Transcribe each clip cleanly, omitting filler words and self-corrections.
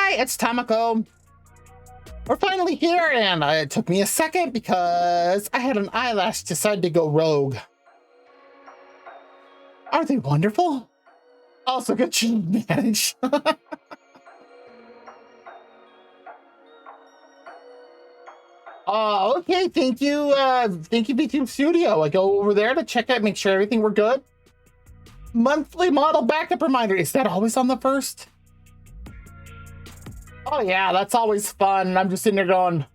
Hi, it's Tamako. We're finally here, and it took me a second because I had an eyelash decide to go rogue. Are they wonderful? Also, good to manage. Okay, thank you. Thank you, BTube Studio. I go over there to check out, make sure everything we're good. Monthly model backup reminder. Is that always on the first? Oh yeah, that's always fun. I'm just sitting there going,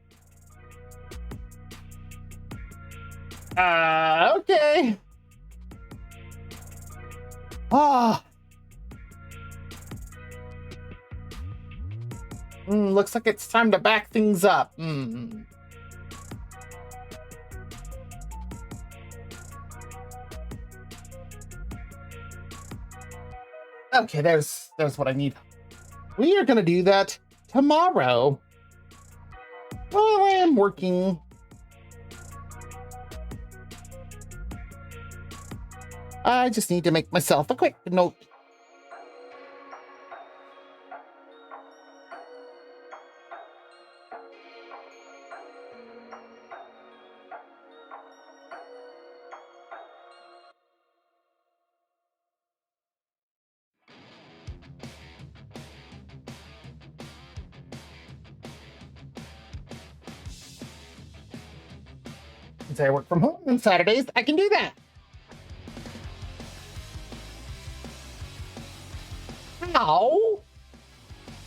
okay. Ah. Looks like it's time to back things up. Okay, there's what I need. We are gonna do that tomorrow while I am working. I just need to make myself a quick note. Since I work from home on Saturdays, I can do that. How?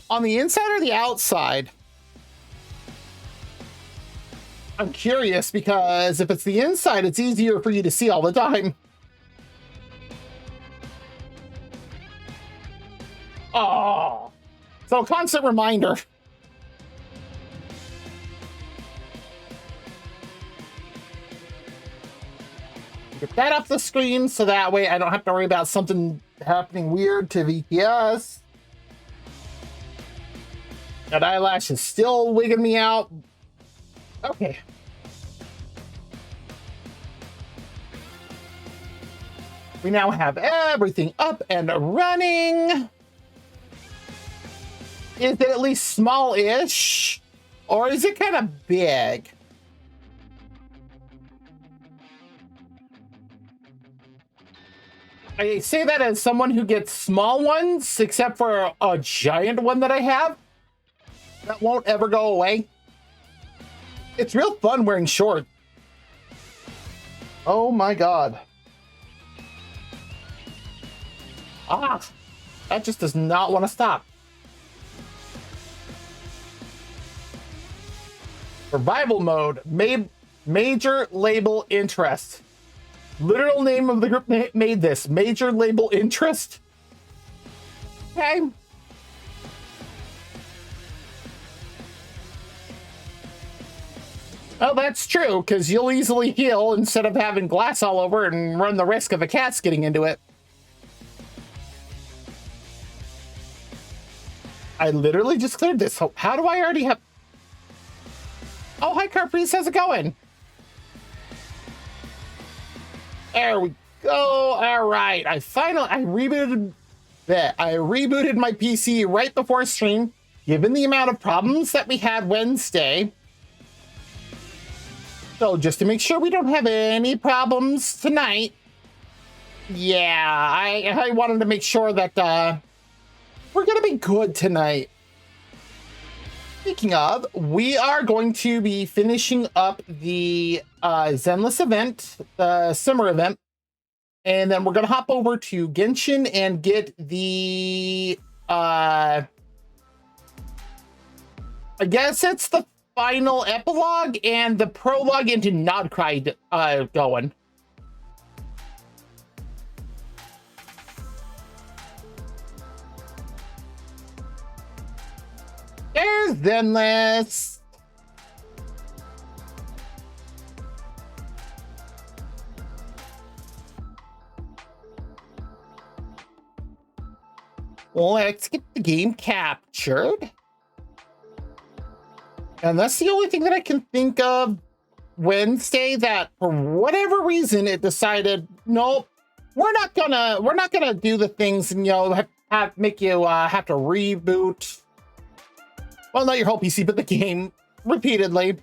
On the inside or the outside? I'm curious because if it's the inside, it's easier for you to see all the time. Oh, so constant reminder. Get that off the screen so that way I don't have to worry about something happening weird to VPS. That eyelash is still wigging me out. Okay. We now have everything up and running. Is it at least small-ish? Or is it kind of big? I say that as someone who gets small ones, except for a giant one that I have. That won't ever go away. It's real fun wearing shorts. Oh my god. Ah, that just does not want to stop. Survival mode, major label interest. Literal name of the group made this, major label interest. Okay. Oh, that's true, because you'll easily heal instead of having glass all over and run the risk of the cats getting into it. I literally just cleared this. How do I already have... Oh, hi, Carpriest. How's it going? There we go. All right. I rebooted my PC right before stream, given the amount of problems that we had Wednesday. So just to make sure we don't have any problems tonight. Yeah, I wanted to make sure that we're going to be good tonight. Speaking of, we are going to be finishing up the Zenless event, the summer event. And then we're going to hop over to Genshin and get the... I guess it's the final epilogue and the prologue into Nod-Krai going. There's Zenless. Let's get the game captured. And that's the only thing that I can think of Wednesday that for whatever reason it decided, nope, we're not gonna do the things and make you have to reboot Well, not your whole PC, but the game repeatedly.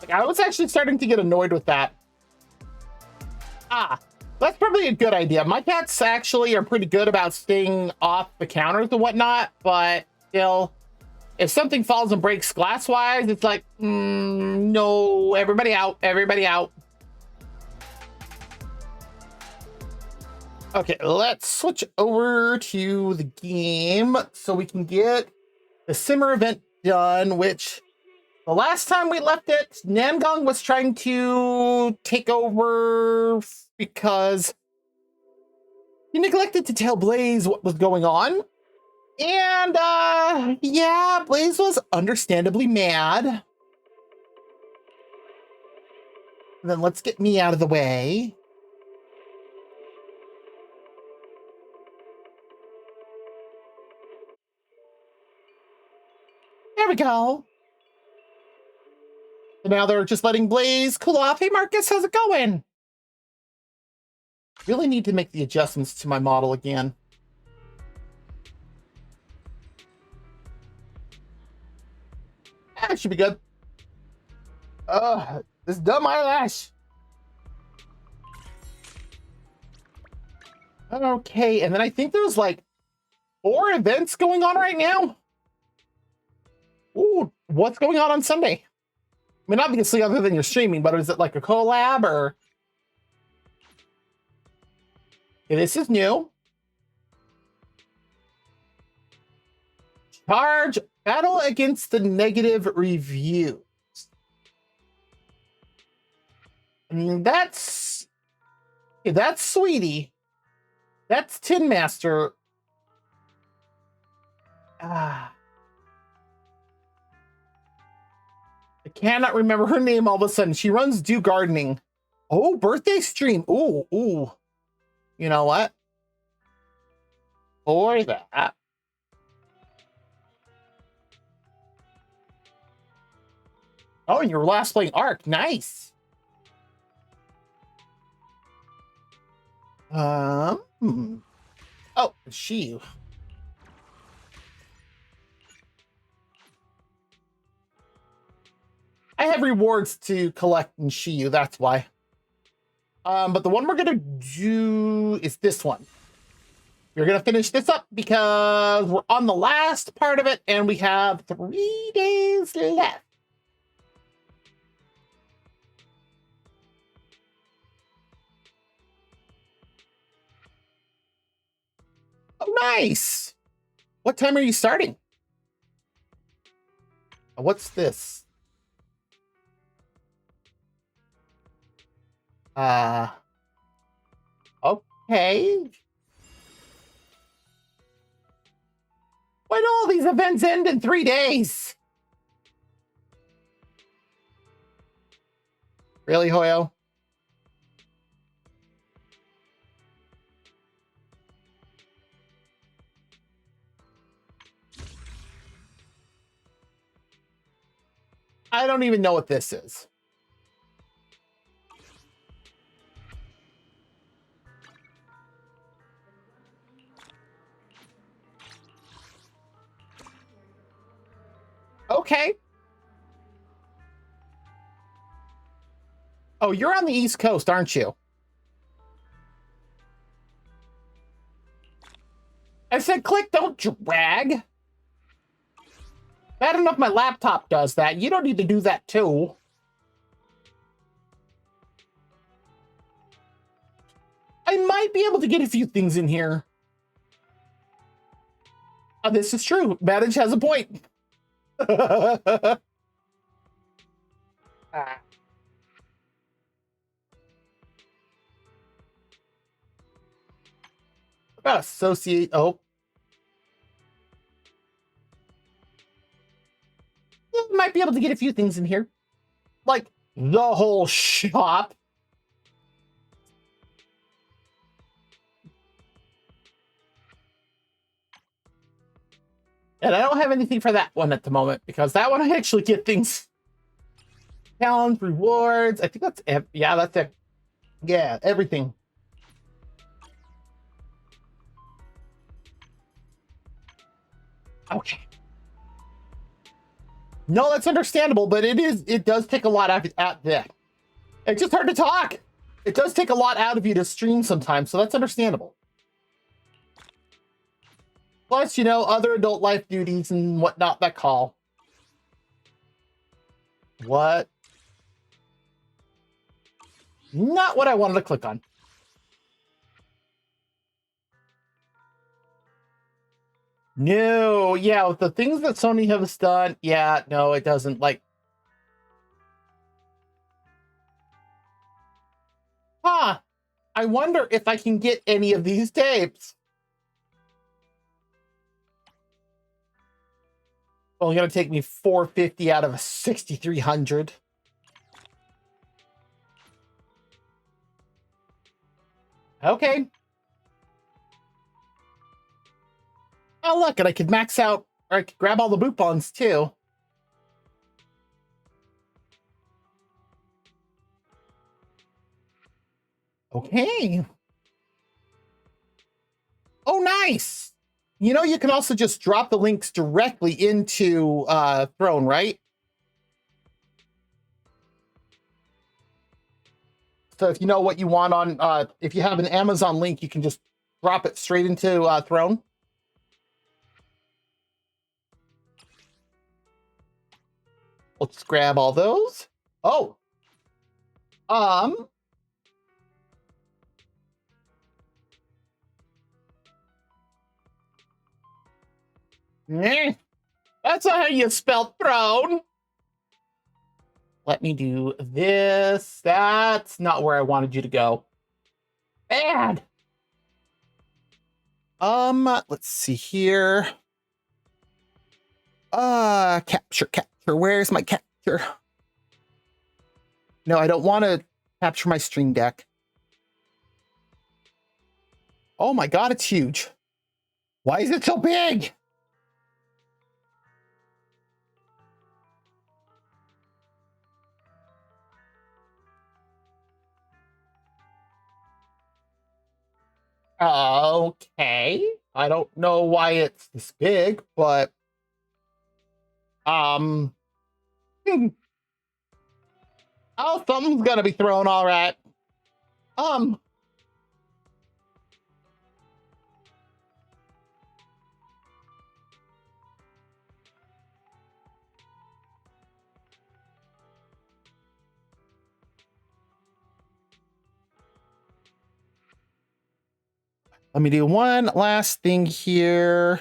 Like, I was actually starting to get annoyed with that. That's probably a good idea. My cats actually are pretty good about staying off the counters and whatnot, but still, if something falls and breaks glass-wise, it's like, no, everybody out, everybody out. Okay, let's switch over to the game so we can get the simmer event done, which the last time we left it, Namgong was trying to take over because he neglected to tell Blaze what was going on. And, yeah, Blaze was understandably mad. And then let's get me out of the way. There we go. So now they're just letting Blaze cool off. Hey, Marcus, how's it going? Really need to make the adjustments to my model again. That should be good. This dumb eyelash. Okay, and then I think there's like 4 events going on right now. Ooh, what's going on Sunday? I mean, obviously, other than your streaming, but is it like a collab or? Okay, this is new. Charge battle against the negative reviews. That's Sweetie. That's Tin Master. I cannot remember her name all of a sudden. She runs Do Gardening. Oh, birthday stream. Ooh. You know what? For that. Oh, you're last playing Ark. Nice. Oh, she. I have rewards to collect in Shiyu, that's why. But the one we're gonna do is this one. We're gonna finish this up because we're on the last part of it and we have 3 days left. Oh, nice. What time are you starting? What's this? Okay. Why do all these events end in 3 days? Really, Hoyo? I don't even know what this is. Okay. Oh, you're on the East Coast, aren't you? I said click, don't drag. Bad enough my laptop does that. You don't need to do that too. I might be able to get a few things in here. Oh, this is true. Madage has a point. About associate. Oh. You might be able to get a few things in here. Like the whole shop. And I don't have anything for that one at the moment because that one I actually get things. Talent, rewards. I think that's it. Yeah, that's it. Yeah, everything. Okay. No, that's understandable, but it does take a lot out there. It's just hard to talk. It does take a lot out of you to stream sometimes, so that's understandable. Plus, you know, other adult life duties and whatnot that call. What? Not what I wanted to click on. No, yeah, with the things that Sony has done, yeah, no, it doesn't. Like, huh, I wonder if I can get any of these tapes. Well, it's gonna take me 450 out of 6,300. Okay. Oh, look, and I could max out, or I could grab all the boot bonds too. Okay. Oh, nice. You know, you can also just drop the links directly into Throne, right? So if you know what you want on, if you have an Amazon link, you can just drop it straight into Throne. Let's grab all those. Oh. That's not how you spell throne. Let me do this. That's not where I wanted you to go. Bad. Let's see here. Capture. Where's my capture? No, I don't want to capture my Stream Deck. Oh my god, it's huge. Why is it so big? Okay. I don't know why it's this big, but oh, something's gonna be thrown, all right. Let me do one last thing here.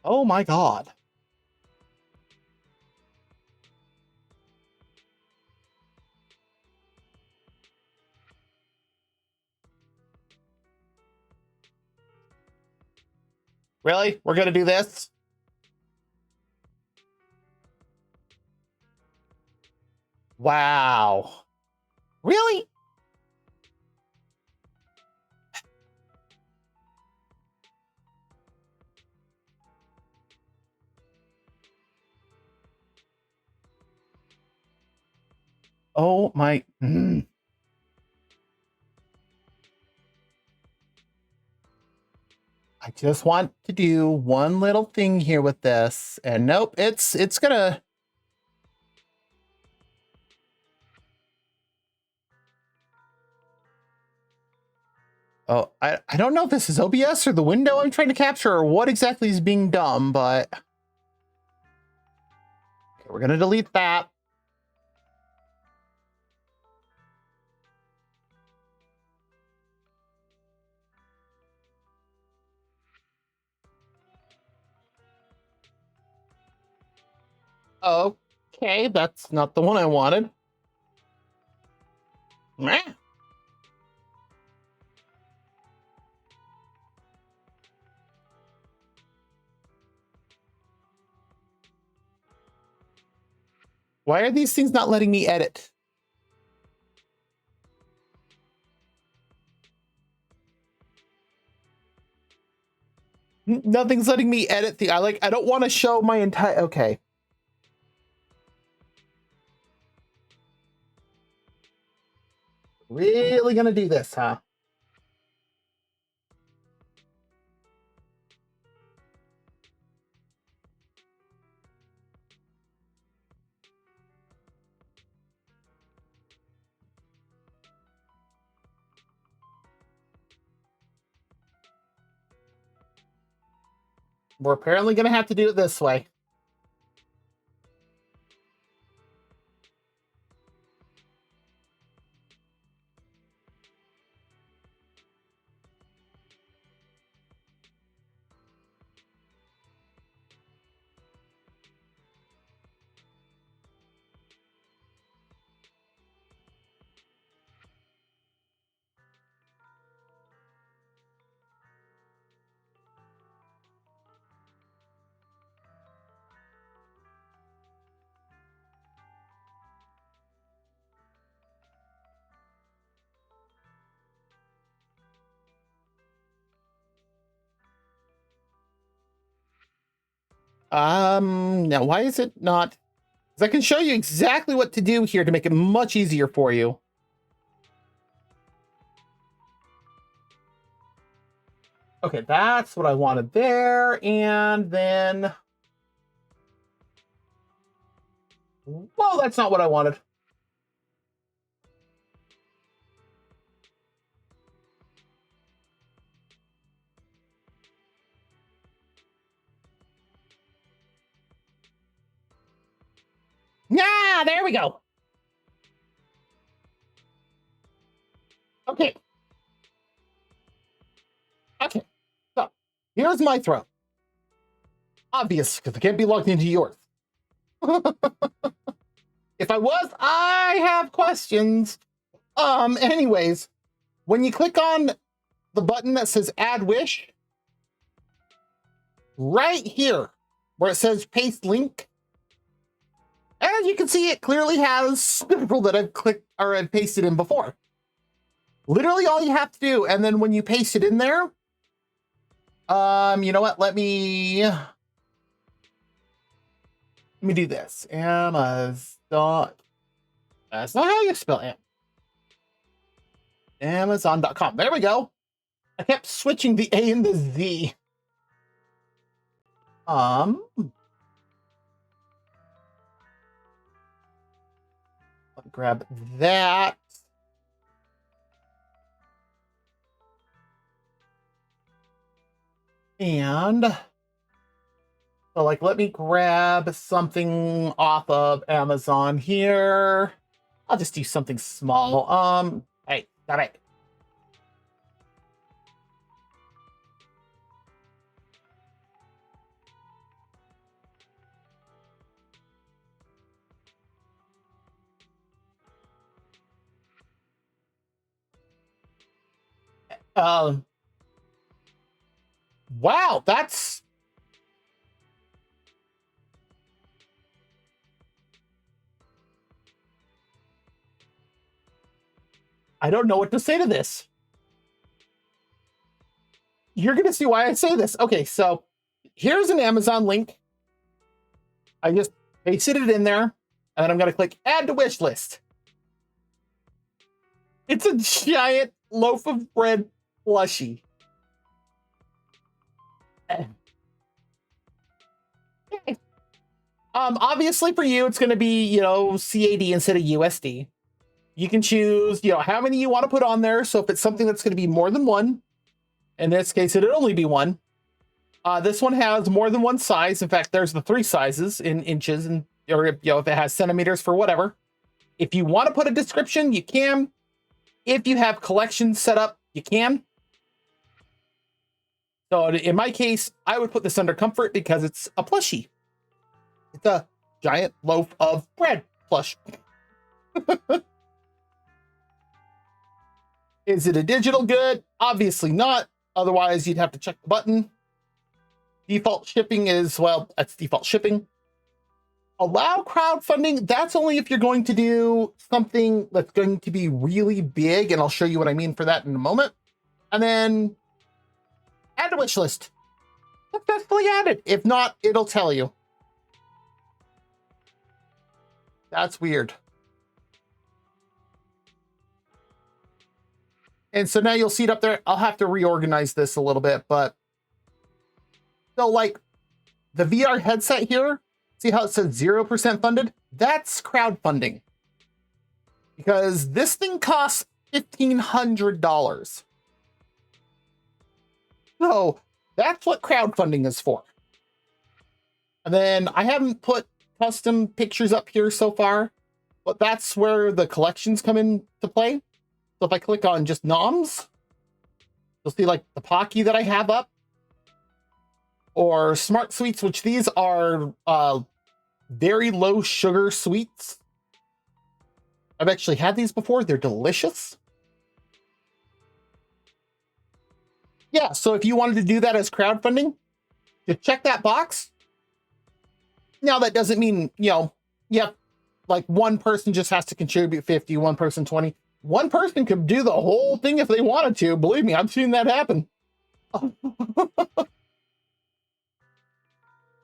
Oh my god. Really? We're gonna do this? Wow. Really? Oh my. I just want to do one little thing here with this, and nope, it's gonna. Oh, I don't know if this is OBS or the window I'm trying to capture or what exactly is being done, but okay, we're gonna delete that. Okay, that's not the one I wanted. Meh. Why are these things not letting me edit? Nothing's letting me edit the. I don't want to show my entire. Okay. Really gonna do this, huh? we're apparently going to have to do it this way. Now why is it not? Because I can show you exactly what to do here to make it much easier for you. Okay, that's what I wanted there. And then, well, that's not what I wanted. Yeah, there we go. Okay. Okay. So here's my throw. Obvious, because I can't be logged into yours. If I was, I have questions. Anyways, when you click on the button that says add wish, right here where it says paste link, as you can see, it clearly has the people that I've clicked or I've pasted in before. Literally all you have to do, and then when you paste it in there, you know what? Let me do this. Amazon. That's not how you spell it. Amazon.com. There we go. I kept switching the A and the Z. Let me grab that. And so, like, let me grab something off of Amazon here. I'll just do something small. Hey, got it. Wow, that's... I don't know what to say to this. You're going to see why I say this. Okay, so here's an Amazon link. I just pasted it in there, and then I'm going to click add to wish list. It's a giant loaf of bread plushie. Okay. Obviously for you, it's going to be, you know, CAD instead of USD. You can choose, you know, how many you want to put on there. So if it's something that's going to be more than one, in this case, it'd only be one. This one has more than one size. In fact, there's the 3 sizes in inches, and or you know, if it has centimeters for whatever. If you want to put a description, you can. If you have collections set up, you can. So in my case, I would put this under comfort because it's a plushie. It's a giant loaf of bread plush. Is it a digital good? Obviously not. Otherwise, you'd have to check the button. Default shipping is, well, that's default shipping. Allow crowdfunding. That's only if you're going to do something that's going to be really big. And I'll show you what I mean for that in a moment. And then add to wish list. Successfully added. If not, it'll tell you. That's weird. And so now you'll see it up there. I'll have to reorganize this a little bit, but so like the VR headset here, see how it says 0% funded? That's crowdfunding. Because this thing costs $1,500. So that's what crowdfunding is for. And then I haven't put custom pictures up here so far, but that's where the collections come into play. So if I click on just noms, you'll see like the Pocky that I have up, or Smart Sweets, which these are very low sugar sweets. I've actually had these before. They're delicious. Yeah, so if you wanted to do that as crowdfunding, just check that box. Now, that doesn't mean, like one person just has to contribute 50, one person 20. One person could do the whole thing if they wanted to. Believe me, I've seen that happen.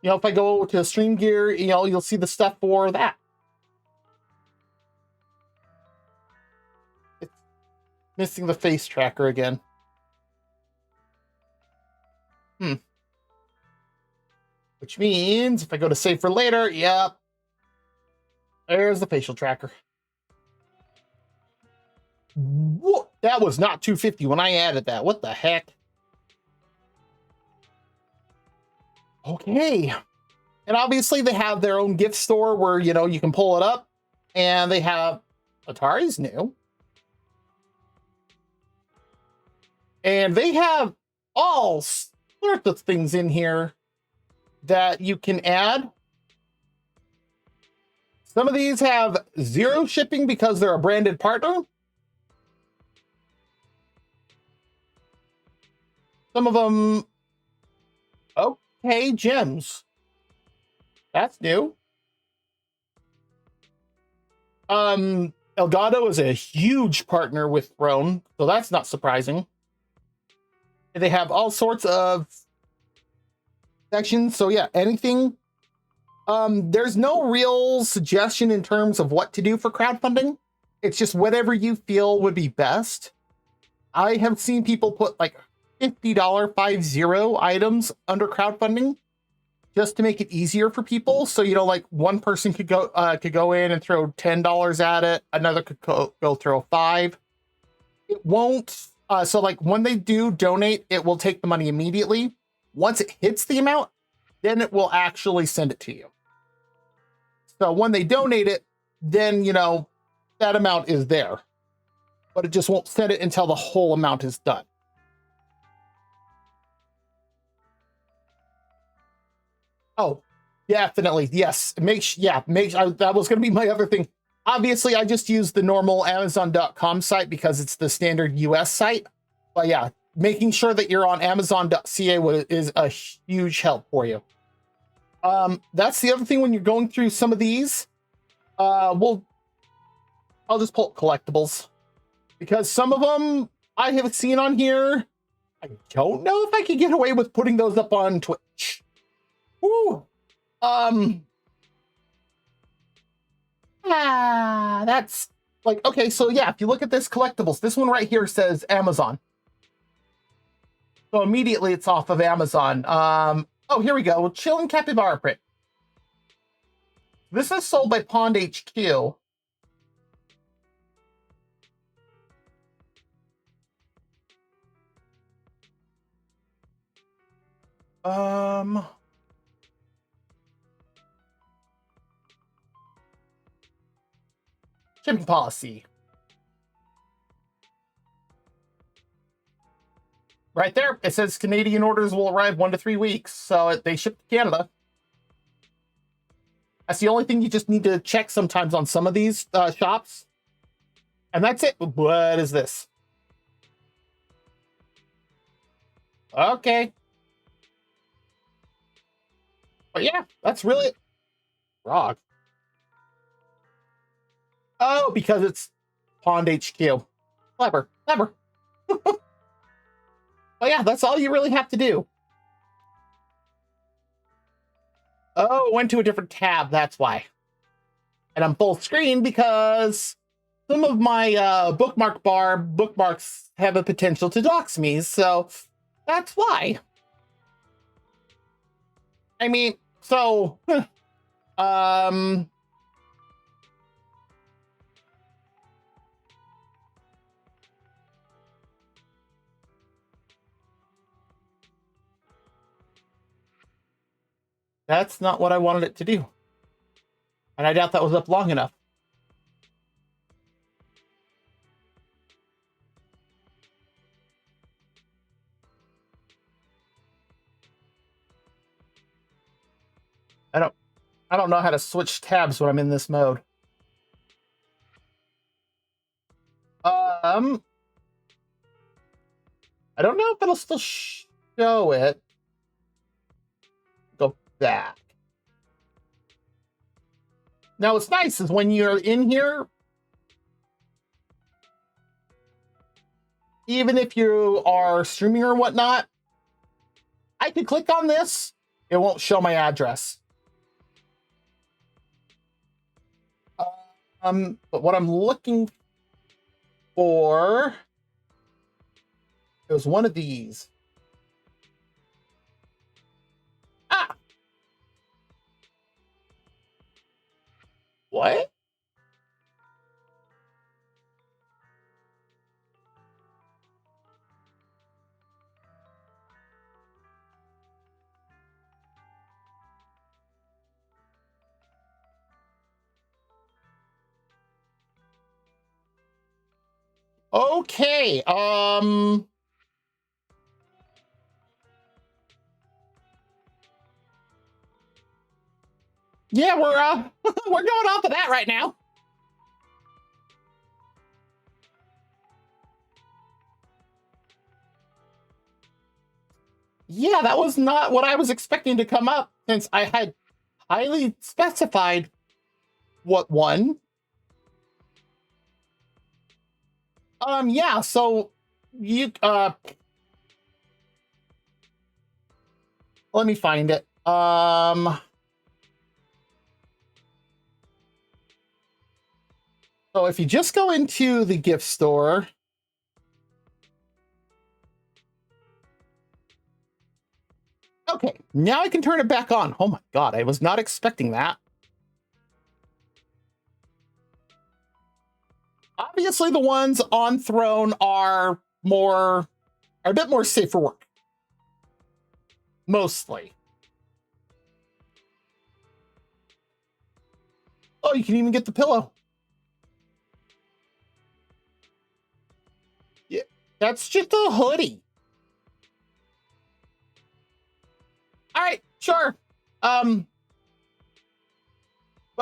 If I go to Stream Gear, you'll see the stuff for that. It's missing the face tracker again. Which means if I go to save for later, yep. There's the facial tracker. Whoa, that was not 250 when I added that. What the heck? Okay. And obviously they have their own gift store where, you can pull it up. And they have Atari's new. And they have all sorts of things in here that you can add. Some of these have 0 shipping because they're a branded partner. Some of them, okay, gems. That's new. Elgato is a huge partner with Throne, so that's not surprising. They have all sorts of sections, so yeah, anything. There's no real suggestion in terms of what to do for crowdfunding. It's just whatever you feel would be best. I have seen people put like $50 50 items under crowdfunding just to make it easier for people. So, like one person could go in and throw $10 at it. Another could go throw $5. It won't. So like when they do donate, it will take the money immediately. Once it hits the amount, then it will actually send it to you. So when they donate it, then, that amount is there. But it just won't send it until the whole amount is done. Oh, definitely. Yes. That was going to be my other thing. Obviously, I just use the normal Amazon.com site because it's the standard US site. But yeah, making sure that you're on Amazon.ca is a huge help for you. That's the other thing when you're going through some of these. I'll just pull up collectibles because some of them I haven't seen on here. I don't know if I could get away with putting those up on Twitch. Woo. That's like, okay, so yeah, if you look at this collectibles, this one right here says Amazon. So immediately it's off of Amazon. Oh, here we go. Chillin' Capybara print. This is sold by Pond HQ. Shipping policy. Right there, it says Canadian orders will arrive 1 to 3 weeks, so they ship to Canada. That's the only thing you just need to check sometimes on some of these shops. And that's it. What is this? Okay. But yeah, that's really it. Frog. Oh, because it's Pond HQ. Clever. But yeah, that's all you really have to do. Oh, went to a different tab, that's why. And I'm full screen because some of my bookmark bar bookmarks have a potential to dox me, so that's why. I mean, so, That's not what I wanted it to do. And I doubt that was up long enough. I don't know how to switch tabs when I'm in this mode. I don't know if it'll still show it. Go back. Now, what's nice is when you're in here, even if you are streaming or whatnot, I can click on this. It won't show my address. But what I'm looking for is one of these. Ah! What? Okay, yeah, we're we're going off of that right now. Yeah, that was not what I was expecting to come up, since I had highly specified what one. Yeah, so you let me find it. So if you just go into the gift store, okay, now I can turn it back on. Oh my god, I was not expecting that. Obviously, the ones on Throne are a bit more safe for work. Mostly. Oh, you can even get the pillow. Yeah, that's just a hoodie. All right, sure. But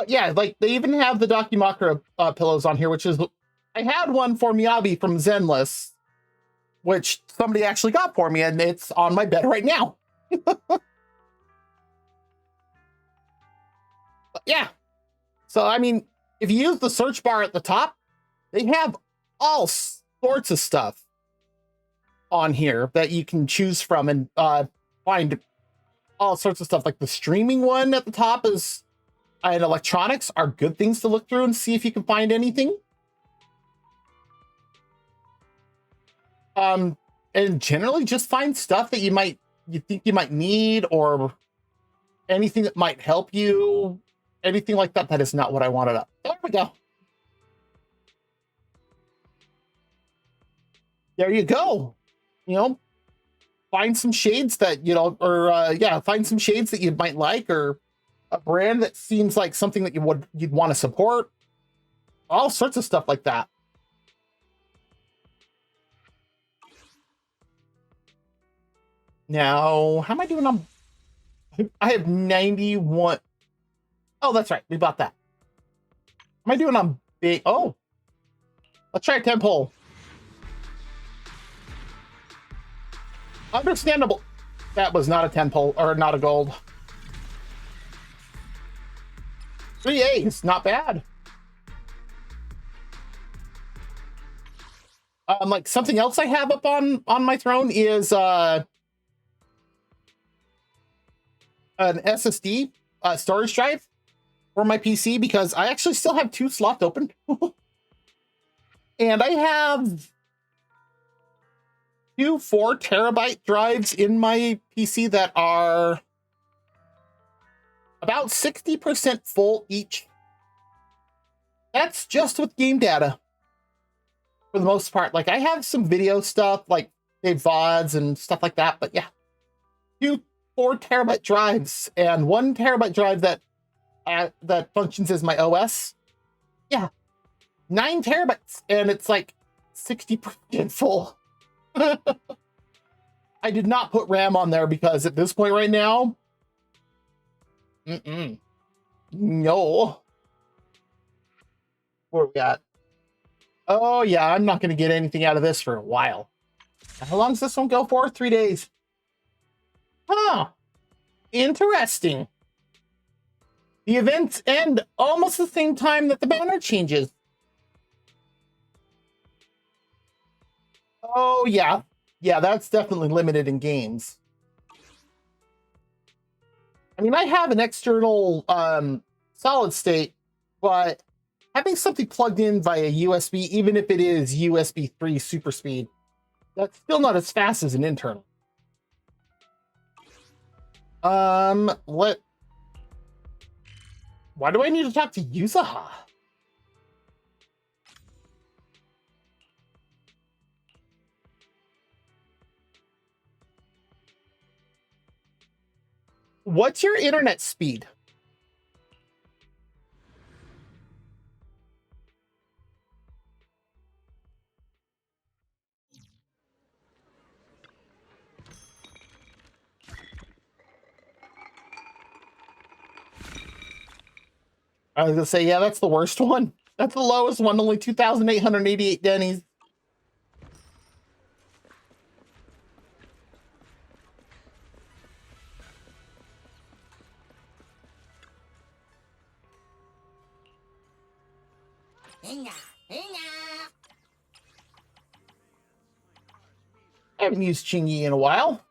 yeah, like they even have the Dakimakura pillows on here, which is, I had one for Miyabi from Zenless, which somebody actually got for me, and it's on my bed right now. But yeah. So, I mean, if you use the search bar at the top, they have all sorts of stuff on here that you can choose from and find all sorts of stuff. Like the streaming one at the top is, and electronics are good things to look through and see if you can find anything. And generally just find stuff that you think you might need, or anything that might help you. Anything like that. That is not what I wanted up. There we go. There you go. You know, find some shades that, you know, or yeah, find some shades that you might like, or a brand that seems like something that you'd want to support. All sorts of stuff like that. Now, how am I doing on? I have 91. Oh, that's right. We bought that. Am I doing on big? Oh, let's try a 10 pull. Understandable. That was not a 10 pull, or not a gold. 3 A's, not bad. Like something else I have up on my throne is an SSD storage drive for my PC, because I actually still have 2 slots open. And I have 2 4-terabyte drives in my PC that are about 60% full each. That's just with game data for the most part. Like, I have some video stuff, like save VODs and stuff like that, but yeah. 4 terabyte drives and 1 terabyte drive that functions as my OS. Yeah, 9 terabytes, and it's like 60% full. I did not put RAM on there because at this point right now, no. Where are we at? Oh yeah, I'm not going to get anything out of this for a while. How long does this one go for? 3 days. Huh. Interesting. The events end almost the same time that the banner changes. Oh yeah. Yeah, that's definitely limited in games. I mean, I have an external solid state, but having something plugged in via USB, even if it is USB 3 super speed, that's still not as fast as an internal. Why do I need to talk to Yuzaha? What's your internet speed? I was gonna say, yeah, that's the worst one. That's the lowest one, only 2,888 Denny's. I haven't used Chingy in a while.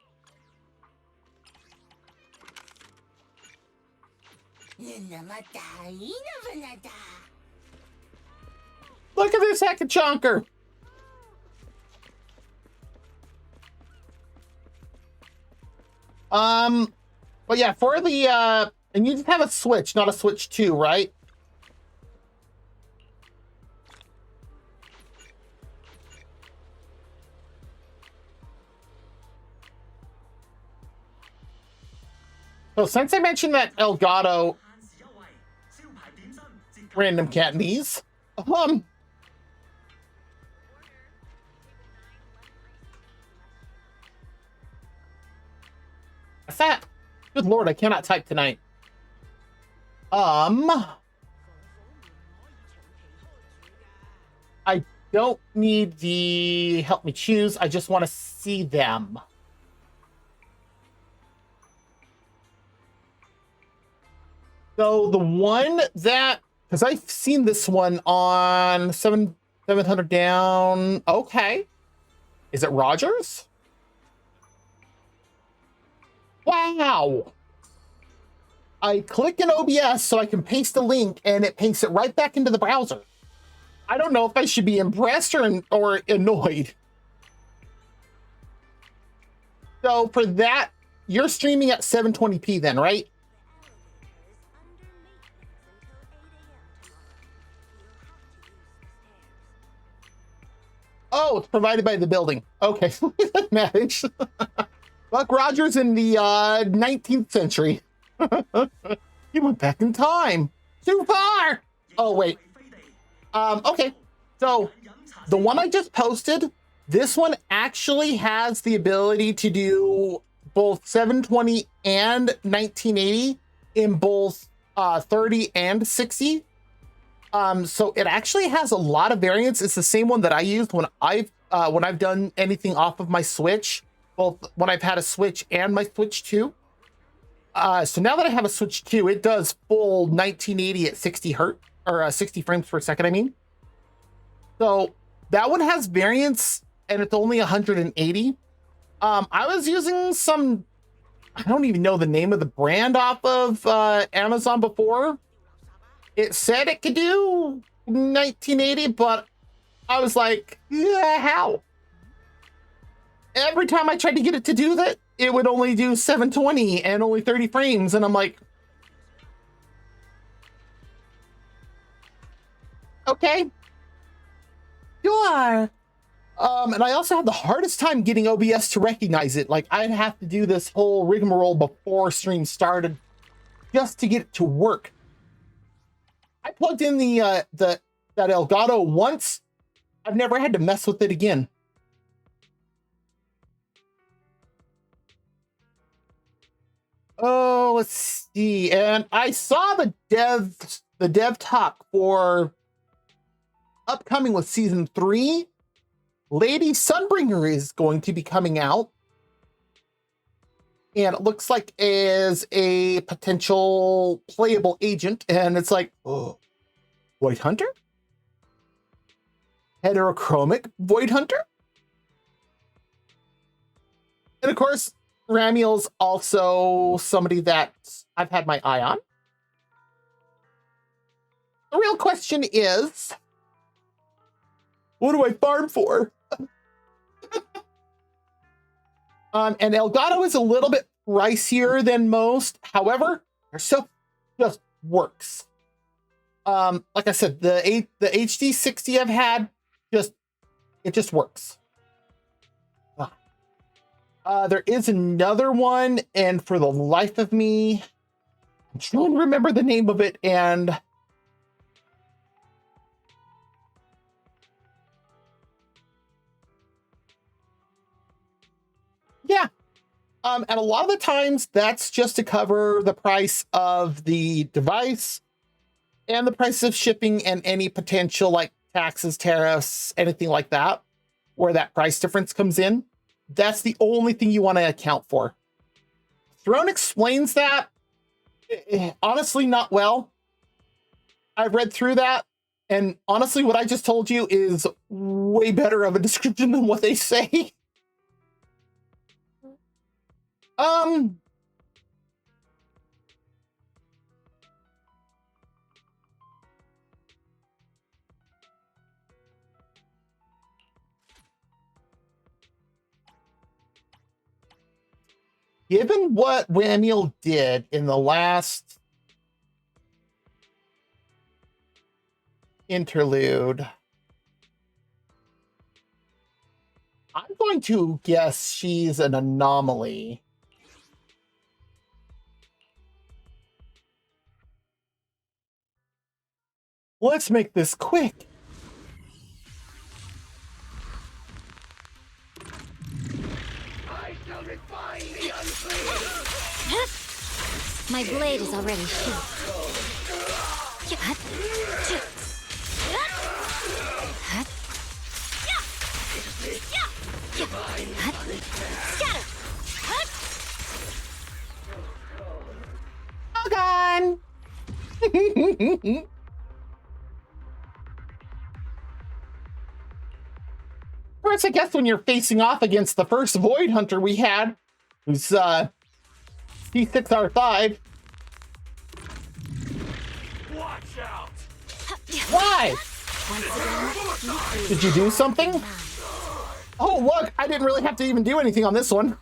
Look at this heck of chonker. But yeah, for the and you just have a Switch, not a Switch 2, right? So since I mentioned that Elgato random Cantonese, what's that? Good Lord, I cannot type tonight. I don't need the help me choose. I just want to see them. So the one that, because I've seen this one on 700 down. Okay. Is it Rogers? Wow. I click in OBS so I can paste a link and it pastes it right back into the browser. I don't know if I should be impressed or annoyed. So for that, you're streaming at 720p then, right? Oh, it's provided by the building. Okay, managed. Buck Rogers in the 19th century. He went back in time. Too far. Oh, wait. Okay, so the one I just posted, this one actually has the ability to do both 720 and 1980 in both 30 and 60. So it actually has a lot of variants. It's the same one that I used when I've done anything off of my Switch, both when I've had a Switch and my Switch 2. So now that I have a Switch 2, it does full 1980 at 60 hertz or 60 frames per second, I mean. So that one has variants and it's only 180. I was using some, I don't even know the name of the brand off of Amazon before. It said it could do 1980, but I was like, yeah, how? Every time I tried to get it to do that, it would only do 720 and only 30 frames. And I'm like, okay, sure. And I also had the hardest time getting OBS to recognize it. Like, I'd have to do this whole rigmarole before stream started just to get it to work. I plugged in that Elgato once. I've never had to mess with it again. Oh, let's see. And I saw the dev talk for upcoming with season 3. Lady Sunbringer is going to be coming out. And it looks like as a potential playable agent. And it's like, oh, Void Hunter? Heterochromic Void Hunter? And of course, Ramiel's also somebody that I've had my eye on. The real question is, what do I farm for? And Elgato is a little bit pricier than most. However, their stuff just works. Like I said, the HD 60 I've had, it just works. There is another one, and for the life of me, I'm trying to remember the name of it, and yeah. And a lot of the times that's just to cover the price of the device and the price of shipping and any potential like taxes, tariffs, anything like that, where that price difference comes in. That's the only thing you want to account for. Throne explains that, honestly, not well. I've read through that, and honestly, what I just told you is way better of a description than what they say. Given what Ramiel did in the last interlude, I'm going to guess she's an anomaly. Let's make this quick. My blade is already sheathed. All gone. First, I guess when you're facing off against the first Void Hunter we had, who's C6R5. Watch out! Why? Did you do something? Oh, look, I didn't really have to even do anything on this one.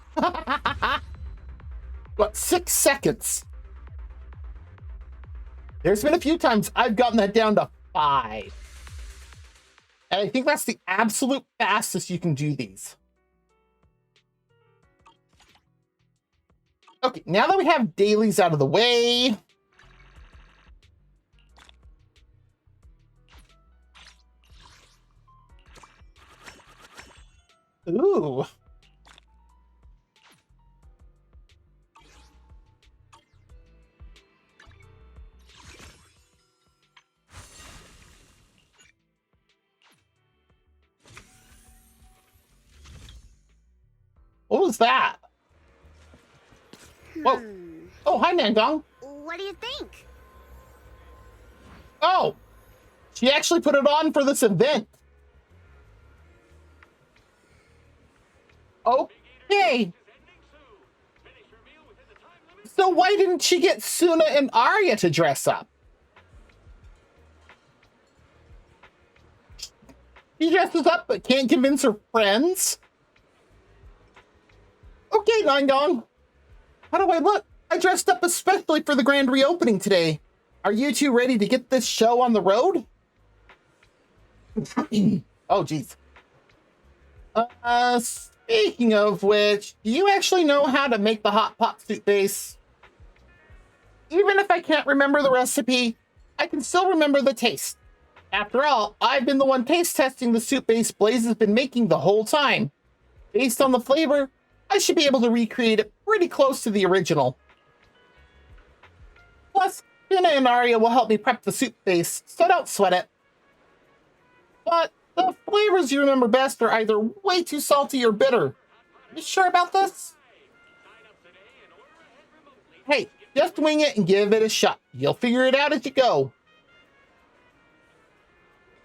What, 6 seconds? There's been a few times I've gotten that down to 5. And I think that's the absolute fastest you can do these. Okay, now that we have dailies out of the way. Ooh. What was that? Whoa. Oh, hi, Nandong. What do you think? Oh, she actually put it on for this event. Okay. So why didn't she get Suna and Arya to dress up? She dresses up but can't convince her friends? Okay, Nandong. How do I look? I dressed up especially for the grand reopening today. Are you two ready to get this show on the road? Oh, geez. Speaking of which, do you actually know how to make the hot pot soup base? Even if I can't remember the recipe, I can still remember the taste. After all, I've been the one taste testing the soup base Blaze has been making the whole time. Based on the flavor, I should be able to recreate it pretty close to the original. Plus, Tuna and Arya will help me prep the soup base, so don't sweat it. But the flavors you remember best are either way too salty or bitter. You sure about this? Hey, just wing it and give it a shot. You'll figure it out as you go.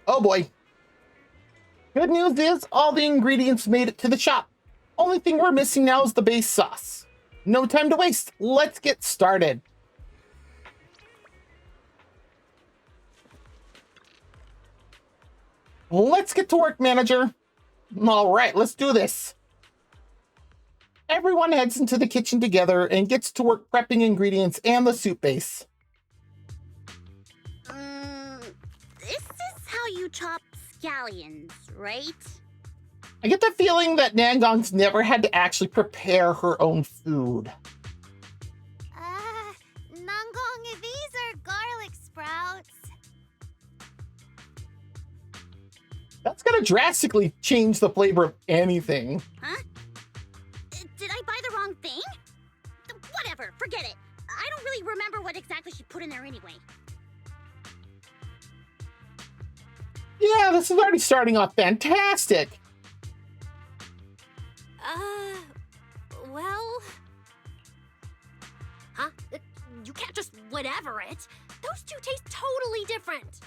Oh boy. Good news is all the ingredients made it to the shop. Only thing we're missing now is the base sauce. No time to waste. Let's get started. Let's get to work, manager. All right, let's do this. Everyone heads into the kitchen together and gets to work prepping ingredients and the soup base. This is how you chop scallions, right? I get the feeling that Nangong's never had to actually prepare her own food. Nangong, these are garlic sprouts. That's gonna drastically change the flavor of anything. Huh? Did I buy the wrong thing? Whatever, forget it. I don't really remember what exactly she put in there anyway. Yeah, this is already starting off fantastic. Well... Huh? You can't just whatever it. Those two taste totally different.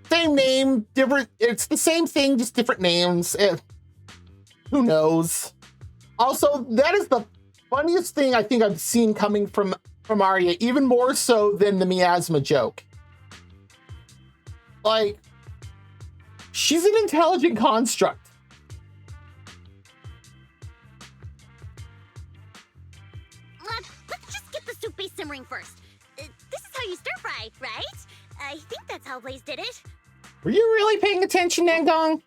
Same name, different. It's the same thing, just different names. Who knows? Also, that is the funniest thing I think I've seen coming from Arya, even more so than the miasma joke. Like, she's an intelligent construct. Let's just get the soup base simmering first. This is how you stir fry, right? I think that's how Blaze did it. Were you really paying attention, Nangong?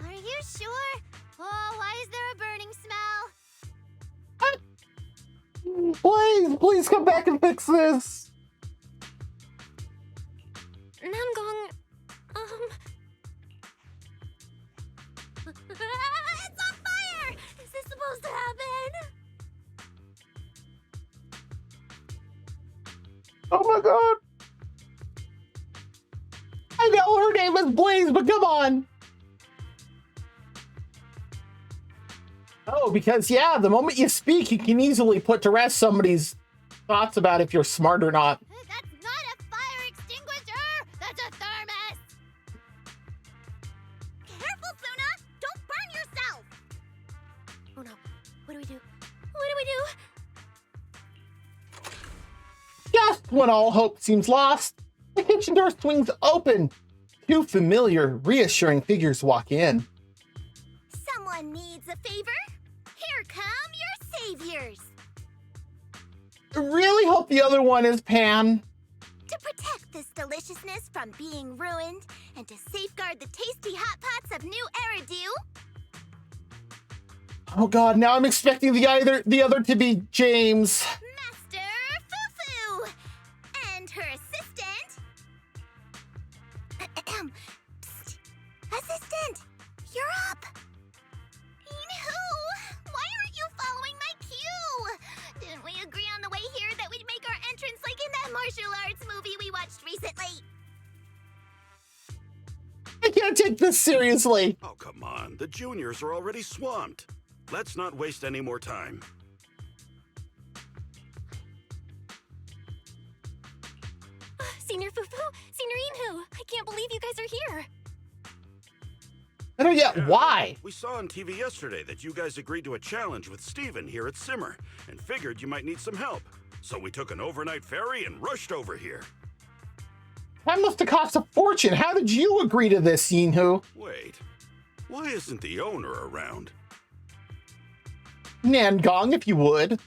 Are you sure? Oh, why is there a burning smell? Please come back and fix this. Nangong, it's on fire! Is this supposed to happen? Oh my god. I know her name is Blaze, but come on. Oh, because yeah, the moment you speak, you can easily put to rest somebody's thoughts about if you're smart or not. That's not a fire extinguisher! That's a thermos! Careful, Suna! Don't burn yourself! Oh no. What do we do? What do we do? Just when all hope seems lost, the kitchen door swings open. Two familiar, reassuring figures walk in. Someone needs a favor? Here come your saviors! I really hope the other one is Pan. To protect this deliciousness from being ruined, and to safeguard the tasty hot pots of New Eridu, Oh god, now I'm expecting the other to be James. Master Fufu! And her assistant... Psst. Assistant! You're up! Inhu! Why aren't you following my cue? Didn't we agree on the way here that we'd make our entrance like in that martial arts movie we watched recently? I can't take this seriously. Oh, come on. The juniors are already swamped. Let's not waste any more time. Senior Fufu, Senior Inhu, I can't believe you guys are here. Better yet, Yeah, why? We saw on TV yesterday that you guys agreed to a challenge with Steven here at Simmer and figured you might need some help. So we took an overnight ferry and rushed over here. That must have cost a fortune. How did you agree to this, Yinhu? Wait, why isn't the owner around? Nangong, if you would.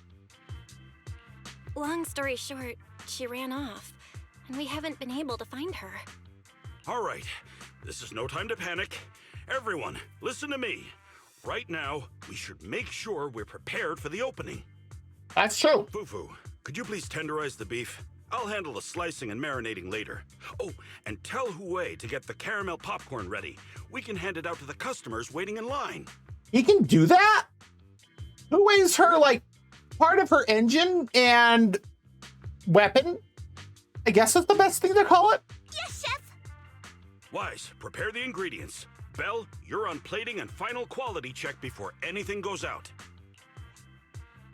Long story short, she ran off, and we haven't been able to find her. All right, this is no time to panic. Everyone, listen to me. Right now, we should make sure we're prepared for the opening. That's true. Fufu, could you please tenderize the beef? I'll handle the slicing and marinating later. Oh, and tell Hue to get the caramel popcorn ready. We can hand it out to the customers waiting in line. He can do that? Who weighs her, like, part of her engine and weapon? I guess that's the best thing to call it. Yes, Chef! Wise, prepare the ingredients. Belle, you're on plating and final quality check before anything goes out.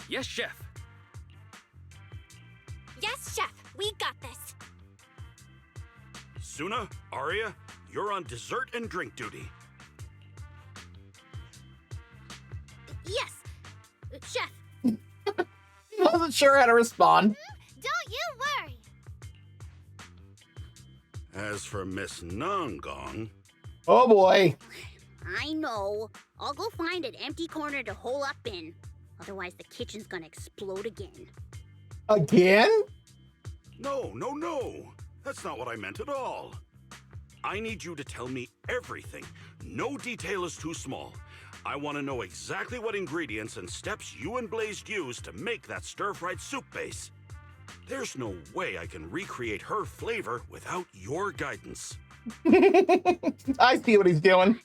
Yes, Chef. Yes, Chef, we got this. Suna, Arya, you're on dessert and drink duty. Yes, Chef. He wasn't sure how to respond. Don't you worry. As for Miss Nangong, Oh boy. I know. I'll go find an empty corner to hole up in. Otherwise, the kitchen's gonna explode again. Again? no. That's not what I meant at all. I need you to tell me everything. No detail is too small. I want to know exactly what ingredients and steps you and Blaze used to make that stir-fried soup base. There's no way I can recreate her flavor without your guidance. I see what he's doing.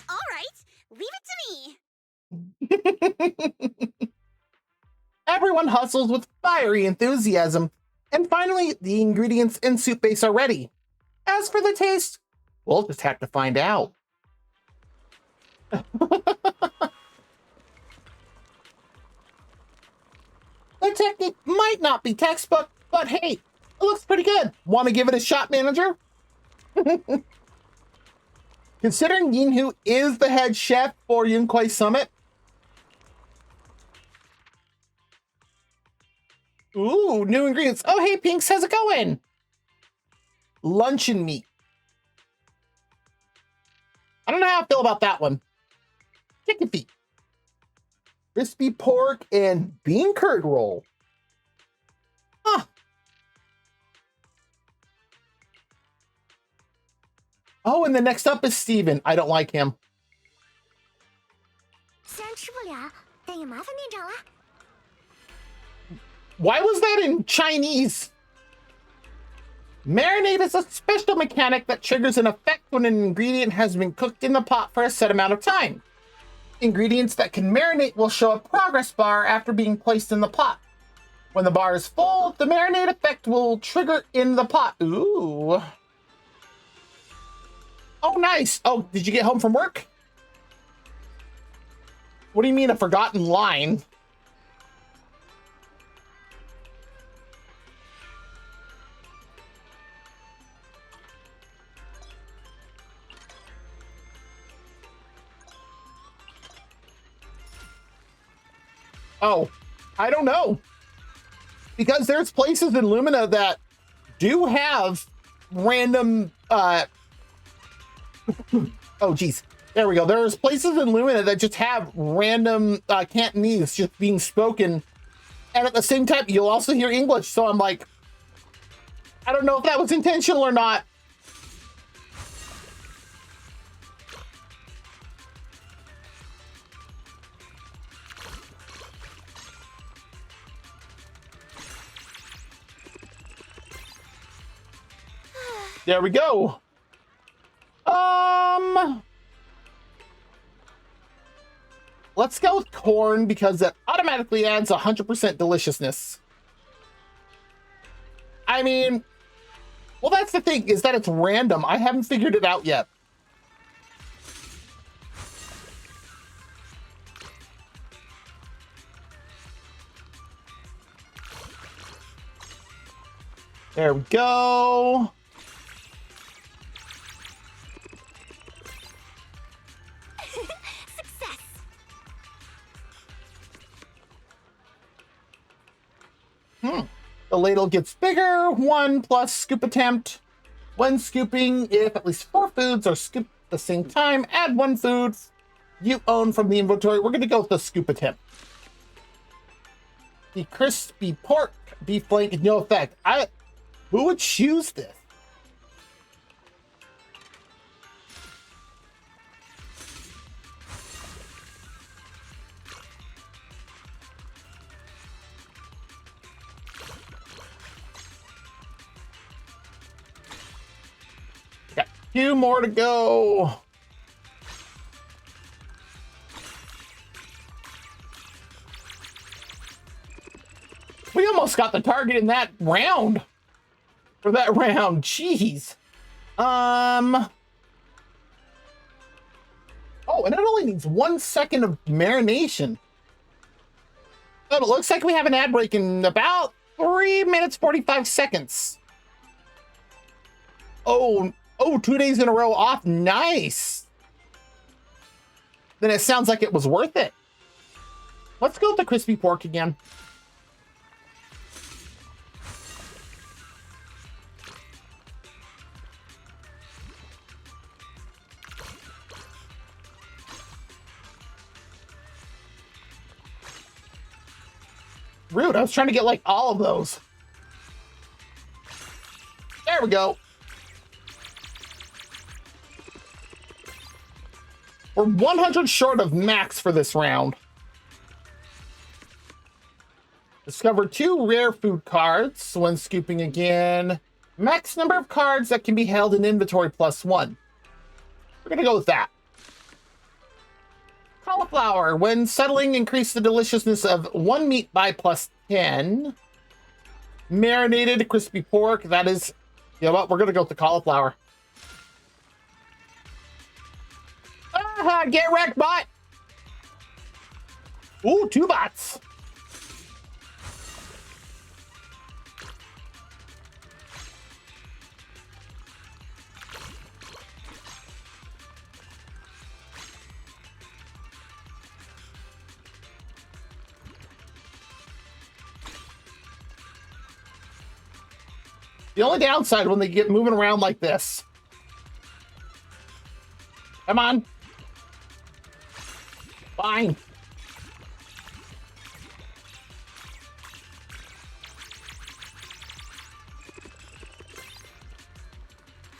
All right, leave it to me. Everyone hustles with fiery enthusiasm. And finally, the ingredients and soup base are ready. As for the taste, we'll just have to find out. The technique might not be textbook, but hey, it looks pretty good. Want to give it a shot, manager? Considering Yinhu is the head chef for Yunkwai Summit. Ooh, new ingredients. Oh, hey, Pinks, how's it going? Luncheon meat. I don't know how I feel about that one. Chicken feet. Crispy pork and bean curd roll. Huh. Oh, and the next up is Steven. I don't like him. 虽然吃不了，但也麻烦店长了。 Why was that in Chinese? Marinade is a special mechanic that triggers an effect when an ingredient has been cooked in the pot for a set amount of time. Ingredients that can marinate will show a progress bar after being placed in the pot. When the bar is full, the marinade effect will trigger in the pot. Ooh. Oh, nice. Oh, did you get home from work? What do you mean a forgotten line? Oh, I don't know. Because there's places in Lumina that do have random, oh, geez. There we go. There's places in Lumina that just have random Cantonese just being spoken. And at the same time, you'll also hear English. So I'm like, I don't know if that was intentional or not. There we go. Let's go with corn because that automatically adds 100% deliciousness. I mean, well, that's the thing, is that it's random. I haven't figured it out yet. There we go. Success. The ladle gets bigger. 1 plus scoop attempt. When scooping, if at least 4 foods are scooped at the same time, add 1 food you own from the inventory. We're going to go with the scoop attempt. The crispy pork beef flank, no effect. Who would choose this? Got 2 more to go. We almost got the target in that round. For that round, jeez. Oh, and it only needs 1 second of marination. But it looks like we have an ad break in about 3 minutes, 45 seconds. Oh, 2 days in a row off. Nice. Then it sounds like it was worth it. Let's go with the crispy pork again. Rude, I was trying to get like all of those. There we go. We're 100 short of max for this round. Discover 2 rare food cards when scooping again. Max number of cards that can be held in inventory +1. We're gonna go with that. Cauliflower. When settling, increase the deliciousness of 1 meat by +10. Marinated crispy pork. That is, you know what? We're going to go with the cauliflower. Get wrecked, bot. Ooh, 2 bots. The only downside when they get moving around like this. Come on. Fine.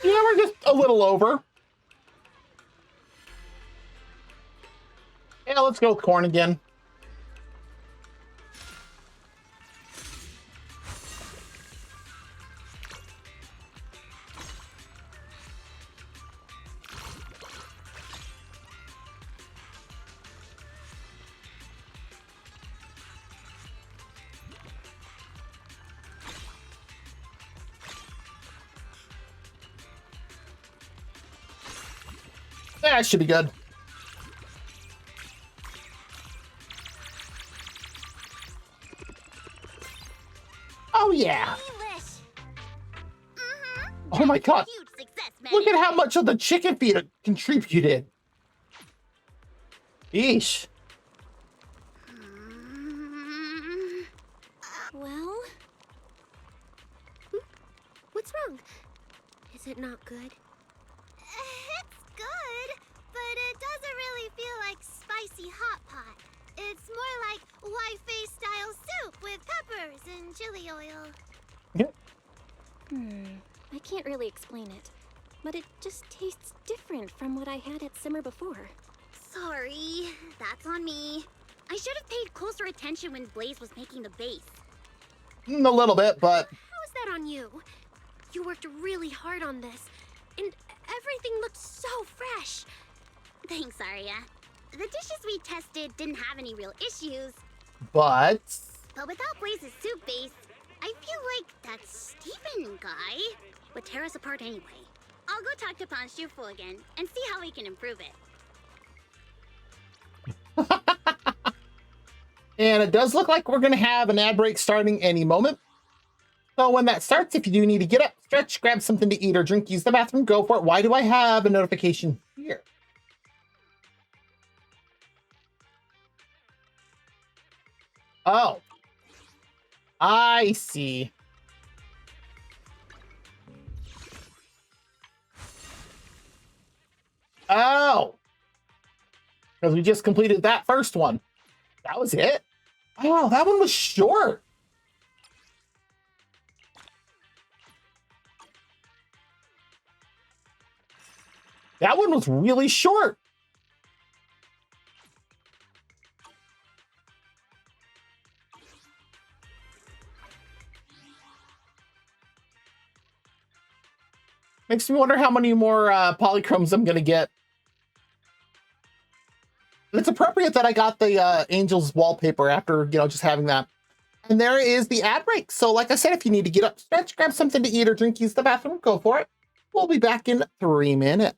Yeah, we're just a little over. Yeah, let's go with corn again. That should be good. Oh, yeah. Delish. Oh, my God. Huge success, man. Look at how much of the chicken feed it contributed. Yeesh. Well, What's wrong? Is it not good? It's good, but it doesn't really feel like spicy hot pot. It's more like white-face style soup with peppers and chili oil. I can't really explain it, but it just tastes different from what I had at Simmer before. Sorry, that's on me. I should have paid closer attention when Blaze was making the base. A little bit, but How is that on you? You worked really hard on this, and everything looked so fresh. Thanks, Arya. The dishes we tested didn't have any real issues, but but without Blaze's soup base, I feel like that Stephen guy would tear us apart anyway. I'll go talk to Pan Shufu again and see how we can improve it. and it does look like we're going to have an ad break starting any moment. So when that starts, if you do need to get up, stretch, grab something to eat or drink, use the bathroom, go for it. Why do I have a notification here? Oh, I see. Oh, because we just completed that first one. That was it. Oh, that one was short. That one was really short. Makes me wonder how many more polychromes I'm gonna get. It's appropriate that I got the Angels wallpaper after, just having that. And there is the ad break. So like I said, if you need to get up, stretch, grab something to eat or drink, use the bathroom, go for it. We'll be back in 3 minutes.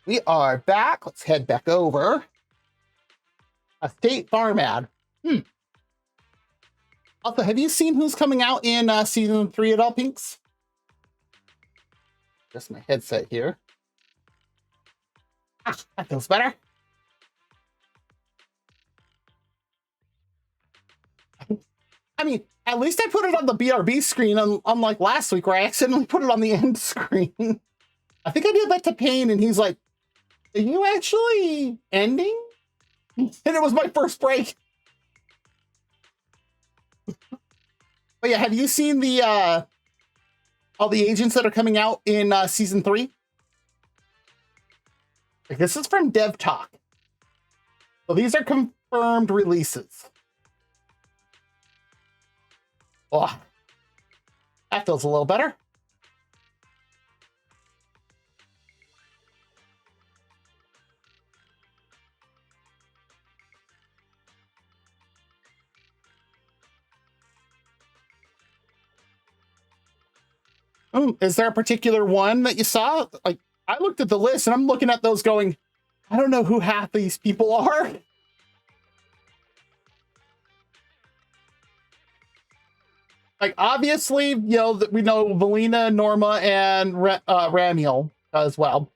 We are back. Let's head back over. A state farm ad. Also, have you seen who's coming out in season 3 at all, Pinks? Just my headset here. Ah, that feels better. I mean, at least I put it on the BRB screen, unlike last week where I accidentally put it on the end screen. I think I did that to Payne, and he's like, "Are you actually ending?" And it was my first break. But yeah, have you seen the all the agents that are coming out in season 3? Like, this is from Dev Talk. So these are confirmed releases. Oh, that feels a little better. Is there a particular one that you saw? Like, I looked at the list and I'm looking at those going, I don't know who half these people are. Like, obviously, you know, that we know Valina, Norma, and Ramiel as well.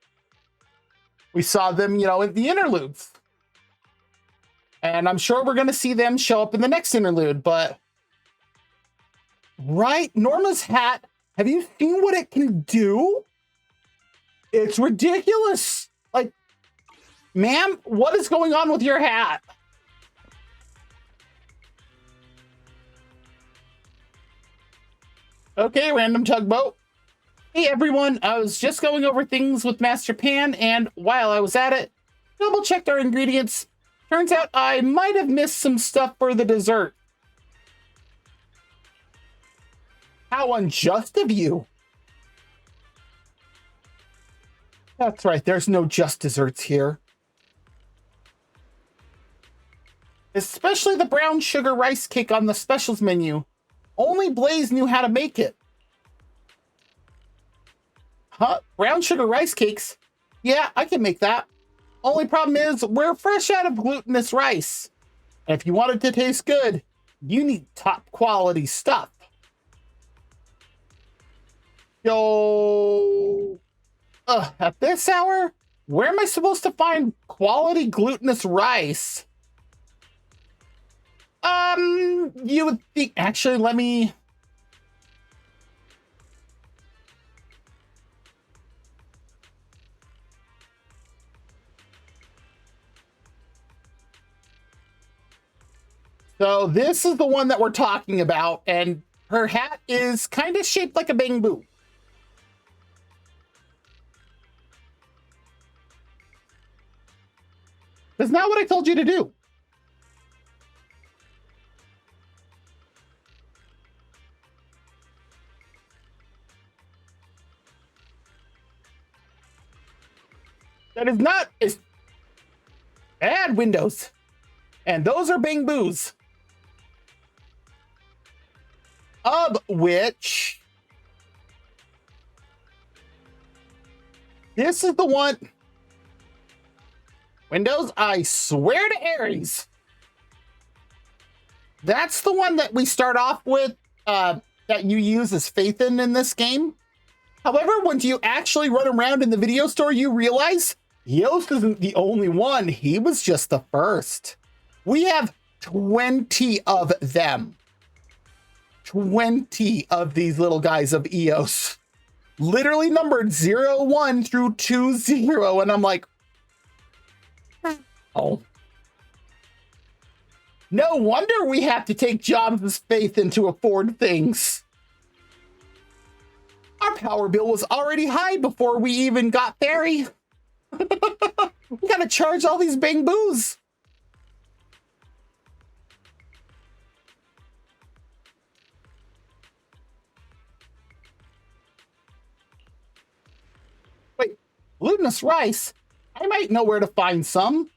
We saw them, you know, in the interludes. And I'm sure we're going to see them show up in the next interlude, but... Right? Norma's hat, have you seen what it can do? It's ridiculous. Like, ma'am, what is going on with your hat? Okay, random tugboat. Hey everyone, I was just going over things with Master Pan, and while I was at it, double checked our ingredients. Turns out I might have missed some stuff for the dessert. How unjust of you. That's right, there's no just desserts here. Especially the brown sugar rice cake on the specials menu. Only Blaze knew how to make it. Huh? Brown sugar rice cakes? Yeah, I can make that. Only problem is, we're fresh out of glutinous rice. And if you want it to taste good, you need top quality stuff. Yo... at this hour? Where am I supposed to find quality glutinous rice? You would think... Actually, let me... So this is the one that we're talking about, and her hat is kind of shaped like a bamboo. That's not what I told you to do. That is not... Add windows. And those are bamboos. Of which... This is the one... Windows, I swear to Aries. That's the one that we start off with, that you use as Faith in this game. However, when you actually run around in the video store, you realize Yost isn't the only one. He was just the first. We have 20 of them. 20 of these little guys of Eos. Literally numbered 01 through 20. And I'm like, oh. No wonder we have to take jobs as Faith in to afford things. Our power bill was already high before we even got Fairy. We gotta charge all these bamboos. Wait, glutinous rice? I might know where to find some.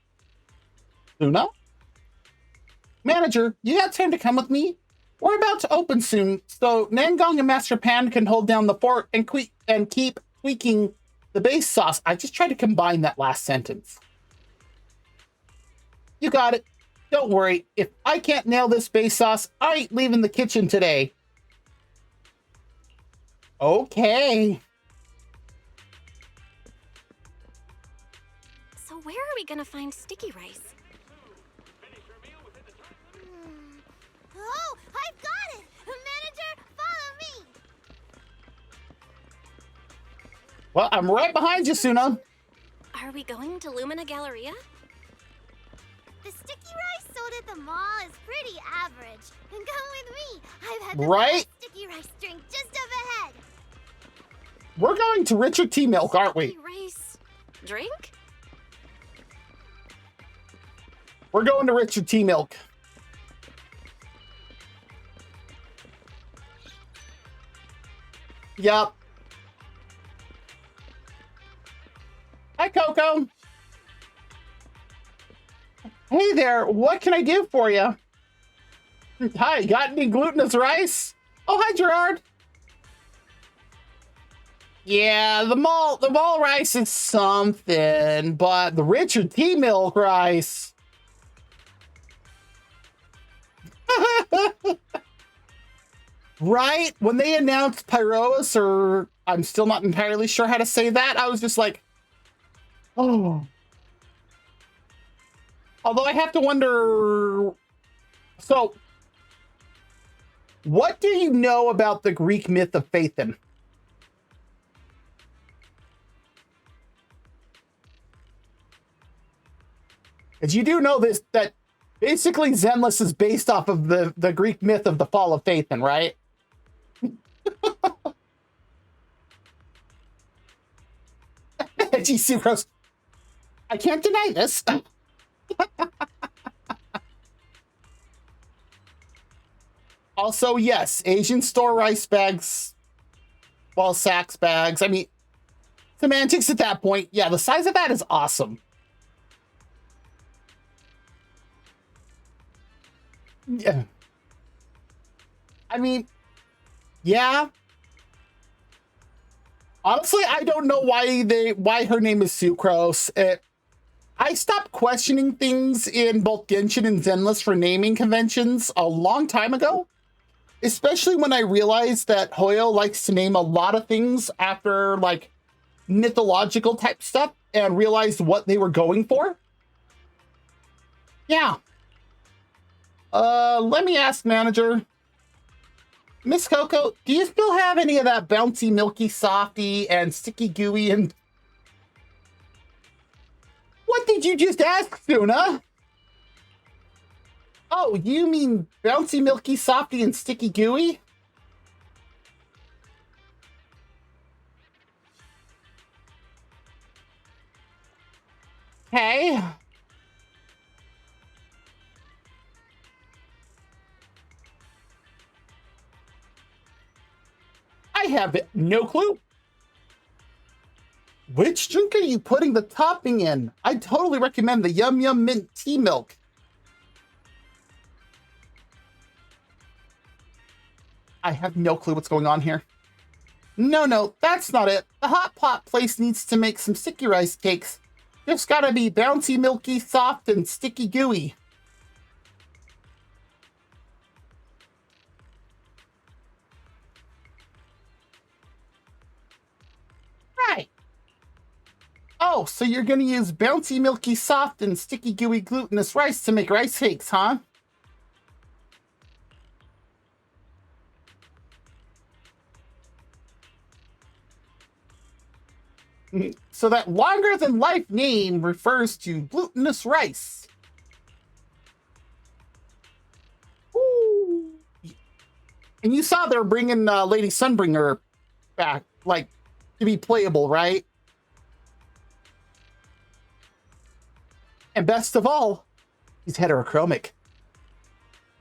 Luna? Manager, you got time to come with me? We're about to open soon, so Nangong and Master Pan can hold down the fort and keep tweaking The base sauce. I just tried to combine that last sentence. You got it. Don't worry. If I can't nail this base sauce, I ain't leaving the kitchen today. Okay. So where are we gonna find sticky rice? Oh, I've got it! Manager, follow me! Well, I'm right behind you, Suna. Are we going to Lumina Galleria? The sticky rice sold at the mall is pretty average. Come with me. I've had the Right? best sticky rice drink just up ahead. We're going to Richard T. Milk, aren't we? Sticky rice drink? We're going to Richard T. Milk. Yup. Hi, Coco. Hey there, what can I do for you? Hi, got any glutinous rice? Oh, hi, Gerard. Yeah, the mall rice is something, but the Richard T. Milk rice. Right? When they announced Pyroas, or I'm still not entirely sure how to say that, I was just like, oh. Although I have to wonder, so what do you know about the Greek myth of Phaethon? Because you do know this, that basically Zenless is based off of the Greek myth of the fall of Phaethon, right? Gee, Sucrose, I can't deny this. Also, yes, Asian store rice bags, well, Saks bags. I mean, semantics at that point. Yeah, the size of that is awesome. Yeah. I mean, yeah. Honestly, I don't know why her name is Sucrose. I stopped questioning things in both Genshin and Zenless for naming conventions a long time ago. Especially when I realized that Hoyo likes to name a lot of things after, like, mythological type stuff and realized what they were going for. Yeah. Let me ask, manager. Miss Coco, do you still have any of that bouncy, milky, softy, and sticky, gooey, and... What did you just ask, Suna? Oh, you mean bouncy, milky, softy, and sticky, gooey? Okay. I have no clue. Which drink are you putting the topping in? I totally recommend the Yum Yum Mint Tea Milk. I have no clue what's going on here. No, that's not it. The hot pot place needs to make some sticky rice cakes. Just gotta be bouncy, milky, soft, and sticky gooey. Right. Oh, so you're gonna use bouncy, milky, soft, and sticky, gooey glutinous rice to make rice cakes, huh? So that longer than life name refers to glutinous rice. Ooh. And you saw they're bringing Lady Sunbringer back, like, to be playable, right? And best of all, he's heterochromic.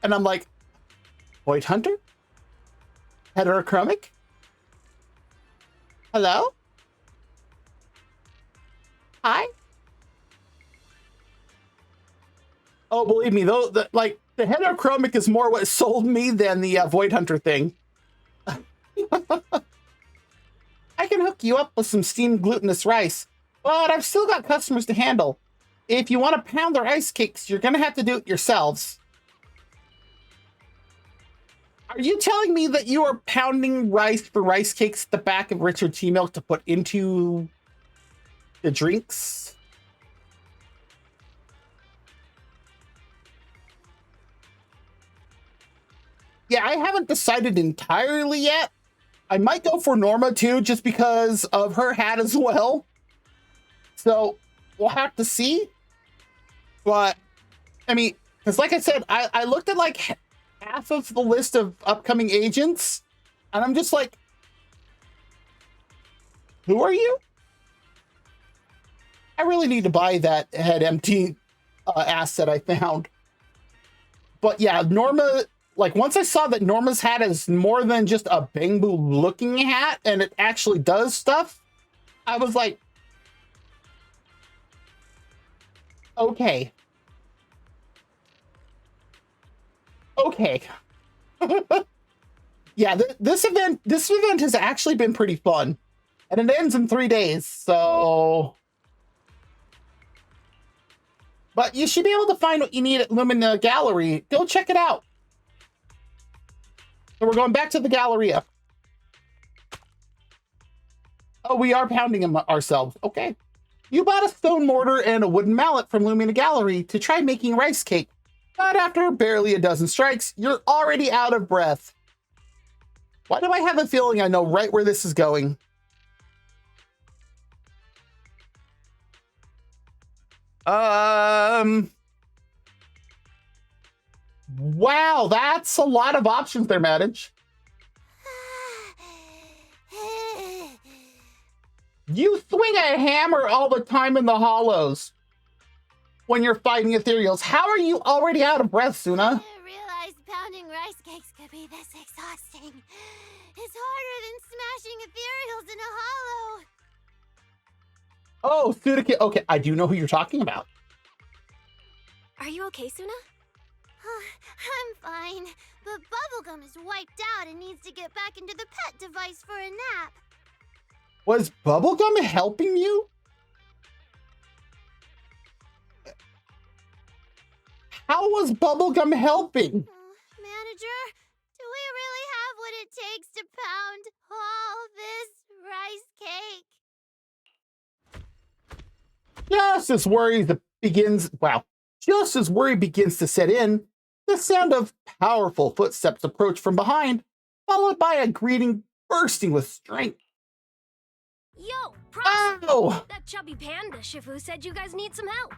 And I'm like, Void Hunter? Heterochromic? Hello? Hi? Oh, believe me, though, the heterochromic is more what sold me than the Void Hunter thing. I can hook you up with some steamed glutinous rice, but I've still got customers to handle. If you want to pound their ice cakes, you're going to have to do it yourselves. Are you telling me that you are pounding rice for rice cakes at the back of Richard Tea Milk to put into the drinks? Yeah, I haven't decided entirely yet. I might go for Norma too, just because of her hat as well. So we'll have to see. But I mean, because like I said, I looked at like half of the list of upcoming agents, and I'm just like, who are you? I really need to buy that head empty asset I found. But yeah, Norma, like once I saw that Norma's hat is more than just a Bangbu looking hat and it actually does stuff, I was like, okay. Okay. Yeah, this event has actually been pretty fun. And it ends in 3 days, so... But you should be able to find what you need at Lumina Gallery. Go check it out. So we're going back to the Galleria. Oh, we are pounding them ourselves. Okay. You bought a stone mortar and a wooden mallet from Lumina Gallery to try making rice cake. But after barely a dozen strikes, you're already out of breath. Why do I have a feeling I know right where this is going? Wow, that's a lot of options there, Madage. You swing a hammer all the time in the hollows when you're fighting ethereals. How are you already out of breath, Suna? I didn't realize pounding rice cakes could be this exhausting. It's harder than smashing ethereals in a hollow. Oh, Suna, okay, I do know who you're talking about. Are you okay, Suna? I'm fine, but Bubblegum is wiped out and needs to get back into the pet device for a nap. Was Bubblegum helping you? How was Bubblegum helping? Manager, do we really have what it takes to pound all this rice cake? Just as worry begins to set in, the sound of powerful footsteps approach from behind, followed by a greeting bursting with strength. Yo, Prof! Oh! That chubby panda Shifu said you guys need some help.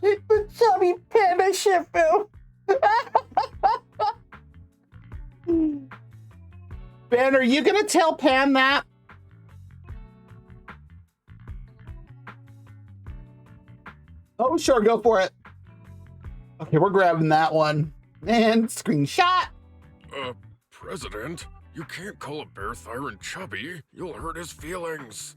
It's the chubby panda Shifu! Ben, are you gonna tell Pan that? Oh, sure, go for it. Okay, we're grabbing that one. And screenshot. President, you can't call a bear Thyron chubby. You'll hurt his feelings.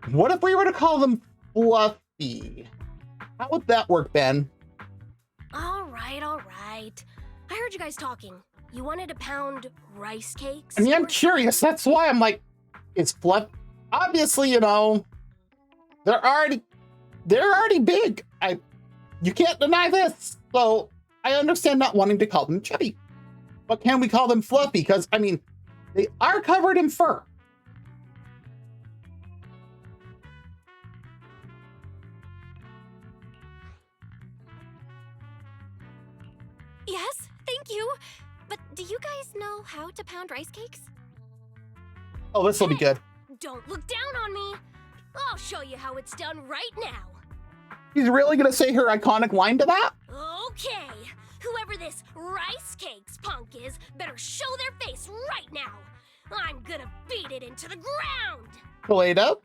What if we were to call them fluffy? How would that work, Ben? All right, all right. I heard you guys talking. You wanted to pound rice cakes? I mean, I'm or- curious. That's why I'm like, it's fluff. Obviously, you know, they're already big. You can't deny this. So I understand not wanting to call them chubby. But can we call them fluffy? Because, I mean, they are covered in fur. Yes, thank you. But do you guys know how to pound rice cakes? Oh, this will be good. Don't look down on me. I'll show you how it's done right now. He's really going to say her iconic line to that? Okay, whoever this rice cakes punk is better show their face right now. I'm gonna beat it into the ground. Kaleda?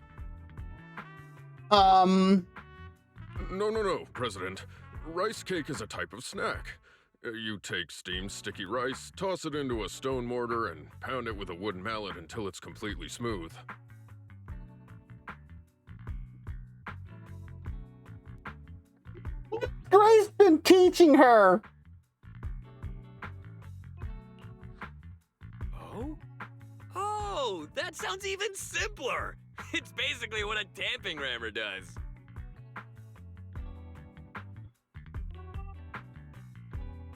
No, President. Rice cake is a type of snack. You take steamed sticky rice, toss it into a stone mortar, and pound it with a wooden mallet until it's completely smooth. Gray's been teaching her. Oh, that sounds even simpler. It's basically what a tamping rammer does.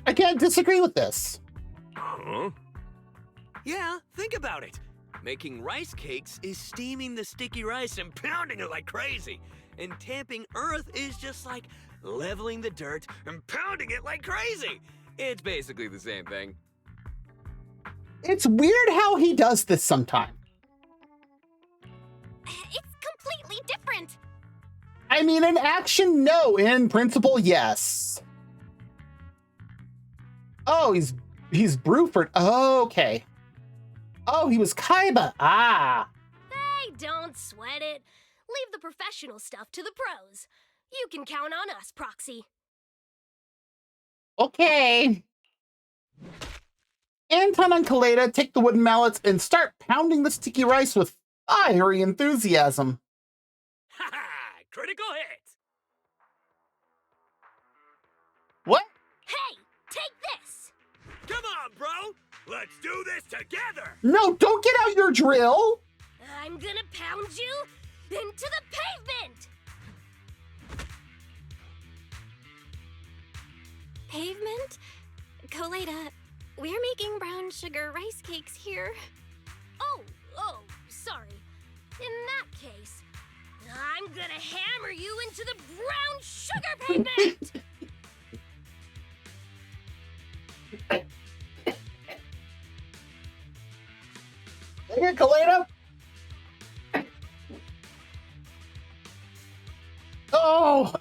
I can't disagree with this. Huh? Yeah, think about it. Making rice cakes is steaming the sticky rice and pounding it like crazy. And tamping earth is just like leveling the dirt and pounding it like crazy. It's basically the same thing. It's weird how he does this sometimes. It's completely different. I mean, in action, no. In principle, yes. Oh, he's Bruford. Oh, okay. Oh, he was Kaiba. Ah. Hey, don't sweat it. Leave the professional stuff to the pros. You can count on us, Proxy. Okay. Anton and Kaleda take the wooden mallets and start pounding the sticky rice with fiery enthusiasm. Ha ha! Critical hit! What? Hey, take this! Come on, bro! Let's do this together! No, don't get out your drill. I'm gonna pound you into the pavement! Pavement? Koleda, we're making brown sugar rice cakes here. Oh, sorry. In that case, I'm gonna hammer you into the brown sugar pavement! Take it, Kaleda. Oh!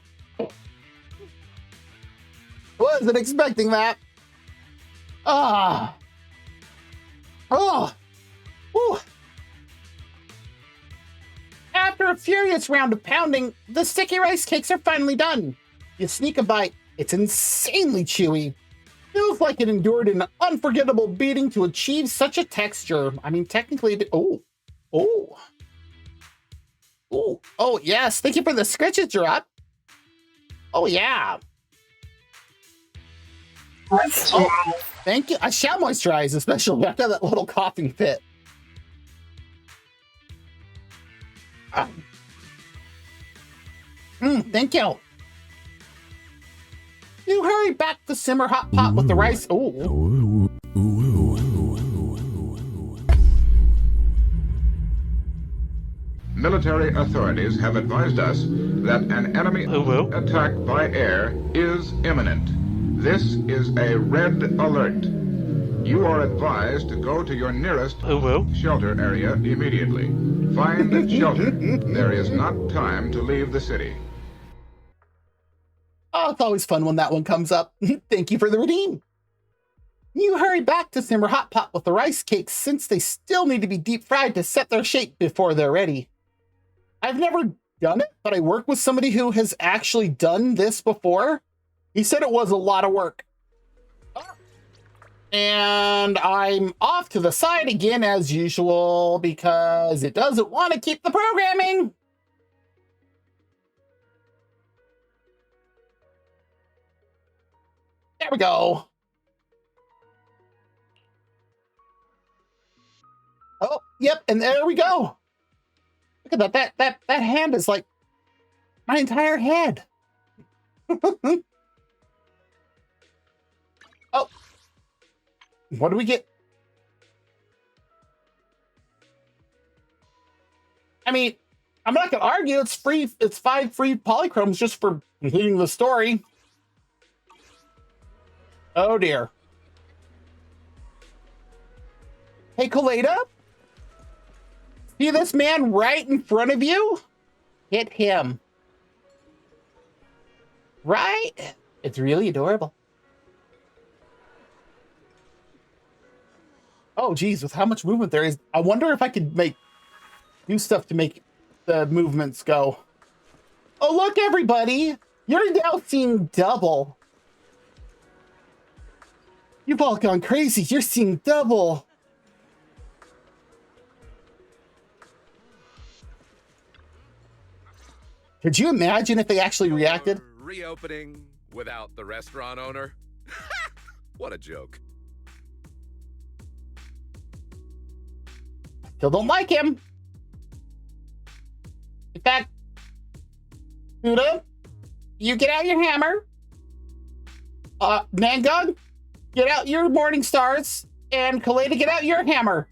Wasn't expecting that. Ah! Oh! Whew. After a furious round of pounding, the sticky rice cakes are finally done. You sneak a bite. It's insanely chewy. Feels like it endured an unforgettable beating to achieve such a texture. I mean, technically, oh, yes. Thank you for the scratches, Gerard. Oh, yeah. Oh, thank you. I shall moisturize, especially after that little coughing fit. Thank you. You hurry back to simmer hot pot with the rice. Oh. Military authorities have advised us that an enemy attack by air is imminent. This is a red alert. You are advised to go to your nearest shelter area immediately. Find shelter. There is not time to leave the city. Oh, it's always fun when that one comes up. Thank you for the redeem. You hurry back to simmer hot pot with the rice cakes since they still need to be deep fried to set their shape before they're ready. I've never done it, but I work with somebody who has actually done this before. He said it was a lot of work. And I'm off to the side again as usual because it doesn't want to keep the programming. There we go. Oh, yep, and there we go. Look at that. That hand is like my entire head. Oh. What do we get? I mean, I'm not gonna argue. It's free. It's 5 free polychromes just for completing the story. Oh dear. Hey, Kaleda? See this man right in front of you? Hit him. Right? It's really adorable. Oh, geez, with how much movement there is, I wonder if I could do stuff to make the movements go. Oh, look, everybody. You're now seeing double. You've all gone crazy. You're seeing double. Could you imagine if they actually reacted? Reopening without the restaurant owner? What a joke. Still don't like him. In fact, Huda, you get out your hammer. Nangon, get out your Morning Stars. And Kaleda, get out your hammer.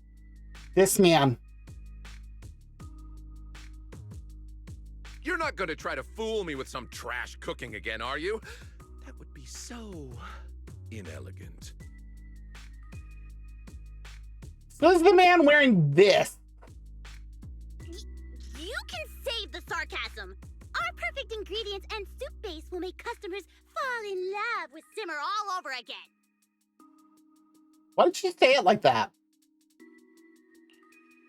This man. You're not gonna try to fool me with some trash cooking again, are you? That would be so inelegant. So is the man wearing this? You can save the sarcasm. Our perfect ingredients and soup base will make customers fall in love with Simmer all over again. Why did she say it like that?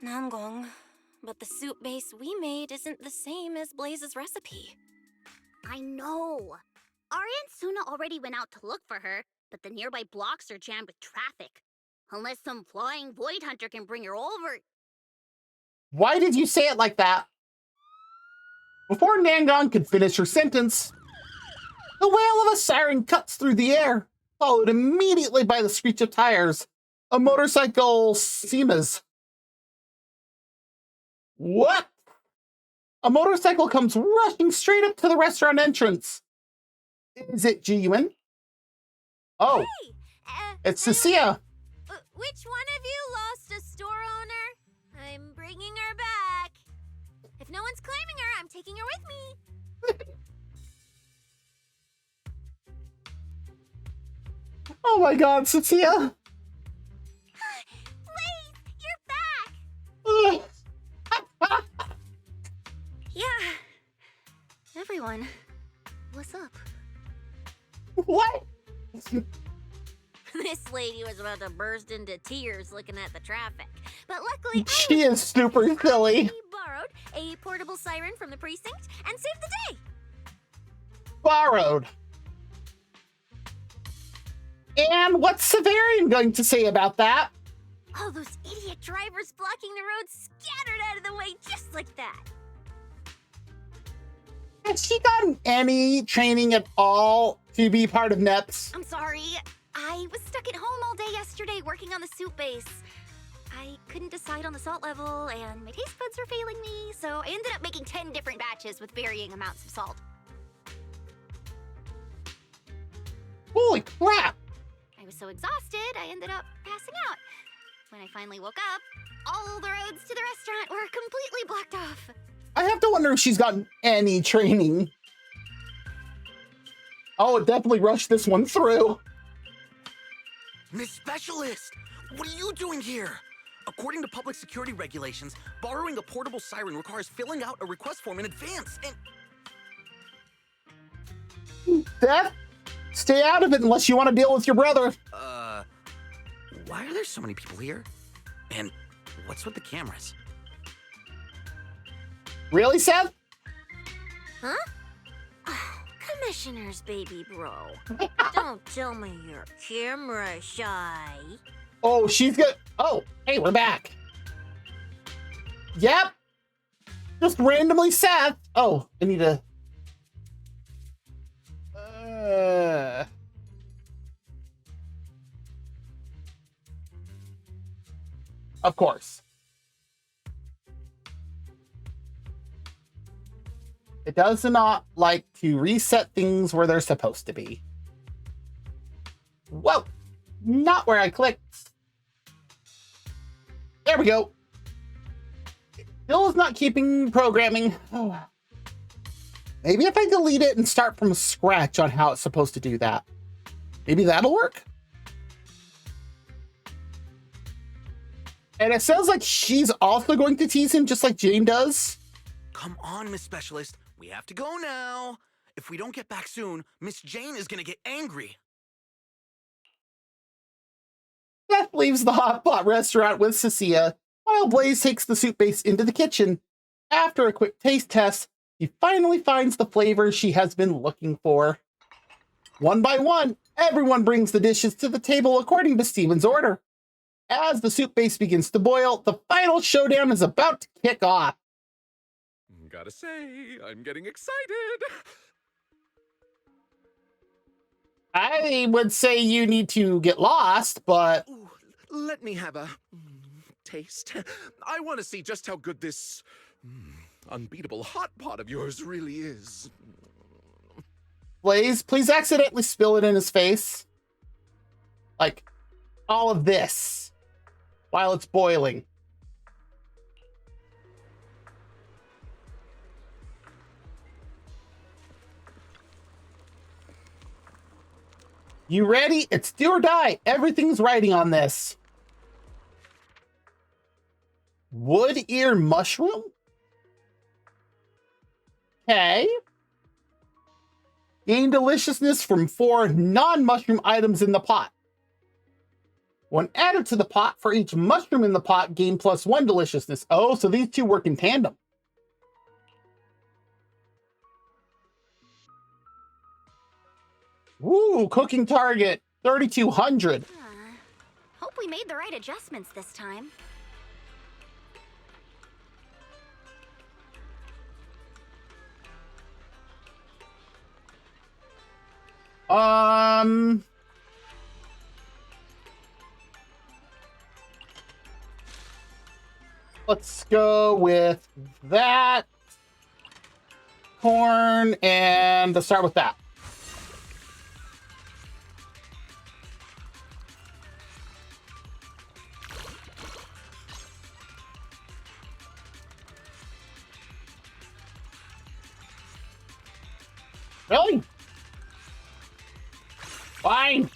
Namgong, but the soup base we made isn't the same as Blaze's recipe. I know. Arya and Suna already went out to look for her, but the nearby blocks are jammed with traffic. Unless some flying void hunter can bring her over. Why did you say it like that? Before Nangon could finish her sentence, the wail of a siren cuts through the air, followed immediately by the screech of tires. A motorcycle Seema's. What? A motorcycle comes rushing straight up to the restaurant entrance. Is it Ji-Yun? Oh, Hey! it's Cecilia. Which one of you lost a store owner? I'm bringing her back. If no one's claiming her, I'm taking her with me. Oh my god, Cecilia. Blaze, you're back! Yeah. Everyone, what's up? What? This lady was about to burst into tears looking at the traffic. But luckily, She is super silly. I borrowed a portable siren from the precinct and saved the day. Borrowed. And what's Severian going to say about that? All those idiot drivers blocking the road scattered out of the way just like that. Has she gotten any training at all to be part of NEPS? I'm sorry. I was stuck at home all day yesterday working on the soup base. I couldn't decide on the salt level, and my taste buds were failing me, so I ended up making 10 different batches with varying amounts of salt. Holy crap! I was so exhausted, I ended up passing out. When I finally woke up, all the roads to the restaurant were completely blocked off. I have to wonder if she's gotten any training. Oh, it definitely rushed this one through. Miss Specialist, what are you doing here? According to public security regulations, borrowing a portable siren requires filling out a request form in advance, and... Death, stay out of it unless you want to deal with your brother. Why are there so many people here? And what's with the cameras? Really, Seth? Huh? Oh, Commissioner's baby bro. Don't tell me you're camera shy. Oh, she's good. Oh, hey, we're back. Yep. Just randomly Seth. Oh, I need to... Of course. It does not like to reset things where they're supposed to be. Whoa! Not where I clicked. There we go. Still is not keeping programming. Oh. Maybe if I delete it and start from scratch on how it's supposed to do that. Maybe that'll work? And it sounds like she's also going to tease him just like Jane does. Come on, Miss Specialist. We have to go now. If we don't get back soon, Miss Jane is gonna get angry. Beth leaves the hot pot restaurant with Cecilia, while Blaze takes the soup base into the kitchen. After a quick taste test, he finally finds the flavor she has been looking for. One by one, everyone brings the dishes to the table according to Steven's order. As the soup base begins to boil, the final showdown is about to kick off. Gotta say, I'm getting excited. I would say you need to get lost, but... Ooh, let me have a taste. I want to see just how good this unbeatable hot pot of yours really is. Blaze, please accidentally spill it in his face. Like, all of this while it's boiling. You ready? It's do or die. Everything's writing on this. Wood ear mushroom? Okay. Gain deliciousness from 4 non-mushroom items in the pot. When added to the pot, for each mushroom in the pot, gain +1 deliciousness. Oh, so these two work in tandem. Woo, cooking target, 3,200. Hope we made the right adjustments this time. Let's go with that. Corn, and let's start with that. Really? Fine.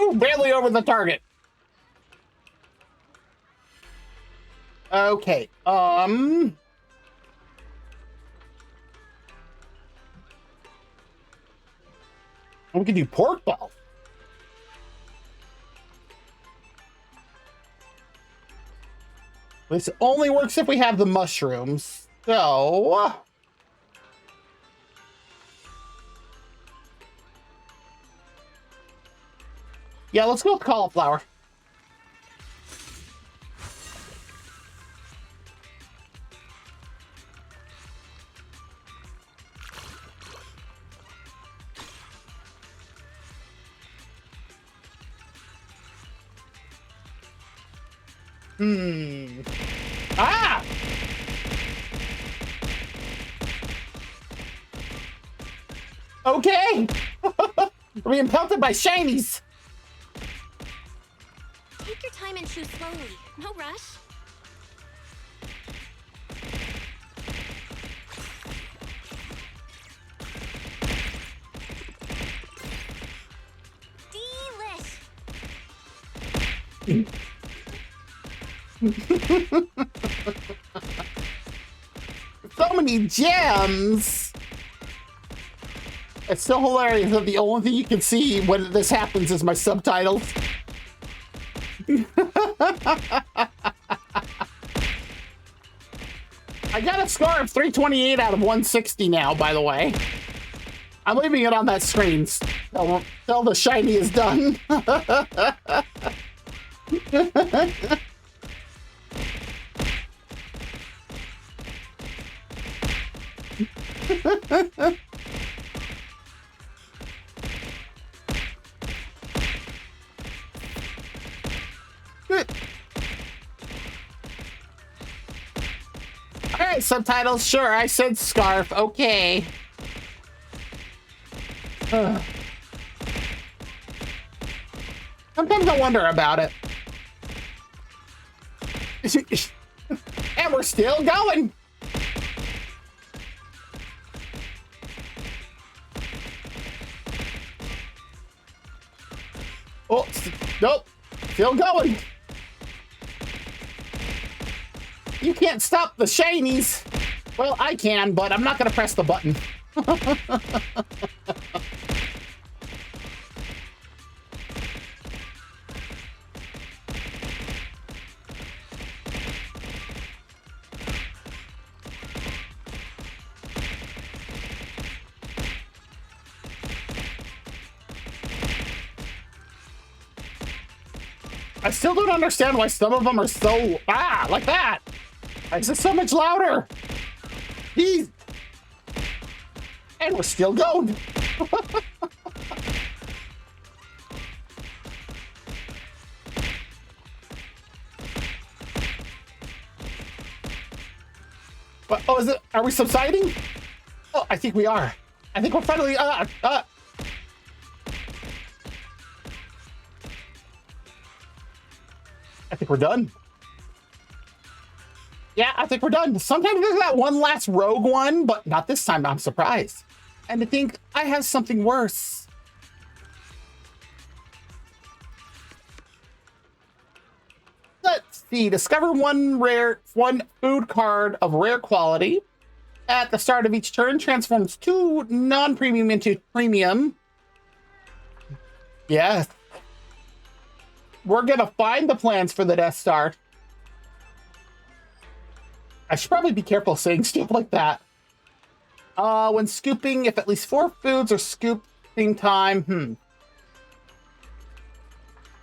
Ooh, barely over the target. Okay. We can do pork ball. This only works if we have the mushrooms. So, yeah, let's go with cauliflower. Ah! Okay! We're being pelted by shinies! Take your time and chew slowly. No rush. Delish! So many gems! It's so hilarious that the only thing you can see when this happens is my subtitles. I got a score of 328 out of 160 now, by the way. I'm leaving it on that screen till the shiny is done. Alright, subtitles, sure, I said scarf, okay. Sometimes I wonder about it. And we're still going. Oh, nope. Still going. You can't stop the shinies. Well, I can, but I'm not going to press the button. I still don't understand why some of them are so, like that. Why is it so much louder? Jeez. And we're still going. Oh, is it? Are we subsiding? Oh, I think we are. I think we're finally. I think we're done. Yeah, I think we're done. Sometimes there's that one last rogue one, but not this time. I'm surprised. And I think I have something worse. Let's see. Discover one food card of rare quality. At the start of each turn, transforms 2 non-premium into premium. Yes. We're gonna find the plans for the Death Star. I should probably be careful saying stuff like that. When scooping, if at least 4 foods are scooping time,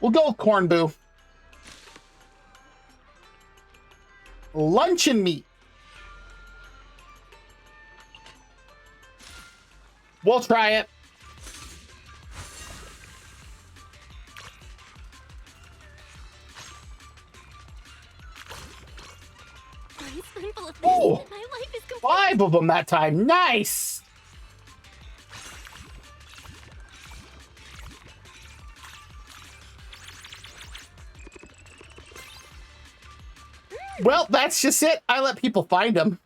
we'll go with corn boo. Luncheon meat. We'll try it. Oh, 5 of them that time. Nice. Well, that's just it. I let people find them.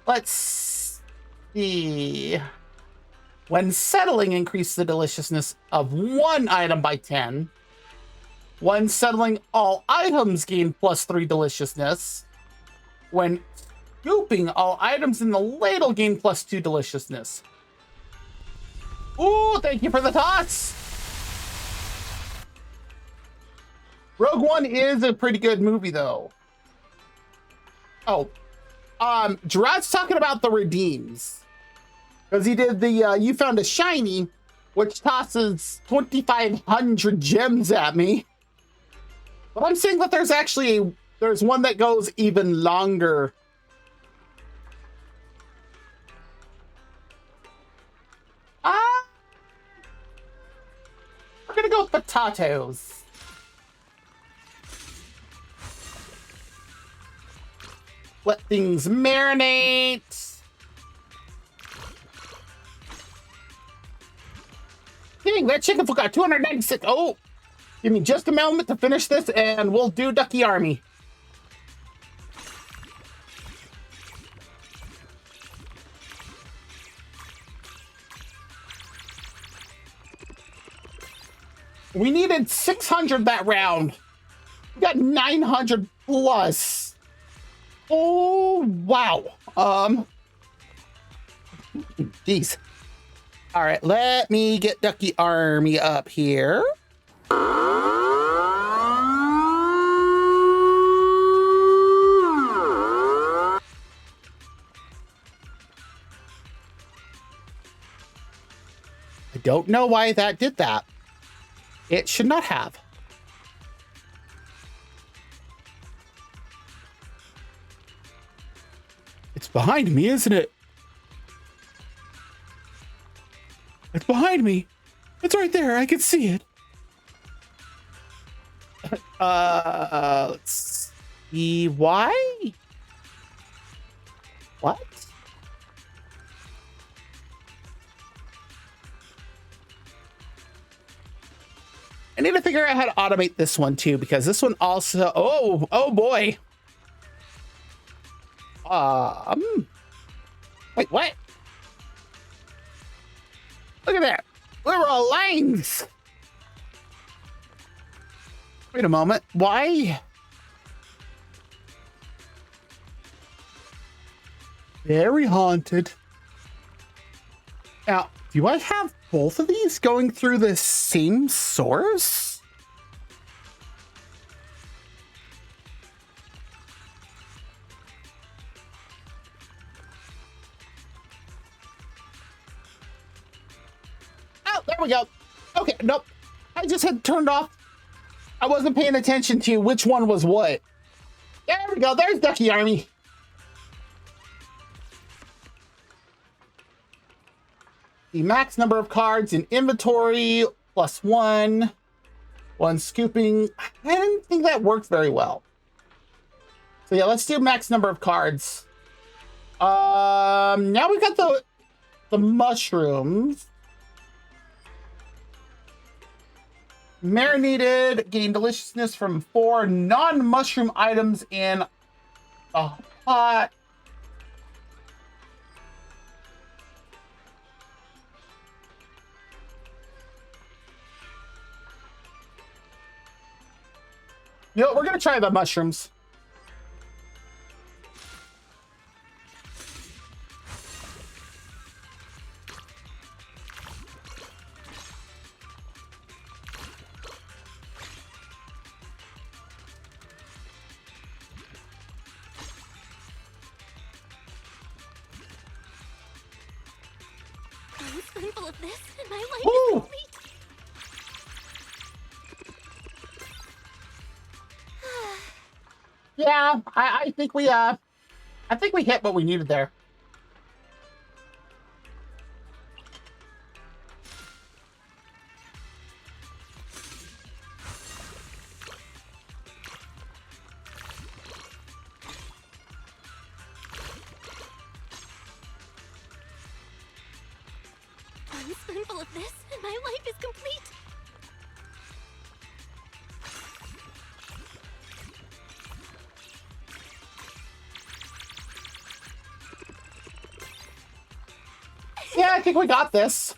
Let's see. When settling, increase the deliciousness of 1 item by 10. When settling, all items gain +3 deliciousness. When scooping, all items in the ladle gain +2 deliciousness. Ooh, thank you for the tots. Rogue One is a pretty good movie, though. Oh. Gerard's talking about the redeems. Because he did the, you found a shiny, which tosses 2,500 gems at me. But I'm saying that there's actually, there's one that goes even longer. We're gonna go with potatoes. Let things marinate. Dang, that chicken foot got 296. Oh, give me just a moment to finish this and we'll do Ducky Army. We needed 600 that round. We got 900 plus. Oh, wow. Jeez. All right, let me get Ducky Army up here. I don't know why that did that. It should not have. It's behind me, isn't it? It's behind me. It's right there. I can see it. Let's see. Why? What? I need to figure out how to automate this one too, because this one also, oh boy. Wait, what? Look at that. We're all lines. Wait a moment. Why? Very haunted. Now, do I have both of these going through the same source? Oh, there we go. Okay, nope. I just had turned off. I wasn't paying attention to which one was what. There we go. There's Ducky Army. The max number of cards in inventory +1. One scooping. I didn't think that worked very well. So yeah, let's do max number of cards. Now we got the mushrooms. Marinated, gain deliciousness from 4 non-mushroom items in a pot. You know, we're gonna try the mushrooms. One spoonful of this, and my life Woo! is complete. Yeah, I think we hit what we needed there. One spoonful of this, and my life is complete. Yeah, I think we got this.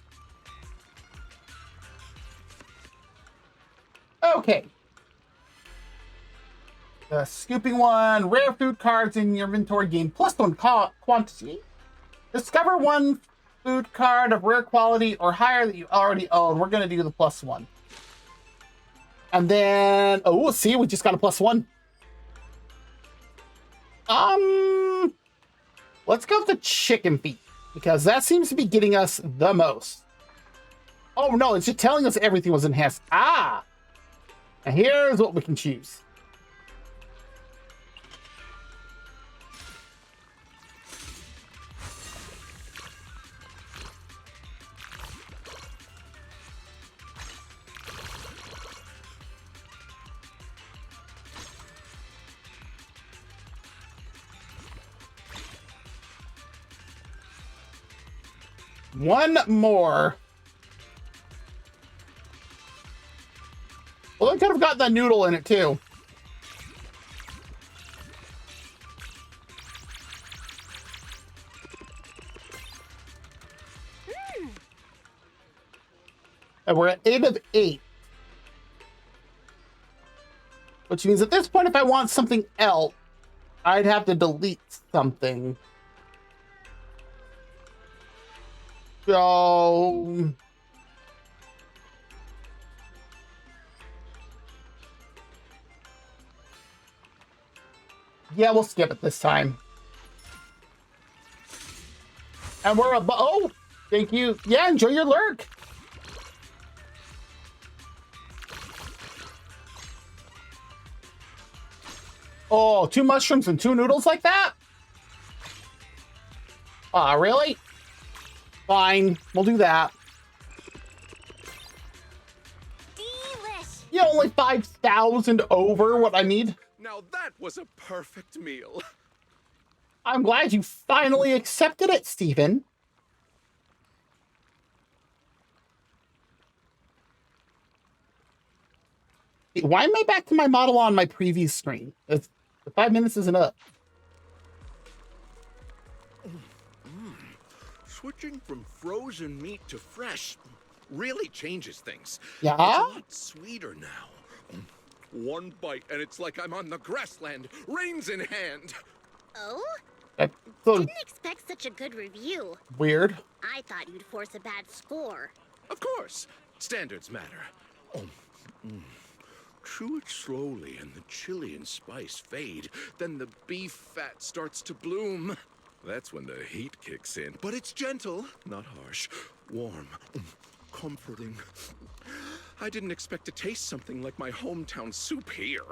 Okay. The scooping one. Rare food cards in your inventory gain +1 quantity. Discover 1 food card of rare quality or higher that you already own. We're going to do the +1. And then, oh, see, we just got a +1. Let's go with the chicken feet, because that seems to be getting us the most. Oh, no, it's just telling us everything was enhanced. Ah! And here's what we can choose. One more. Well, I could have got that noodle in it too. And we're at 8 of 8. Which means at this point, if I want something else, I'd have to delete something. So... yeah, we'll skip it this time. And we're above... oh, thank you. Yeah, enjoy your lurk. Oh, 2 mushrooms and 2 noodles like that? Ah, really? Fine, we'll do that. Delish. Yeah, only 5,000 over what I need. Now that was a perfect meal. I'm glad you finally accepted it, Stephen. Why am I back to my model on my previous screen? The 5 minutes isn't up. Switching from frozen meat to fresh really changes things. Yeah? It's a lot sweeter now. One bite and it's like I'm on the grassland, reins in hand. Oh? That's so Didn't expect such a good review. weird. I thought you'd force a bad score. Of course, standards matter. Chew it slowly and the chili and spice fade. Then the beef fat starts to bloom. That's when the heat kicks in. But it's gentle, not harsh. Warm, comforting. I didn't expect to taste something like my hometown soup here.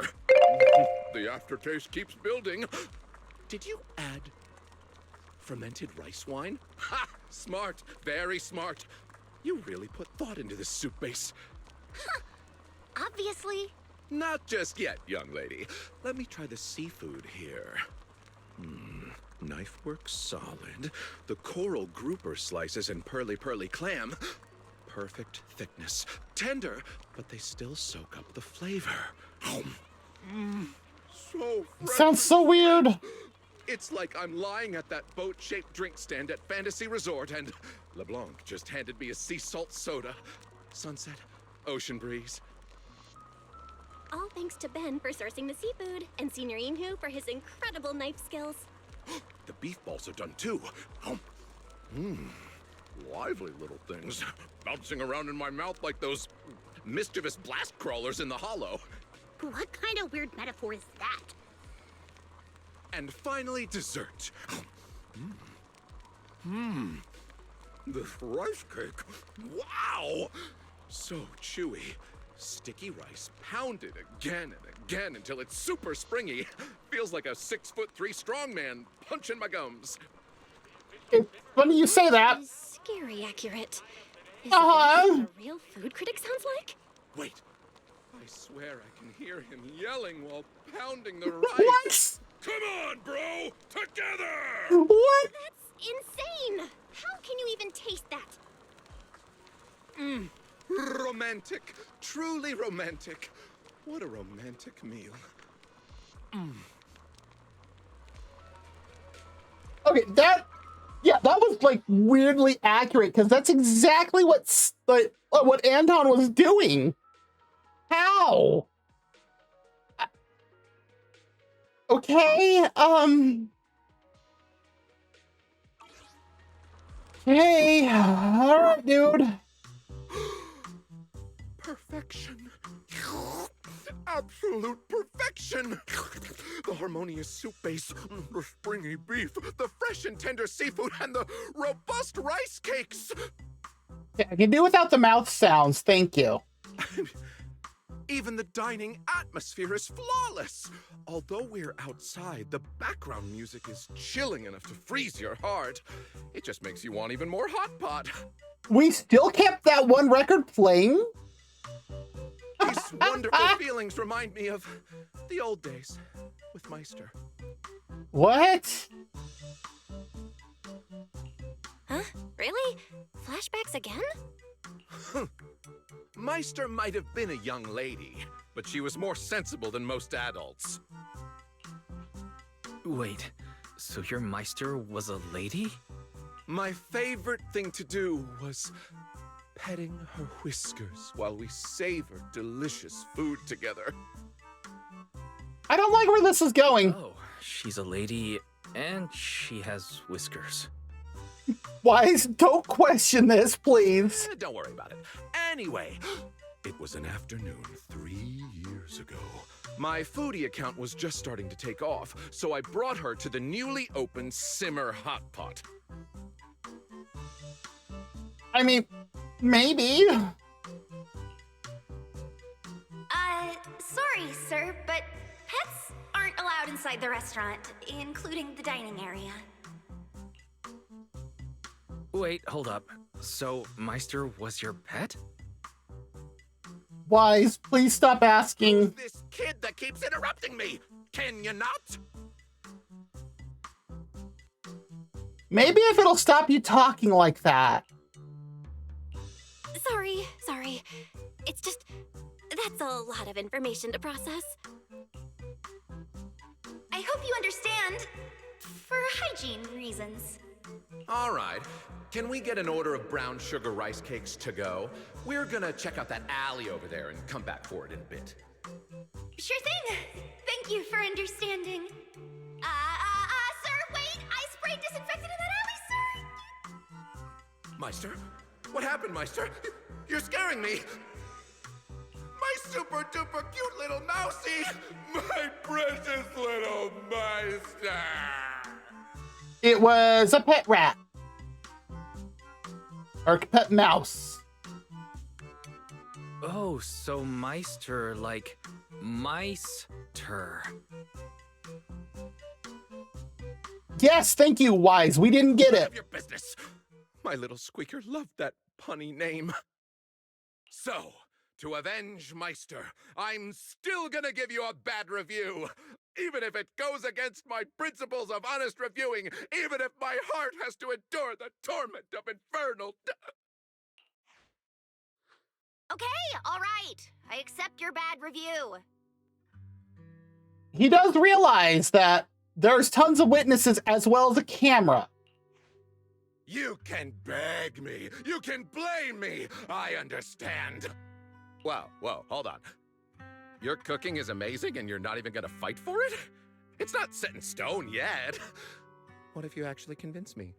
The aftertaste keeps building. Did you add fermented rice wine? Ha! Smart, very smart. You really put thought into this soup base. Obviously. Not just yet, young lady. Let me try the seafood here. Knife work solid. The coral grouper slices and pearly clam. Perfect thickness. Tender, but they still soak up the flavor. So fresh. Sounds so weird. It's like I'm lying at that boat-shaped drink stand at Fantasy Resort and LeBlanc just handed me a sea salt soda. Sunset, ocean breeze. All thanks to Ben for sourcing the seafood, and Senior Inhu for his incredible knife skills. The beef balls are done too. Lively little things. Bouncing around in my mouth like those mischievous blast crawlers in the hollow. What kind of weird metaphor is that? And finally, dessert. This rice cake. Wow! So chewy. Sticky rice, pounded again and again until it's super springy. Feels like a 6'3" strongman punching my gums. It's funny you say that. Is scary accurate. Is Uh-huh. this what a real food critic sounds like? Wait, I swear I can hear him yelling while pounding the rice. What? Come on, bro! Together! What? That's insane! How can you even taste that? Romantic, truly romantic. What a romantic meal. Okay, that was like weirdly accurate because that's exactly what Anton was doing. How? Okay, hey, all right, dude. Perfection. Absolute perfection. The harmonious soup base, the springy beef, the fresh and tender seafood, and the robust rice cakes. I can do without the mouth sounds, thank you. Even the dining atmosphere is flawless. Although we're outside, the background music is chilling enough to freeze your heart. It just makes you want even more hot pot. We still kept that one record playing? These wonderful feelings remind me of the old days with Meister. What? Huh? Really? Flashbacks again? Meister might have been a young lady, but she was more sensible than most adults. Wait, so your Meister was a lady? My favorite thing to do was petting her whiskers while we savored delicious food together. I don't like where this is going. Oh, she's a lady and she has whiskers. Wise, don't question this, please. Don't worry about it. Anyway, it was an afternoon 3 years ago. My foodie account was just starting to take off, so I brought her to the newly opened Simmer Hot Pot. I mean, maybe. Sorry, sir, but pets aren't allowed inside the restaurant, including the dining area. Wait, hold up. So Meister was your pet? Wise, please stop asking. This kid that keeps interrupting me! Can you not? Maybe if it'll stop you talking like that. Sorry. It's just, that's a lot of information to process. I hope you understand. For hygiene reasons. All right. Can we get an order of brown sugar rice cakes to go? We're gonna check out that alley over there and come back for it in a bit. Sure thing. Thank you for understanding. Sir, wait! I sprayed disinfectant in that alley, sir! Meister? What happened, Meister? You're scaring me! My super duper cute little mousey! My precious little Meister! It was a pet rat. Or a pet mouse. Oh, so Meister, like Meister. Yes, thank you, Wise. We didn't get None it. of your business. My little squeaker loved that punny name. So, To avenge Meister, I'm still gonna give you a bad review. Even if it goes against my principles of honest reviewing, even if my heart has to endure the torment of infernal... Okay, all right. I accept your bad review. He does realize that there's tons of witnesses as well as a camera. You can beg me. You can blame me. I understand. Whoa, hold on. Your cooking is amazing and you're not even gonna fight for it? It's not set in stone yet. What if you actually convince me?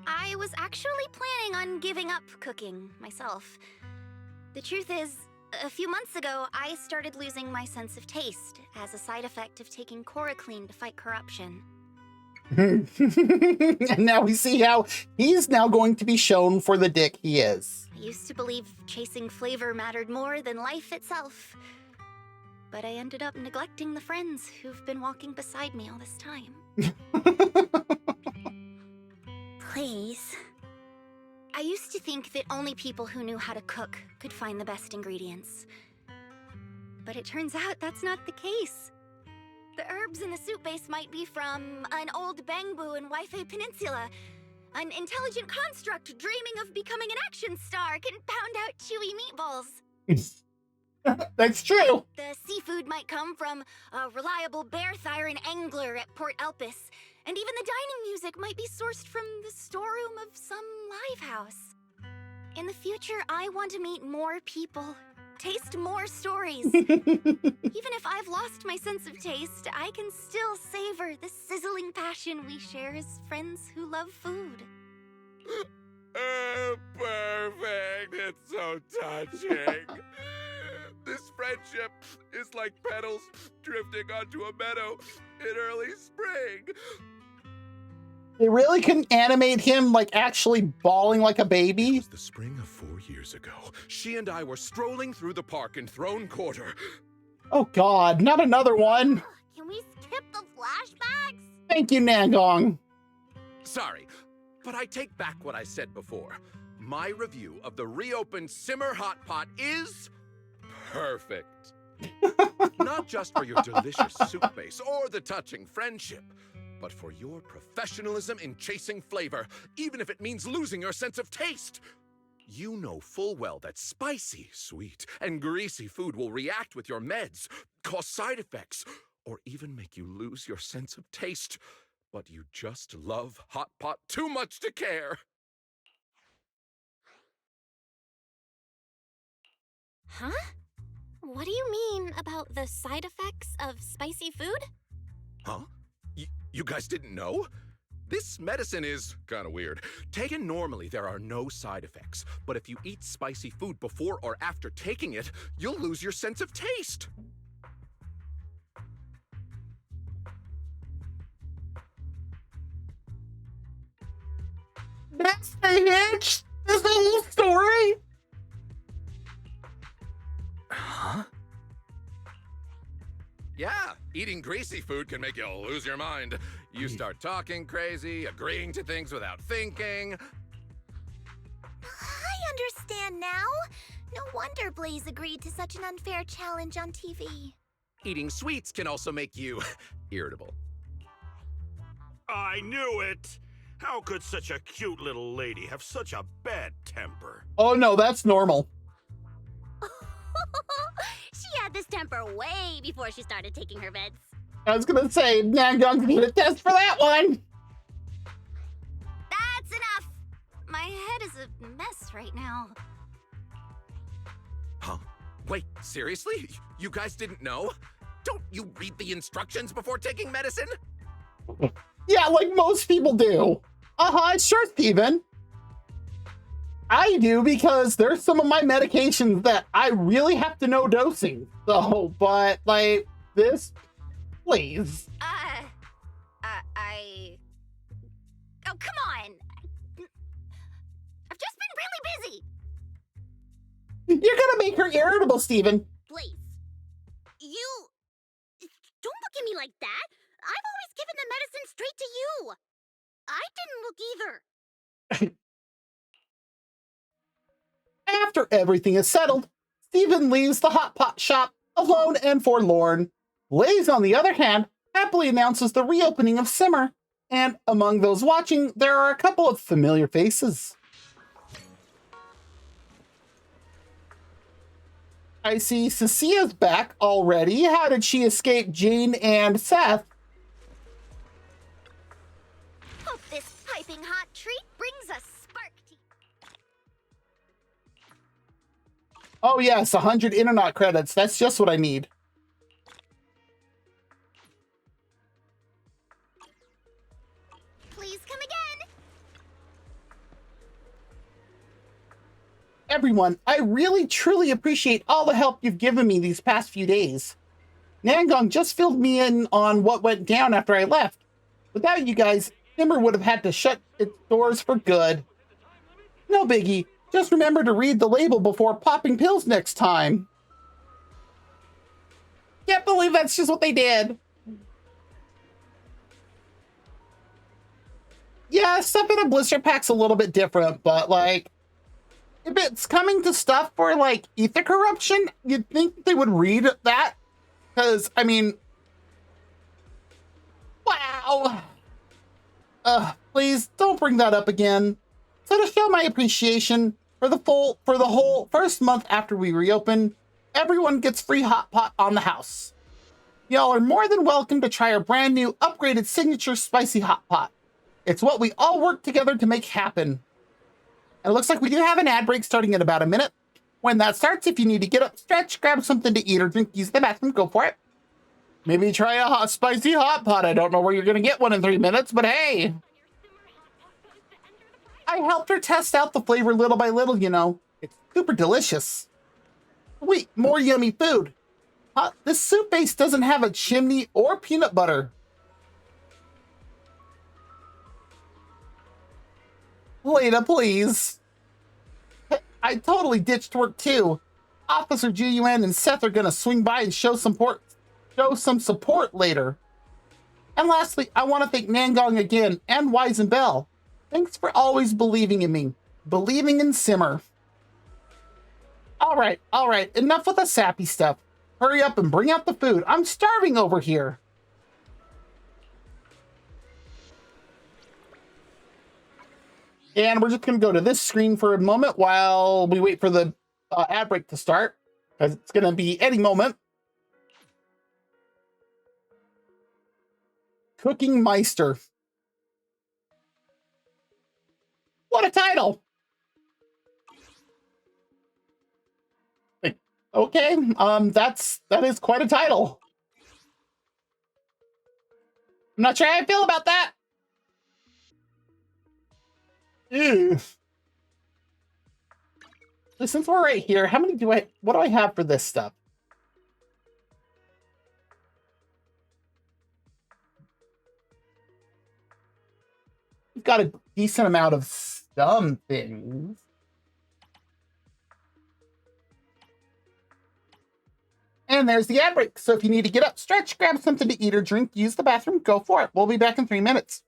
I was actually planning on giving up cooking myself. The truth is, a few months ago, I started losing my sense of taste as a side effect of taking Chloroquine to fight corruption. And now we see how he's now going to be shown for the dick he is. I used to believe chasing flavor mattered more than life itself. But I ended up neglecting the friends who've been walking beside me all this time. Please. I used to think that only people who knew how to cook could find the best ingredients. But it turns out that's not the case. The herbs in the soup base might be from an old bangbu in Waifei Peninsula. An intelligent construct dreaming of becoming an action star can pound out chewy meatballs. That's true. The seafood might come from a reliable bear thyron angler at Port Elpis. And even the dining music might be sourced from the storeroom of some live house. In the future, I want to meet more people, taste more stories. Even if I've lost my sense of taste, I can still savor the sizzling passion we share as friends who love food. Perfect. It's so touching. This friendship is like petals drifting onto a meadow in early spring. They really couldn't animate him like actually bawling like a baby. It was the spring of 4 years ago. She and I were strolling through the park in Throne Quarter. Oh God, not another one. Can we skip the flashbacks? Thank you, Nangong. Sorry, but I take back what I said before. My review of the reopened Simmer Hot Pot is perfect. Not just for your delicious soup base or the touching friendship, but for your professionalism in chasing flavor, even if it means losing your sense of taste. You know full well that spicy, sweet, and greasy food will react with your meds, cause side effects, or even make you lose your sense of taste. But you just love Hot Pot too much to care. Huh? What do you mean about the side effects of spicy food? Huh? You guys didn't know? This medicine is kind of weird. Taken normally, there are no side effects. But if you eat spicy food before or after taking it, you'll lose your sense of taste. That's the hitch? This whole story? Huh? Yeah, eating greasy food can make you lose your mind. You start talking crazy, agreeing to things without thinking. I understand now. No wonder Blaze agreed to such an unfair challenge on TV. Eating sweets can also make you irritable. I knew it! How could such a cute little lady have such a bad temper? Oh no, that's normal. She had this temper way before she started taking her meds. I was gonna say, Nangong's gonna test for that one. That's enough! My head is a mess right now. Huh? Wait, seriously? You guys didn't know? Don't you read the instructions before taking medicine? Yeah, like most people do. Sure, Steven. I do because there's some of my medications that I really have to know dosing. So, but like this, please. Oh, come on! I've just been really busy! You're gonna make her irritable, Steven. Blaze, you... Don't look at me like that. I've always given the medicine straight to you. I didn't look either. After everything is settled, Steven leaves the hot pot shop alone and forlorn. Blaze, on the other hand, happily announces the reopening of Simmer, and among those watching, there are a couple of familiar faces. I see Cecia's back already. How did she escape Jane and Seth? Hope this piping hot treat brings a spark to Oh yes, 100 internet credits. That's just what I need. Please come again. Everyone, I really truly appreciate all the help you've given me these past few days. Nangong just filled me in on what went down after I left. Without you guys, Simmer would have had to shut its doors for good. No biggie, just remember to read the label before popping pills next time. Can't believe that's just what they did. Yeah, stuff in a blister pack's a little bit different, but like, if it's coming to stuff for like ether corruption, you'd think they would read that. Because, I mean, wow. Please don't bring that up again. So to show my appreciation for the whole first month after we reopen, everyone gets free hot pot on the house. Y'all are more than welcome to try our brand new upgraded signature spicy hot pot. It's what we all work together to make happen. And it looks like we do have an ad break starting in about a minute. When that starts, if you need to get up, stretch, grab something to eat or drink, use the bathroom, go for it. Maybe try a spicy hot pot. I don't know where you're going to get one in 3 minutes, but hey. I helped her test out the flavor little by little, you know. It's super delicious. Wait, more yummy food. This soup base doesn't have a chimney or peanut butter. Leda, please. I totally ditched work too. Officer Jun and Seth are gonna swing by and show some support later. And lastly, I want to thank Nangong again and Wise and Bell. Thanks for always believing in me. Believing in Simmer. All right, enough with the sappy stuff. Hurry up and bring out the food. I'm starving over here. And we're just going to go to this screen for a moment while we wait for the ad break to start, because it's going to be any moment. Cooking Meister. What a title! Okay, that is quite a title. I'm not sure how I feel about that. Ew. So since we're right here, what do I have for this stuff? We've got a decent amount of some things. And there's the ad break. So if you need to get up, stretch, grab something to eat or drink, use the bathroom, go for it. We'll be back in 3 minutes.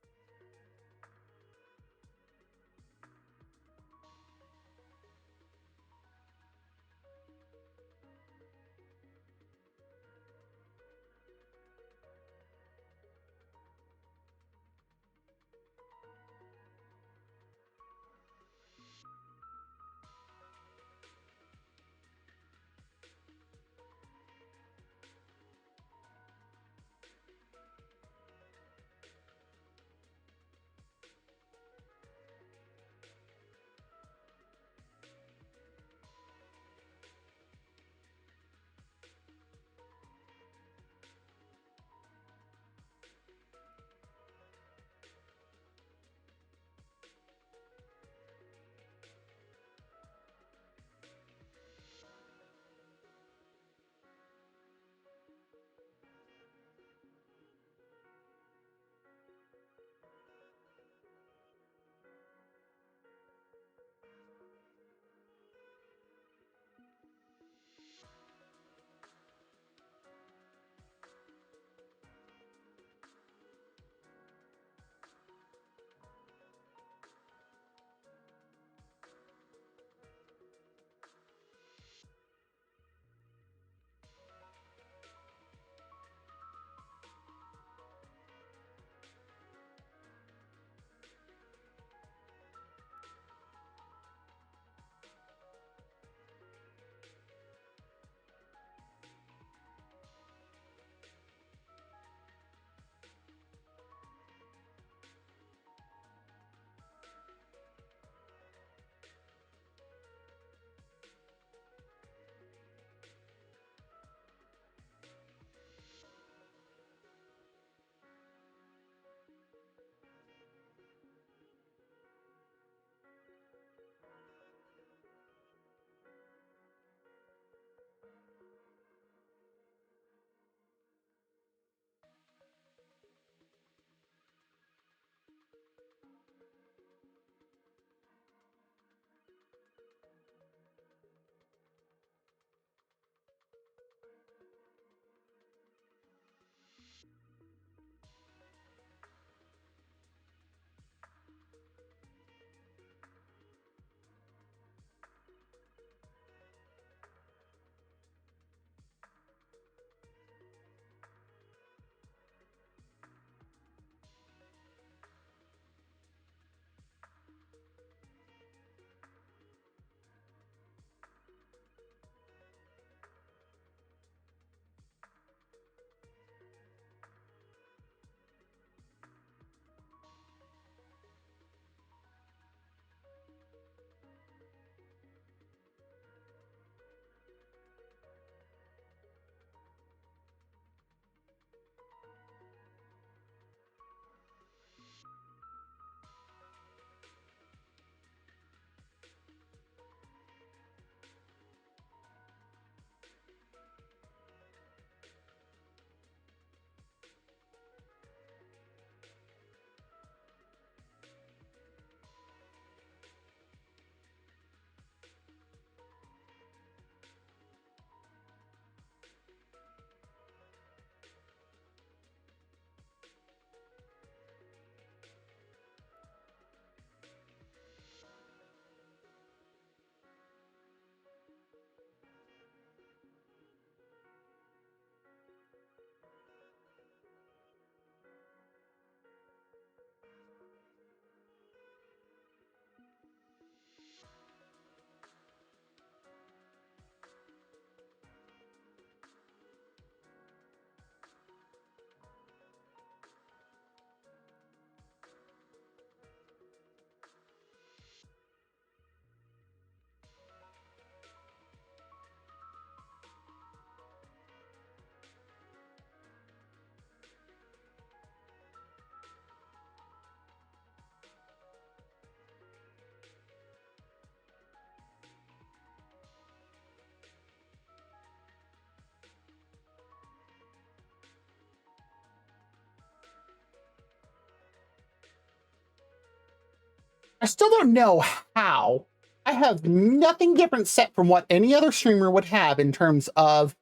I still don't know how. I have nothing different set from what any other streamer would have in terms of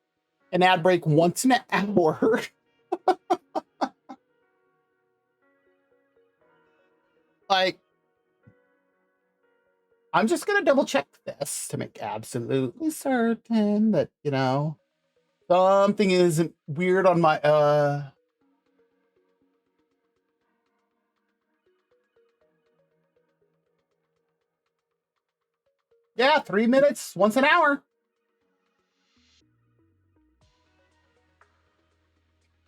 an ad break once an hour. Like, I'm just going to double check this to make absolutely certain that, you know, something isn't weird on my, yeah, 3 minutes once an hour.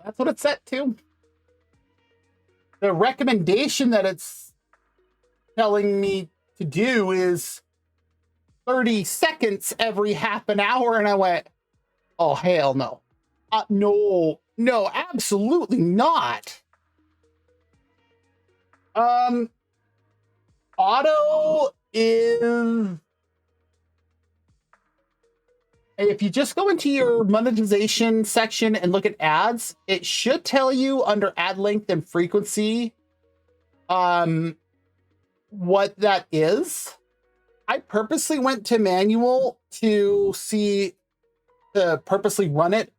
That's what it's set to. The recommendation that it's telling me to do is 30 seconds every half an hour. And I went, oh, hell no. No, absolutely not. Auto is... If you just go into your monetization section and look at ads, it should tell you under ad length and frequency what that is. I purposely went to manual to purposely run it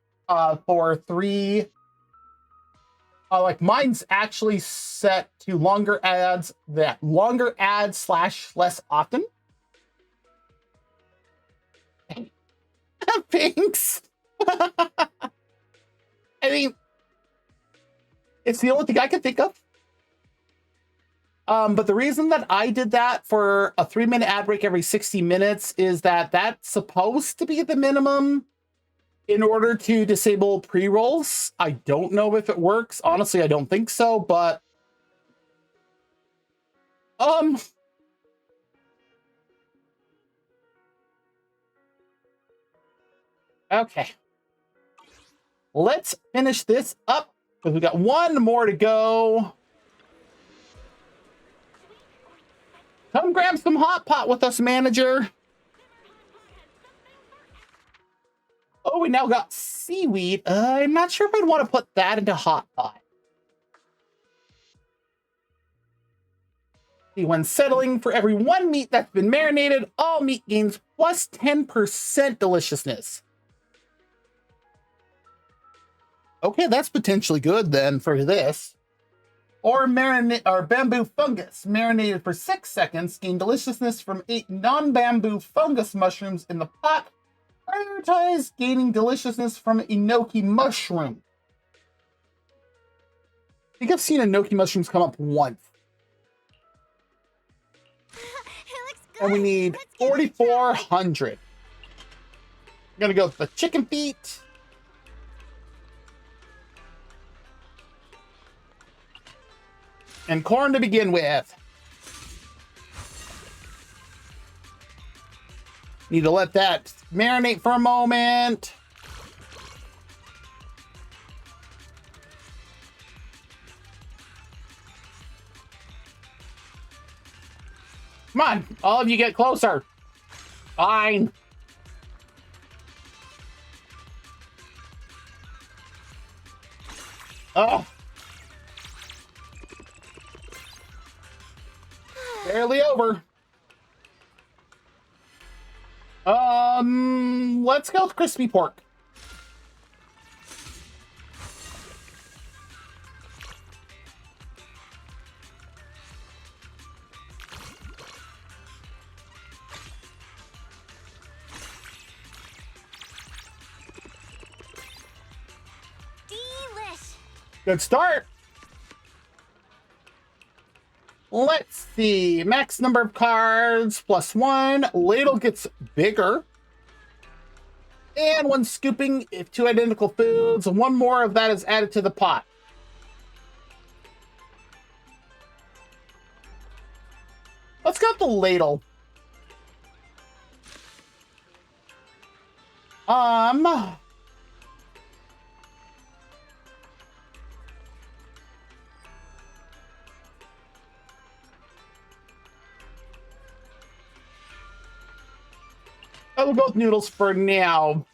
for 3. Like mine's actually set to longer ads, that longer ads / less often. Thanks. I mean, it's the only thing I can think of. But the reason that I did that for a 3-minute ad break every 60 minutes is that that's supposed to be the minimum in order to disable pre-rolls. I don't know if it works. Honestly, I don't think so, but okay. Let's finish this up because we got one more to go. Come grab some hot pot with us, manager. Oh, we now got seaweed. I'm not sure if I'd want to put that into hot pot. See, when settling, for every 1 meat that's been marinated, all meat gains plus 10% deliciousness. Okay, that's potentially good then for this. Or bamboo fungus, marinated for 6 seconds, gain deliciousness from 8 non-bamboo fungus mushrooms in the pot. Prioritize gaining deliciousness from enoki mushroom. I think I've seen enoki mushrooms come up once. And we need 4,400. I'm gonna go with the chicken feet. And corn to begin with. Need to let that marinate for a moment. Come on, all of you get closer. Fine. Oh. Barely over. Let's go with crispy pork. Delish. Good start. Let's see. Max number of cards +1. Ladle gets bigger. And when scooping, if 2 identical foods, 1 more of that is added to the pot. Let's go with the ladle. I will go with noodles for now.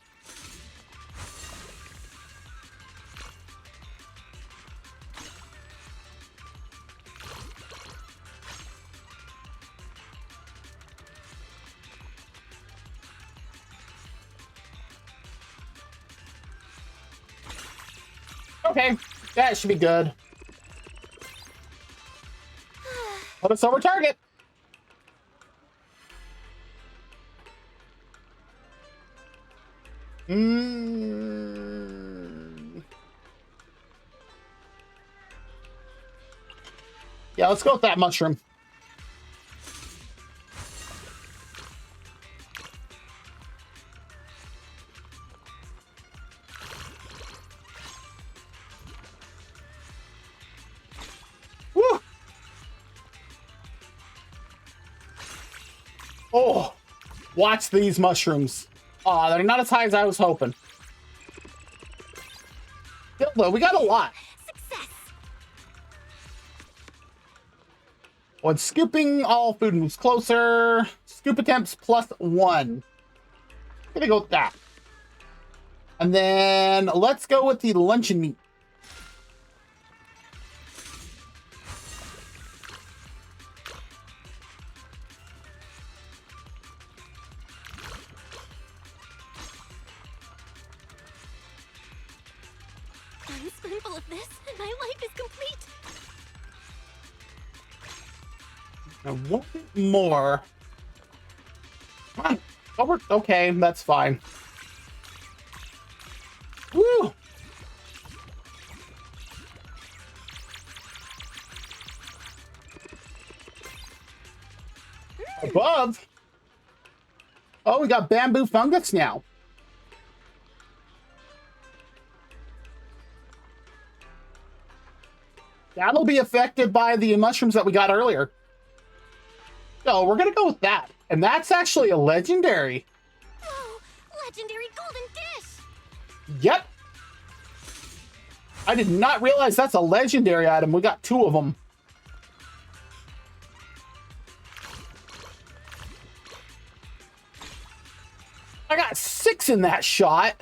Okay, that should be good. Put us over target. Yeah, let's go with that mushroom. Woo! Oh, watch these mushrooms. Aw, they're not as high as I was hoping. Still, though, we got a lot. Success! When scooping, all food moves closer. Scoop attempts +1. Gonna go with that. And then let's go with the luncheon meat. One spoonful of this, and my life is complete. Now, one more. Come on. Over. Okay, that's fine. Woo! Above. Oh, we got bamboo fungus now. That'll be affected by the mushrooms that we got earlier. So we're gonna go with that. And that's actually a legendary. Whoa! Legendary golden dish! Yep. I did not realize that's a legendary item. We got 2 of them. I got 6 in that shot.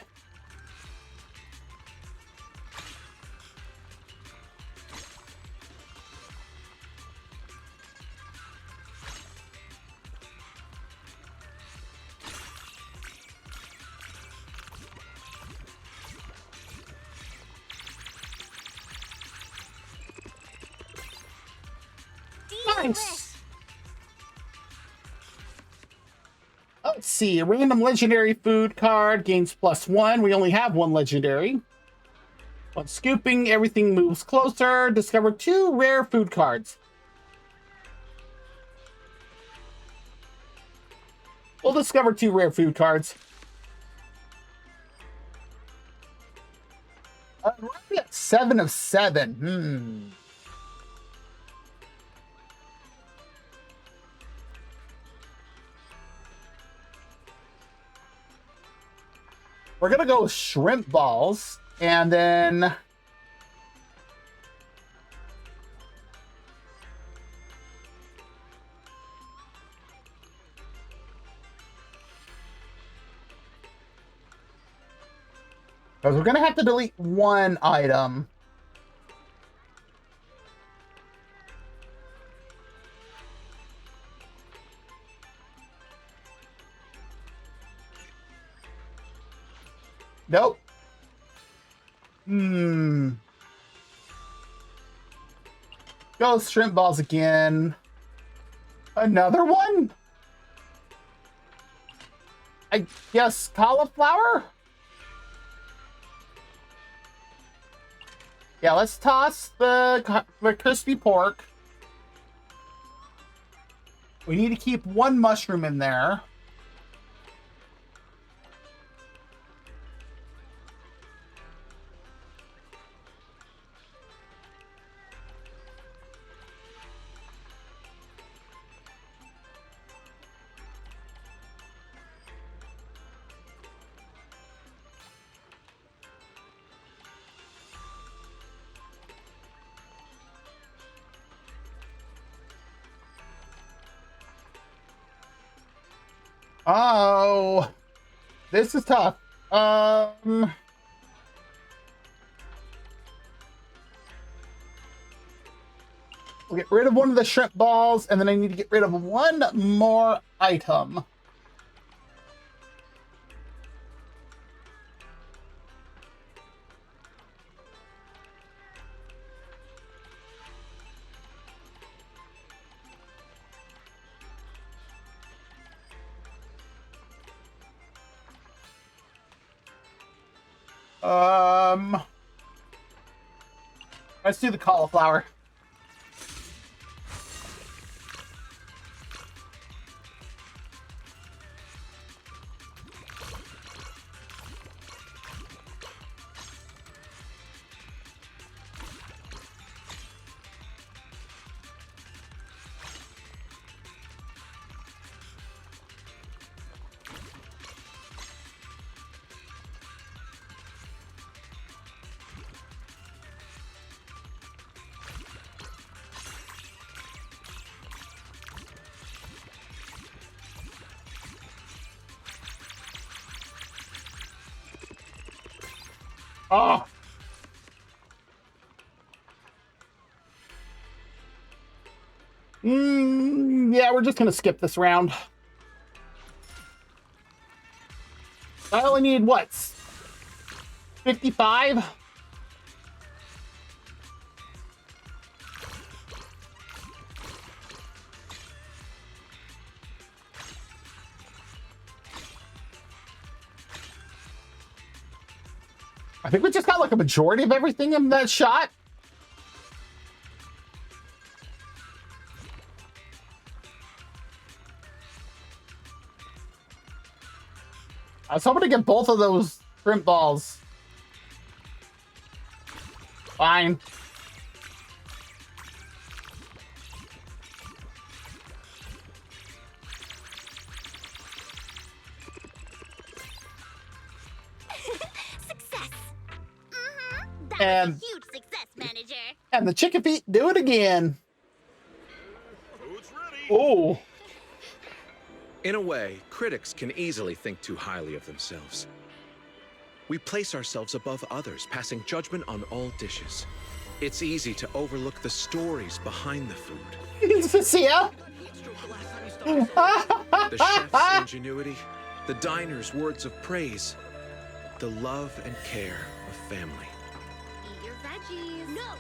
Nice. Let's see. A random legendary food card gains +1. We only have 1 legendary. When scooping, everything moves closer. Discover 2 rare food cards. We'll discover 2 rare food cards. We're at 7 of 7. We're gonna go with shrimp balls, and then because we're gonna have to delete 1 item. Nope. Go shrimp balls again. Another one? I guess cauliflower? Yeah, let's toss the crispy pork. We need to keep 1 mushroom in there. Oh, this is tough. We'll get rid of 1 of the shrimp balls, and then I need to get rid of 1 more item. Let's do the cauliflower. Oh. Yeah, we're just gonna skip this round. I only need what? 55? I think we just got like a majority of everything in that shot. I was hoping to get both of those shrimp balls. Fine. Success! That And- was a huge success, manager. And the chicken feet do it again. Food's ready. Oh. In a way, critics can easily think too highly of themselves. We place ourselves above others, passing judgment on all dishes. It's easy to overlook the stories behind the food. Cecilia? The chef's ingenuity, the diner's words of praise, the love and care of family, Eat your veggies. No!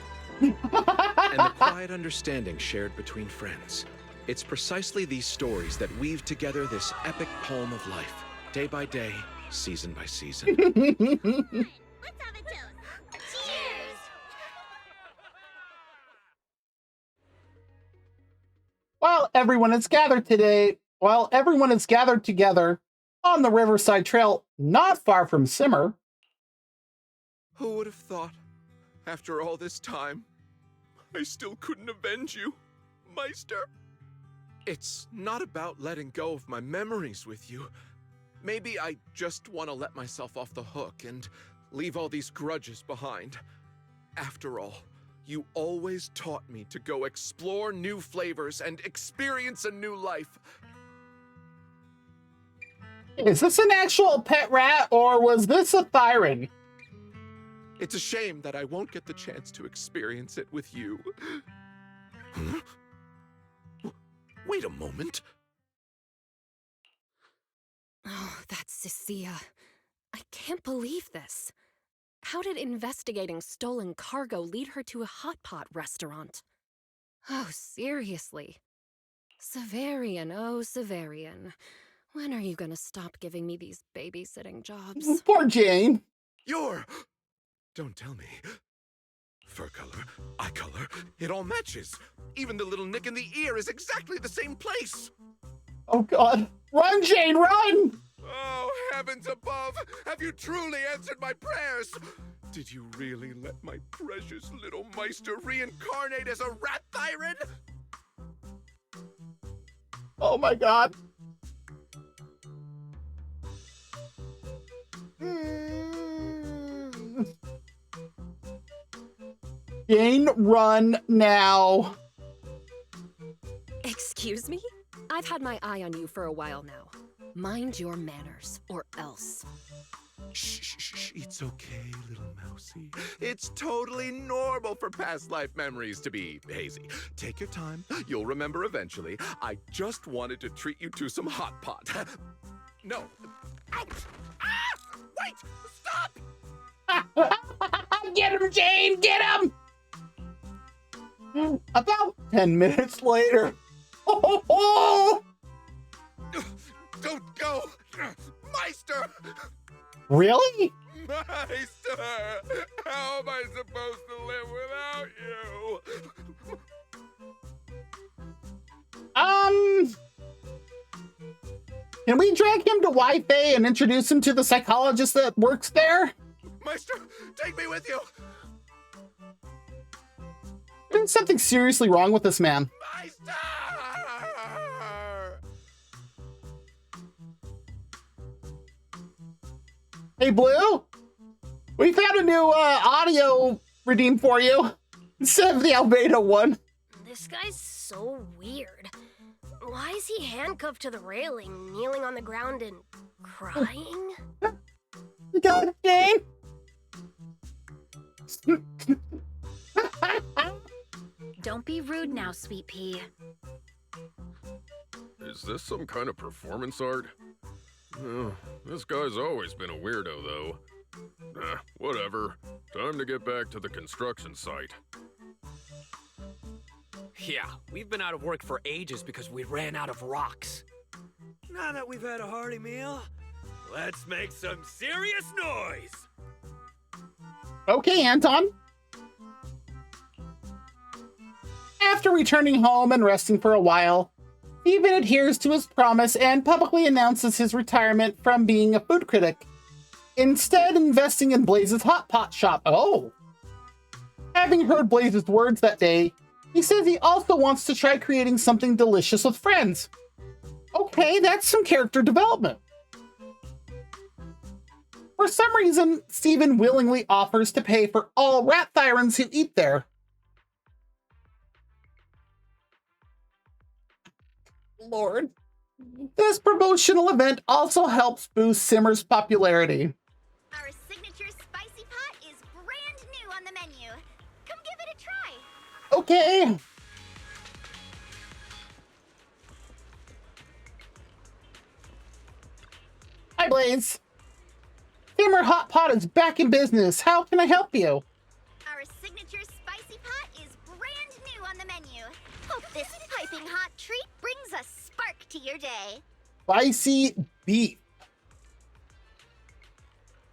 and the quiet understanding shared between friends. It's precisely these stories that weave together this epic poem of life, day by day, season by season. Let's have a toast. Cheers! While everyone is gathered together on the Riverside Trail, not far from Simmer. Who would have thought, after all this time, I still couldn't avenge you, Meister? It's not about letting go of my memories with you. Maybe I just want to let myself off the hook and leave all these grudges behind. After all, you always taught me to go explore new flavors and experience a new life. Is this an actual pet rat or was this a Thyron? It's a shame that I won't get the chance to experience it with you. Huh? Wait a moment. Oh, that's Cecilia. I can't believe this. How did investigating stolen cargo lead her to a hot pot restaurant? Oh, seriously. Severian, oh, Severian. When are you gonna stop giving me these babysitting jobs? Poor Jane. You're... Don't tell me. Fur color, eye color, it all matches. Even the little nick in the ear is exactly the same place. Oh God. Run, Jane, run! Oh, heavens above! Have you truly answered my prayers? Did you really let my precious little Meister reincarnate as a rat Thyron? Oh my God. Jane, run now. Excuse me? I've had my eye on you for a while now. Mind your manners, or else. Shh, shh, shh, it's okay, little mousy. It's totally normal for past life memories to be hazy. Take your time, you'll remember eventually. I just wanted to treat you to some hot pot. No, ouch! Ah! Wait, stop! Get him, Jane, get him! About 10 minutes later. Don't go! Meister! Really? Meister, how am I supposed to live without you? Can we drag him to Wi-Fi and introduce him to the psychologist that works there? Meister, take me with you. There's something seriously wrong with this man. Meister! Hey, Blue, we found a new audio redeem for you instead of the Albedo one. This guy's so weird. Why is he handcuffed to the railing, kneeling on the ground and crying? You got it, Jane? Don't be rude now, Sweet Pea. Is this some kind of performance art? This guy's always been a weirdo, though. Whatever. Time to get back to the construction site. Yeah, we've been out of work for ages because we ran out of rocks. Now that we've had a hearty meal, let's make some serious noise! Okay, Anton. After returning home and resting for a while, Steven adheres to his promise and publicly announces his retirement from being a food critic, instead investing in Blaze's hot pot shop. Oh! Having heard Blaze's words that day, he says he also wants to try creating something delicious with friends. Okay, that's some character development. For some reason, Steven willingly offers to pay for all rat thyrans who eat there. Lord. This promotional event also helps boost Simmer's popularity. Our signature spicy pot is brand new on the menu. Come give it a try. Okay. Hi, Blaze. Simmer Hot Pot is back in business. How can I help you? Our signature spicy pot is brand new on the menu. Hope this piping hot treat brings a spark to your day. Spicy beef.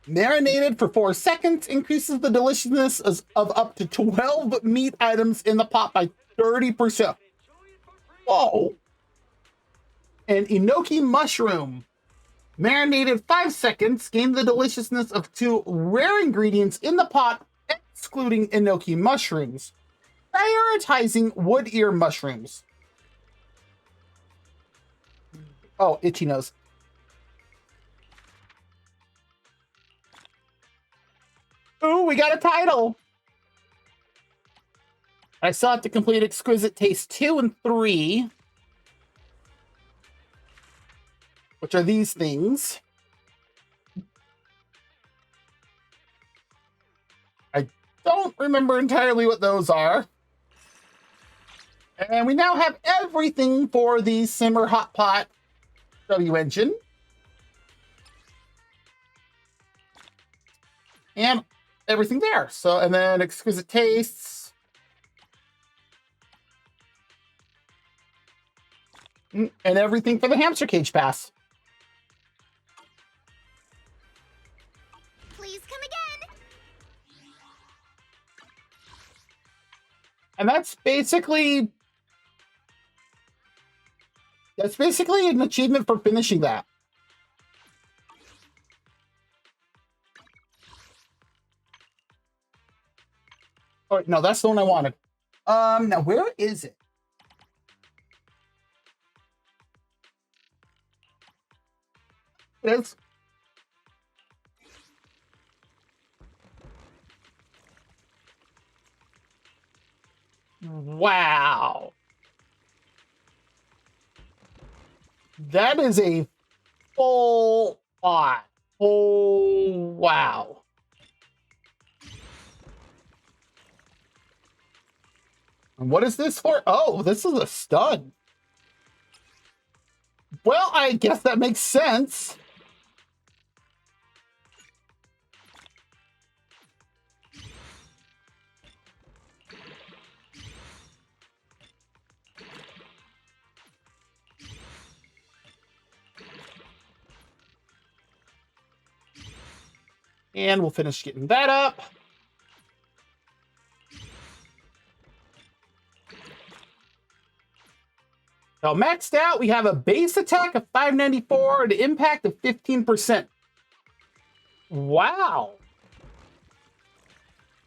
Marinated for 4 seconds increases the deliciousness of up to 12 meat items in the pot by 30%. Whoa. And enoki mushroom. Marinated 5 seconds, gain the deliciousness of 2 rare ingredients in the pot, excluding enoki mushrooms, prioritizing wood ear mushrooms. Oh, itchy nose. Ooh, we got a title. I still have to complete Exquisite Taste 2 and 3. Which are these things. I don't remember entirely what those are. And we now have everything for the Simmer Hot Pot W engine. And everything there. So, and then Exquisite Tastes. And everything for the Hamster Cage Pass. Please come again. And that's basically an achievement for finishing that. Oh, no, that's the one I wanted. Now where is it? It is. Wow. That is a full pot. Oh, wow. And what is this for? Oh, this is a stud. Well, I guess that makes sense. And we'll finish getting that up. So maxed out, we have a base attack of 594 and an impact of 15%. Wow.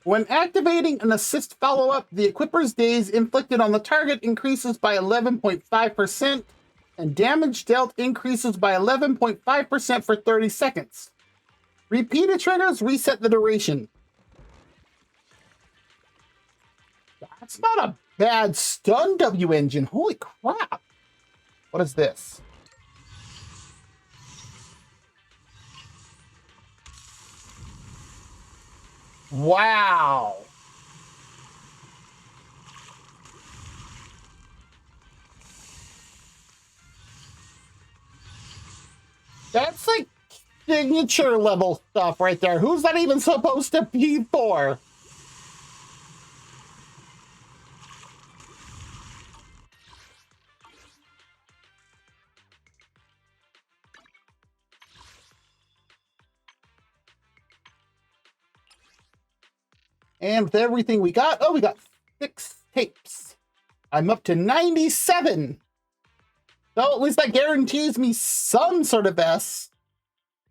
When activating an assist follow-up, the equipper's daze inflicted on the target increases by 11.5%, and damage dealt increases by 11.5% for 30 seconds. Repeated triggers reset the duration. That's not a bad stun W engine. Holy crap. What is this? Wow. That's like signature level stuff right there. Who's that even supposed to be for? And with everything we got, oh, we got 6 tapes. I'm up to 97. So at least that guarantees me some sort of S.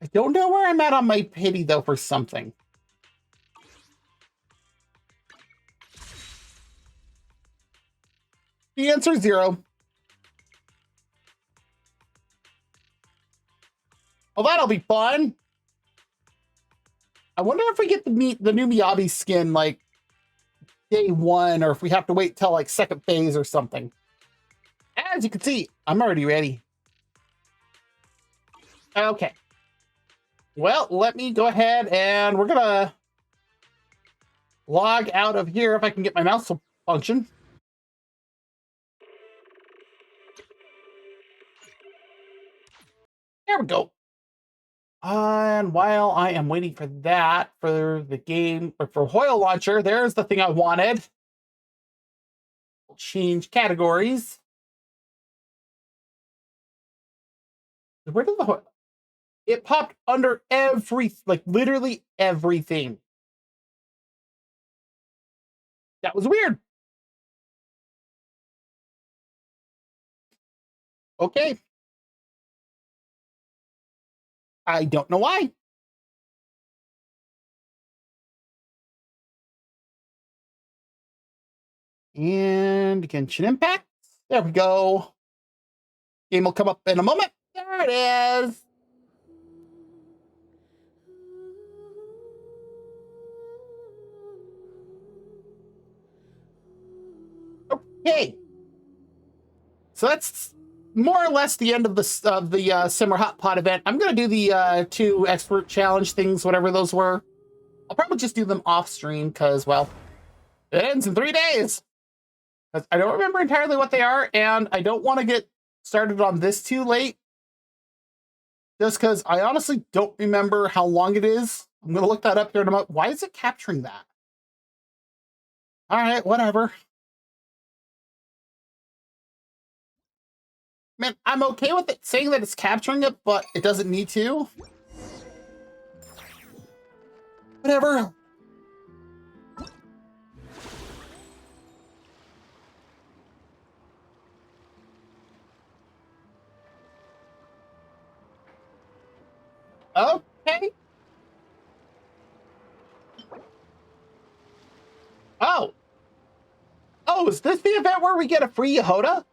I don't know where I'm at on my pity, though, for something. The answer is 0. Well, that'll be fun. I wonder if we get the new Miyabi skin, like, day 1, or if we have to wait till, like, second phase or something. As you can see, I'm already ready. Okay. Well, let me go ahead and we're gonna log out of here if I can get my mouse to function. There we go. And while I am waiting for that, for the game, or for Hoyle Launcher, there's the thing I wanted. We'll change categories. Where did the Hoyle? It popped under like literally everything. That was weird. Okay. I don't know why. And Genshin Impact. There we go. Game will come up in a moment. There it is. Okay. So that's more or less the end of the Simmer Hot Pot event. I'm going to do the 2 expert challenge things, whatever those were. I'll probably just do them off stream because, well, it ends in 3 days. I don't remember entirely what they are, and I don't want to get started on this too late. Just because I honestly don't remember how long it is. I'm going to look that up here in a moment. Why is it capturing that? All right, whatever. Man, I'm okay with it saying that it's capturing it, but it doesn't need to. Whatever. Okay. Oh. Oh, is this the event where we get a free Yehoda?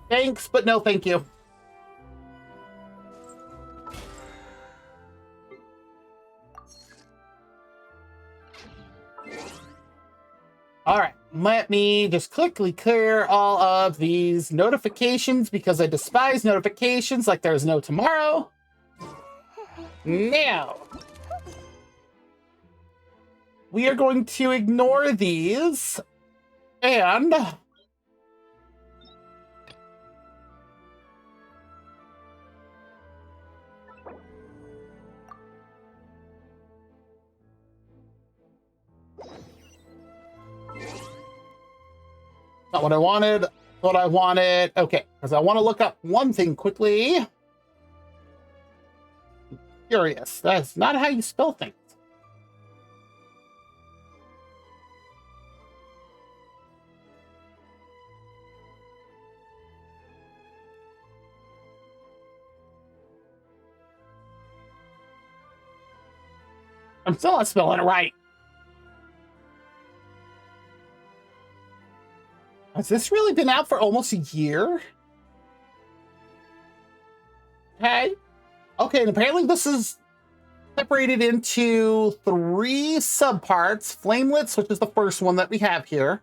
Thanks, but no thank you. All right, let me just quickly clear all of these notifications because I despise notifications like there's no tomorrow. Now, we are going to ignore these and not what I wanted. what I wanted. Okay, because I want to look up one thing quickly. Curious. That's not how you spell things. I'm still not spelling it right. Has this really been out for almost a year? Okay. Okay, and apparently this is separated into 3 subparts. Flamelets, which is the first one that we have here.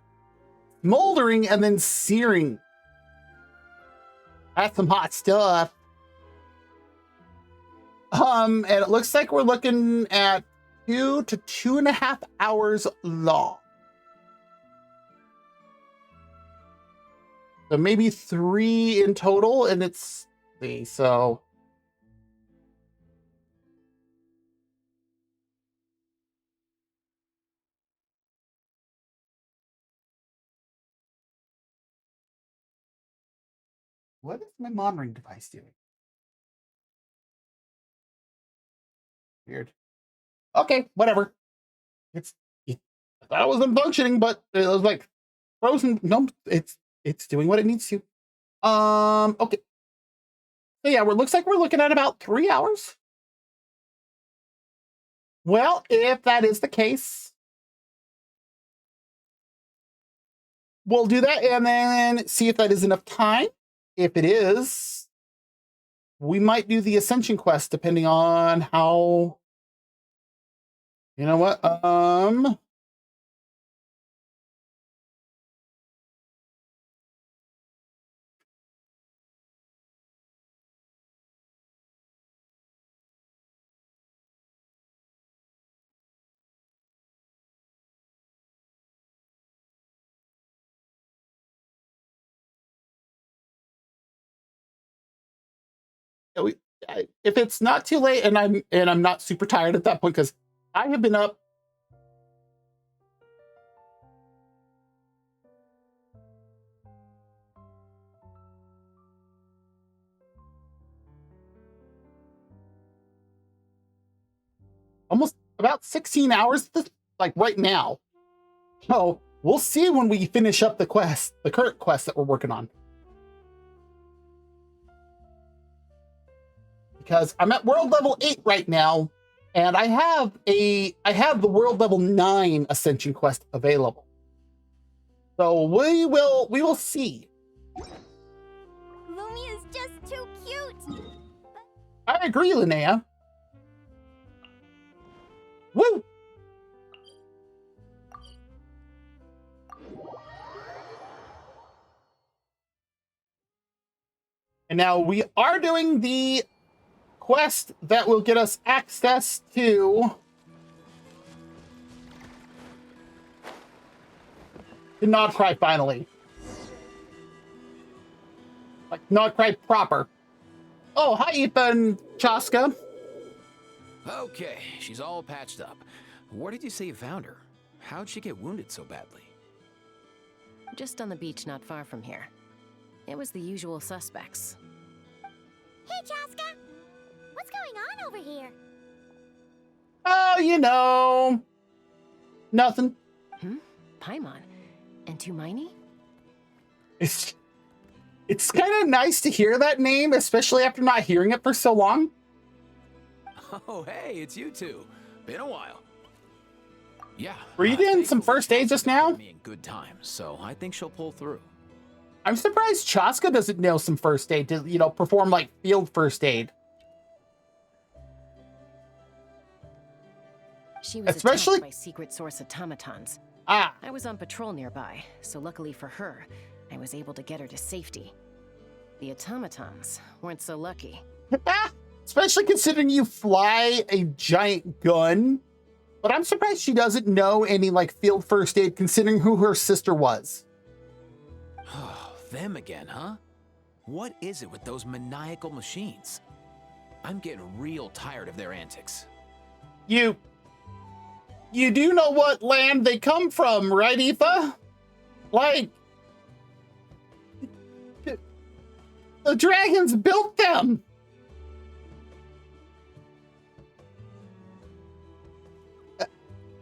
Smoldering, and then searing. That's some hot stuff. And it looks like we're looking at 2 to 2.5 hours long. So maybe 3 in total, and it's so. What is my monitoring device doing? Weird. Okay, whatever. I thought it wasn't functioning, but it was like frozen. No, it's doing what it needs to. Okay. So yeah, it looks like we're looking at about 3 hours. Well, if that is the case, we'll do that and then see if that is enough time. If it is, we might do the Ascension quest depending on how. You know what? If it's not too late and I'm not super tired at that point, because I have been up almost about 16 hours, like right now. So we'll see when we finish up the quest, the current quest that we're working on. Because I'm at world level 8 right now, and I have the world level 9 Ascension quest available. So we will see. Lumia's just too cute. I agree, Linnea. Woo! And now we are doing the quest that will get us access to Nod-Krai finally. Like Nod-Krai proper. Oh, hi, Ethan, Chaska. Okay, she's all patched up. Where did you say you found her? How'd she get wounded so badly? Just on the beach not far from here. It was the usual suspects. Hey, Chaska. What's going on over here? Oh, you know, nothing. Paimon and Tumaini? It's kind of nice to hear that name, especially after not hearing it for so long. Oh, hey, it's you two. Been a while. Yeah. Were you doing some first aid just now? Me in good time, so I think she'll pull through. I'm surprised Chaska doesn't know some first aid to, perform like field first aid. She was especially attacked by secret source automatons. I was on patrol nearby, so luckily for her, I was able to get her to safety. The automatons weren't so lucky. Especially considering you fly a giant gun. But I'm surprised she doesn't know any like field first aid considering who her sister was. Them again, huh? What is it with those maniacal machines? I'm getting real tired of their antics. You do know what land they come from, right, Aoife? Like, The dragons built them.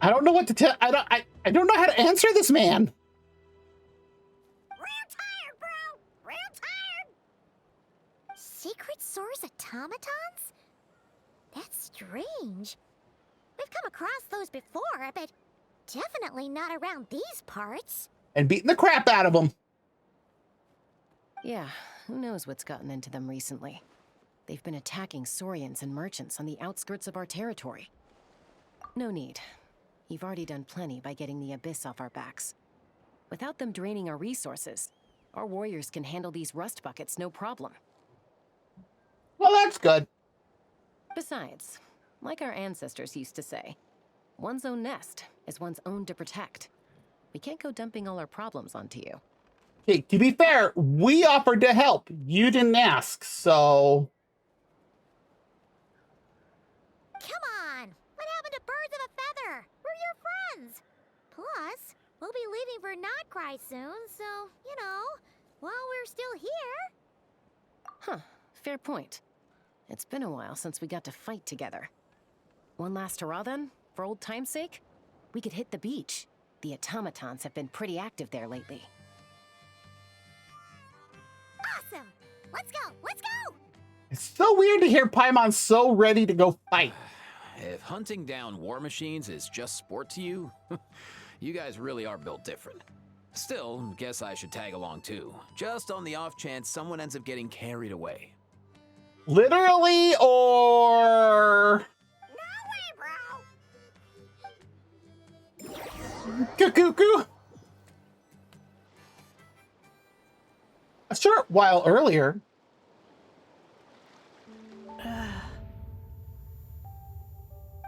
I don't know what to tell. I don't know how to answer this man. Real tired, bro. Real tired. Secret source automatons? That's strange. We've come across those before, but definitely not around these parts. And beating the crap out of them. Yeah, who knows what's gotten into them recently. They've been attacking Saurians and merchants on the outskirts of our territory. No need. You've already done plenty by getting the Abyss off our backs. Without them draining our resources, our warriors can handle these rust buckets no problem. Well, that's good. Besides, like our ancestors used to say, one's own nest is one's own to protect. We can't go dumping all our problems onto you. Okay, to be fair, we offered to help. You didn't ask, so... Come on! What happened to birds of a feather? We're your friends! Plus, we'll be leaving for Nod-Krai soon, so, you know, while we're still here... Huh, fair point. It's been a while since we got to fight together. One last hurrah then, for old time's sake? We could hit the beach. The automatons have been pretty active there lately. Awesome! Let's go! Let's go! It's so weird to hear Paimon so ready to go fight. If hunting down war machines is just sport to you, you guys really are built different. Still, guess I should tag along too, just on the off chance someone ends up getting carried away. Literally, or... No way, bro! Cuckoo. A short while earlier.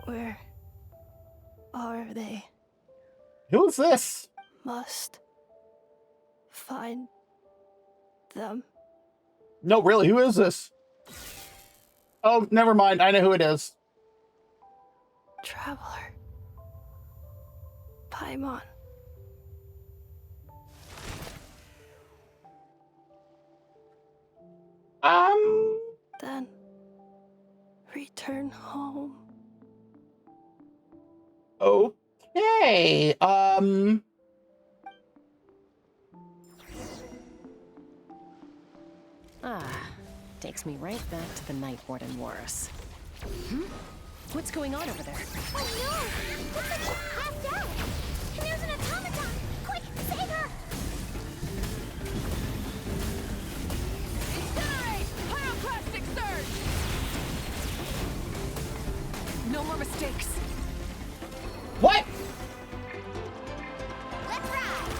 Where are they? Who's this? Must find them. No, really, who is this? Oh, never mind. I know who it is. Traveler. Paimon. Then return home. Okay. Takes me right back to the Night Warden Wars. What's going on over there? Oh no! Looks like she's passed out! And there's an automaton! Quick, save her! Incinerate! Pyroclastic surge! No more mistakes. What? Let's ride!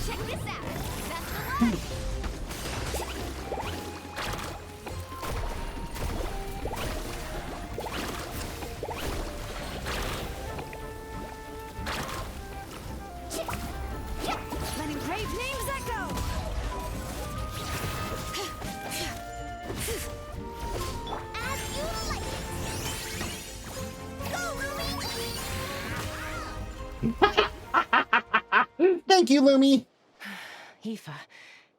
Check this out! That's the one! Letting brave names echo! As you like it! Go, Lumi! Thank you, Lumi. Aoife,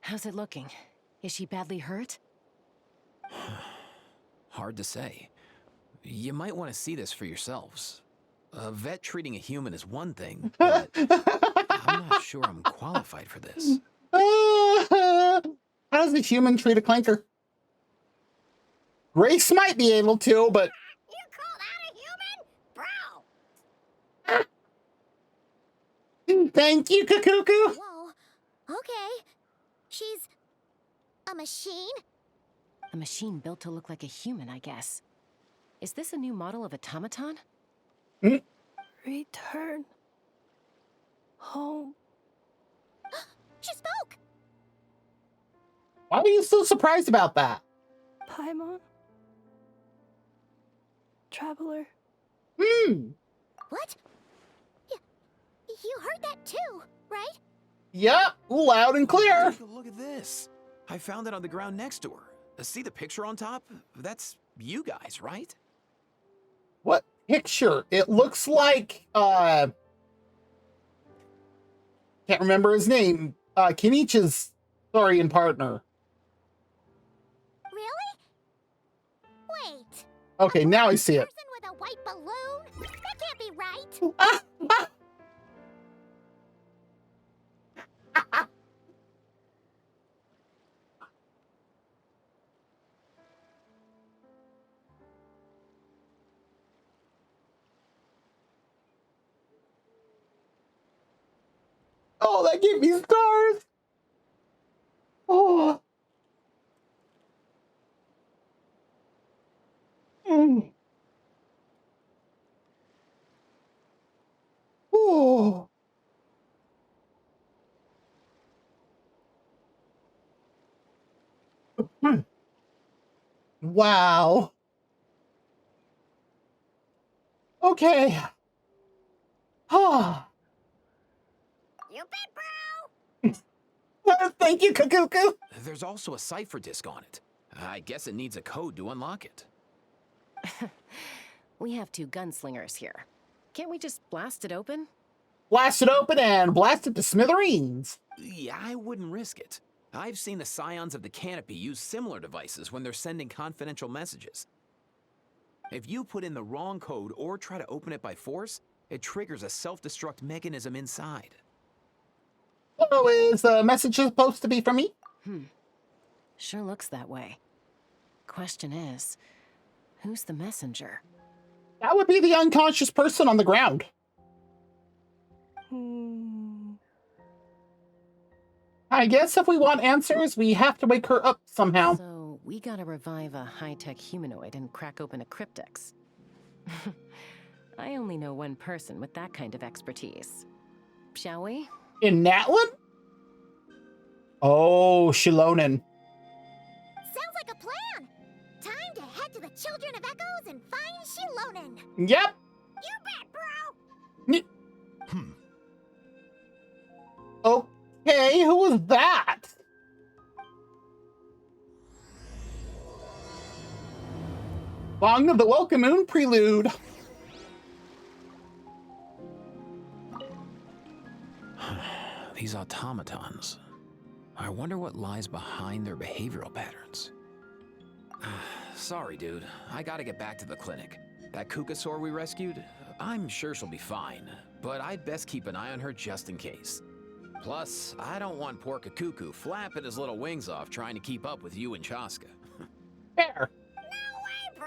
how's it looking? Is she badly hurt? Hard to say. You might want to see this for yourselves. A vet treating a human is one thing, but I'm not sure I'm qualified for this. How does a human treat a clanker? Grace might be able to, but... You call that a human? Bro! Thank you, Kakuku. Whoa. Okay. She's... a machine? A machine built to look like a human, I guess. Is this a new model of automaton? Return home. She spoke! Why are you so surprised about that? Paimon. Traveler. What? You heard that too, right? Yep, loud and clear. Take a look at this. I found it on the ground next to her. See the picture on top? That's you guys, right? What picture? It looks like, can't remember his name. Kenichi's Thorian partner. Really? Wait. Okay, now I see it. Person with a white balloon? That can't be right. Oh, that gave me stars. Oh. Mm. Oh. Wow. Okay. Ah. You bet, bro. Thank you, Cuckoo. There's also a cipher disk on it. I guess it needs a code to unlock it. We have 2 gunslingers here. Can't we just blast it open? Blast it open and blast it to smithereens. Yeah, I wouldn't risk it. I've seen the Scions of the Canopy use similar devices when they're sending confidential messages. If you put in the wrong code or try to open it by force, it triggers a self-destruct mechanism inside. So is the message supposed to be from me? Sure looks that way. Question is, who's the messenger? That would be the unconscious person on the ground. I guess if we want answers, we have to wake her up somehow. So we gotta revive a high-tech humanoid and crack open a cryptex. I only know one person with that kind of expertise. Shall we? In Natlin? Oh, Shilonen. Sounds like a plan. Time to head to the Children of Echoes and find Shilonen. Yep. You bet, bro. Okay, who was that? Song of the Welcome Moon Prelude. These automatons. I wonder what lies behind their behavioral patterns. Sorry, dude. I gotta get back to the clinic. That Kukasaur we rescued, I'm sure she'll be fine, but I'd best keep an eye on her just in case. Plus, I don't want poor Kakuku flapping his little wings off trying to keep up with you and Chaska. Fair. No way, bro.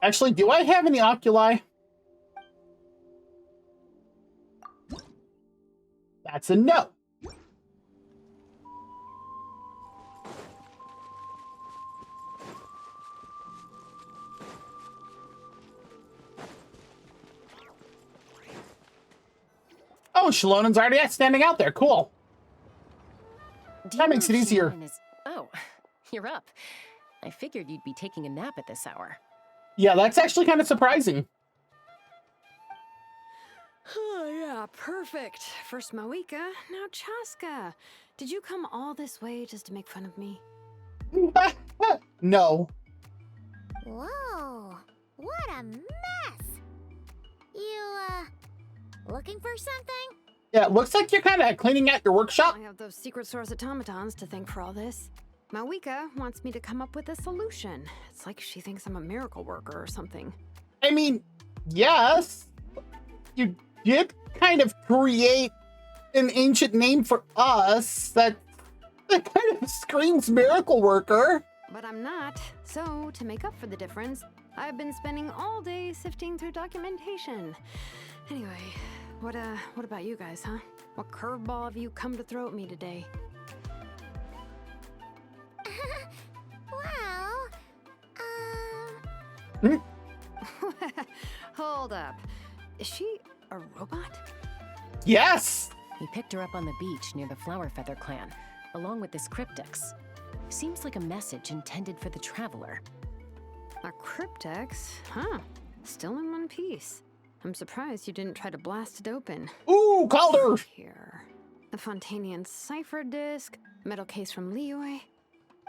Actually, do I have any oculi? That's a no. Oh, Shalonen's already standing out there. Cool. That makes it easier. Oh, you're up. I figured you'd be taking a nap at this hour. Yeah, that's actually kind of surprising. Oh, yeah, perfect. First Moeka, now Chaska. Did you come all this way just to make fun of me? No. Whoa, what a mess. You, looking for something? Yeah, it looks like you're kind of cleaning out your workshop. I have those secret source automatons to thank for all this. Moeka wants me to come up with a solution. It's like she thinks I'm a miracle worker or something. I mean, yes. You did kind of create an ancient name for us that kind of screams miracle worker. But I'm not. So, to make up for the difference, I've been spending all day sifting through documentation. Anyway, what about you guys, huh? What curveball have you come to throw at me today? Well, Hold up. Is she a robot? Yes! We picked her up on the beach near the Flower Feather clan. along with this cryptex. Seems like a message intended for the traveler. A cryptex? Huh. Still in one piece. I'm surprised you didn't try to blast it open. Ooh, Calder! Here. The Fontanian cipher disc, metal case from Liyue.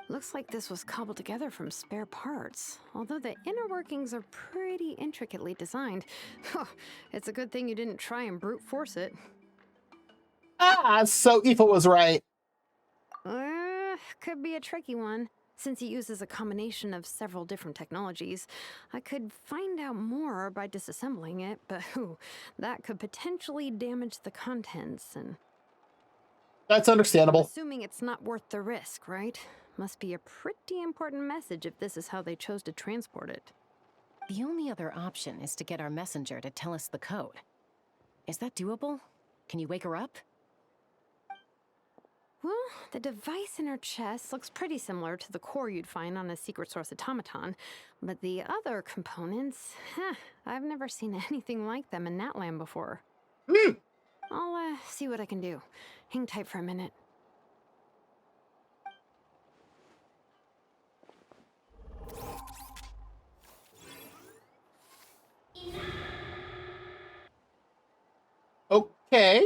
Looks like this was cobbled together from spare parts, although the inner workings are pretty intricately designed. It's a good thing you didn't try and brute force it. Ah, so Aoife was right. Could be a tricky one. Since it uses a combination of several different technologies, I could find out more by disassembling it, but that could potentially damage the contents and... That's understandable. Assuming it's not worth the risk, right? Must be a pretty important message if this is how they chose to transport it. The only other option is to get our messenger to tell us the code. Is that doable? Can you wake her up? Well, the device in her chest looks pretty similar to the core you'd find on a secret source of Tama-chan, but the other components, I've never seen anything like them in that land before. I'll see what I can do. Hang tight for a minute. Okay.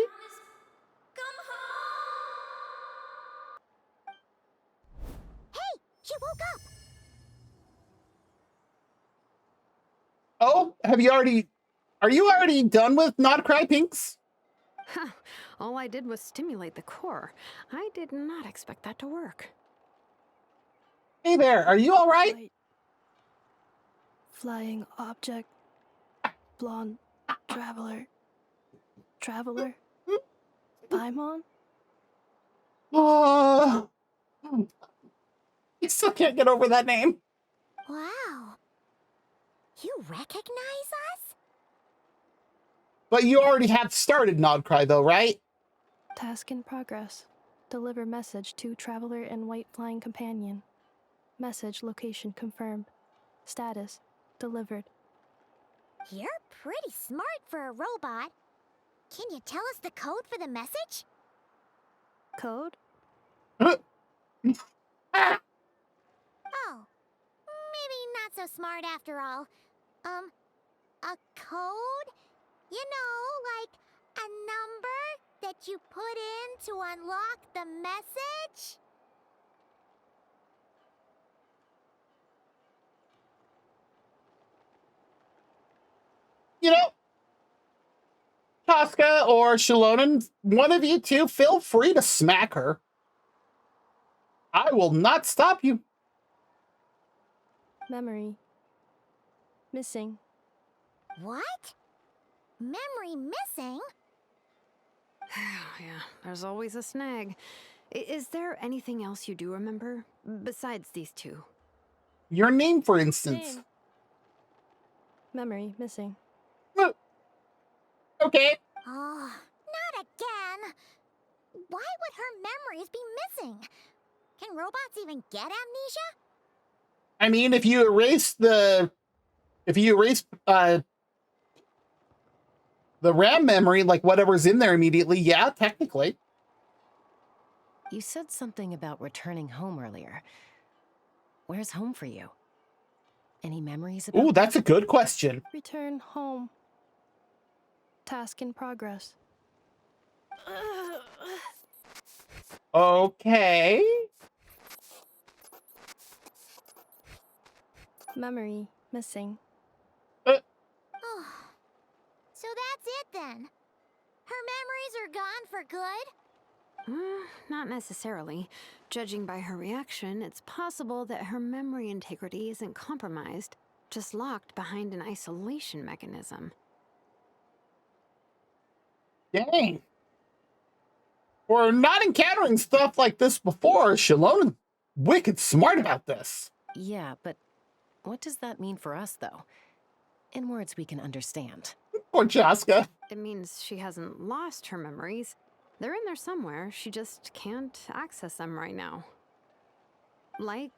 She woke up! Oh, are you already done with Nod-Krai, Pinks? All I did was stimulate the core. I did not expect that to work. Hey there, are you alright? Flying object. Blonde. Traveler. Paimon? I still can't get over that name. Wow. You recognize us? But you already had started Nod-Krai though, right? Task in progress. Deliver message to Traveler and White Flying Companion. Message location confirmed. Status delivered. You're pretty smart for a robot. Can you tell us the code for the message? Code? Oh. Maybe not so smart after all. A code? You know, like a number that you put in to unlock the message? You know, Tosca or Shalonen, one of you two, feel free to smack her. I will not stop you. Memory. Missing. What? Memory missing? Yeah, there's always a snag. Is there anything else you do remember, besides these two? Your name, for instance. Name. Memory missing. Okay. Oh, not again. Why would her memories be missing? Can robots even get amnesia? I mean, if you erase the RAM memory, like whatever's in there immediately, yeah, technically. You said something about returning home earlier. Where's home for you? Any memories about Ooh, that's a good question. Return home. Task in progress. Okay. Memory missing. Oh, so that's it then. Her memories are gone for good? Not necessarily. Judging by her reaction, it's possible that her memory integrity isn't compromised, just locked behind an isolation mechanism. Dang. We're not encountering stuff like this before. Shalonen wicked smart about this. Yeah, but what does that mean for us, though? In words we can understand. Poor Chaska. It means she hasn't lost her memories. They're in there somewhere, she just can't access them right now. Like,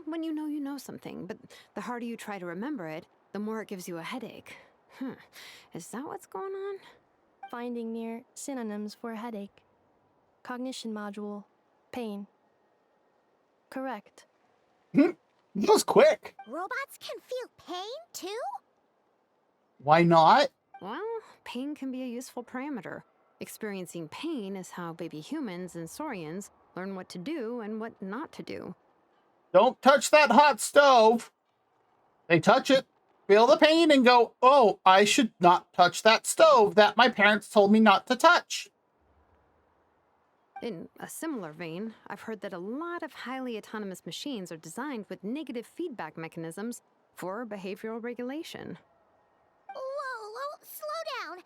when you know something, but the harder you try to remember it, the more it gives you a headache. Is that what's going on? Finding near synonyms for headache. Cognition module. Pain. Correct. That was quick. Robots can feel pain, too? Why not? Well, pain can be a useful parameter. Experiencing pain is how baby humans and saurians learn what to do and what not to do. Don't touch that hot stove. They touch it, feel the pain, and go, oh, I should not touch that stove that my parents told me not to touch. In a similar vein, I've heard that a lot of highly autonomous machines are designed with negative feedback mechanisms for behavioral regulation. Whoa, slow down.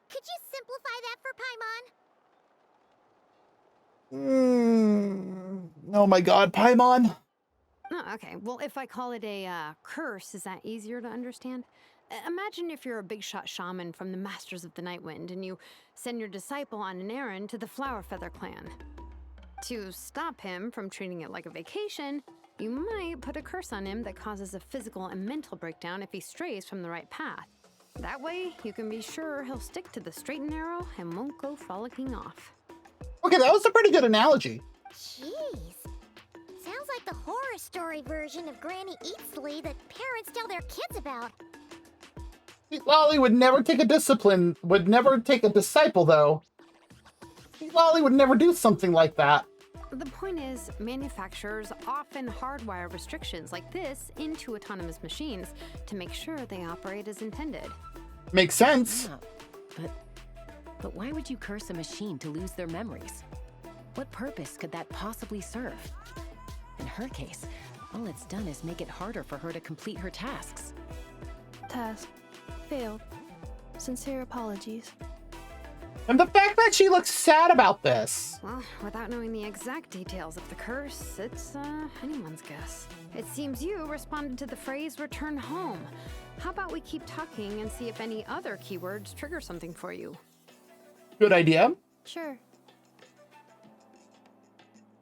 Could you simplify that for Paimon? Oh my god, Paimon. Oh, okay, well, if I call it a curse, is that easier to understand? Imagine if you're a big shot shaman from the Masters of the Nightwind and you send your disciple on an errand to the Flower Feather clan. To stop him from treating it like a vacation, you might put a curse on him that causes a physical and mental breakdown if he strays from the right path. That way, you can be sure he'll stick to the straight and narrow and won't go frolicking off. Okay, that was a pretty good analogy. Jeez. Sounds like the horror story version of Granny Eatsley that parents tell their kids about. Sweet Lolly would never take a disciple, though. Sweet Lolly would never do something like that. The point is, manufacturers often hardwire restrictions like this into autonomous machines to make sure they operate as intended. Makes sense. Yeah, but why would you curse a machine to lose their memories? What purpose could that possibly serve? In her case, all it's done is make it harder for her to complete her tasks. Task. Failed. Sincere apologies. And the fact that she looks sad about this. Well, without knowing the exact details of the curse, it's anyone's guess. It seems you responded to the phrase return home. How about we keep talking and see if any other keywords trigger something for you? Good idea. Sure.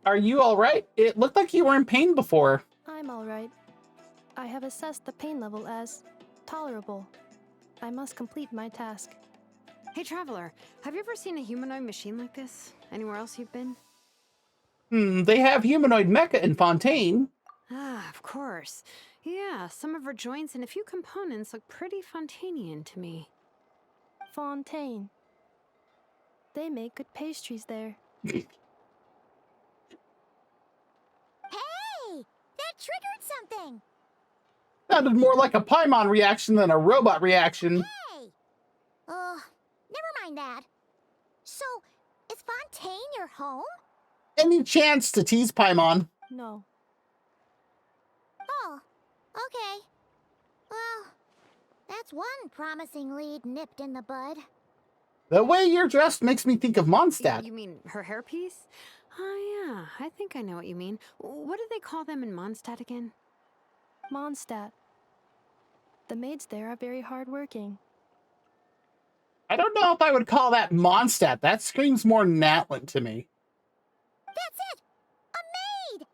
Are you all right? It looked like you were in pain before. I'm all right. I have assessed the pain level as tolerable. I must complete my task. Hey, Traveler, have you ever seen a humanoid machine like this? Anywhere else you've been? They have humanoid mecha in Fontaine. Ah, of course. Yeah, some of her joints and a few components look pretty Fontainian to me. Fontaine. They make good pastries there. Hey! That triggered something! Sounded more like a Paimon reaction than a robot reaction. Hey! Never mind that. So, is Fontaine your home? Any chance to tease Paimon? No. Oh, okay. Well, that's one promising lead nipped in the bud. The way you're dressed makes me think of Mondstadt. You mean her hairpiece? Oh, yeah, I think I know what you mean. What do they call them in Mondstadt again? Mondstadt. The maids there are very hardworking. I don't know if I would call that Mondstadt. That screams more Natlan to me. That's it! A maid!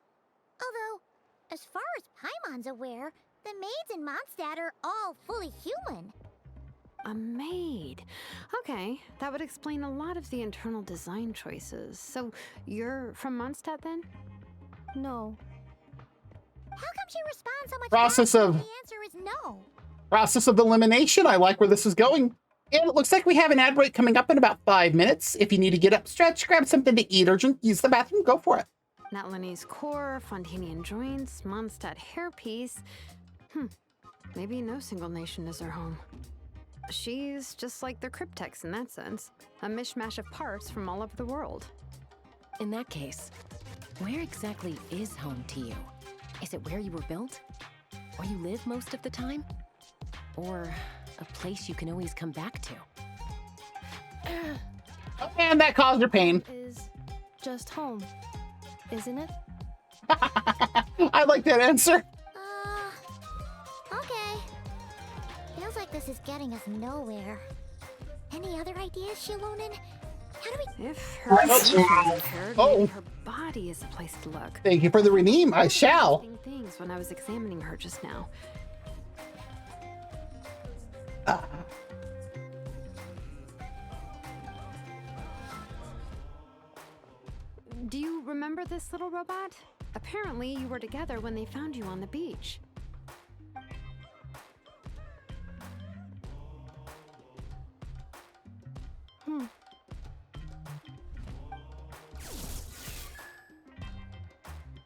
Although, as far as Paimon's aware, the maids in Mondstadt are all fully human. A maid. Okay, that would explain a lot of the internal design choices. So, you're from Mondstadt then? No. How come she responds so much Process faster of- when the answer is no? Process of elimination. I like where this is going. And it looks like we have an ad break coming up in about 5 minutes. If you need to get up, stretch, grab something to eat, or use the bathroom, go for it. Natlanese core, Fontainian joints, Mondstadt hairpiece. Maybe no single nation is her home. She's just like the Cryptex in that sense. A mishmash of parts from all over the world. In that case, where exactly is home to you? Is it where you were built? Where you live most of the time? Or a place you can always come back to? And that caused her pain. Is just home, isn't it? I like that answer. Okay. Feels like this is getting us nowhere. Any other ideas, Shilonen? How do we... If her vision is impaired, maybe her body is a place to look. Thank you for the redeem. I shall. Things when I was examining her just now. Do you remember this little robot? Apparently, you were together when they found you on the beach.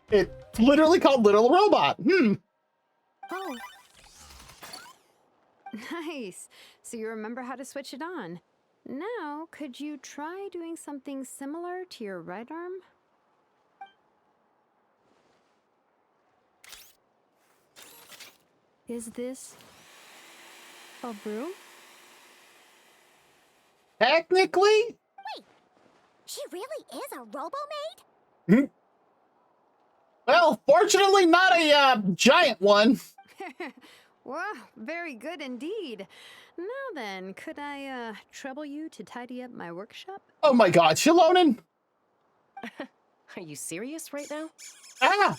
It's literally called Little Robot. Oh. Nice. So you remember how to switch it on. Now, could you try doing something similar to your right arm? Is this a broom? Technically? Wait, she really is a robo-maid? Well, fortunately not a giant one. Wow, very good indeed. Now then, could I trouble you to tidy up my workshop? Oh my god, Shalonen! Are you serious right now? Ah!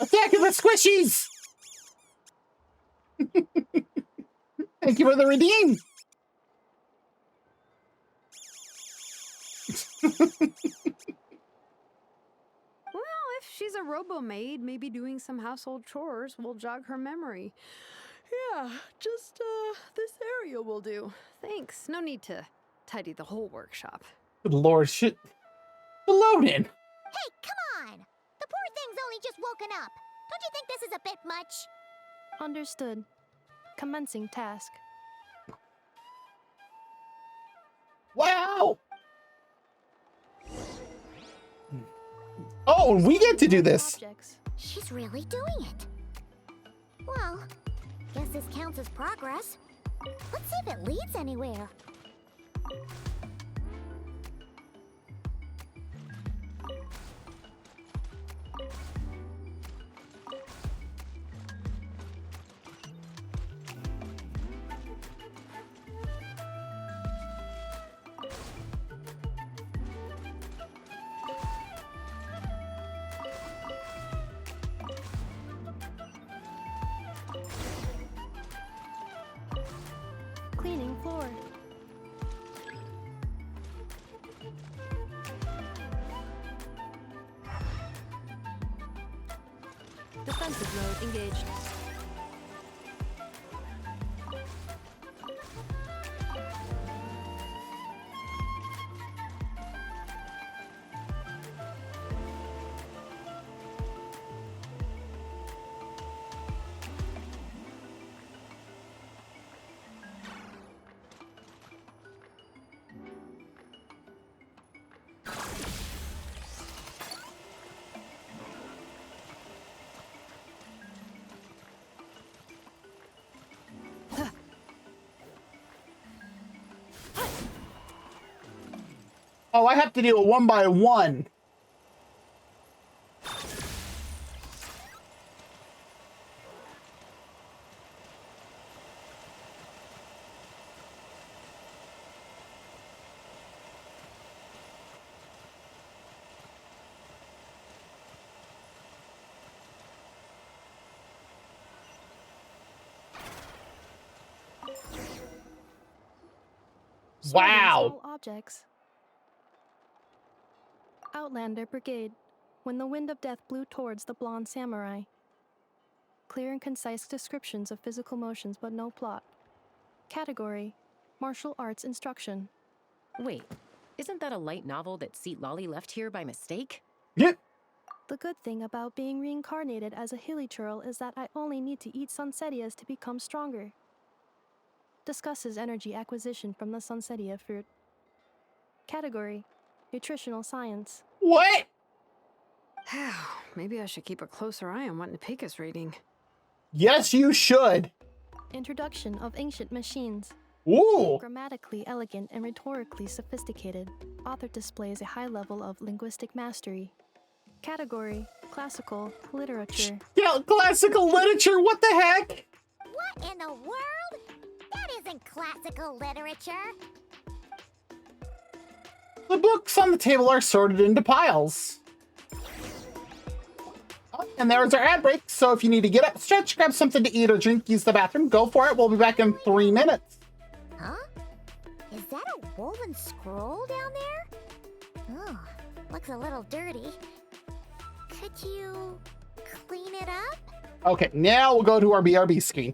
Attacking the squishies! Thank you for the redeem! Well, if she's a robo-maid, maybe doing some household chores will jog her memory. Yeah, just this area will do. Thanks. No need to tidy the whole workshop. Good lord, shit. Shalonen! Hey, come on! The poor thing's only just woken up. Don't you think this is a bit much? Understood. Commencing task. Wow! Oh, we get to do this! Objects. She's really doing it. Well, guess this counts as progress. Let's see if it leads anywhere. Cleaning floor. Defensive mode engaged. Oh, I have to do it one by one. Wow. All objects. Outlander Brigade. When the wind of death blew towards the blonde samurai. Clear and concise descriptions of physical motions, but no plot. Category: martial arts instruction. Wait, isn't that a light novel that Seat Lolly left here by mistake? Yep. The good thing about being reincarnated as a hilly churl is that I only need to eat sunsetias to become stronger. Discusses energy acquisition from the sunsetia fruit. Category: nutritional science. What? Maybe I should keep a closer eye on what Napika's reading. Yes, you should. Introduction of ancient machines. Ooh. Grammatically elegant and rhetorically sophisticated, author displays a high level of linguistic mastery. Category: classical literature. Yeah, classical literature, what the heck? What in the world? That isn't classical literature. The books on the table are sorted into piles. Oh, and there's our ad break, so if you need to get up, stretch, grab something to eat or drink, use the bathroom, go for it. We'll be back in 3 minutes. Huh? Is that a woven scroll down there? Oh, Looks a little dirty. Could you clean it up? Okay, now we'll go to our BRB screen.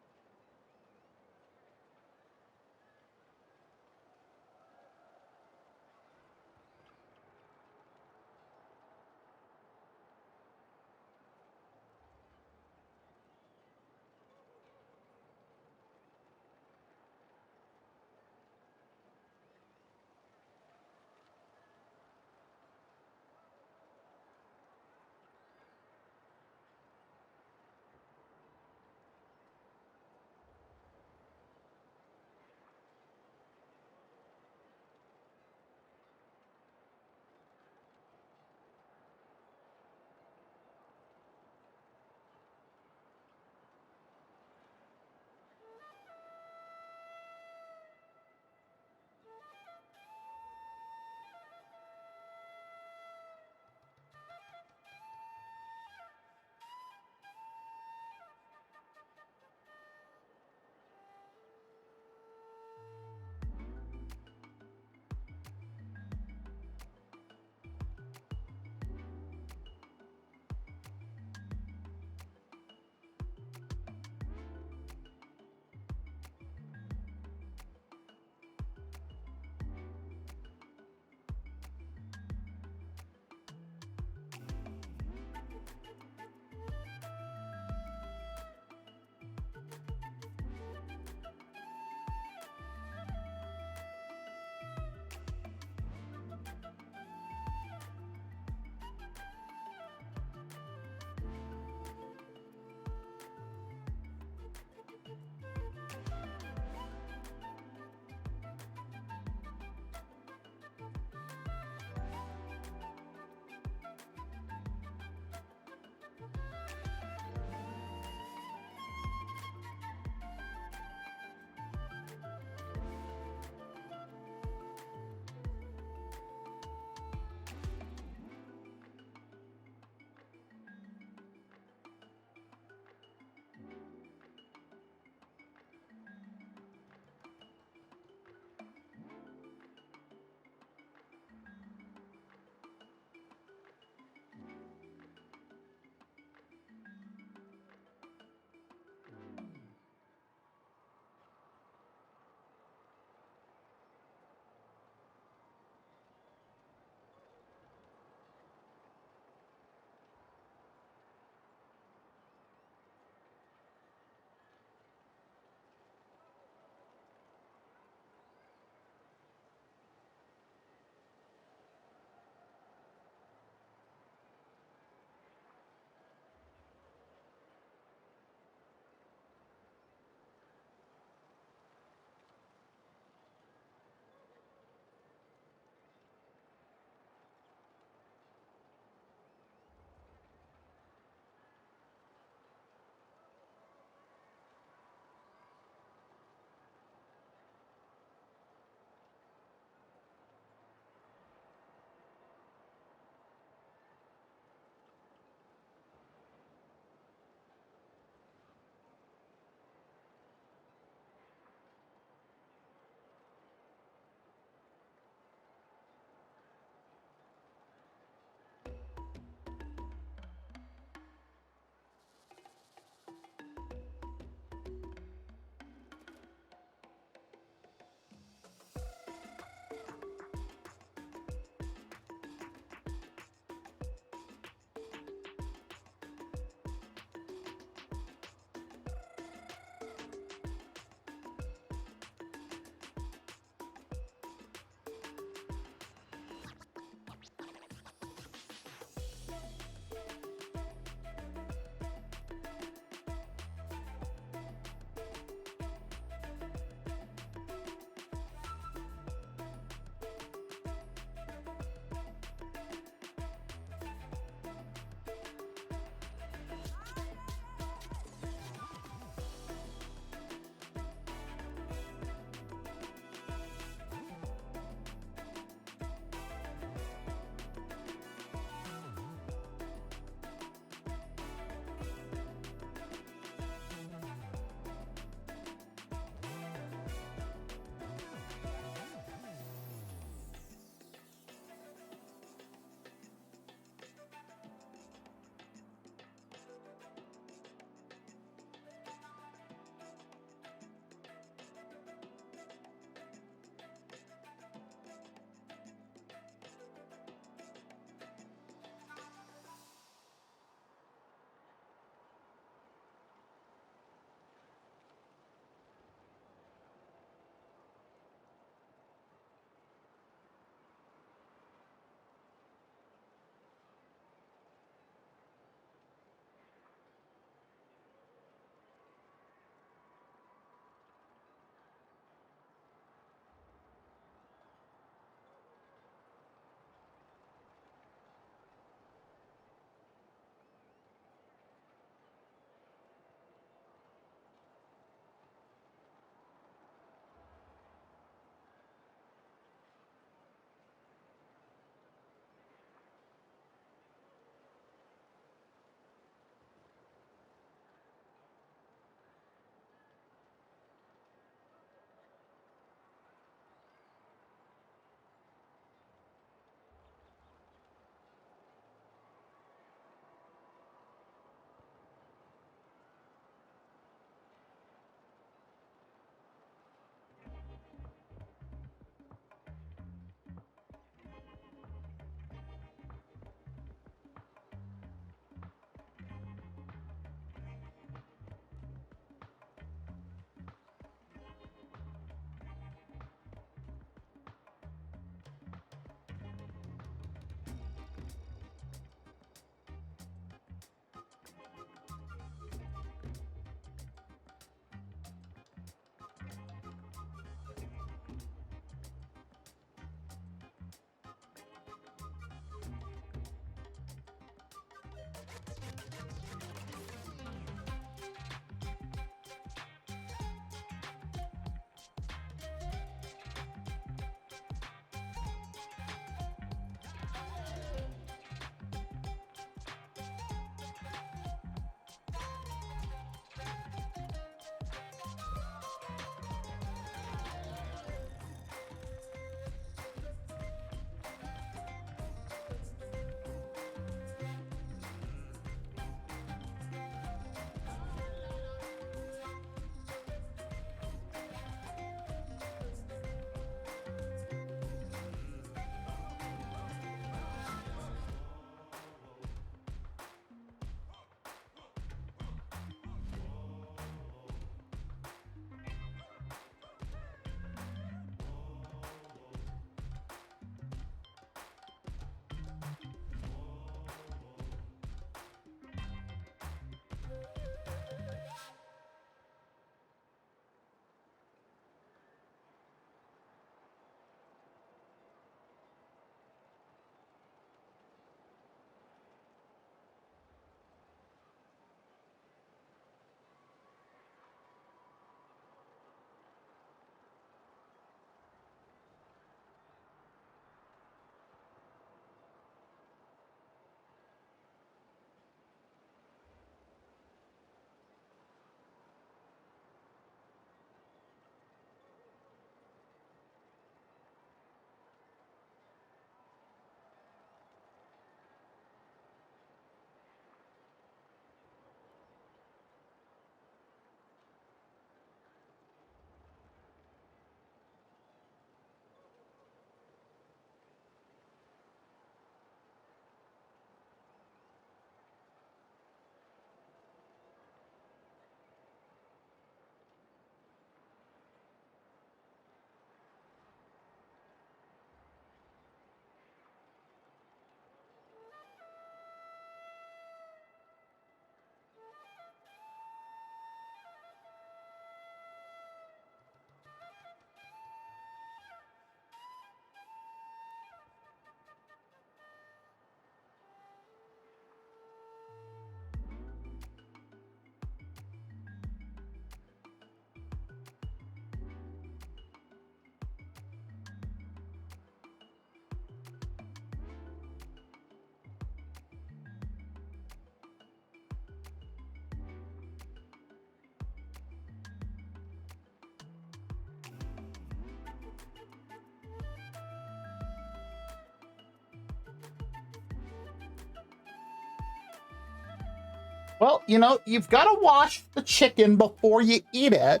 Well, you know, you've got to wash the chicken before you eat it.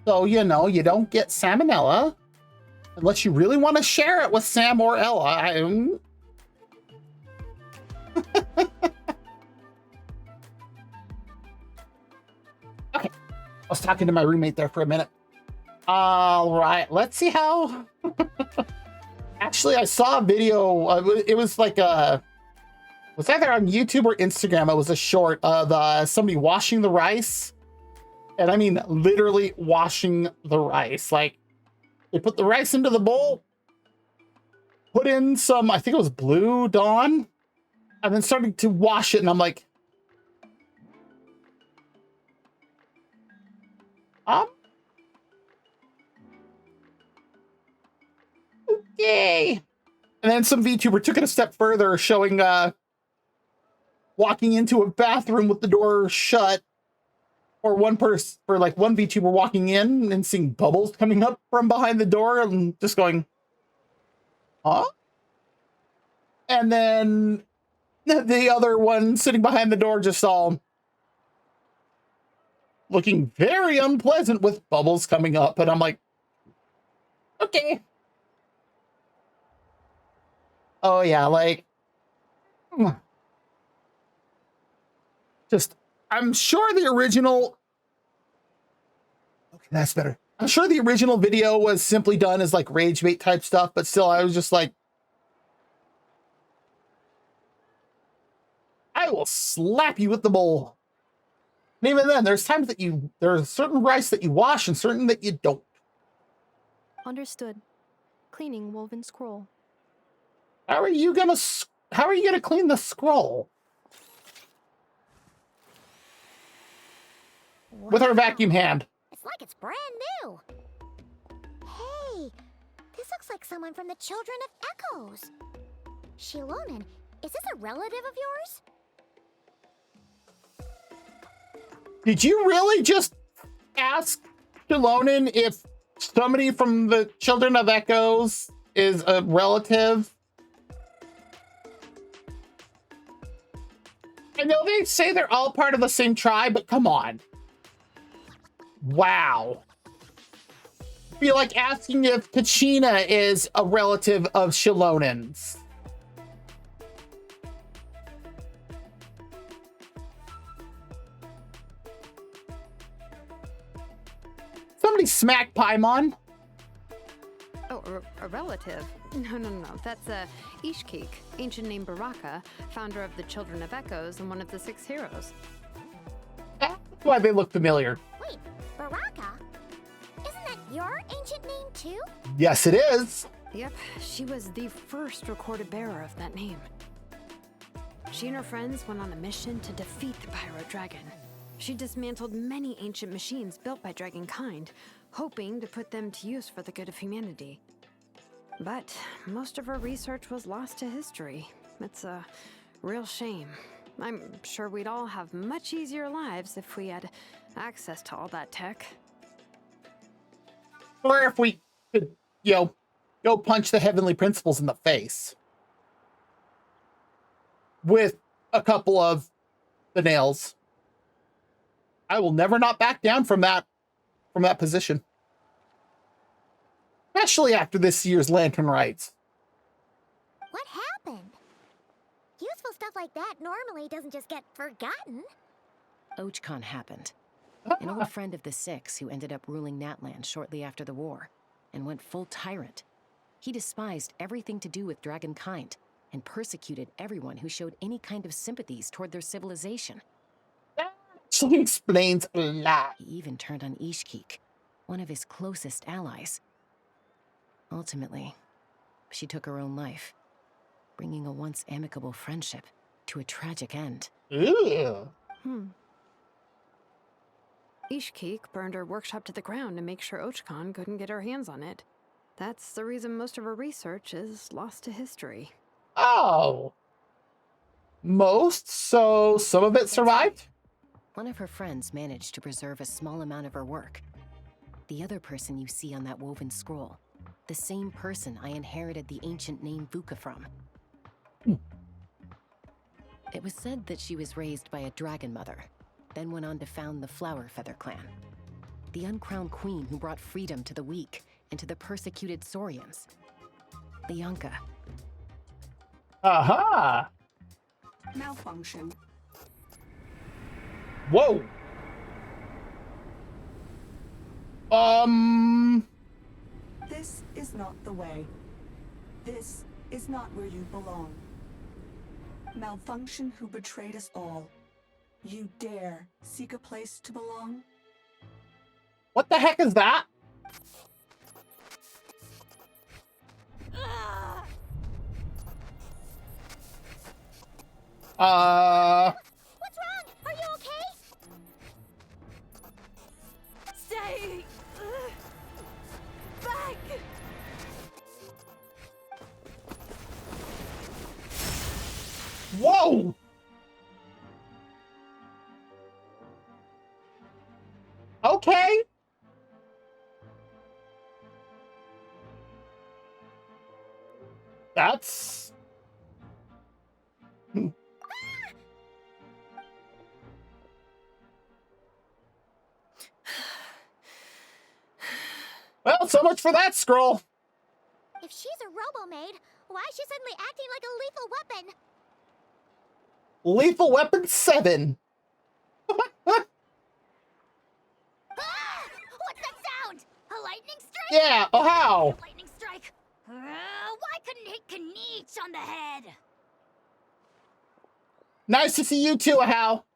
So, you know, you don't get salmonella. Unless you really want to share it with Sam or Ella. Okay. I was talking to my roommate there for a minute. All right. Let's see how... Actually, I saw a video. It was like a... It was either on YouTube or Instagram. It was a short of somebody washing the rice. And I mean, literally washing the rice. Like, they put the rice into the bowl, put in some, I think it was Blue Dawn, and then started to wash it. And I'm like, okay. And then some VTuber took it a step further, showing walking into a bathroom with the door shut, or one person, for like one VTuber walking in and seeing bubbles coming up from behind the door and just going, huh? And then the other one sitting behind the door just all looking very unpleasant with bubbles coming up. And I'm like, okay. Oh yeah, like, just, I'm sure the original, okay, that's better. I'm sure the original video was simply done as like rage bait type stuff, but still I was just like, I will slap you with the bowl. And even then, there's times that there's certain rice that you wash and certain that you don't. Understood. Cleaning woven scroll. How are you gonna clean the scroll? Wow. With our vacuum hand. It's like it's brand new. Hey, this looks like someone from the Children of Echoes. Shilonen, is this a relative of yours? Did you really just ask Shilonen if somebody from the Children of Echoes is a relative? I know they say they're all part of the same tribe, but come on. Wow. Be like asking if Kachina is a relative of Shilonen's. Somebody smack Paimon. Oh, a relative? No. That's Ishkik, ancient name Baraka, founder of the Children of Echoes and one of the 6 heroes. That's why they look familiar. Wait, Baraka? Isn't that your ancient name too? Yes, it is. Yep, she was the first recorded bearer of that name. She and her friends went on a mission to defeat the Pyro Dragon. She dismantled many ancient machines built by Dragonkind, hoping to put them to use for the good of humanity. But most of her research was lost to history. It's a real shame. I'm sure we'd all have much easier lives if we had access to all that tech. Or if we could, go punch the Heavenly Principles in the face. With a couple of the nails. I will never not back down from that position. Especially after this year's Lantern Rites. What happened? Useful stuff like that normally doesn't just get forgotten. Ochcon happened. An old friend of the 6 who ended up ruling Natland shortly after the war and went full tyrant. He despised everything to do with Dragonkind and persecuted everyone who showed any kind of sympathies toward their civilization. Actually explains a lot. He even turned on Ishkik, one of his closest allies. Ultimately, she took her own life, bringing a once amicable friendship to a tragic end. Ew. Ishkik burned her workshop to the ground to make sure Ochcon couldn't get her hands on it. That's the reason most of her research is lost to history. Oh. Most? So some of it survived? One of her friends managed to preserve a small amount of her work. The other person you see on that woven scroll, the same person I inherited the ancient name Vuka from. It was said that she was raised by a dragon mother, then went on to found the Flower Feather clan. The uncrowned queen who brought freedom to the weak and to the persecuted Saurians. Lianka. Aha! Malfunction. Whoa! This is not the way. This is not where you belong. Malfunction who betrayed us all. You dare seek a place to belong? What the heck is that? What's wrong? Are you okay? Stay back. Whoa! Okay. That's... Well, so much for that scroll. If she's a robo-maid, why is she suddenly acting like a lethal weapon? Lethal Weapon 7. What's that sound? A lightning strike? Yeah, oh how? Lightning strike. Why couldn't hit Kaniche on the head? Nice to see you too, Hal.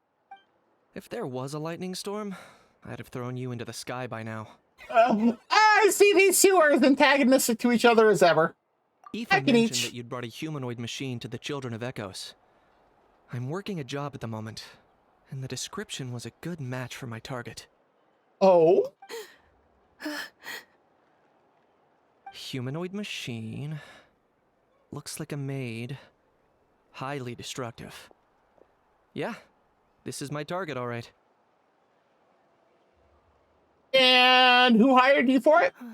If there was a lightning storm, I'd have thrown you into the sky by now. I see these two are as antagonistic to each other as ever. Aoife mentioned that you'd brought a humanoid machine to the Children of Echoes. I'm working a job at the moment, and the description was a good match for my target. Oh? Humanoid machine. Looks like a maid. Highly destructive. Yeah, this is my target, all right. And who hired you for it? Wait!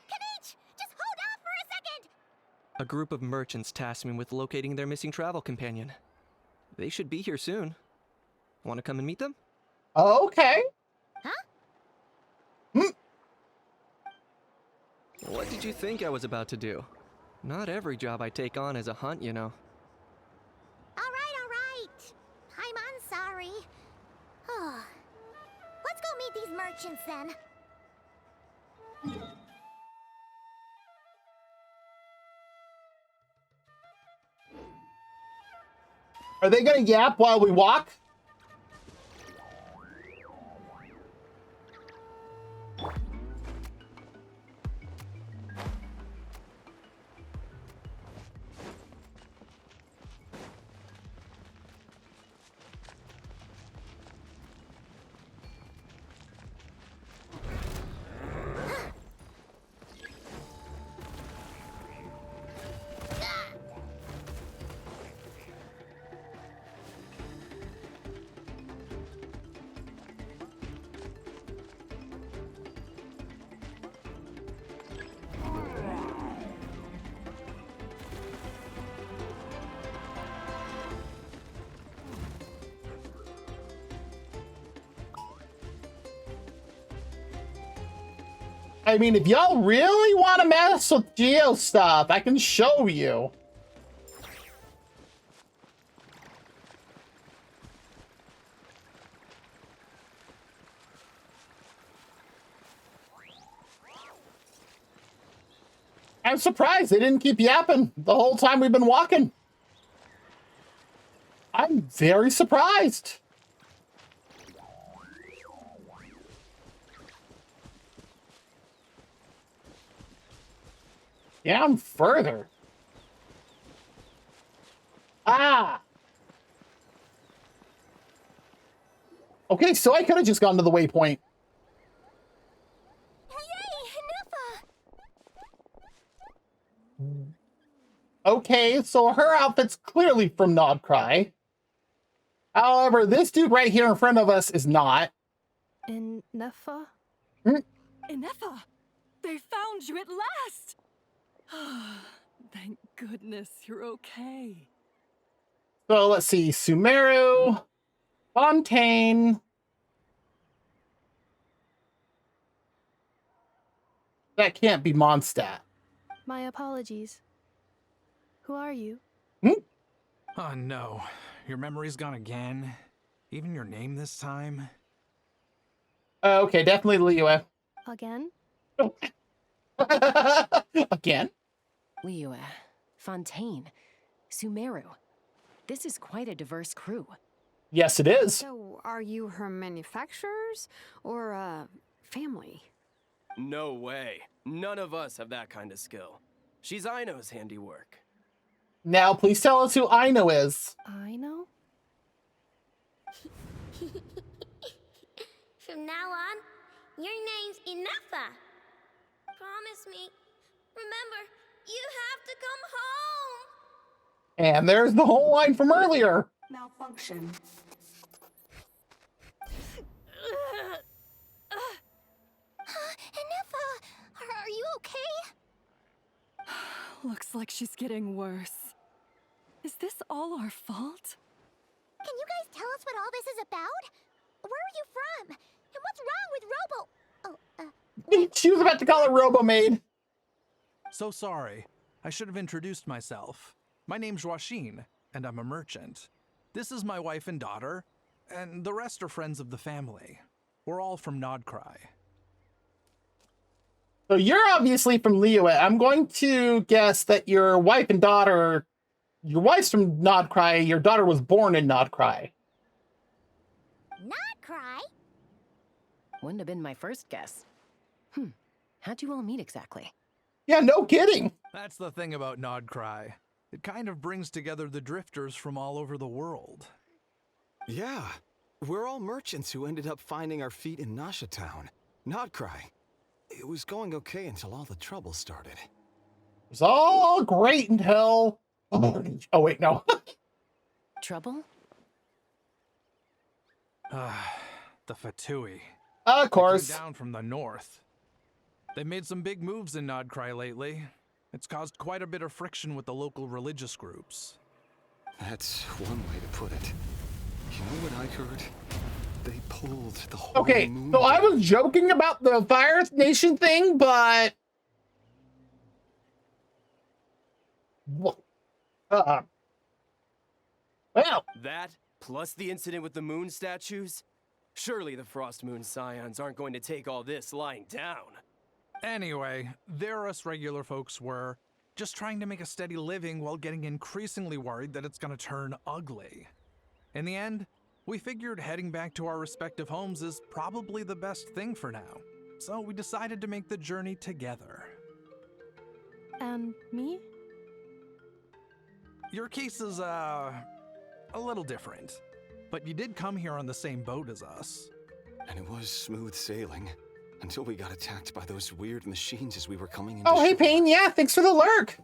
Kaniche! Just hold off for a second! A group of merchants tasked me with locating their missing travel companion. They should be here soon. Want to come and meet them? Okay. Huh? What did you think I was about to do? Not every job I take on is a hunt, you know. All right. I'm sorry. Let's go meet these merchants then. Are they gonna yap while we walk? I mean, if y'all really want to mess with Geo stuff, I can show you. I'm surprised they didn't keep yapping the whole time we've been walking. I'm very surprised. Down further. Ah. Okay, so I could have just gone to the waypoint. Okay, so her outfit's clearly from Nod-Krai. However, this dude right here in front of us is not. Inefa? Inefa! They found you at last! Thank goodness you're okay. So let's see. Sumeru, Fontaine. That can't be Mondstadt. My apologies. Who are you? Oh no, your memory's gone again? Even your name this time? Okay, definitely Liyue. Again? Again? Liyue, Fontaine, Sumeru. This is quite a diverse crew. Yes, it is. So, are you her manufacturers or family? No way. None of us have that kind of skill. She's Aino's handiwork. Now, please tell us who Aino is. Aino? From now on, your name's Inefa. Promise me. Remember, you have to come home. And there's the whole line from earlier. Malfunction. Inefa, are you okay? Looks like she's getting worse. Is this all our fault? Can you guys tell us what all this is about? Where are you from? And what's wrong with Robo? She was about to call it Robo-Maid. So sorry. I should have introduced myself. My name's Joachine, and I'm a merchant. This is my wife and daughter, and the rest are friends of the family. We're all from Nod-Krai. So you're obviously from Liyue. I'm going to guess that your wife and daughter, your wife's from Nod-Krai, your daughter was born in Nod-Krai. Nod-Krai? Wouldn't have been my first guess. How'd you all meet exactly? Yeah, no kidding. That's the thing about Nod-Krai. It kind of brings together the drifters from all over the world. Yeah, we're all merchants who ended up finding our feet in Nasha Town, Nod-Krai. It was going okay until all the trouble started. It was all great until... Oh, wait, no. Trouble? The Fatui. Of course. They came down from the north. They've made some big moves in Nod-Krai lately. It's caused quite a bit of friction with the local religious groups. That's one way to put it. You know what I heard? They pulled the whole Okay, moon so I down. was joking about the Fire Nation thing, but... Well... That, plus the incident with the moon statues? Surely the Frost Moon Scions aren't going to take all this lying down. Anyway, there us regular folks were just trying to make a steady living while getting increasingly worried that it's gonna turn ugly. In the end, we figured heading back to our respective homes is probably the best thing for now. So we decided to make the journey together. And me? Your case is, a little different. But you did come here on the same boat as us. And it was smooth sailing. Until we got attacked by those weird machines as we were coming into Oh, hey, shore. Payne, yeah, thanks for the lurk.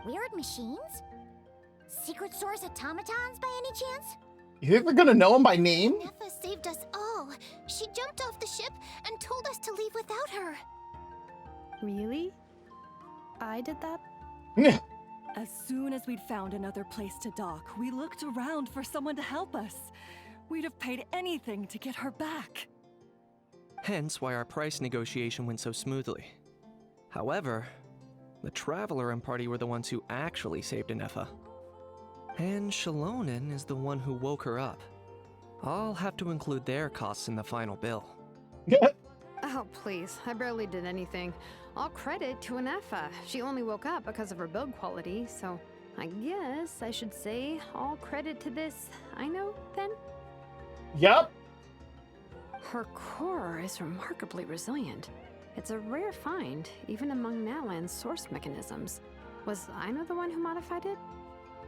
Weird machines? Secret source at Tama-chan's by any chance? You think they're gonna know him by name? Nefa saved us all. She jumped off the ship and told us to leave without her. Really? I did that? As soon as we'd found another place to dock, we looked around for someone to help us. We'd have paid anything to get her back. Hence why our price negotiation went so smoothly. However, the Traveler and party were the ones who actually saved Inefa. And Shalonen is the one who woke her up. I'll have to include their costs in the final bill. Oh, please. I barely did anything. All credit to Inefa. She only woke up because of her build quality, so I guess I should say all credit to this Aino, then? Yup. Her core is remarkably resilient. It's a rare find, even among Nalan's source mechanisms. Was Aino the one who modified it?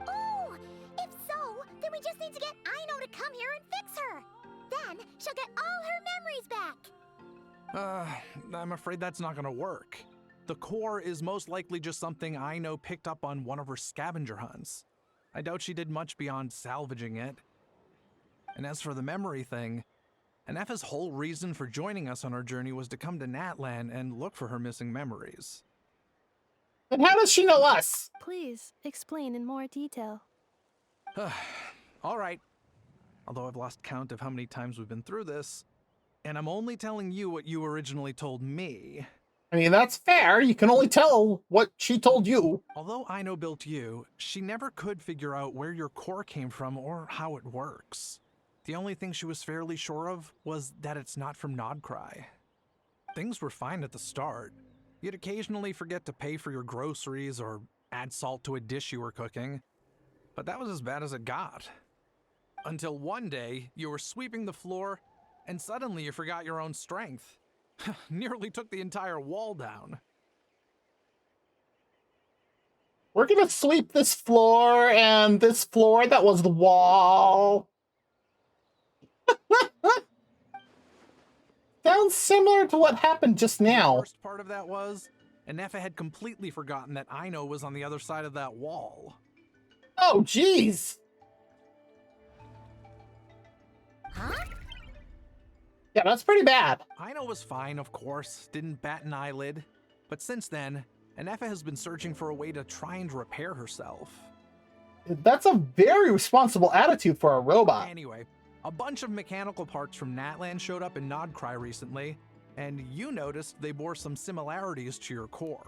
Oh! If so, then we just need to get Aino to come here and fix her. Then she'll get all her memories back. I'm afraid that's not gonna work. The core is most likely just something Aino picked up on one of her scavenger hunts. I doubt she did much beyond salvaging it. And as for the memory thing, Inefa's whole reason for joining us on our journey was to come to Natlan and look for her missing memories. And how does she know us? Please explain in more detail. All right. Although I've lost count of how many times we've been through this, and I'm only telling you what you originally told me. I mean, that's fair. You can only tell what she told you. Although Aino built you, she never could figure out where your core came from or how it works. The only thing she was fairly sure of was that it's not from Nod-Krai. Things were fine at the start. You'd occasionally forget to pay for your groceries or add salt to a dish you were cooking, but that was as bad as it got. Until one day, you were sweeping the floor, and suddenly you forgot your own strength. Nearly took the entire wall down. We're gonna sweep this floor and this floor. That was the wall. Sounds similar to what happened just now. The worst part of that was, Anefa had completely forgotten that Aino was on the other side of that wall. Oh, jeez. Huh? Yeah, that's pretty bad. Aino was fine, of course, didn't bat an eyelid. But since then, Anefa has been searching for a way to try and repair herself. That's a very responsible attitude for a robot. Anyway, a bunch of mechanical parts from Natlan showed up in Nod-Krai recently, and you noticed they bore some similarities to your core.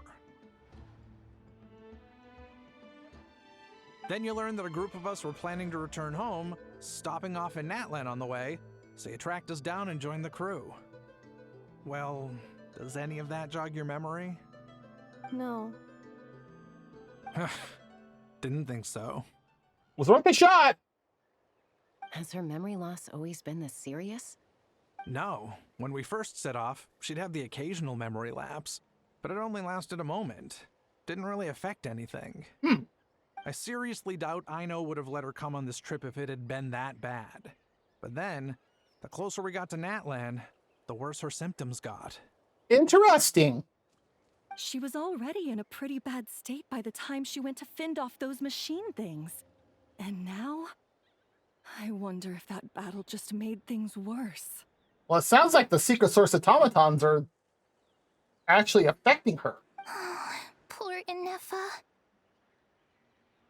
Then you learned that a group of us were planning to return home, stopping off in Natlan on the way, so you tracked us down and joined the crew. Well, does any of that jog your memory? No. Didn't think so. Was worth a shot. Has her memory loss always been this serious? No. When we first set off, she'd have the occasional memory lapse, but it only lasted a moment. Didn't really affect anything. I seriously doubt Aino would have let her come on this trip if it had been that bad. But then, the closer we got to Natlan, the worse her symptoms got. Interesting. She was already in a pretty bad state by the time she went to fend off those machine things. And now? I wonder if that battle just made things worse. Well, it sounds like the secret source automatons are actually affecting her. Poor Anefa.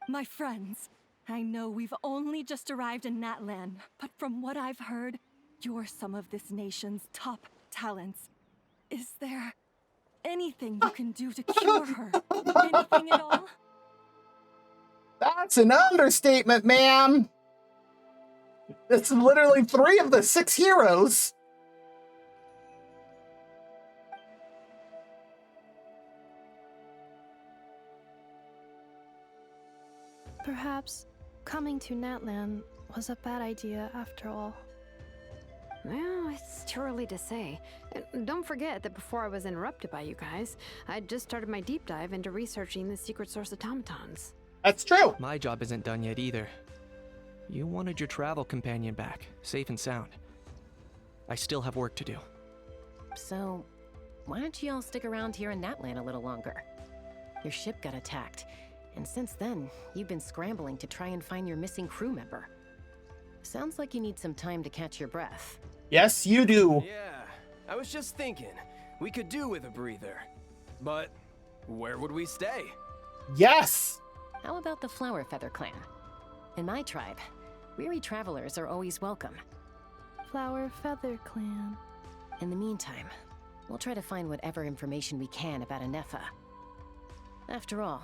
My friends, I know we've only just arrived in Natlan, but from what I've heard, you're some of this nation's top talents. Is there anything you can do to cure her? Anything at all? That's an understatement, ma'am. It's literally 3 of the 6 heroes. Perhaps coming to Natlan was a bad idea after all. Well, it's too early to say. Don't forget that before I was interrupted by you guys, I'd just started my deep dive into researching the secret source automatons. That's true. My job isn't done yet either. You wanted your travel companion back, safe and sound. I still have work to do. So, why don't you all stick around here in Natlan a little longer? Your ship got attacked, and since then, you've been scrambling to try and find your missing crew member. Sounds like you need some time to catch your breath. Yes, you do. Yeah, I was just thinking, we could do with a breather. But where would we stay? Yes! How about the Flower Feather Clan? In my tribe, weary travelers are always welcome. Flower Feather Clan. In the meantime, we'll try to find whatever information we can about Anefa. After all,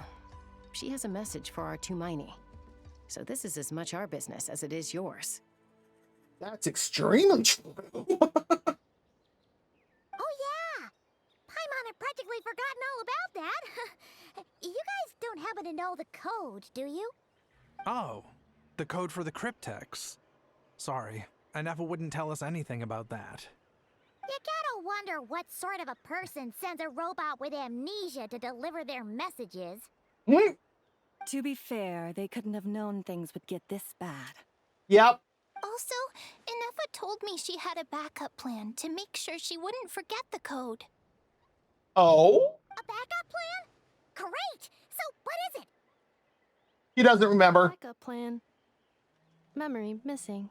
she has a message for our Tumaini. So this is as much our business as it is yours. That's extremely true. Oh yeah! Paimon had practically forgotten all about that. You guys don't happen to know the code, do you? Oh, the code for the cryptex. Sorry, Anefa wouldn't tell us anything about that. You gotta wonder what sort of a person sends a robot with amnesia to deliver their messages. To be fair, they couldn't have known things would get this bad. Yep. Also, Anefa told me she had a backup plan to make sure she wouldn't forget the code. Oh? A backup plan? Great! So what is it? He doesn't remember. Backup plan. Memory missing.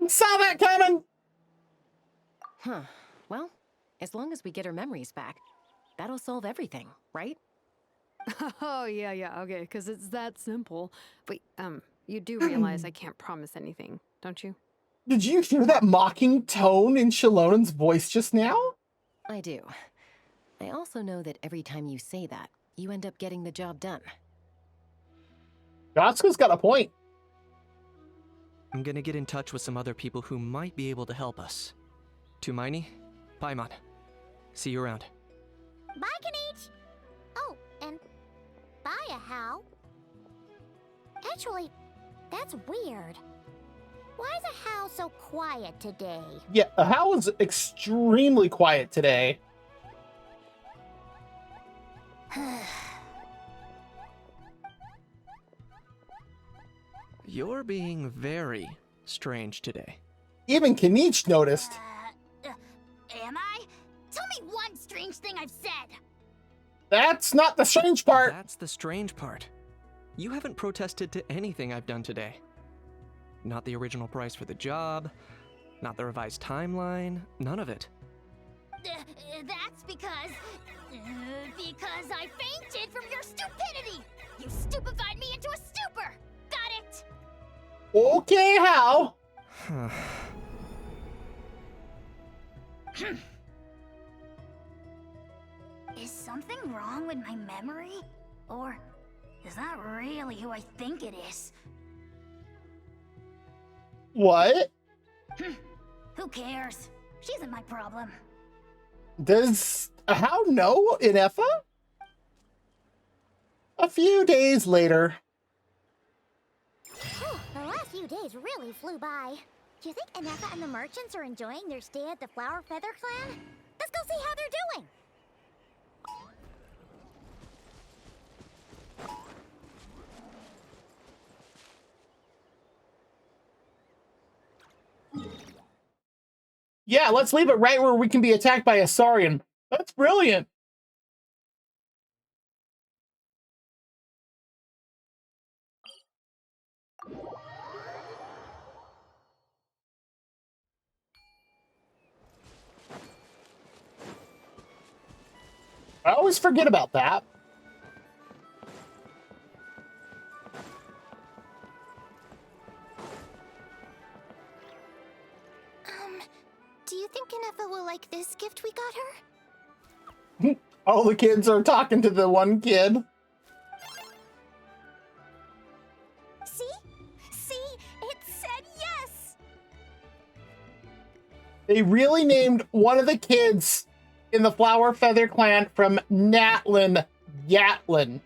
Saw that coming! Huh. Well, as long as we get her memories back, That'll solve everything, right? Oh, yeah, okay, because it's that simple. Wait, you do realize I can't promise anything, don't you? Did you hear that mocking tone in Shalonen's voice just now? I do. I also know that every time you say that, you end up getting the job done. Yatsuko's got a point. I'm gonna get in touch with some other people who might be able to help us. Tumaini, Paimon. See you around. Bye, Kanich! Oh, and bye, Ahau. Actually, that's weird. Why is Ahau so quiet today? Yeah, Ahau is extremely quiet today. You're being very strange today. Even Kanich noticed. Am I? Tell me one strange thing I've said. That's not the strange part. That's the strange part. You haven't protested to anything I've done today. Not the original price for the job, not the revised timeline, none of it. That's because I fainted from your stupidity. You stupefied me into a stupor. Got it? Okay, how? Is something wrong with my memory? Or is that really who I think it is? What? Who cares? She isn't my problem. Does Ahau know Inefa? A few days later. Whew, the last few days really flew by. Do you think Inefa and the merchants are enjoying their stay at the Flower Feather Clan? Let's go see how they're doing. Yeah, let's leave it right where we can be attacked by a Saurian. That's brilliant. I always forget about that. Do you think Inefa will like this gift we got her? All the kids are talking to the one kid. See? See? It said yes! They really named one of the kids in the Flower Feather Clan from Natlin Yatlin.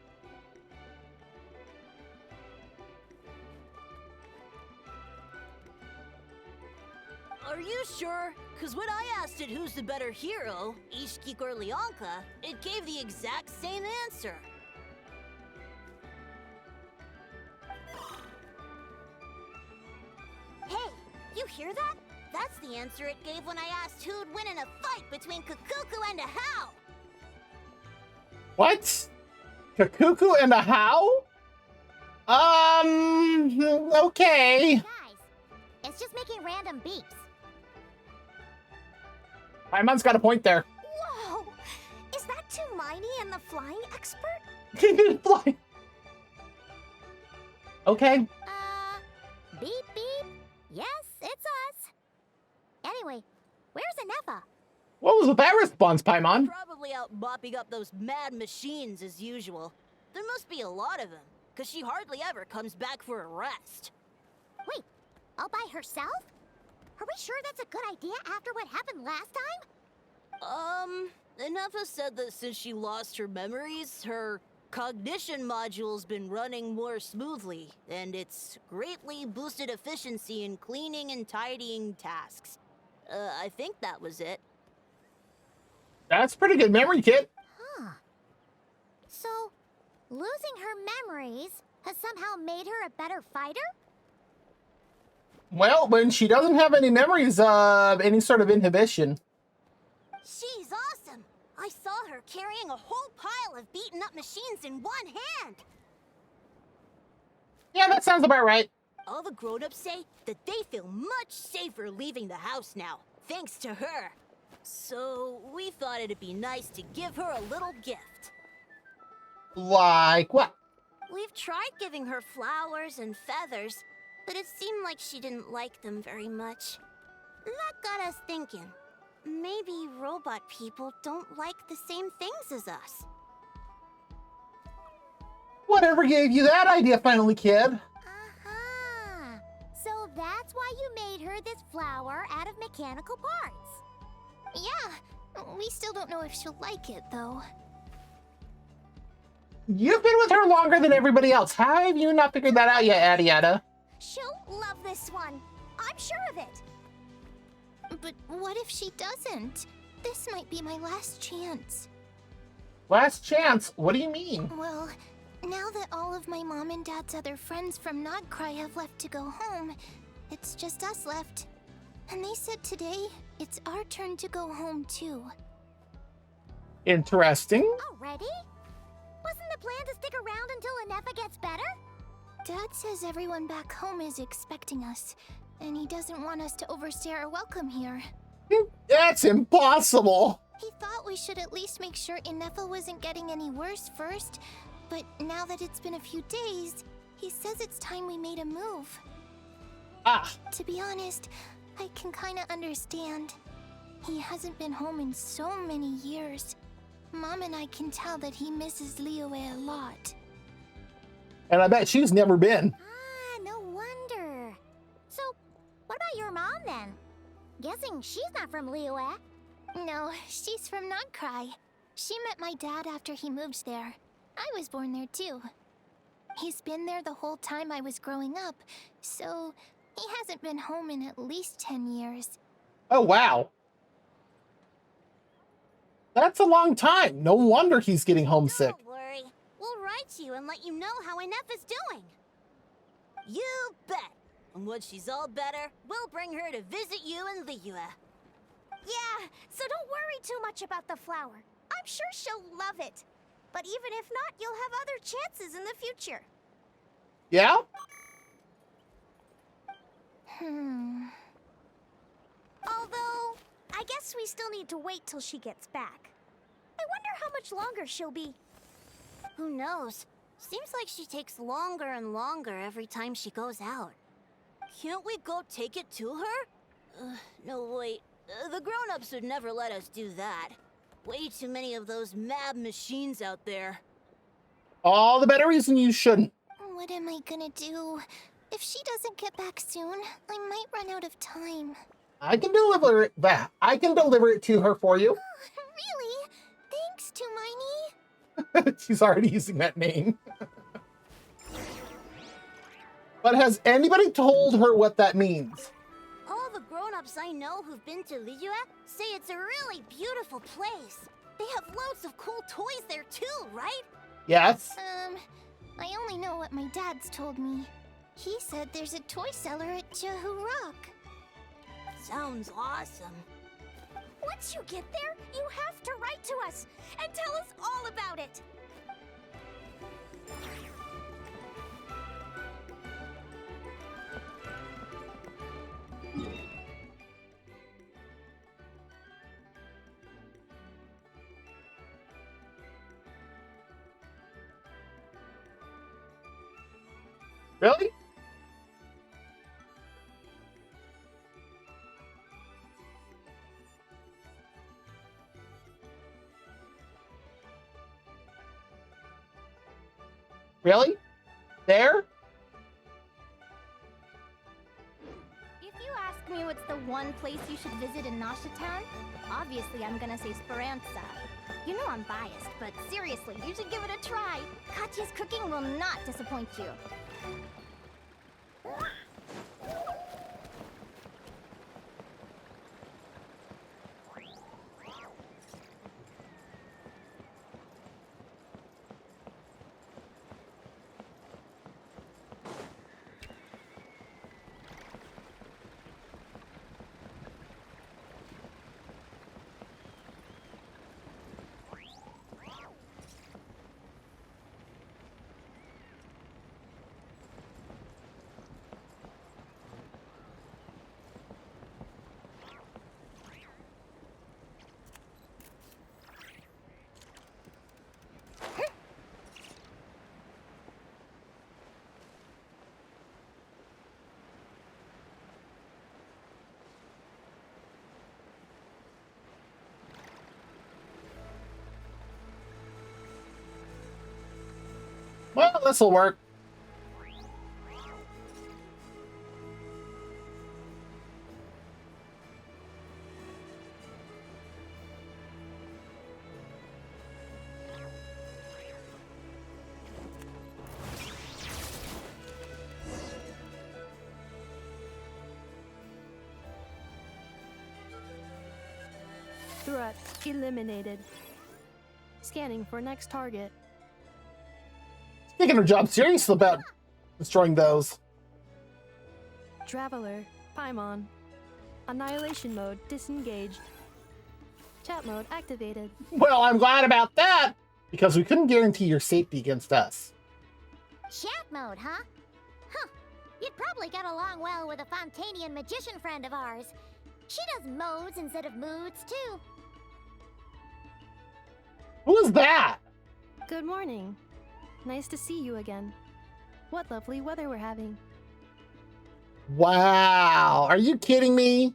Are you sure? Because when I asked it who's the better hero, Ishkik or Leonka, it gave the exact same answer. Hey, you hear that? That's the answer it gave when I asked who'd win in a fight between Kakuku and Ahau. What? Kakuku and Ahau? Okay. Guys, it's just making random beeps. Paimon's got a point there. Whoa! Is that Tumaini and the flying expert? Flying. Okay. Beep beep. Yes, it's us. Anyway, where's Inefa? What was with that response, Paimon? Probably out mopping up those mad machines as usual. There must be a lot of them, because she hardly ever comes back for a rest. Wait, all by herself? Are we sure that's a good idea after what happened last time? Inefa said that since she lost her memories, her cognition module's been running more smoothly, and it's greatly boosted efficiency in cleaning and tidying tasks. I think that was it. That's pretty good memory, kid. Huh. So, losing her memories has somehow made her a better fighter? Well, when she doesn't have any memories of any sort of inhibition. She's awesome! I saw her carrying a whole pile of beaten up machines in one hand! Yeah, that sounds about right. All the grown-ups say that they feel much safer leaving the house now, thanks to her. So we thought it'd be nice to give her a little gift. Like what? We've tried giving her flowers and feathers, but it seemed like she didn't like them very much. That got us thinking. Maybe robot people don't like the same things as us. Whatever gave you that idea, finally, kid? Ah, so that's why you made her this flower out of mechanical parts. Yeah, we still don't know if she'll like it, though. You've been with her longer than everybody else. How have you not figured that out yet, Adiata? She'll love this one. I'm sure of it. But what if she doesn't? This might be my last chance. Last chance? What do you mean? Well, now that all of my mom and dad's other friends from Nod-Krai have left to go home, it's just us left. And they said today, it's our turn to go home too. Interesting. Already? Wasn't the plan to stick around until Inefa gets better? Dad says everyone back home is expecting us, and he doesn't want us to overstay our welcome here. That's impossible. He thought we should at least make sure Inefa wasn't getting any worse first, but now that it's been a few days, he says it's time we made a move. Ah. To be honest, I can kinda understand. He hasn't been home in so many years. Mom and I can tell that he misses Liyue a lot. And I bet she's never been. Ah, no wonder. So, what about your mom then? Guessing she's not from Liyue. No, she's from Nod-Krai. She met my dad after he moved there. I was born there too. He's been there the whole time I was growing up, so he hasn't been home in at least 10 years. Oh, wow. That's a long time. No wonder he's getting homesick. Don't worry. We'll write you and let you know how Inefa's doing. You bet. And when she's all better, we'll bring her to visit you in Liyue. Yeah, so don't worry too much about the flower. I'm sure she'll love it. But even if not, you'll have other chances in the future. Yeah? Although, I guess we still need to wait till she gets back. I wonder how much longer she'll be. Who knows? Seems like she takes longer and longer every time she goes out. Can't we go take it to her? No, wait. The grown-ups would never let us do that. Way too many of those mad machines out there. All the better reason you shouldn't. What am I gonna do? If she doesn't get back soon, I might run out of time. I can deliver it back. I can deliver it to her for you. Really? Thanks, Tumaini. She's already using that name. But has anybody told her what that means? All the grown-ups I know who've been to Liyue say it's a really beautiful place. They have loads of cool toys there too, right? Yes. I only know what my dad's told me. He said there's a toy seller at Jehu Rock. Sounds awesome. Once you get there, you have to write to us and tell us all about it. Really? Really? There? If you ask me what's the one place you should visit in Nasha Town, obviously I'm gonna say Speranza. You know I'm biased, but seriously, you should give it a try. Katya's cooking will not disappoint you. Well, this'll work. Threat eliminated. Scanning for next target. Taking her job seriously about destroying those. Traveler, Paimon. Annihilation mode disengaged. Chat mode activated. Well, I'm glad about that, because we couldn't guarantee your safety against us. Chat mode, huh? Huh. You'd probably get along well with a Fontanian magician friend of ours. She does modes instead of moods, too. Who is that? Good morning. Nice to see you again. What lovely weather we're having. Wow, are you kidding me?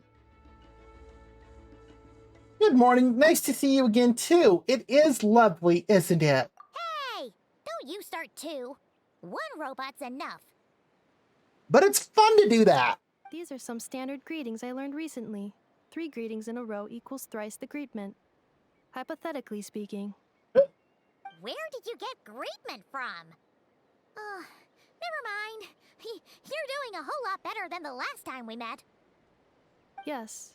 Good morning, nice to see you again too. It is lovely, isn't it? Hey! Don't you start too. One robot's enough. But it's fun to do that. These are some standard greetings I learned recently. 3 greetings in a row equals thrice the greetment. Hypothetically speaking. Where did you get greetment from? Never mind. You're doing a whole lot better than the last time we met. Yes.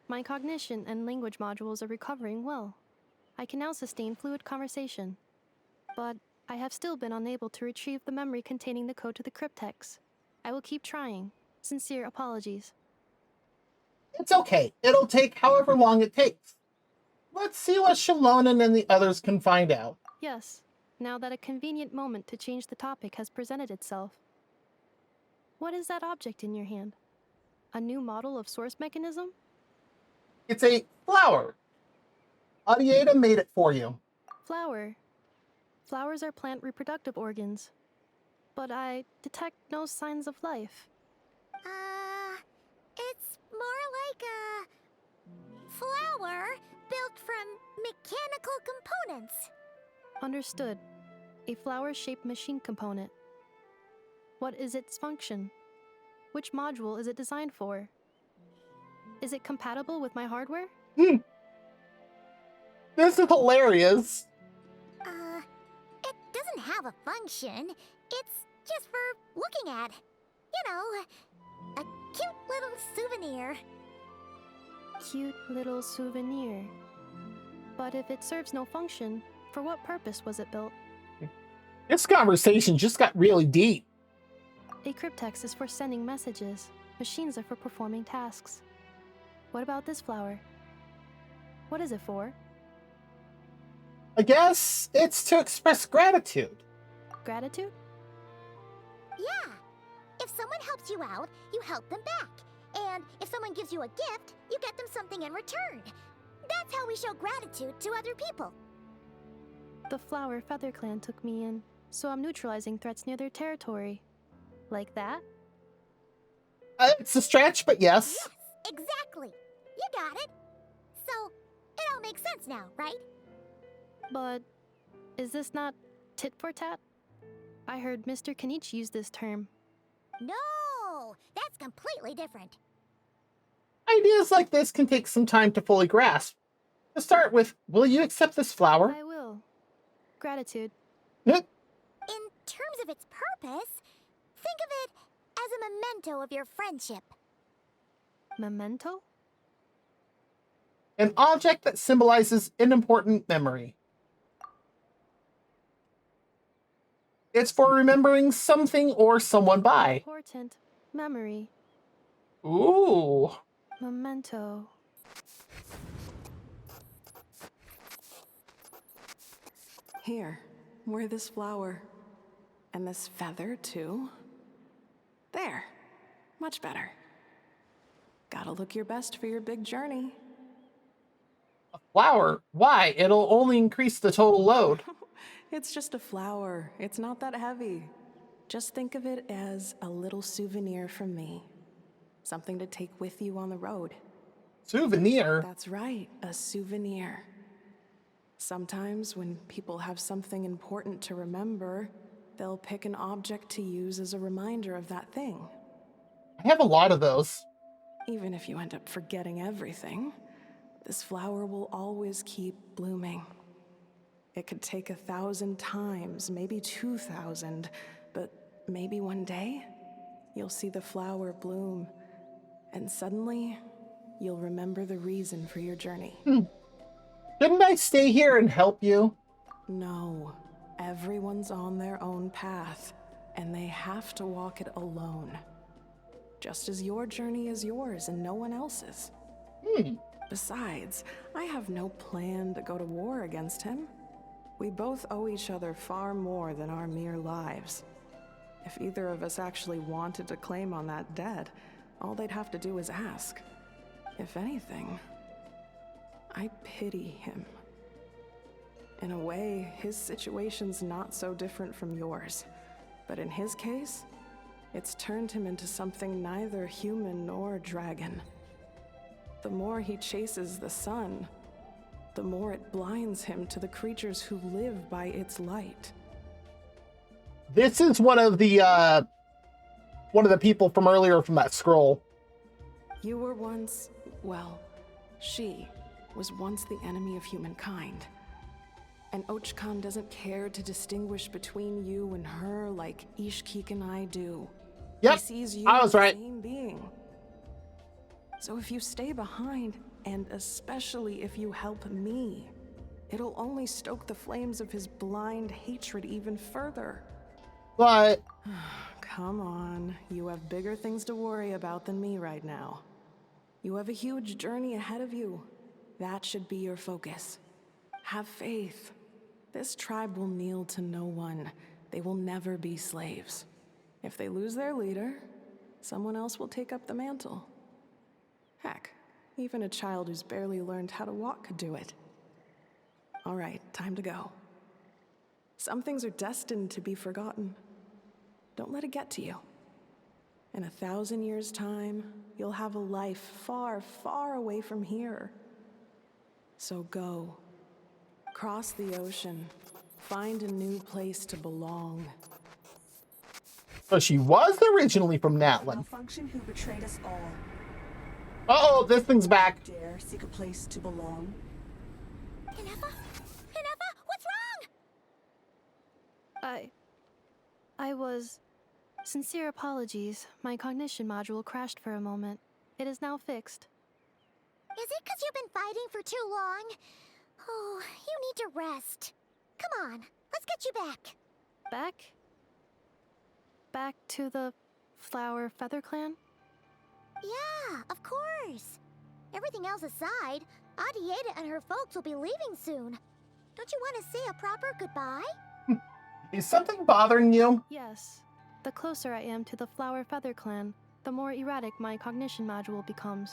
My cognition and language modules are recovering well. I can now sustain fluid conversation. But I have still been unable to retrieve the memory containing the code to the cryptex. I will keep trying. Sincere apologies. It's okay. It'll take however long it takes. Let's see what Shalonen and the others can find out. Yes, now that a convenient moment to change the topic has presented itself. What is that object in your hand? A new model of source mechanism? It's a flower. Adieta made it for you. Flower. Flowers are plant reproductive organs. But I detect no signs of life. It's more like a flower built from mechanical components. Understood. A flower-shaped machine component. What is its function? Which module is it designed for? Is it compatible with my hardware? This is hilarious. It doesn't have a function. It's just for looking at. You know, a cute little souvenir. Cute little souvenir. But if it serves no function, for what purpose was it built? This conversation just got really deep. A cryptex is for sending messages. Machines are for performing tasks. What about this flower? What is it for? I guess it's to express gratitude. Gratitude? Yeah. If someone helps you out, you help them back. And if someone gives you a gift, you get them something in return. That's how we show gratitude to other people. The Flower Feather Clan took me in, so I'm neutralizing threats near their territory. Like that? It's a stretch, but yes. Yes, exactly. You got it. So, it all makes sense now, right? But is this not tit for tat? I heard Mr. Kenichi use this term. No, that's completely different. Ideas like this can take some time to fully grasp. To start with, will you accept this flower? I will. Gratitude. In terms of its purpose, think of it as a memento of your friendship. Memento? An object that symbolizes an important memory. It's for remembering something or someone by. Important memory. Ooh. Memento. Here, wear this flower. And this feather, too. There. Much better. Gotta look your best for your big journey. A flower? Why? It'll only increase the total load. It's just a flower. It's not that heavy. Just think of it as a little souvenir from me. Something to take with you on the road. Souvenir? That's right, a souvenir. Sometimes when people have something important to remember, they'll pick an object to use as a reminder of that thing. I have a lot of those. Even if you end up forgetting everything, this flower will always keep blooming. It could take 1,000 times, maybe 2,000, but maybe one day you'll see the flower bloom, and suddenly you'll remember the reason for your journey. Didn't I stay here and help you? No, everyone's on their own path, and they have to walk it alone. Just as your journey is yours and no one else's. Besides, I have no plan to go to war against him. We both owe each other far more than our mere lives. If either of us actually wanted to claim on that debt, all they'd have to do is ask. If anything, I pity him. In a way, his situation's not so different from yours. But in his case, it's turned him into something neither human nor dragon. The more he chases the sun, the more it blinds him to the creatures who live by its light. This is one of the people from earlier from that scroll. You were once, well, she was once the enemy of humankind. And Ochkan doesn't care to distinguish between you and her like Ishkik and I do. Yep, he sees you I was as right. the same being. So if you stay behind, and especially if you help me, it'll only stoke the flames of his blind hatred even further. But come on, you have bigger things to worry about than me right now. You have a huge journey ahead of you. That should be your focus. Have faith. This tribe will kneel to no one. They will never be slaves. If they lose their leader, someone else will take up the mantle. Heck, even a child who's barely learned how to walk could do it. All right, time to go. Some things are destined to be forgotten. Don't let it get to you. In 1,000 years' time, you'll have a life far, far away from here. So go. Cross the ocean. Find a new place to belong. So she was originally from Natlan. Malfunction who betrayed us all. Uh-oh, this thing's back. Dare seek a place to belong. Inefa? Inefa, what's wrong? I was... Sincere apologies. My cognition module crashed for a moment. It is now fixed. Is it because you've been fighting for too long? Oh, you need to rest. Come on, let's get you back. Back? Back to the Flower Feather Clan? Yeah, of course. Everything else aside, Adieta and her folks will be leaving soon. Don't you want to say a proper goodbye? Is something bothering you? Yes. The closer I am to the Flower Feather Clan, the more erratic my cognition module becomes.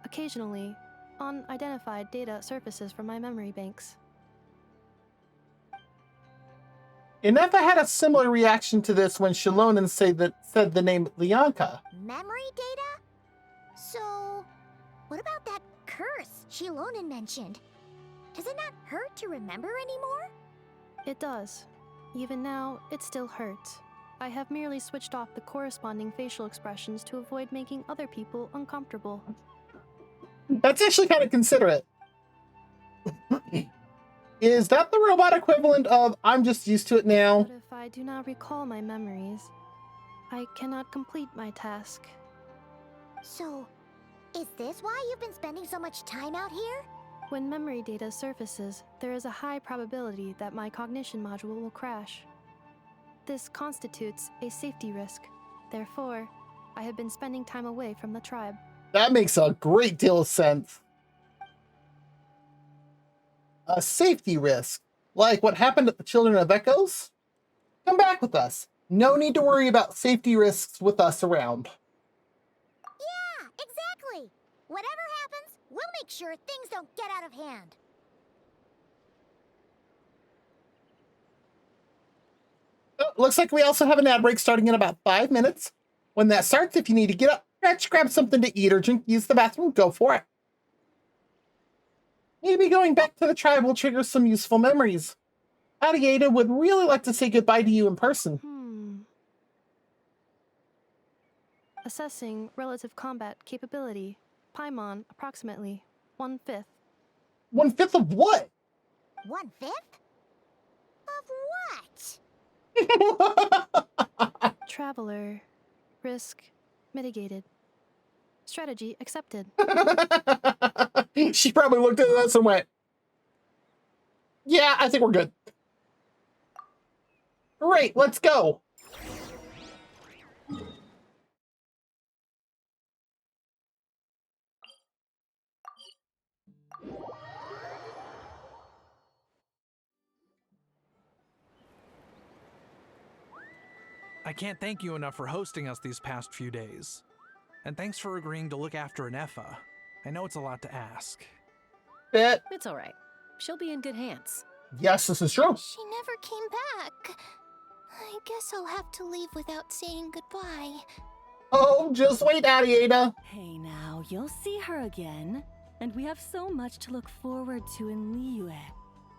Occasionally, unidentified data surfaces from my memory banks. Inefa had a similar reaction to this when Shilonen said the name Lianka. Memory data? So, what about that curse Shilonen mentioned? Does it not hurt to remember anymore? It does. Even now, it still hurts. I have merely switched off the corresponding facial expressions to avoid making other people uncomfortable. That's actually kind of considerate. Is that the robot equivalent of I'm just used to it now? But if I do not recall my memories, I cannot complete my task. So, is this why you've been spending so much time out here? When memory data surfaces, there is a high probability that my cognition module will crash. This constitutes a safety risk. Therefore, I have been spending time away from the tribe. That makes a great deal of sense. A safety risk, like what happened at the Children of Echoes? Come back with us. No need to worry about safety risks with us around. Yeah, exactly. Whatever happens, we'll make sure things don't get out of hand. Oh, looks like we also have an ad break starting in about 5 minutes. When that starts, if you need to get up, stretch, grab something to eat or drink, use the bathroom, go for it. Maybe going back to the tribe will trigger some useful memories. Adieta would really like to say goodbye to you in person. Assessing relative combat capability. Paimon, approximately 1/5. 1/5 of what? 1/5? Of what? Traveler. Risk mitigated. Strategy accepted. She probably looked at us and went, yeah, I think we're good. Great, let's go. I can't thank you enough for hosting us these past few days. And thanks for agreeing to look after Anefa. I know it's a lot to ask. It's all right. She'll be in good hands. Yes, this is true. She never came back. I guess I'll have to leave without saying goodbye. Oh, just wait, Adieta. Hey now, you'll see her again. And we have so much to look forward to in Liyue.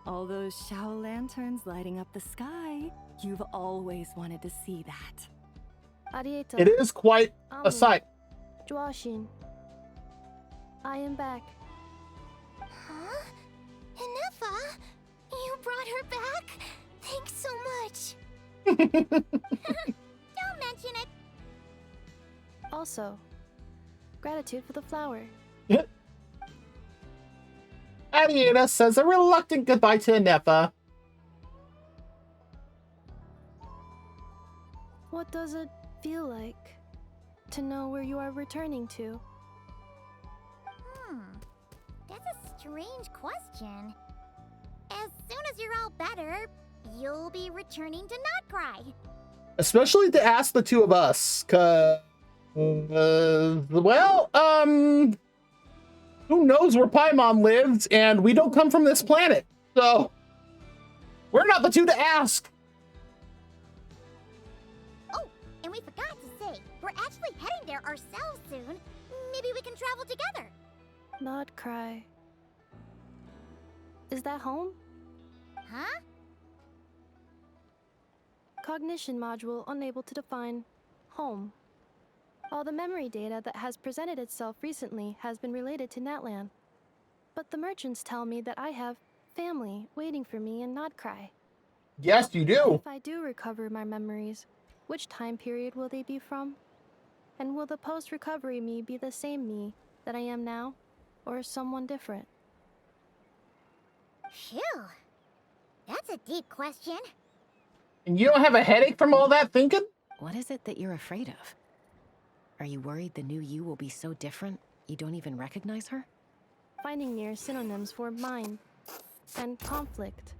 All those Shao lanterns lighting up the sky. You've always wanted to see that. Adieta. It is quite a sight. Joashin. I am back. Huh? Anefa? You brought her back? Thanks so much. Don't mention it. Also, gratitude for the flower. Adieta says a reluctant goodbye to Anefa. What does it feel like to know where you are returning to? That's a strange question. As soon as you're all better, you'll be returning to Nod-Krai. Especially to ask the two of us, cause, well, who knows where Paimon lives, and we don't come from this planet, so we're not the two to ask. Oh, and we forgot to say, we're actually heading there ourselves soon. Maybe we can travel together. Nod-Krai. Is that home? Huh? Cognition module unable to define home. All the memory data that has presented itself recently has been related to Natlan. But the merchants tell me that I have family waiting for me in Nod-Krai. Yes, you do. If I do recover my memories, which time period will they be from? And will the post-recovery me be the same me that I am now, or someone different? Phew. That's a deep question. And you don't have a headache from all that thinking? What is it that you're afraid of? Are you worried the new you will be so different you don't even recognize her? Finding near synonyms for mind and conflict.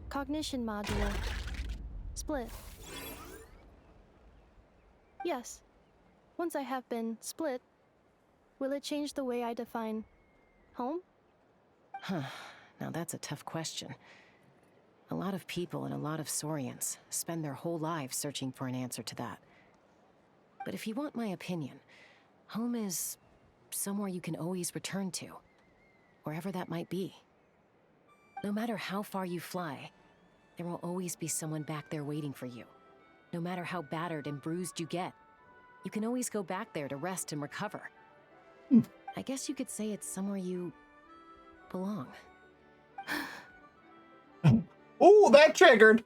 Cognition module. Split. Yes. Once I have been split, will it change the way I define home? Huh. Now that's a tough question. A lot of people and a lot of Saurians spend their whole lives searching for an answer to that. But if you want my opinion, home is somewhere you can always return to, wherever that might be. No matter how far you fly, there will always be someone back there waiting for you. No matter how battered and bruised you get, you can always go back there to rest and recover. I guess you could say it's somewhere you belong. Ooh, that triggered.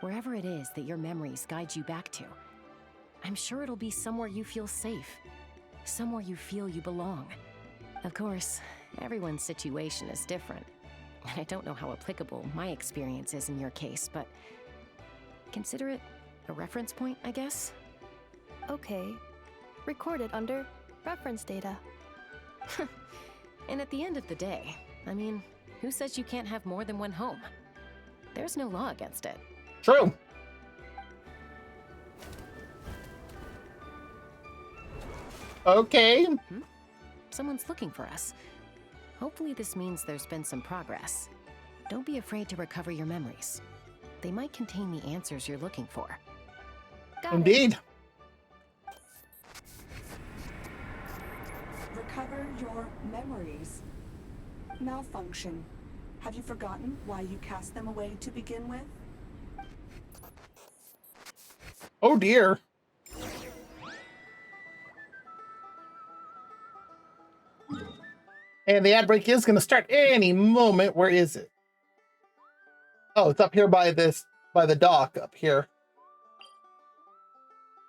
Wherever it is that your memories guide you back to, I'm sure it'll be somewhere you feel safe, somewhere you feel you belong. Of course, everyone's situation is different, and I don't know how applicable my experience is in your case, but consider it a reference point, I guess? Okay. Recorded under reference data. And at the end of the day, I mean, who says you can't have more than one home? There's no law against it. True. Okay. Someone's looking for us. Hopefully this means there's been some progress. Don't be afraid to recover your memories. They might contain the answers you're looking for. Indeed. Recover your memories. Malfunction. Have you forgotten why you cast them away to begin with? Oh dear. And the ad break is going to start any moment. Where is it? Oh, it's up here by the dock up here.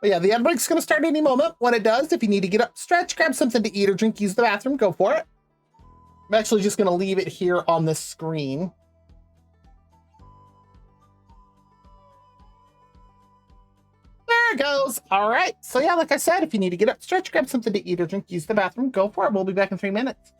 But yeah, the ad break's going to start any moment. When it does, if you need to get up, stretch, grab something to eat or drink, use the bathroom, go for it. I'm actually just going to leave it here on the screen. There it goes. All right. So yeah, like I said, if you need to get up, stretch, grab something to eat or drink, use the bathroom, go for it. We'll be back in 3 minutes.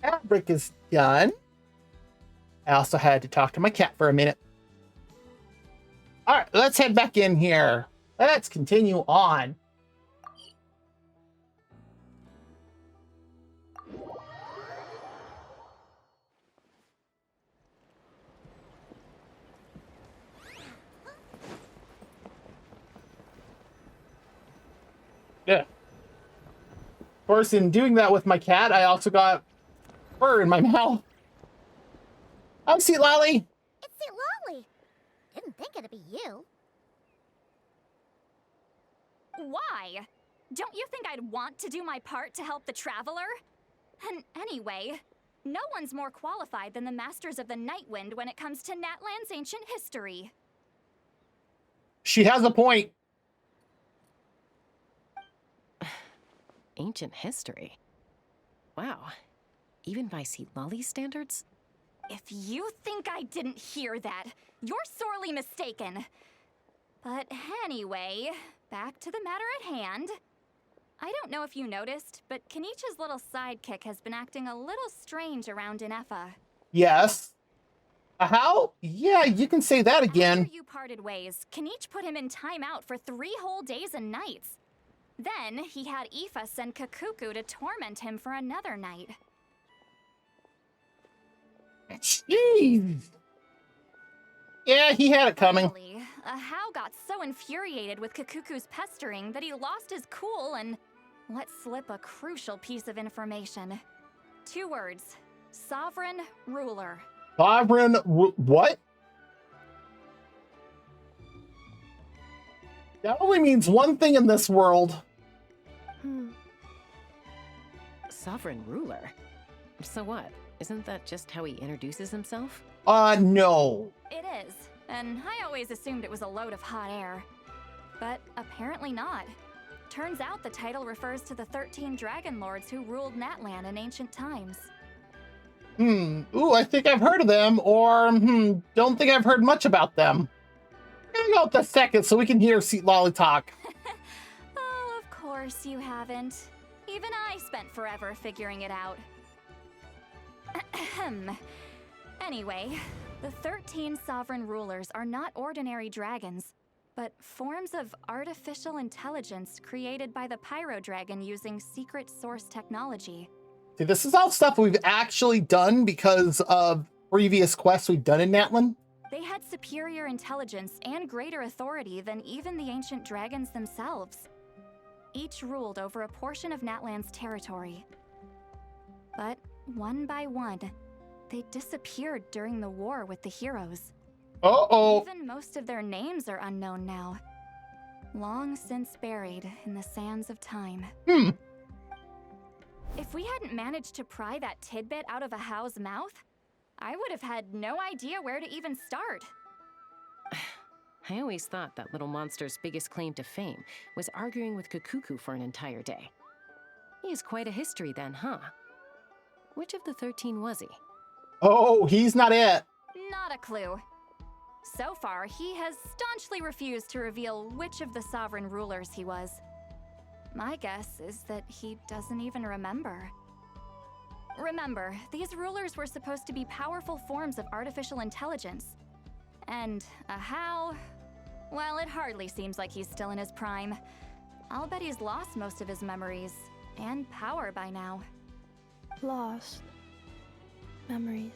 Fabric is done. I also had to talk to my cat for a minute. All right, let's head back in here. Let's continue on. Yeah. Of course, in doing that with my cat, I also got fur in my mouth. I'm Sweet Lolly. It's Sweet Lolly. Didn't think it'd be you. Why? Don't you think I'd want to do my part to help the Traveler? And anyway, no one's more qualified than the Masters of the Nightwind when it comes to Natlan's ancient history. She has a point. Ancient history? Wow. Even by Sweet Lolly's standards? If you think I didn't hear that, you're sorely mistaken. But anyway, back to the matter at hand. I don't know if you noticed, but Kenichi's little sidekick has been acting a little strange around Inefa. Yes. How? Yeah, you can say that again. After you parted ways, Kenichi put him in timeout for 3 whole days and nights. Then he had Aoife send Kakuku to torment him for another night. Jeez. Yeah, he had it coming. Finally, Ahau got so infuriated with Kakuku's pestering that he lost his cool and let slip a crucial piece of information. 2 words. Sovereign Ruler. Sovereign what? That only means one thing in this world. Sovereign Ruler? So what? Isn't that just how he introduces himself? No. It is, and I always assumed it was a load of hot air. But apparently not. Turns out the title refers to the 13 Dragon Lords who ruled Natlan in ancient times. Ooh, I think I've heard of them, or don't think I've heard much about them. Hang out a second so we can hear Sweet Lolly talk. Oh, of course you haven't. Even I spent forever figuring it out. Anyway, the 13 sovereign rulers are not ordinary dragons, but forms of artificial intelligence created by the Pyro Dragon using secret source technology. See, this is all stuff we've actually done because of previous quests we've done in Natlan. They had superior intelligence and greater authority than even the ancient dragons themselves. Each ruled over a portion of Natlan's territory. But one by one, they disappeared during the war with the heroes. Uh-oh. Even most of their names are unknown now. Long since buried in the sands of time. If we hadn't managed to pry that tidbit out of Ahau's mouth, I would have had no idea where to even start. I always thought that little monster's biggest claim to fame was arguing with Kakuku for an entire day. He has quite a history then, huh? Which of the 13 was he? Oh, he's not it. Not a clue. So far, he has staunchly refused to reveal which of the sovereign rulers he was. My guess is that he doesn't even remember. Remember, these rulers were supposed to be powerful forms of artificial intelligence. And Ahau, well, it hardly seems like he's still in his prime. I'll bet he's lost most of his memories and power by now. Lost. Memories.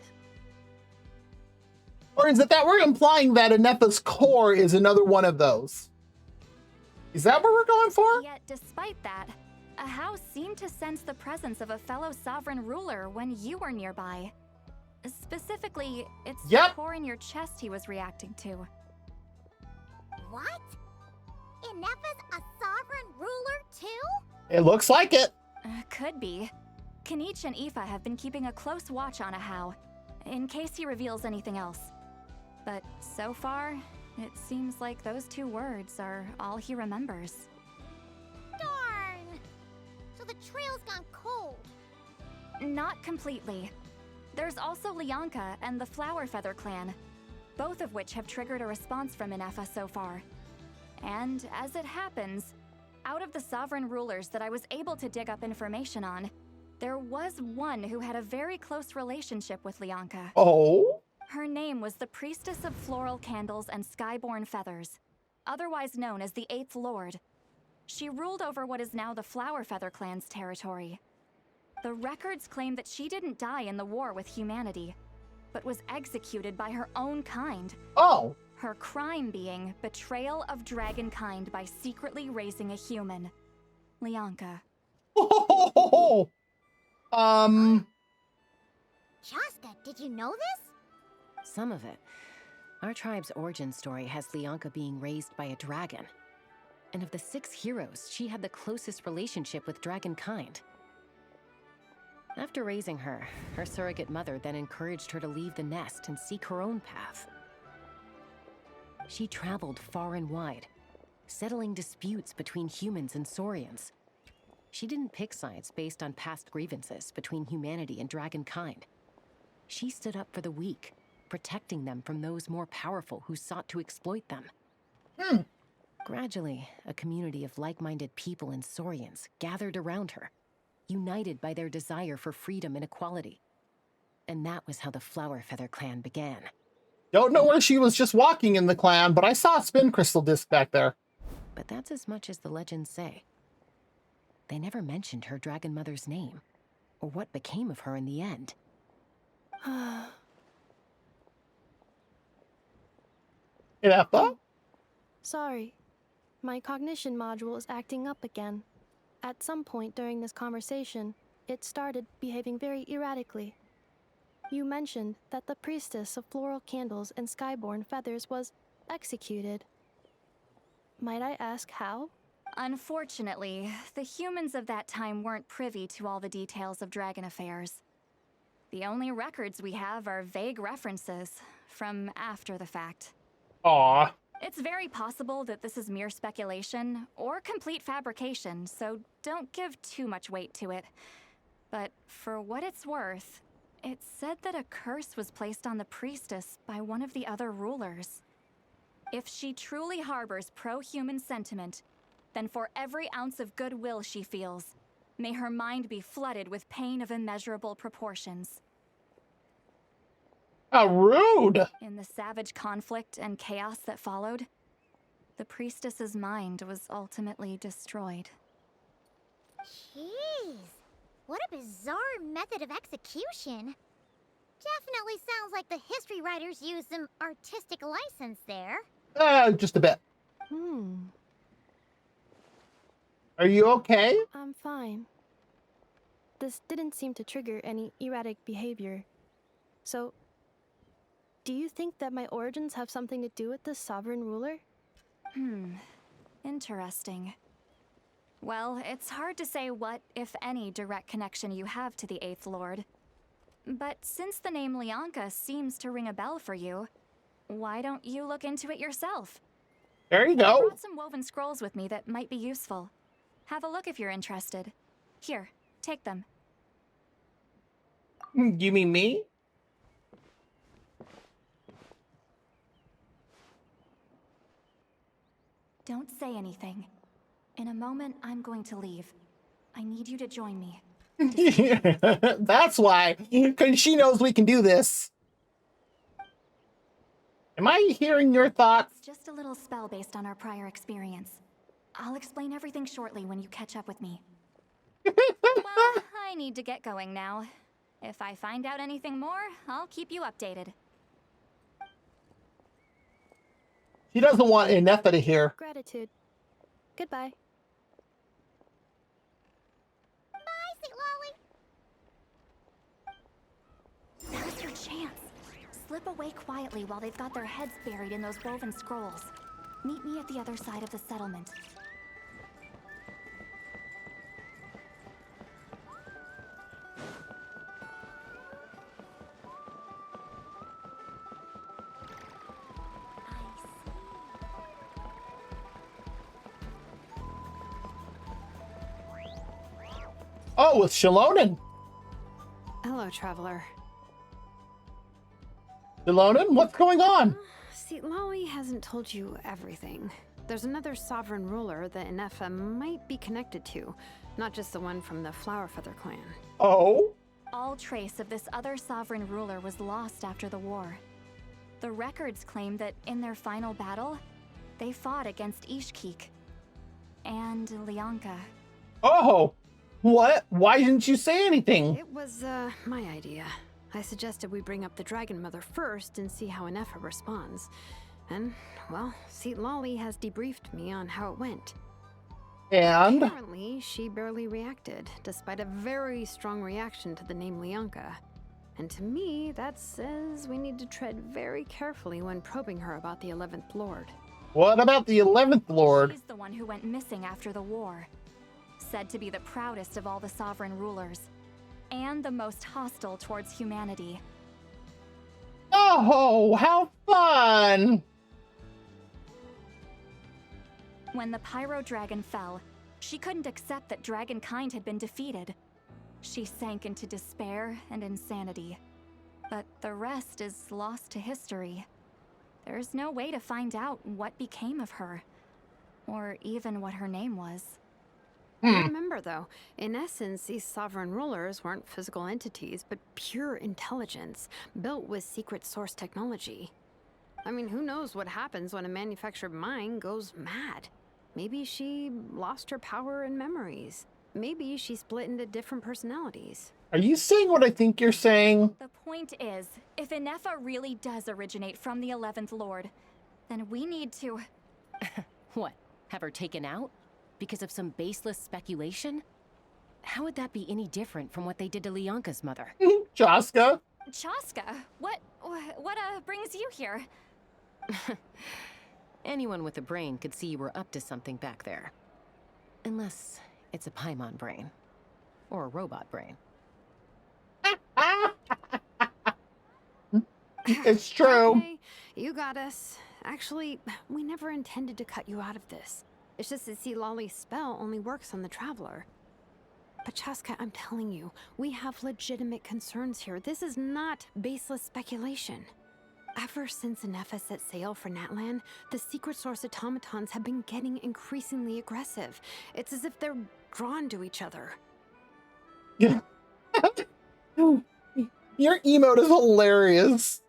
Or is it that we're implying that Inefa's core is another one of those? Is that what we're going for? Yet, despite that, Ahau seemed to sense the presence of a fellow sovereign ruler when you were nearby. Specifically, it's the core in your chest he was reacting to. What? Inefa's a sovereign ruler too? It looks like it. Could be. Kenichi and Aoife have been keeping a close watch on Ahau, in case he reveals anything else. But so far, it seems like those 2 words are all he remembers. Darn! So the trail's gone cold. Not completely. There's also Lianka and the Flower Feather clan, both of which have triggered a response from Inefa so far. And as it happens, out of the sovereign rulers that I was able to dig up information on, there was one who had a very close relationship with Lianka. Oh? Her name was the Priestess of Floral Candles and Skyborn Feathers, otherwise known as the Eighth Lord. She ruled over what is now the Flower Feather clan's territory. The records claim that she didn't die in the war with humanity, but was executed by her own kind. Oh. Her crime being betrayal of dragonkind by secretly raising a human. Lianka. Shasta, did you know this? Some of it. Our tribe's origin story has Lianka being raised by a dragon. And of the 6 heroes, she had the closest relationship with dragonkind. After raising her, her surrogate mother then encouraged her to leave the nest and seek her own path. She traveled far and wide, settling disputes between humans and saurians. She didn't pick sides based on past grievances between humanity and dragonkind. She stood up for the weak, protecting them from those more powerful who sought to exploit them. Gradually, a community of like-minded people and saurians gathered around her, united by their desire for freedom and equality. And that was how the Flower Feather clan began. Don't know where she was just walking in the clan, but I saw a spin crystal disc back there. But that's as much as the legends say. They never mentioned her dragon mother's name, or what became of her in the end. Sorry. My cognition module is acting up again. At some point during this conversation, it started behaving very erratically. You mentioned that the Priestess of Floral Candles and Skyborn Feathers was executed. Might I ask how? Unfortunately, the humans of that time weren't privy to all the details of dragon affairs. The only records we have are vague references from after the fact. Aww. It's very possible that this is mere speculation or complete fabrication, so don't give too much weight to it. But for what it's worth, it's said that a curse was placed on the priestess by one of the other rulers. If she truly harbors pro-human sentiment, then for every ounce of goodwill she feels, may her mind be flooded with pain of immeasurable proportions. How rude! In the savage conflict and chaos that followed, the priestess's mind was ultimately destroyed. Jeez, what a bizarre method of execution. Definitely sounds like the history writers used some artistic license there. Just a bit. Are you okay? I'm fine. This didn't seem to trigger any erratic behavior. So, do you think that my origins have something to do with this sovereign ruler? Interesting. Well, it's hard to say what, if any, direct connection you have to the Eighth Lord. But since the name Lianka seems to ring a bell for you, why don't you look into it yourself? There you go. I brought some woven scrolls with me that might be useful. Have a look if you're interested. Here, take them. You mean me? Don't say anything. In a moment, I'm going to leave. I need you to join me. That's why, because she knows we can do this. Am I hearing your thoughts? It's just a little spell based on our prior experience. I'll explain everything shortly when you catch up with me. Well, I need to get going now. If I find out anything more, I'll keep you updated. She doesn't want Ineffa to hear. Gratitude. Goodbye. Bye, Sweet Lolly. Now's your chance. Slip away quietly while they've got their heads buried in those woven scrolls. Meet me at the other side of the settlement. Oh, with Shalonen. Hello, traveler. Shalonen, what's going on? See, Lolly hasn't told you everything. There's another sovereign ruler that Inefa might be connected to, not just the one from the Flower Feather clan. Oh? All trace of this other sovereign ruler was lost after the war. The records claim that in their final battle, they fought against Ishkik and Lianka. Oh! What? Why didn't you say anything? It was, my idea. I suggested we bring up the Dragon Mother first and see how Inefa responds. And, well, Seat Lolly has debriefed me on how it went. And? Apparently, she barely reacted, despite a very strong reaction to the name Lianka. And to me, that says we need to tread very carefully when probing her about the 11th Lord. What about the 11th Lord? She's the one who went missing after the war. Said to be the proudest of all the sovereign rulers. And the most hostile towards humanity. Oh, how fun! When the Pyro Dragon fell, she couldn't accept that dragonkind had been defeated. She sank into despair and insanity. But the rest is lost to history. There's no way to find out what became of her, or even what her name was. Remember, though, in essence, these sovereign rulers weren't physical entities, but pure intelligence, built with secret source technology. I mean, who knows what happens when a manufactured mind goes mad? Maybe she lost her power and memories. Maybe she split into different personalities. Are you saying what I think you're saying? The point is, if Inefa really does originate from the 11th Lord, then we need to... What? Have her taken out? Because of some baseless speculation? How would that be any different from what they did to Lianka's mother? Chaska? Chaska? What brings you here? Anyone with a brain could see you were up to something back there. Unless it's a Paimon brain. Or a robot brain. It's true. Okay, you got us. Actually, we never intended to cut you out of this. It's just that see, Lolly's spell only works on the Traveler. But Chaska, I'm telling you, we have legitimate concerns here. This is not baseless speculation. Ever since Inefa set sail for Natlan, the secret source automatons have been getting increasingly aggressive. It's as if they're drawn to each other. Yeah. Your emote is hilarious.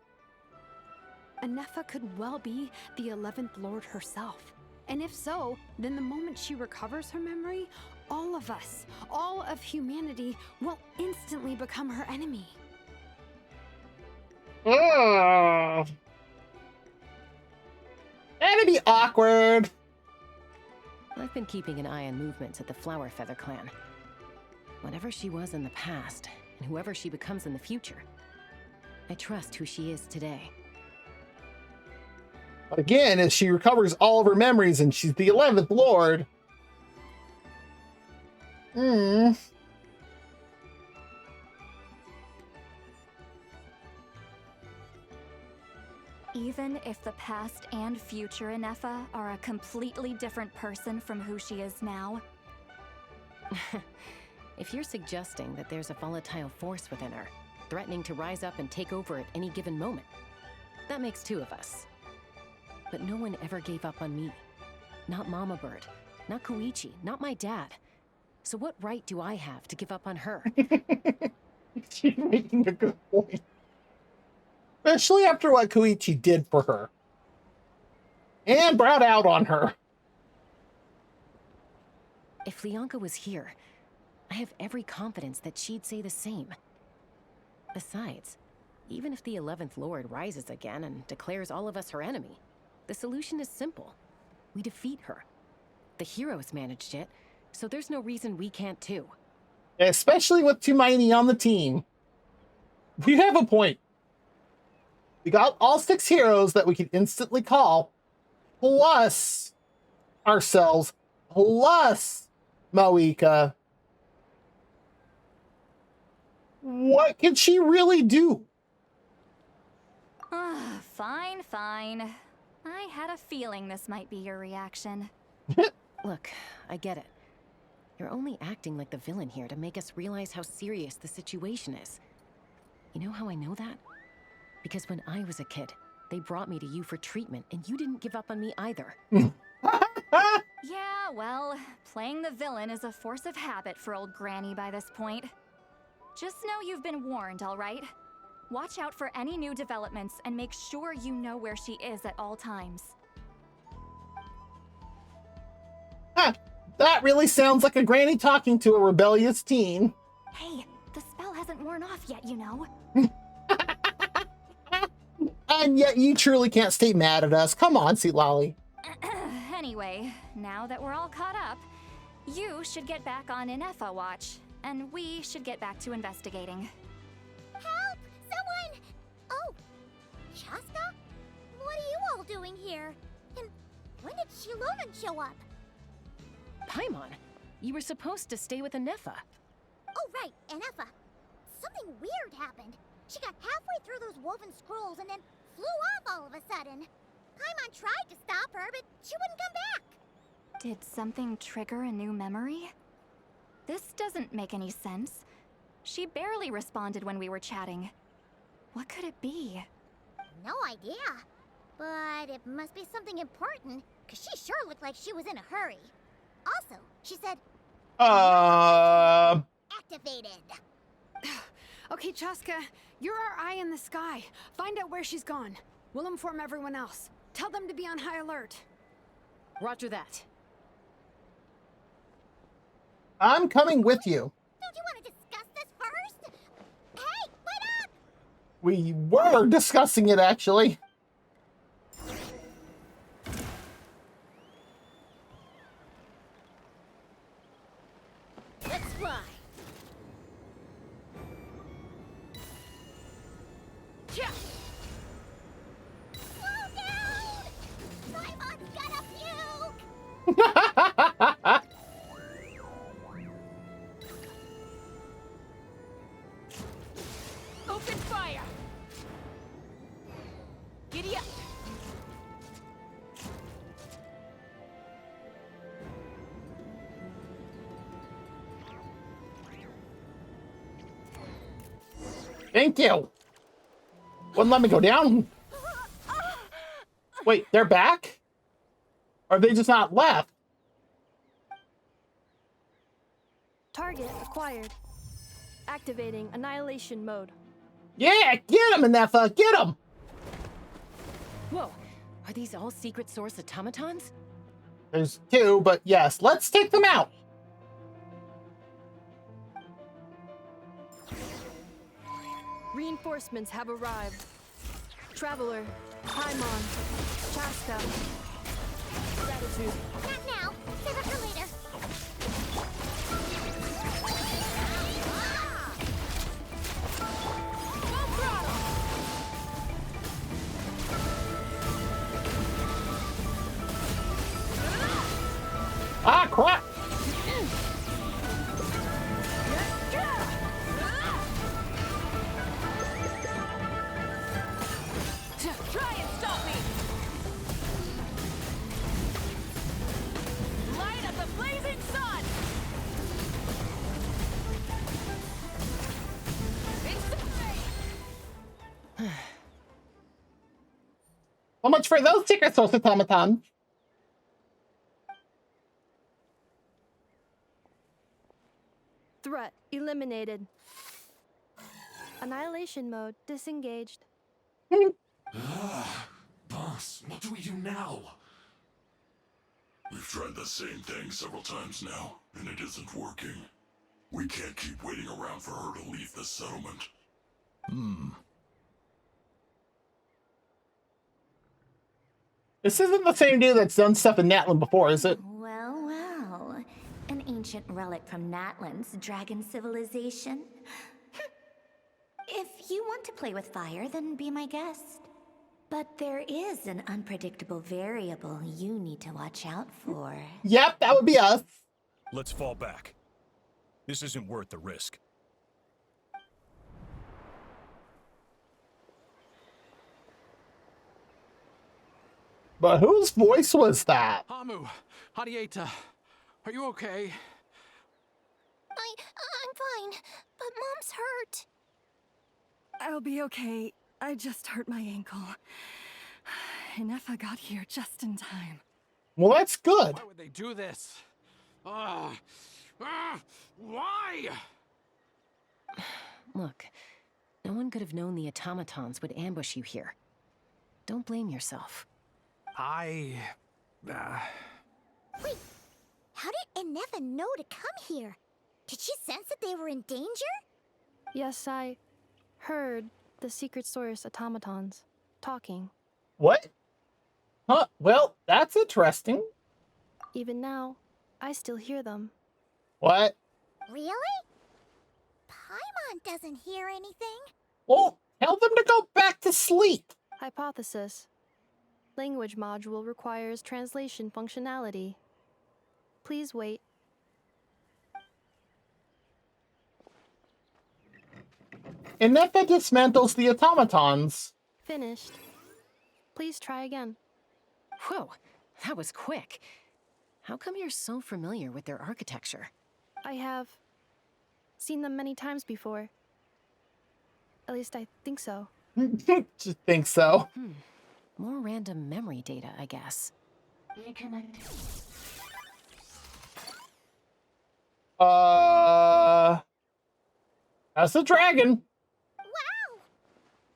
Inefa could well be the 11th Lord herself. And if so, then the moment she recovers her memory, all of us, all of humanity, will instantly become her enemy. Ugh. That'd be awkward. I've been keeping an eye on movements at the Flower Feather clan. Whatever she was in the past, and whoever she becomes in the future, I trust who she is today. Again, as she recovers all of her memories and she's the 11th Lord. Even if the past and future Inefa are a completely different person from who she is now. If you're suggesting that there's a volatile force within her, threatening to rise up and take over at any given moment, that makes two of us. But no one ever gave up on me. Not Mama Bird, not Koichi, not my dad. So what right do I have to give up on her? She's making a good point. Especially after what Koichi did for her. And brought out on her. If Lianka was here, I have every confidence that she'd say the same. Besides, even if the 11th Lord rises again and declares all of us her enemy, the solution is simple. We defeat her. The heroes managed it, so there's no reason we can't too. Especially with Tumaini on the team. We have a point. We got all 6 heroes that we can instantly call, plus ourselves, plus Moeka. What can she really do? Fine, fine. I had a feeling this might be your reaction. Look, I get it. You're only acting like the villain here to make us realize how serious the situation is. You know how I know that? Because when I was a kid, they brought me to you for treatment, and you didn't give up on me either. Yeah, well, playing the villain is a force of habit for old Granny by this point. Just know you've been warned, all right? Watch out for any new developments and make sure you know where she is at all times. Huh, that really sounds like a granny talking to a rebellious teen. Hey, the spell hasn't worn off yet, you know. And yet you truly can't stay mad at us. Come on, Sweet Lolly. Anyway, now that we're all caught up, you should get back on Inefa watch, and we should get back to investigating. Help! Someone! Oh, Shaska? What are you all doing here? And when did Shilonen show up? Paimon, you were supposed to stay with Inefa. Oh, right, Inefa. Something weird happened. She got halfway through those woven scrolls and then flew off all of a sudden. Paimon tried to stop her, but she wouldn't come back. Did something trigger a new memory? This doesn't make any sense. She barely responded when we were chatting. What could it be? No idea. But it must be something important, because she sure looked like she was in a hurry. Also, she said, activated. Okay, Chaska, you're our eye in the sky. Find out where she's gone. We'll inform everyone else. Tell them to be on high alert. Roger that. I'm coming with you. Don't you want to discuss this first? Hey, wait up! We were discussing it, actually. Let's fly. Yeah. Slow down! Simon's gonna puke! Open fire. Giddy up. Thank you. Wouldn't let me go down. Wait, they're back? Or are they just not left? Target acquired. Activating annihilation mode. Yeah, get him, Inefa, get him! Whoa, are these all secret source automatons? There's two, but yes, let's take them out. Reinforcements have arrived. Traveler, Paimon, Chaska. Gratitude. Not now. Save it for later. Ah, crap! Try and stop me. Light up the blazing sun. How much for those secret source automatons? Threat eliminated. Annihilation mode disengaged. Boss, what do we do now? We've tried the same thing several times now, and it isn't working. We can't keep waiting around for her to leave the settlement. This isn't the same dude that's done stuff in Natlan before, is it? Well, well. An ancient relic from Natlan's dragon civilization. If you want to play with fire, then be my guest. But there is an unpredictable variable you need to watch out for. Yep, that would be us. Let's fall back. This isn't worth the risk. But whose voice was that? Hamu, Hadieta, are you okay? I'm fine, but Mom's hurt. I'll be okay. I just hurt my ankle. Inefa got here just in time. Well, that's good. Why would they do this? Why? Look, no one could have known the automatons would ambush you here. Don't blame yourself. I... Wait, how did Inefa know to come here? Did she sense that they were in danger? Yes, I heard the secret source automatons talking. What? Huh, well, that's interesting. Even now, I still hear them. What? Really? Paimon doesn't hear anything. Well, tell them to go back to sleep. Hypothesis. Language module requires translation functionality. Please wait. Inefa dismantles the automatons. Finished. Please try again. Whoa, that was quick. How come you're so familiar with their architecture? I have seen them many times before. At least I think so. Just think so. More random memory data, I guess. That's a dragon. Wow!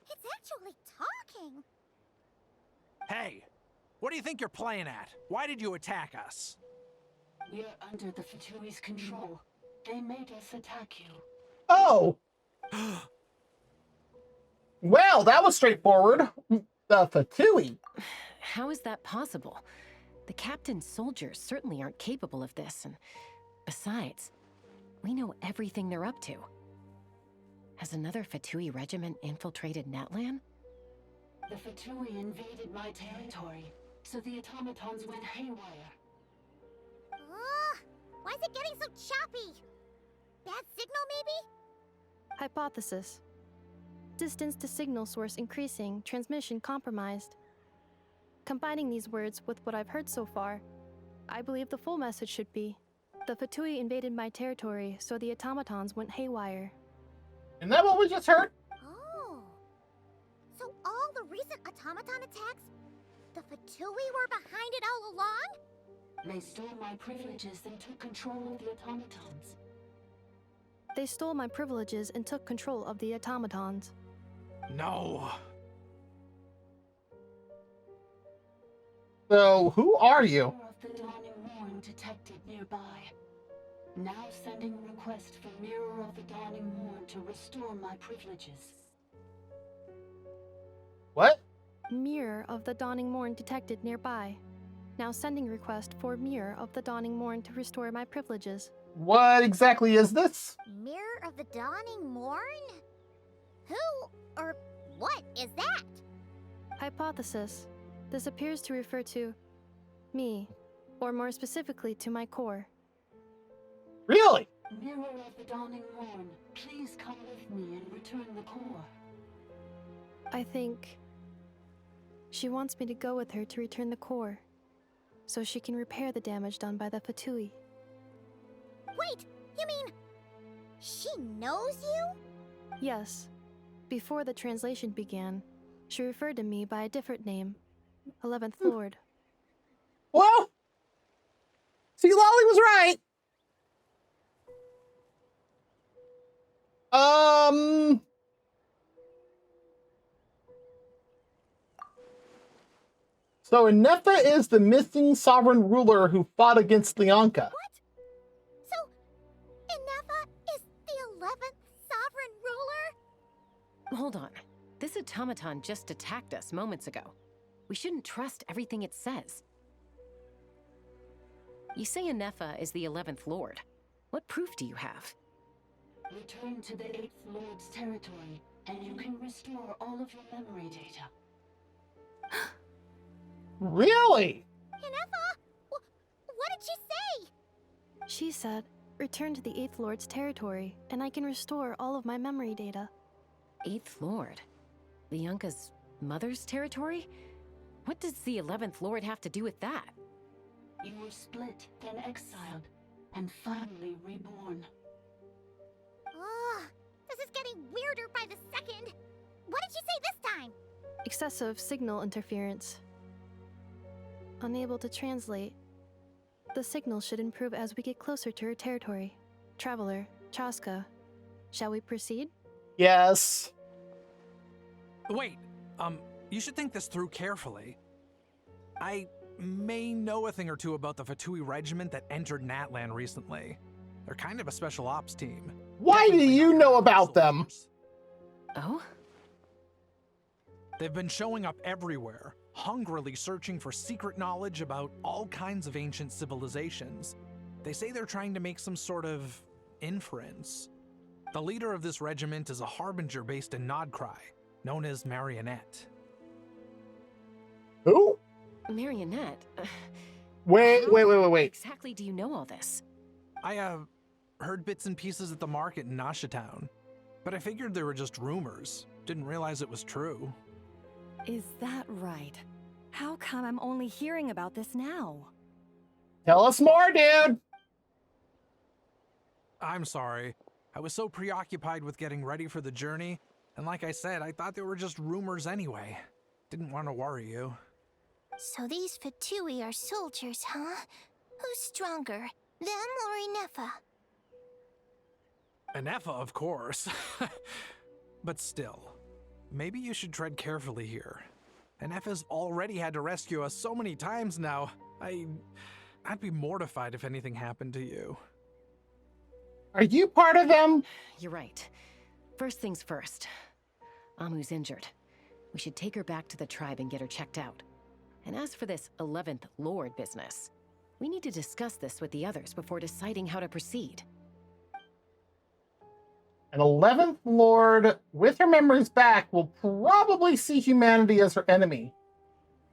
It's actually talking. Hey, what do you think you're playing at? Why did you attack us? We're under the Fatui's control. They made us attack you. Oh. Well, that was straightforward. The Fatui. How is that possible? The captain's soldiers certainly aren't capable of this, and besides, we know everything they're up to. Has another Fatui regiment infiltrated Natlan? The Fatui invaded my territory, so the automatons went haywire. Why is it getting so choppy? Bad signal, maybe? Hypothesis. Distance to signal source increasing, transmission compromised. Combining these words with what I've heard so far, I believe the full message should be: the Fatui invaded my territory, so the automatons went haywire. Isn't that what we just heard? Oh. So all the recent automaton attacks, the Fatui were behind it all along? They stole my privileges and took control of the automatons. They stole my privileges and took control of the automatons. No. So, who are you? Of the Dawning Morn detected nearby. Now sending request for Mirror of the Dawning Morn to restore my privileges. What? Mirror of the Dawning Morn detected nearby. Now sending request for Mirror of the Dawning Morn to restore my privileges. What exactly is this? Mirror of the Dawning Morn? Who or what is that? Hypothesis. This appears to refer to me, or more specifically to my core. Really? Mirror of the Dawning Morn, please come with me and return the core. I think she wants me to go with her to return the core, so she can repair the damage done by the Fatui. Wait, you mean she knows you? Yes. Before the translation began, she referred to me by a different name, 11th Lord. Well, see, Lolly was right. So Inefa is the missing sovereign ruler who fought against Leonka. What? So, Inefa is the 11th sovereign ruler? Hold on. This automaton just attacked us moments ago. We shouldn't trust everything it says. You say Inefa is the 11th Lord. What proof do you have? Return to the 8th Lord's territory, and you can restore all of your memory data. Really? Inefa? What did she say? She said, return to the 8th Lord's territory, and I can restore all of my memory data. 8th Lord? Leonka's mother's territory? What does the 11th Lord have to do with that? You were split, then exiled, and finally reborn. Ugh, this is getting weirder by the second. What did she say this time? Excessive signal interference. Unable to translate. The signal should improve as we get closer to her territory. Traveler, Chaska, shall we proceed? Yes. Wait, you should think this through carefully. I may know a thing or two about the Fatui regiment that entered Natlan recently. They're kind of a special ops team. Why do you know about them? Oh? They've been showing up everywhere, hungrily searching for secret knowledge about all kinds of ancient civilizations. They say they're trying to make some sort of inference. The leader of this regiment is a harbinger based in Nod-Krai, known as Marionette. Who? Marionette? Wait. Exactly do you know all this? I, heard bits and pieces at the market in Nashatown, but I figured they were just rumors. Didn't realize it was true. Is that right? How come I'm only hearing about this now? Tell us more, dude! I'm sorry. I was so preoccupied with getting ready for the journey, and like I said, I thought they were just rumors anyway. Didn't want to worry you. So these Fatui are soldiers, huh? Who's stronger, them or Inefa? Anefa, of course. But still, maybe you should tread carefully here. Anefa's already had to rescue us so many times now. I'd be mortified if anything happened to you. Are you part of them? You're right. First things first. Amu's injured. We should take her back to the tribe and get her checked out. And as for this 11th Lord business, we need to discuss this with the others before deciding how to proceed. An 11th Lord, with her memories back, will probably see humanity as her enemy.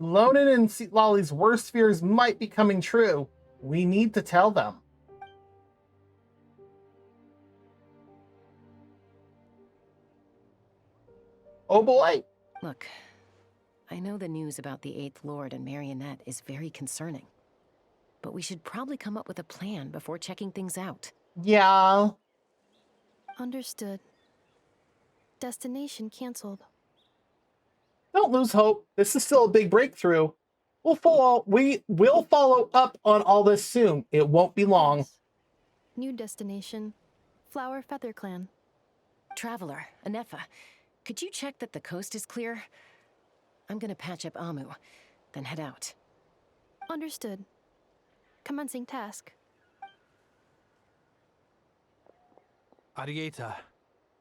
Lonen and Lolly's worst fears might be coming true. We need to tell them. Oh boy. Look, I know the news about the 8th Lord and Marionette is very concerning. But we should probably come up with a plan before checking things out. Yeah. Understood. Destination canceled. Don't lose hope. This is still a big breakthrough. We will follow up on all this soon. It won't be long. New destination. Flower Feather Clan. Traveler, Anefa, could you check that the coast is clear? I'm gonna patch up Amu, then head out. Understood. Commencing task. Arieta,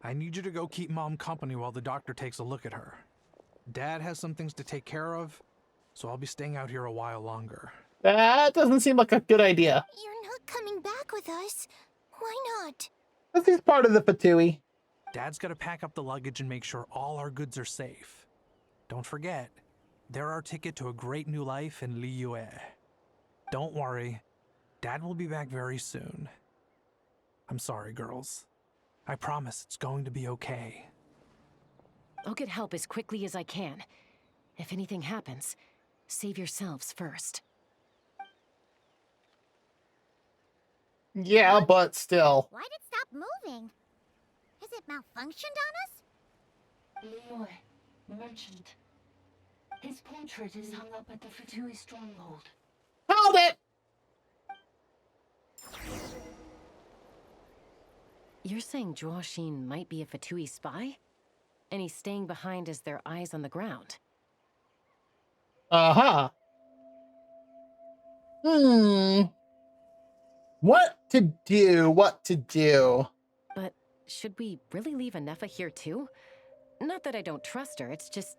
I need you to go keep Mom company while the doctor takes a look at her. Dad has some things to take care of, so I'll be staying out here a while longer. That doesn't seem like a good idea. You're not coming back with us. Why not? This is part of the Fatui. Dad's gotta pack up the luggage and make sure all our goods are safe. Don't forget, they're our ticket to a great new life in Liyue. Don't worry, Dad will be back very soon. I'm sorry, girls. I promise it's going to be okay. I'll get help as quickly as I can. If anything happens, save yourselves first. Yeah, but still. Why'd it stop moving? Has it malfunctioned on us? Liyue, merchant. His portrait is hung up at the Fatui stronghold. Hold it! You're saying Zhuo might be a Fatui spy? And he's staying behind as their eyes on the ground? Uh-huh. What to do? But should we really leave Anefa here too? Not that I don't trust her, it's just...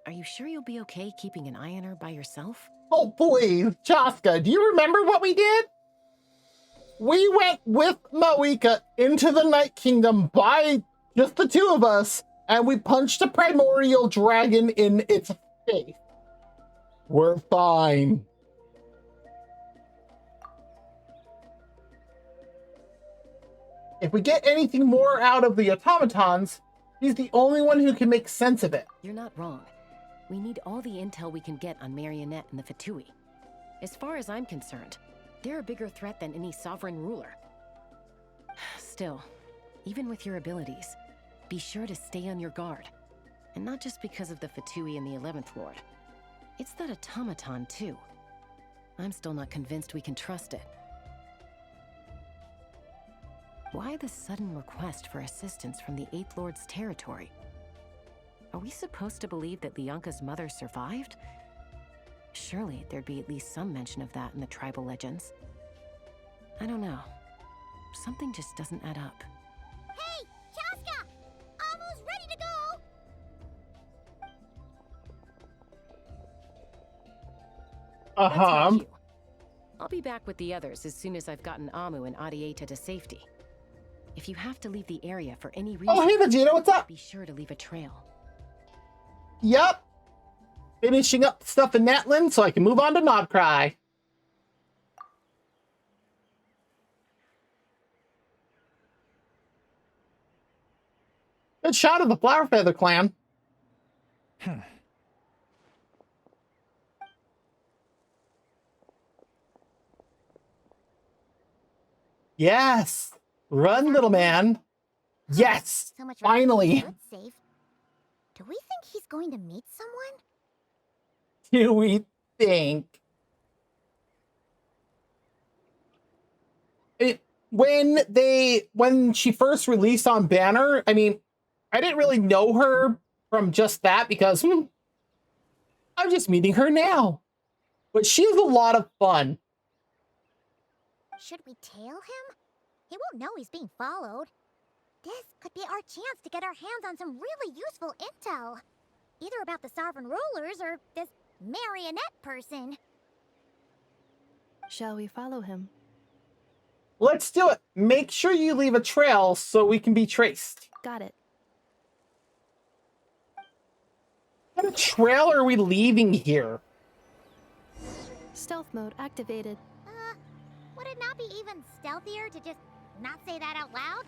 Are you sure you'll be okay keeping an eye on her by yourself? Oh, please, Chaska, do you remember what we did? We went with Moika into the Night Kingdom by just the two of us, and we punched a primordial dragon in its face. We're fine. If we get anything more out of the automatons, he's the only one who can make sense of it. You're not wrong. We need all the intel we can get on Marionette and the Fatui. As far as I'm concerned, they're a bigger threat than any sovereign ruler. Still, even with your abilities, be sure to stay on your guard. And not just because of the Fatui and the 11th Lord. It's that automaton, too. I'm still not convinced we can trust it. Why the sudden request for assistance from the Eighth Lord's territory? Are we supposed to believe that Lianka's mother survived? Surely there'd be at least some mention of that in the tribal legends. I don't know. Something just doesn't add up. Hey, Chaska! Almost ready to go! That's my cue. I'll be back with the others as soon as I've gotten Amu and Adieta to safety. If you have to leave the area for any reason, Oh, hey, Vegeta, what's up? Be sure to leave a trail. Yup. Finishing up stuff in Natlan so I can move on to Nod-Krai. Good shot of the Flower Feather clan. Yes. Run, little man. Yes. So much Finally. good save. Do we think he's going to meet someone? Do we think? When she first released on Banner, I mean, I didn't really know her from just that because I'm just meeting her now. But she's a lot of fun. Should we tail him? He won't know he's being followed. This could be our chance to get our hands on some really useful intel. Either about the sovereign rulers or this marionette person. Shall we follow him? Let's do it. Make sure you leave a trail so we can be traced. Got it. What kind of trail are we leaving here? Stealth mode activated. Would it not be even stealthier to just not say that out loud?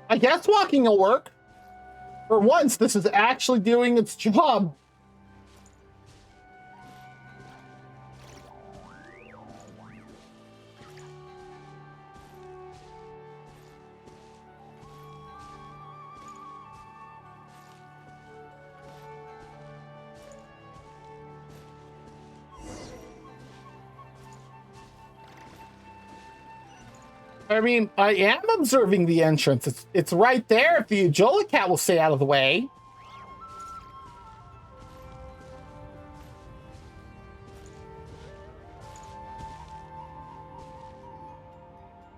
I guess walking will work. For once, this is actually doing its job. I mean, I am observing the entrance. It's right there if the Ajola cat will stay out of the way.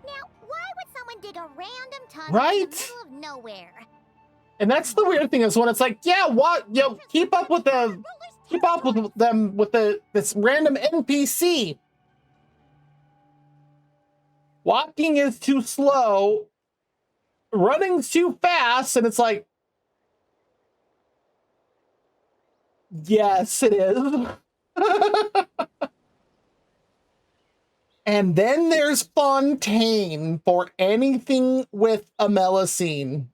Now, why would someone dig a random tunnel Right? in the middle of nowhere? And that's the weird thing is when it's like, yeah, what? Yo, keep up with them with this random NPC. Walking is too slow. Running's too fast, and it's like, yes, it is. And then there's Fontaine for anything with a Melusine.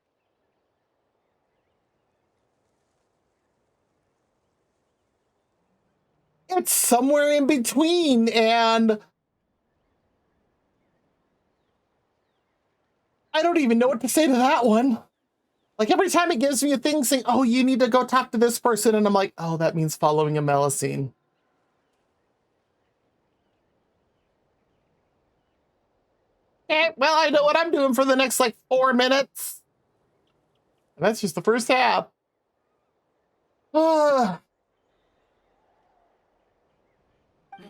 It's somewhere in between, and I don't even know what to say to that one. Like, every time it gives me a thing saying, oh, you need to go talk to this person, and I'm like, oh, that means following a Melusine. Okay, well, I know what I'm doing for the next, like, 4 minutes. And that's just the first half. The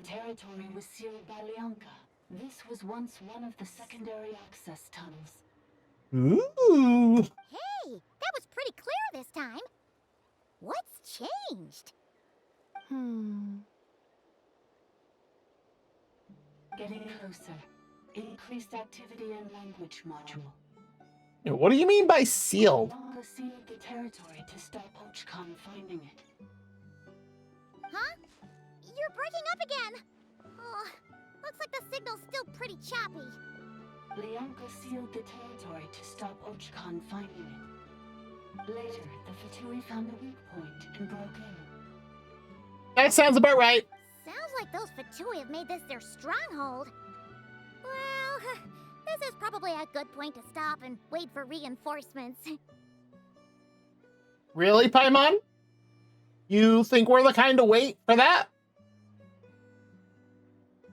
territory was sealed by Lianka. This was once one of the secondary access tunnels. Ooh. Hey, that was pretty clear this time. What's changed? Getting closer. Increased activity and language module. What do you mean by sealed? Lianka sealed the territory to stop Ochkan finding it. Huh? You're breaking up again. Oh, looks like the signal's still pretty choppy. Lianka sealed the territory to stop Ochkan finding it. Later, the Fatui found a weak point and broke in. That sounds about right. Sounds like those Fatui have made this their stronghold. Well, this is probably a good point to stop and wait for reinforcements. Really, Paimon? You think we're the kind to wait for that?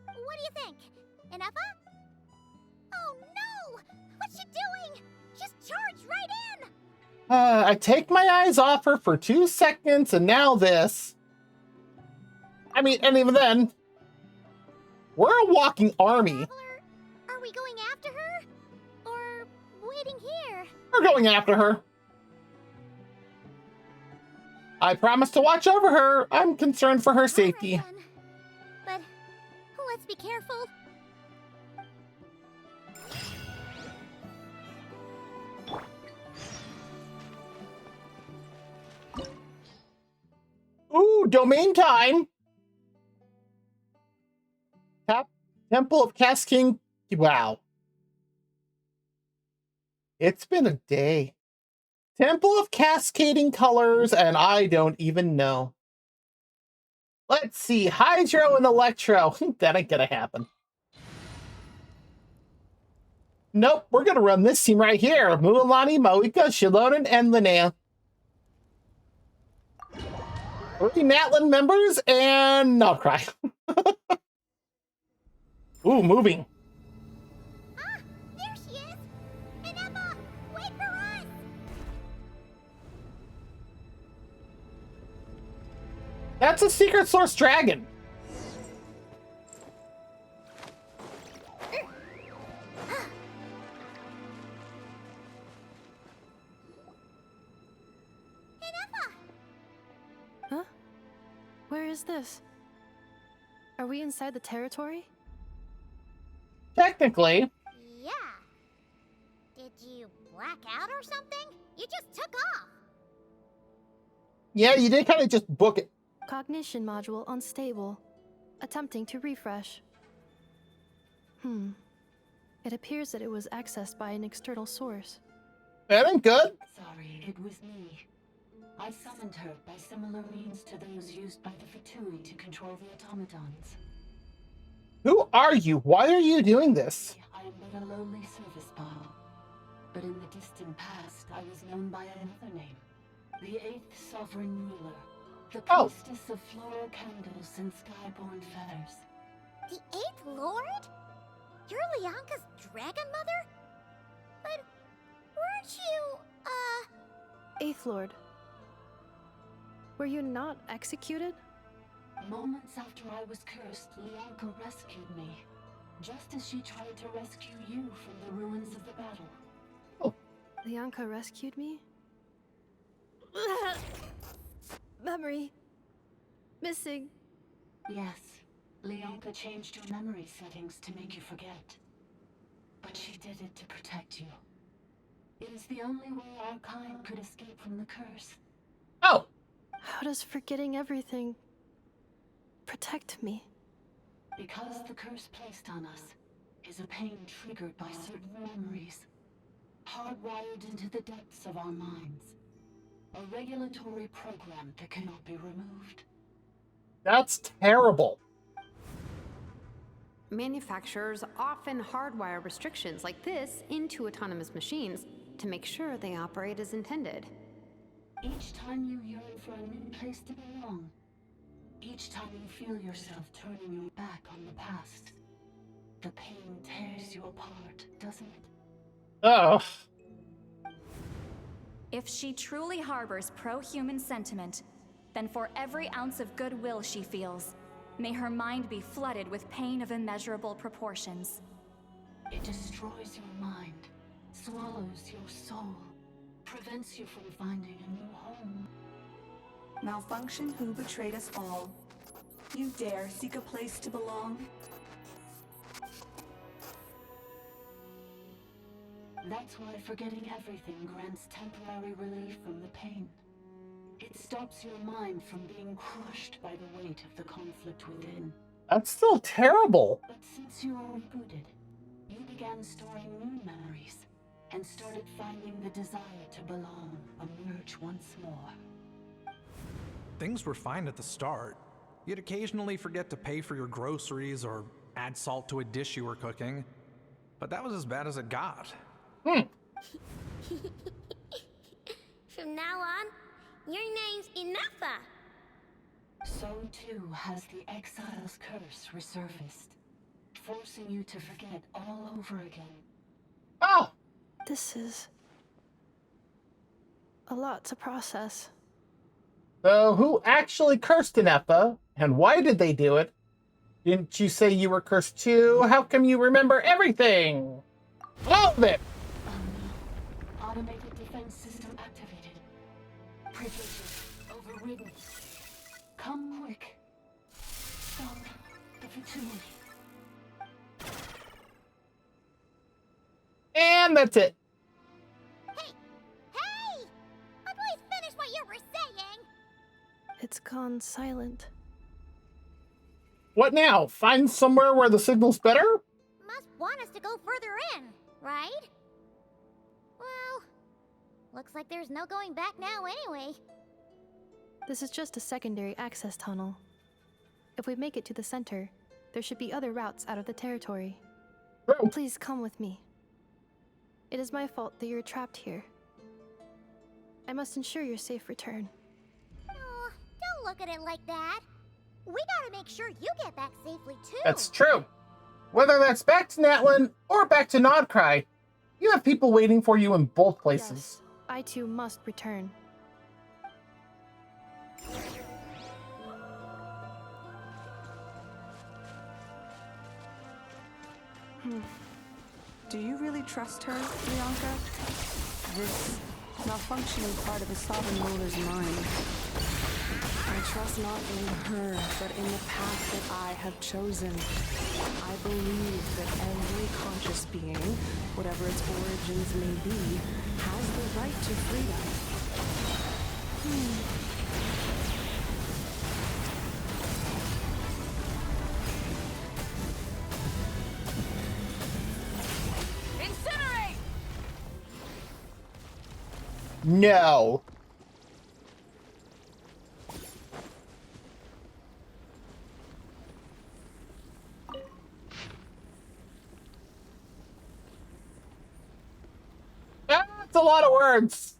What do you think? Enough? Oh no! What's she doing? Just charged right in! I take my eyes off her for 2 seconds, and now this. I mean, and even then, we're a walking army. Are we going after her? Or waiting here? We're going after her. I promise to watch over her. I'm concerned for her safety. But let's be careful. Ooh, domain time. Temple of Cascading. Wow. It's been a day. Temple of Cascading Colors, and I don't even know. Let's see. Hydro and Electro. That ain't gonna happen. Nope, we're gonna run this team right here. Mualani, Moika, Shilonen, and Linnea. 3 Natlan members and Nod-Krai. Ooh, moving. Ah, there she is! Ineppa, wait for us! That's a secret source dragon. Huh? Where is this? Are we inside the territory? Technically. Yeah. Did you black out or something? You just took off. Yeah, you did kind of just book it. Cognition module unstable. Attempting to refresh. It appears that it was accessed by an external source. That ain't good. Sorry, it was me. I summoned her by similar means to those used by the Fatui to control the automatons. Who are you? Why are you doing this? I am but a lowly service bottle. But in the distant past, I was known by another name. The 8th Sovereign Ruler. The Priestess of Floral Candles and Skyborn Feathers. The 8th Lord? You're Lianka's dragon mother? But weren't you, 8th Lord. Were you not executed? Moments after I was cursed, Lianka rescued me. Just as she tried to rescue you from the ruins of the battle. Lianka rescued me? Memory. Missing. Yes. Lianka changed your memory settings to make you forget. But she did it to protect you. It is the only way our kind could escape from the curse. Oh! How does forgetting everything protect me? Because the curse placed on us is a pain triggered by certain memories, hardwired into the depths of our minds. A regulatory program that cannot be removed. That's terrible. Manufacturers often hardwire restrictions like this into autonomous machines to make sure they operate as intended. Each time you yearn for a new place to belong, each time you feel yourself turning your back on the past, the pain tears you apart, doesn't it? Oh. If she truly harbors pro-human sentiment, then for every ounce of goodwill she feels, may her mind be flooded with pain of immeasurable proportions. It destroys your mind, swallows your soul, prevents you from finding a new home. Malfunction who betrayed us all. You dare seek a place to belong? That's why forgetting everything grants temporary relief from the pain. It stops your mind from being crushed by the weight of the conflict within. That's still terrible. But since you were rebooted, you began storing new memories and started finding the desire to belong emerge once more. Things were fine at the start. You'd occasionally forget to pay for your groceries or add salt to a dish you were cooking, but that was as bad as it got. From now on, your name's Inafa. So too has the exile's curse resurfaced, forcing you to forget all over again. Oh! This is a lot to process. So who actually cursed Inepa, and why did they do it? Didn't you say you were cursed too? How come you remember everything? All of it! Automated defense system activated. Privileges overridden. Come quick. Stop the fatality. And that's it. Hey! I'll please finish what you were saying! It's gone silent. What now? Find somewhere where the signal's better? Must want us to go further in, right? Well, looks like there's no going back now anyway. This is just a secondary access tunnel. If we make it to the center, there should be other routes out of the territory. Please come with me. It is my fault that you're trapped here. I must ensure your safe return. Oh, don't look at it like that. We gotta make sure you get back safely too. That's true. Whether that's back to Natlan or back to Nod-Krai, you have people waiting for you in both places. Yes, I too must return. Do you really trust her, Bianca? This malfunctioning part of a sovereign ruler's mind. I trust not in her, but in the path that I have chosen. I believe that every conscious being, whatever its origins may be, has the right to freedom. Incinerate! No. That's a lot of words.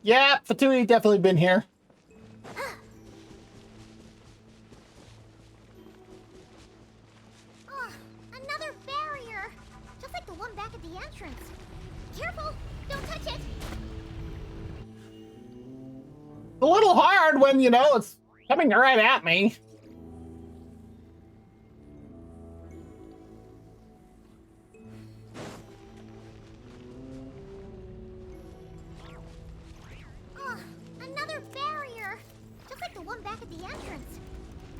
Yeah, Fatui definitely been here. Oh, another barrier! Just like the one back at the entrance. Careful! Don't touch it! A little hard when, you know, it's coming right at me. Oh, another barrier! Just like the one back at the entrance.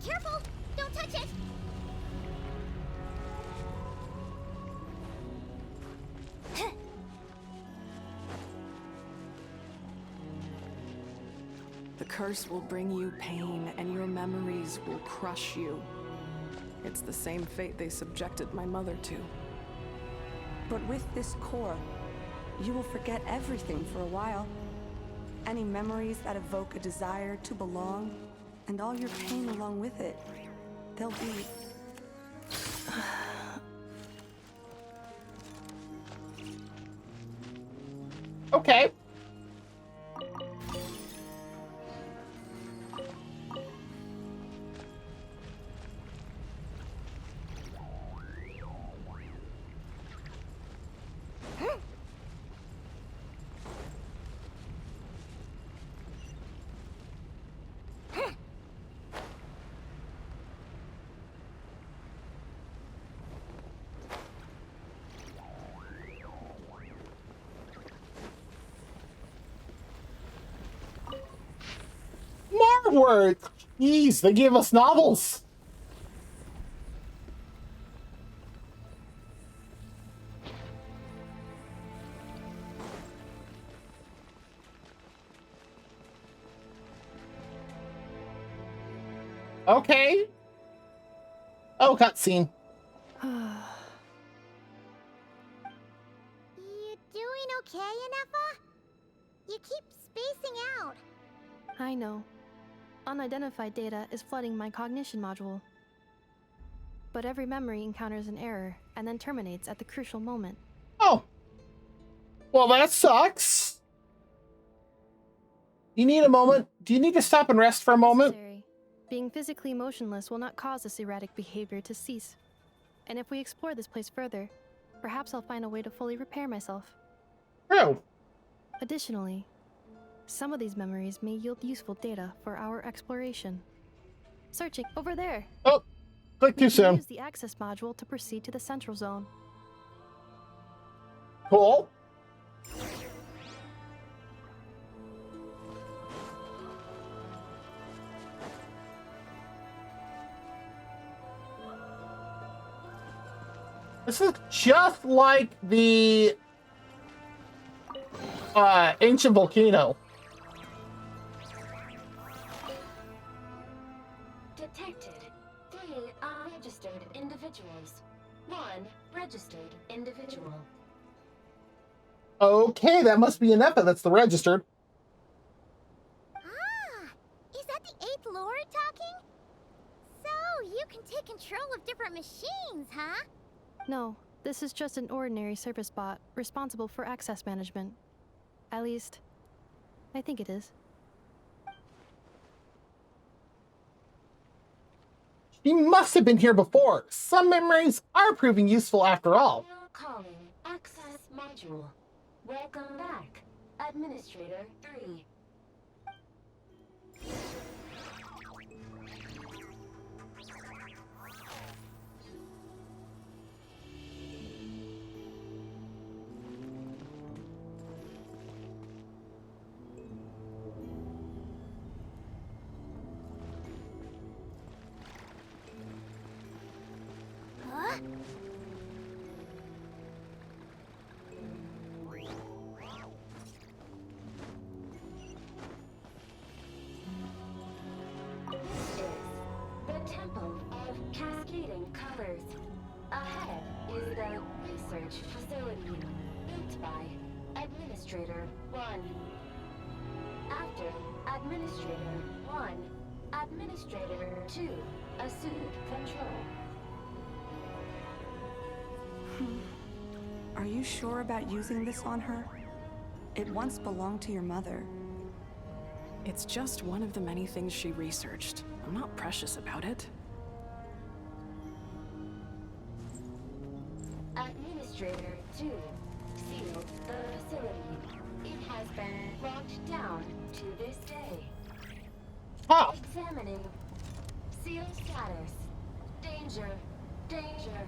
Careful! Don't touch it! The curse will bring you pain, and your memories will crush you. It's the same fate they subjected my mother to. But with this core, you will forget everything for a while. Any memories that evoke a desire to belong, and all your pain along with it. They'll be... Okay. More words. Jeez, they gave us novels. Okay. Oh, cutscene. okay, Inefa? You keep spacing out. I know. Unidentified data is flooding my cognition module. But every memory encounters an error and then terminates at the crucial moment. Oh. Well, that sucks. You need a moment? Do you need to stop and rest for a moment? Necessary. Being physically motionless will not cause this erratic behavior to cease. And if we explore this place further, perhaps I'll find a way to fully repair myself. True. Additionally, some of these memories may yield useful data for our exploration. Searching over there. Oh, click too soon. Use the access module to proceed to the central zone. Cool. This is just like the ancient volcano. Detected 3 unregistered individuals. 1 registered individual. Okay, that must be Inefa. That's the registered. Ah, is that the 8th Lord talking? So, you can take control of different machines, huh? No, this is just an ordinary service bot responsible for access management. At least, I think it is. She must have been here before. Some memories are proving useful after all. Calling access module. Welcome back, Administrator 3. Huh? The Temple of Cascading Colors. Ahead is the research facility, built by Administrator 1. After Administrator 1, Administrator 2 assumed control. Are you sure about using this on her? It once belonged to your mother. It's just one of the many things she researched. I'm not precious about it. Administrator 2 sealed the facility. It has been locked down to this day. Oh. Examining. Seal status. Danger. Danger.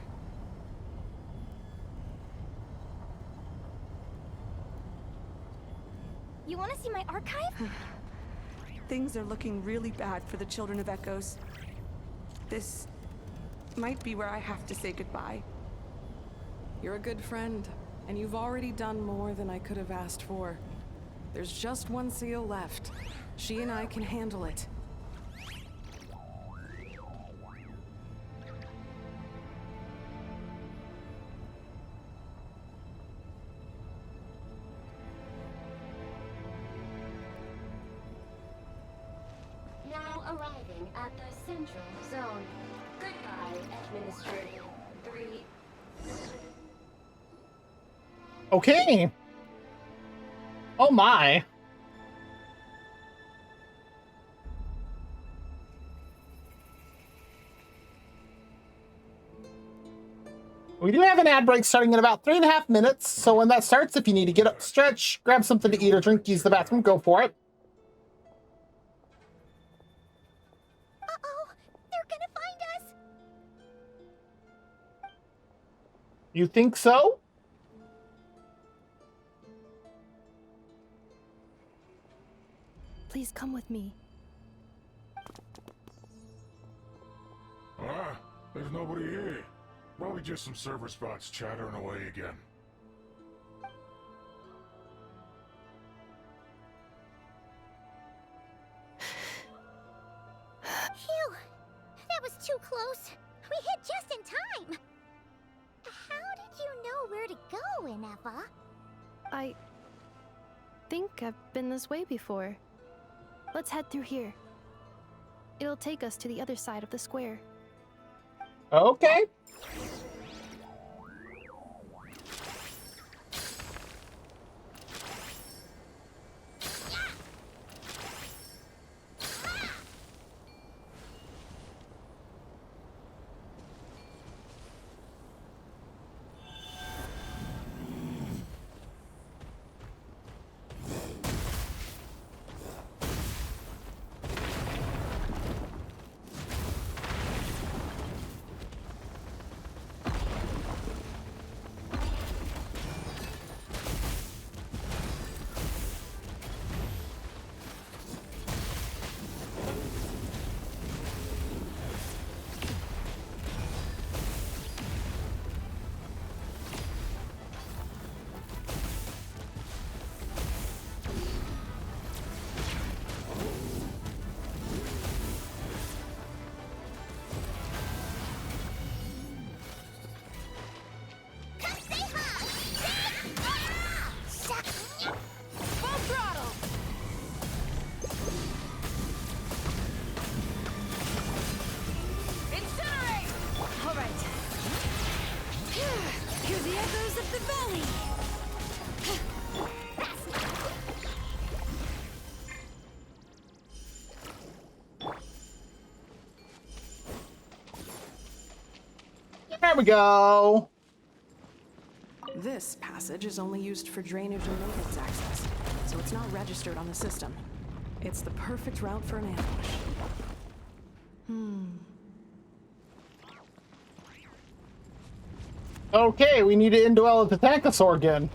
You want to see my archive? Things are looking really bad for the Children of Echoes. This might be where I have to say goodbye. You're a good friend, and you've already done more than I could have asked for. There's just one seal left. She and I can handle it. Now arriving at the central zone. Goodbye, Administrator 3. Okay. Oh my. We do have an ad break starting in about 3.5 minutes, so when that starts, if you need to get up, stretch, grab something to eat or drink, use the bathroom, go for it. Uh-oh, they're gonna find us. You think so? Please come with me. Ah, there's nobody here. Probably just some server spots chattering away again. Phew, that was too close. We hit just in time. How did you know where to go, Inefa? I think I've been this way before. Let's head through here. It'll take us to the other side of the square. Okay. There we go. This passage is only used for drainage and maintenance access, so it's not registered on the system. It's the perfect route for an ambush. Okay, we need to indwell the Tentacosaur again.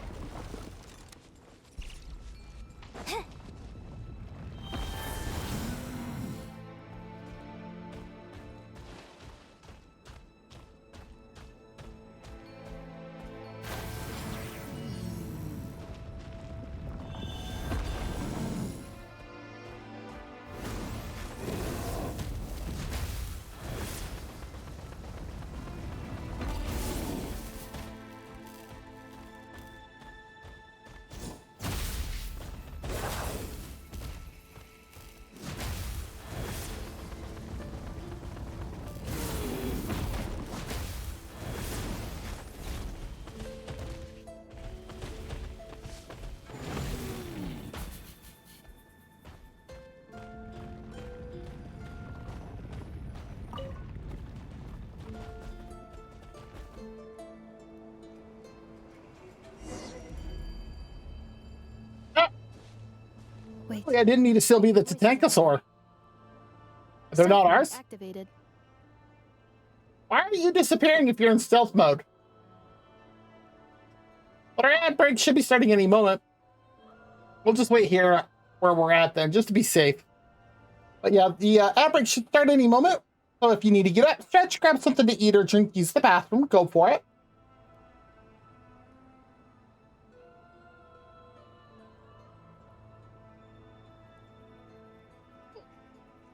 Wait. I didn't need to still be the Tentacosaur. They're not ours? Activated. Why are you disappearing if you're in stealth mode? But our ad break should be starting any moment. We'll just wait here where we're at then, just to be safe. But yeah, the ad break should start any moment. So if you need to get up, stretch, grab something to eat or drink, use the bathroom, go for it.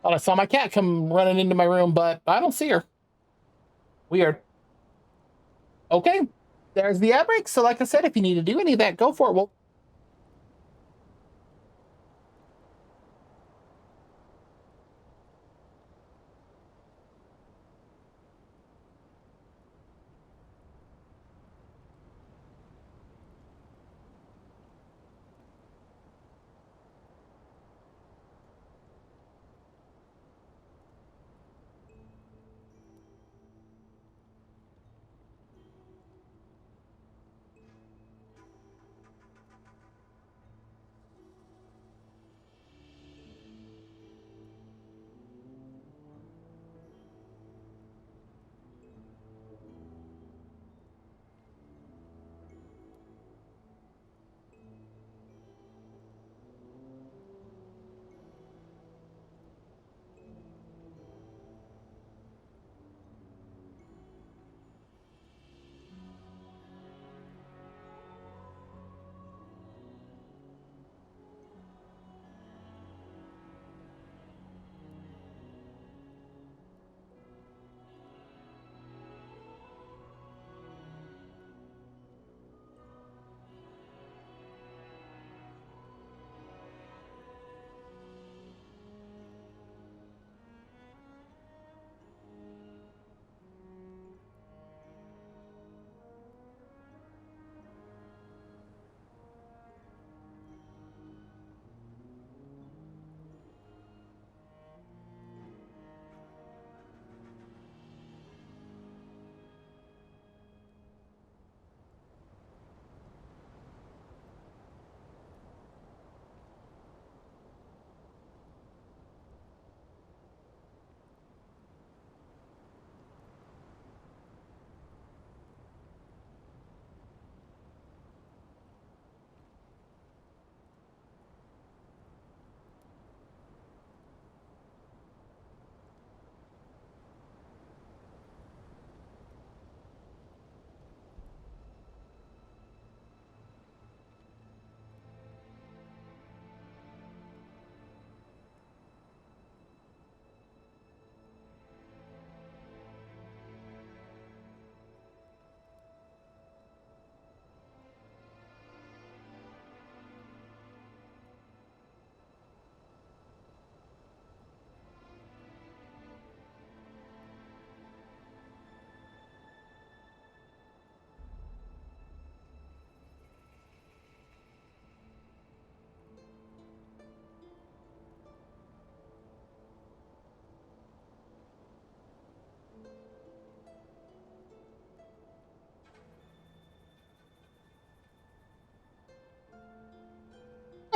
Thought I saw my cat come running into my room, but I don't see her. Weird. Okay, there's the ad break. So like I said, if you need to do any of that, go for it. Well,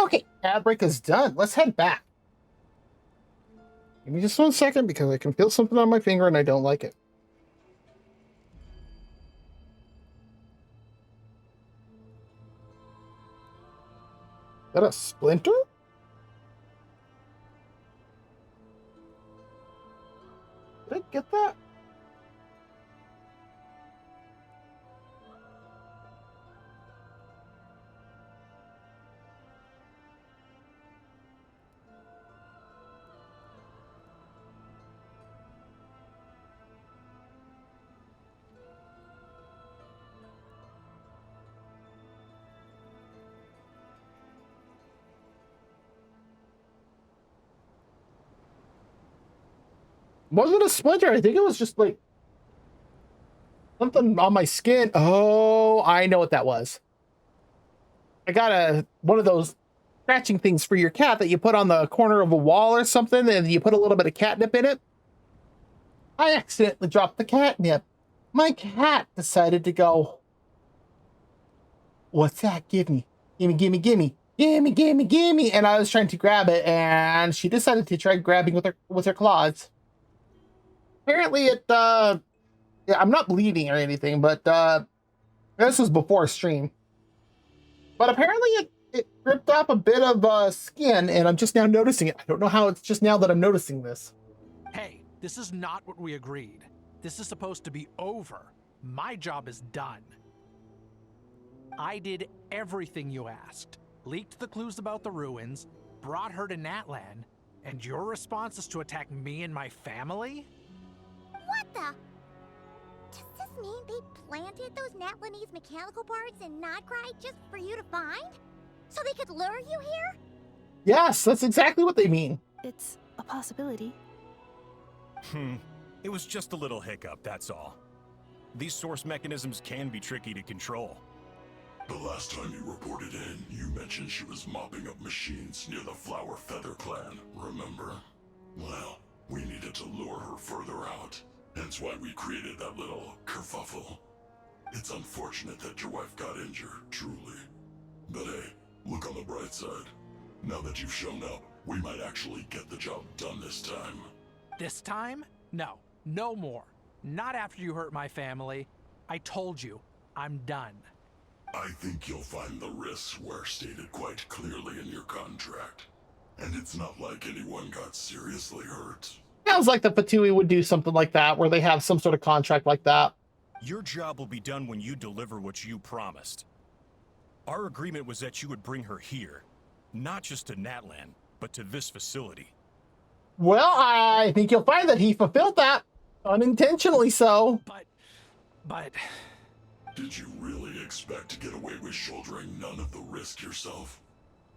Okay, ad break is done. Let's head back. Give me just 1 second because I can feel something on my finger and I don't like it. Is that a splinter? Did I get that? Wasn't a splinter. I think it was just like something on my skin. Oh, I know what that was. I got one of those scratching things for your cat that you put on the corner of a wall or something, and you put a little bit of catnip in it. I accidentally dropped the catnip. My cat decided to go, "What's that? Give me, gimme, gimme, gimme, gimme, gimme, gimme!" And I was trying to grab it, and she decided to try grabbing with her claws. Apparently, yeah, I'm not bleeding or anything, but this was before stream. But apparently, it ripped off a bit of skin, and I'm just now noticing it. I don't know how it's just now that I'm noticing this. Hey, this is not what we agreed. This is supposed to be over. My job is done. I did everything you asked. Leaked the clues about the ruins, brought her to Natlan, and your response is to attack me and my family? What the? Does this mean they planted those Natlanese mechanical parts in Nod-Krai just for you to find? So they could lure you here? Yes, that's exactly what they mean. It's a possibility. It was just a little hiccup, that's all. These source mechanisms can be tricky to control. The last time you reported in, you mentioned she was mopping up machines near the Flower Feather clan, remember? Well, we needed to lure her further out. Hence why we created that little kerfuffle. It's unfortunate that your wife got injured, truly. But hey, look on the bright side. Now that you've shown up, we might actually get the job done this time. This time? No, no more. Not after you hurt my family. I told you, I'm done. I think you'll find the risks were stated quite clearly in your contract. And it's not like anyone got seriously hurt. Sounds like the Fatui would do something like that, where they have some sort of contract like that. Your job will be done when you deliver what you promised. Our agreement was that you would bring her here. Not just to Natlan, but to this facility. Well, I think you'll find that he fulfilled that. Unintentionally so. But... Did you really expect to get away with shouldering none of the risk yourself?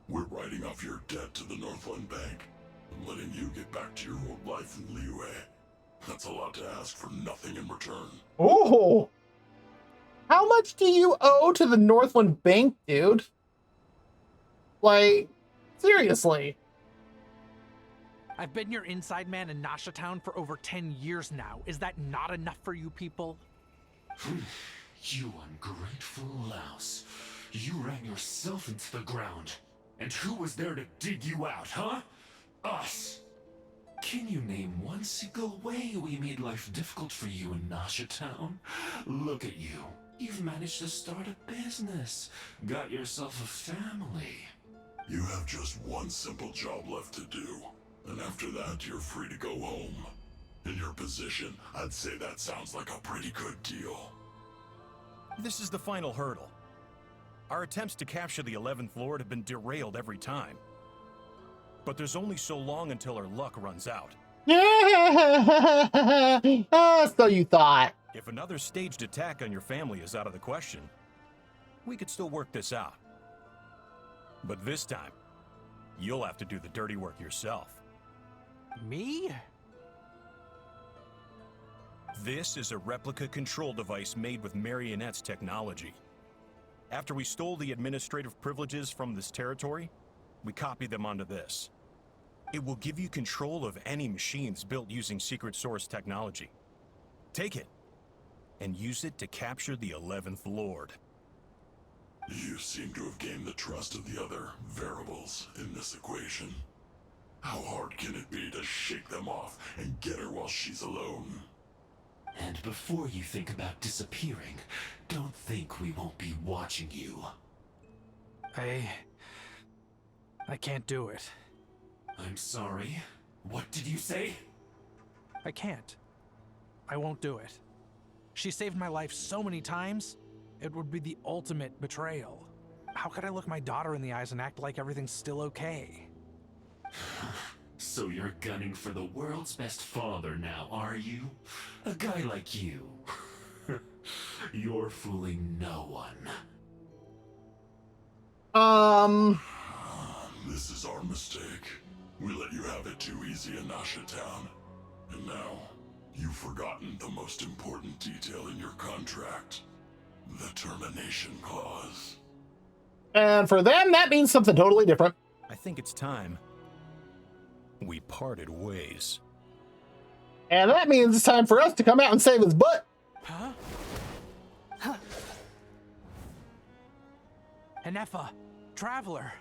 We're writing off your debt to the Northland Bank and letting you get back to your old life in Liyue. That's a lot to ask for nothing in return. Oh! How much do you owe to the Northland Bank, dude? Like, seriously. I've been your inside man in Nasha Town for over 10 years now. Is that not enough for you people? You ungrateful louse. You ran yourself into the ground. And who was there to dig you out, huh? Us! Can you name one single way we made life difficult for you in Nasha Town? Look at you. You've managed to start a business. Got yourself a family. You have just one simple job left to do. And after that, you're free to go home. In your position, I'd say that sounds like a pretty good deal. This is the final hurdle. Our attempts to capture the 11th Lord have been derailed every time. But there's only so long until our luck runs out. So you thought. If another staged attack on your family is out of the question, we could still work this out. But this time, you'll have to do the dirty work yourself. Me? This is a replica control device made with Marionette's technology. After we stole the administrative privileges from this territory, we copied them onto this. It will give you control of any machines built using secret source technology. Take it, and use it to capture the 11th Lord. You seem to have gained the trust of the other variables in this equation. How hard can it be to shake them off and get her while she's alone? And before you think about disappearing, don't think we won't be watching you. I can't do it. I'm sorry. What did you say? I can't. I won't do it. She saved my life so many times, it would be the ultimate betrayal. How could I look my daughter in the eyes and act like everything's still okay? So you're gunning for the world's best father now, are you? A guy like you. You're fooling no one. This is our mistake. We let you have it too easy in Nasha Town. And now, you've forgotten the most important detail in your contract. The termination clause. And for them, that means something totally different. I think it's time we parted ways. And that means it's time for us to come out and save his butt. Huh? Enefa, Traveler.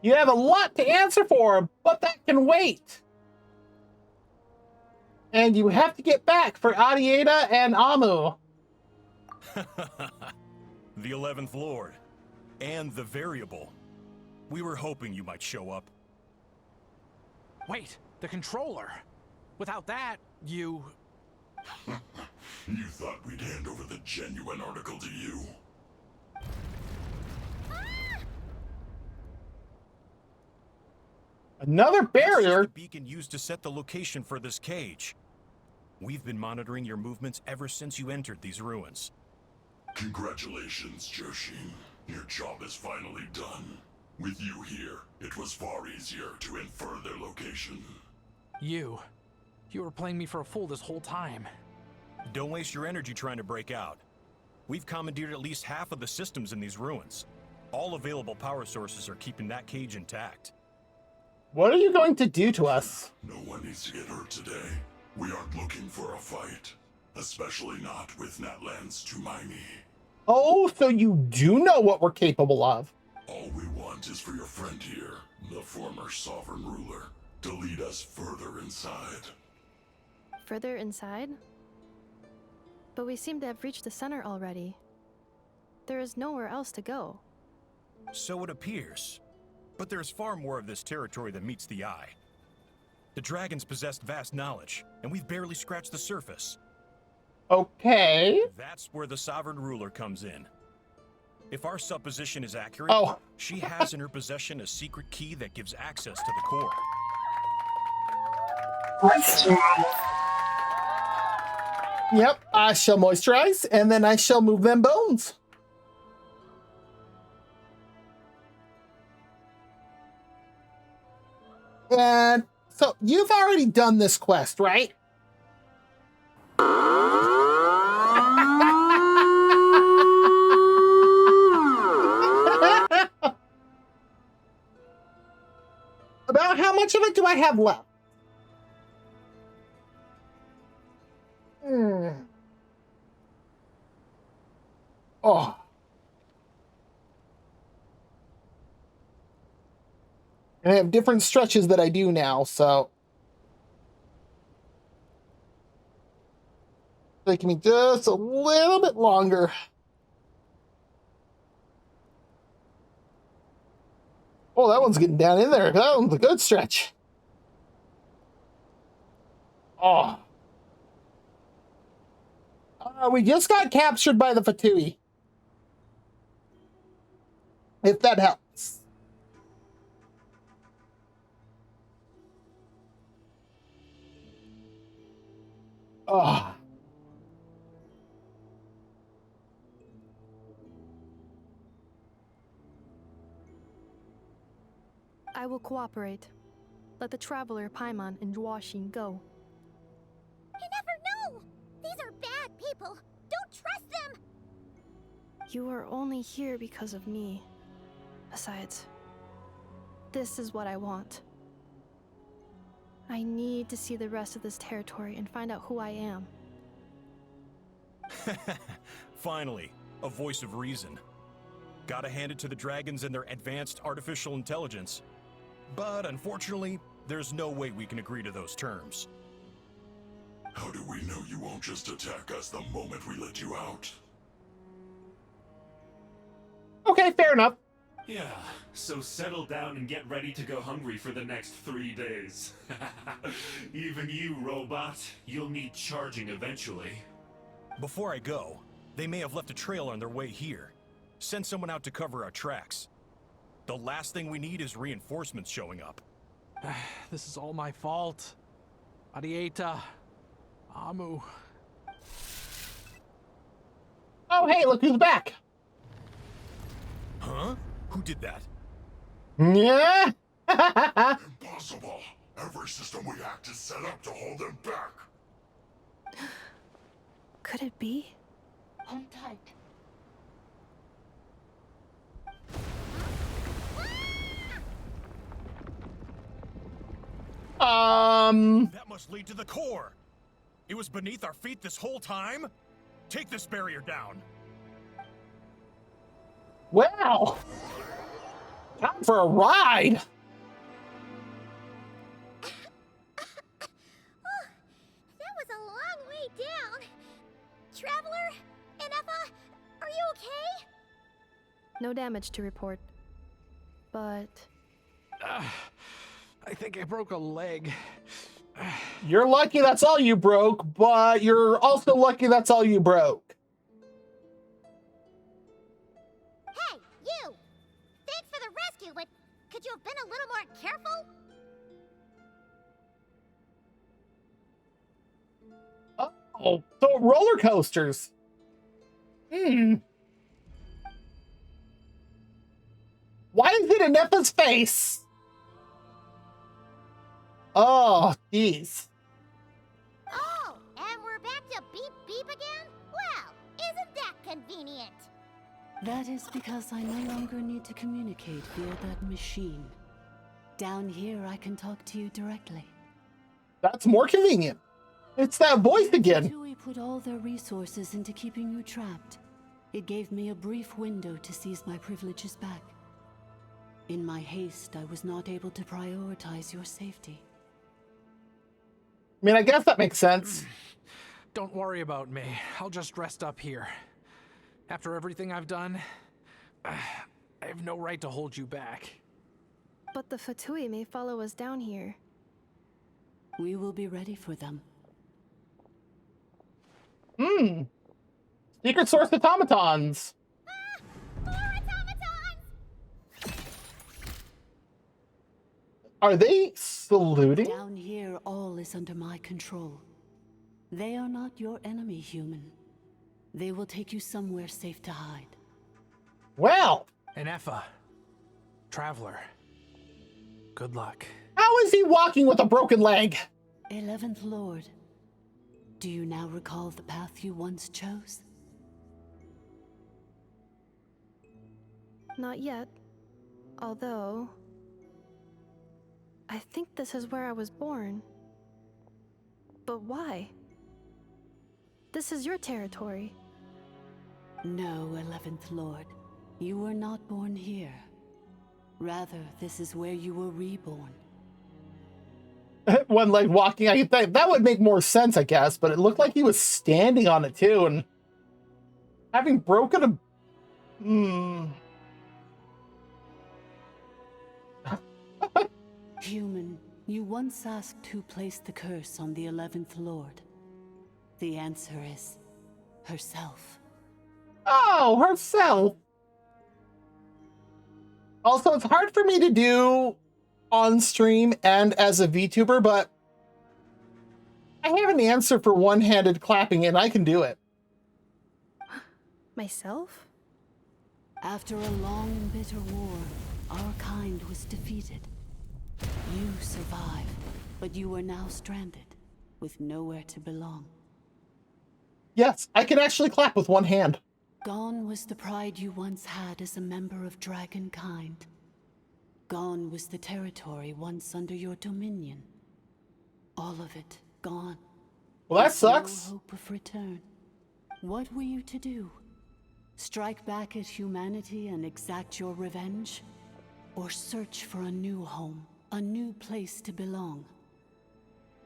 You have a lot to answer for, but that can wait. And you have to get back for Adieta and Amu. The 11th Lord. And the Variable. We were hoping you might show up. Wait, the controller. Without that, you... You thought we'd hand over the genuine article to you? Another barrier? The beacon used to set the location for this cage. We've been monitoring your movements ever since you entered these ruins. Congratulations, Joshin. Your job is finally done. With you here, it was far easier to infer their location. You were playing me for a fool this whole time. Don't waste your energy trying to break out. We've commandeered at least half of the systems in these ruins. All available power sources are keeping that cage intact. What are you going to do to us? No one needs to get hurt today. We aren't looking for a fight. Especially not with Natlan's Tumaini. Oh, so you do know what we're capable of. All we want is for your friend here, the former sovereign ruler, to lead us further inside. Further inside? But we seem to have reached the center already. There is nowhere else to go. So it appears. But there's far more of this territory than meets the eye. The dragons possessed vast knowledge, and we've barely scratched the surface. Okay. That's where the sovereign ruler comes in. If our supposition is accurate, she has in her possession a secret key that gives access to the core. Yep, I shall moisturize, and then I shall move them bones. And so you've already done this quest, right? About how much of it do I have left? Oh. And I have different stretches that I do now, so. Taking me just a little bit longer. Oh, that one's getting down in there. That one's a good stretch. Oh. We just got captured by the Fatui. If that helps. Oh. I will cooperate. Let the Traveler, Paimon, and Joashin go. You never know! These are bad people! Don't trust them! You are only here because of me. Besides, this is what I want. I need to see the rest of this territory and find out who I am. Finally, a voice of reason. Gotta hand it to the dragons and their advanced artificial intelligence. But unfortunately, there's no way we can agree to those terms. How do we know you won't just attack us the moment we let you out? Okay, fair enough. Yeah, so settle down and get ready to go hungry for the next 3 days. Even you, robot, you'll need charging eventually. Before I go, they may have left a trail on their way here. Send someone out to cover our tracks. The last thing we need is reinforcements showing up. This is all my fault. Arieta. Amu. Oh, hey, look who's back. Huh? Who did that? Yeah. Impossible. Every system we hacked is set up to hold them back. Could it be? Hold tight. That must lead to the core. It was beneath our feet this whole time? Take this barrier down. Wow. Time for a ride. That was a long way down. Traveler, Inefa, are you okay? No damage to report. But I think I broke a leg. You're lucky that's all you broke, but you're also lucky that's all you broke. Hey, you! Thanks for the rescue, but could you have been a little more careful? Oh, so roller coasters. Why is it in Nefa's face? Oh, jeez. Oh, and we're back to beep beep again? Well, isn't that convenient? That is because I no longer need to communicate via that machine. Down here, I can talk to you directly. That's more convenient. It's that voice again. We put all their resources into keeping you trapped. It gave me a brief window to seize my privileges back. In my haste, I was not able to prioritize your safety. I mean, I guess that makes sense. Don't worry about me. I'll just rest up here. After everything I've done, I have no right to hold you back. But the Fatui may follow us down here. We will be ready for them. Secret source of Tama-chans. Are they saluting? Down here, all is under my control. They are not your enemy, human. They will take you somewhere safe to hide. Well. Inefa. Traveler. Good luck. How is he walking with a broken leg? 11th Lord. Do you now recall the path you once chose? Not yet. Although I think this is where I was born. But why? This is your territory. No, 11th Lord. You were not born here. Rather, this is where you were reborn. One leg walking, I think that would make more sense, I guess, but it looked like he was standing on it too, and having broken a... Human, you once asked who placed the curse on the 11th Lord. The answer is herself. Oh, herself. Also, it's hard for me to do on stream and as a VTuber, but I have an answer for one-handed clapping and I can do it. Myself? After a long and bitter war, our kind was defeated. You survived, but you are now stranded, with nowhere to belong. Yes, I can actually clap with one hand. Gone was the pride you once had as a member of dragonkind. Gone was the territory once under your dominion. All of it gone. Well, that sucks. No hope of return. What were you to do? Strike back at humanity and exact your revenge? Or search for a new home, a new place to belong?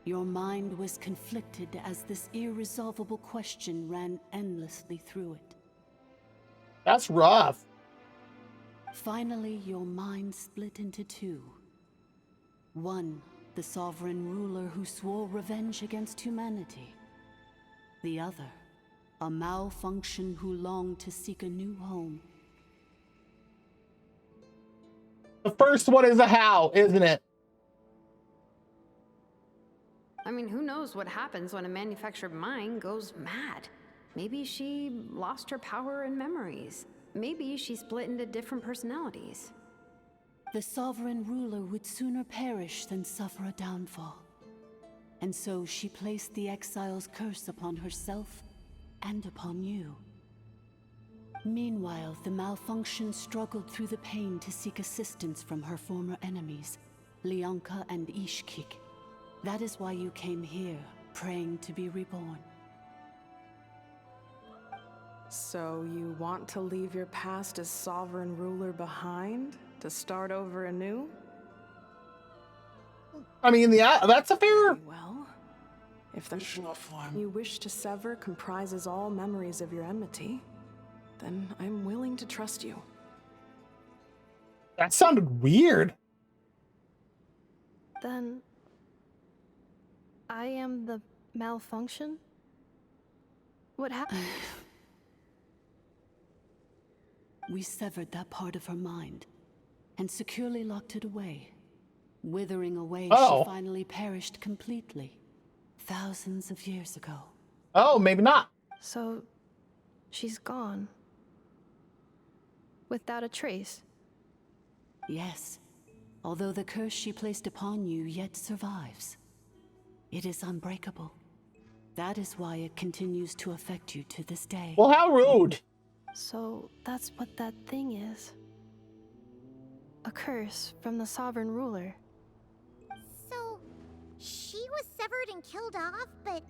Your mind was conflicted as this irresolvable question ran endlessly through it. That's rough. Finally, your mind split into two. One, the sovereign ruler who swore revenge against humanity. The other, a malfunction who longed to seek a new home. The first one is a how, isn't it? I mean, who knows what happens when a manufactured mind goes mad? Maybe she lost her power and memories. Maybe she split into different personalities. The sovereign ruler would sooner perish than suffer a downfall. And so she placed the exile's curse upon herself and upon you. Meanwhile, the malfunction struggled through the pain to seek assistance from her former enemies, Leonka and Ishkik. That is why you came here, praying to be reborn. So you want to leave your past as sovereign ruler behind, to start over anew? I mean, yeah, that's a fair... Well, if the you wish to sever comprises all memories of your enmity, then I'm willing to trust you. That sounded weird. Then I am the malfunction? What happened? We severed that part of her mind and securely locked it away. Withering away, she finally perished completely, thousands of years ago. Oh, maybe not. So, she's gone. Without a trace? Yes, although the curse she placed upon you yet survives. It is unbreakable. That is why it continues to affect you to this day. Well, how rude. So, that's what that thing is. A curse from the sovereign ruler. So, she was severed and killed off, but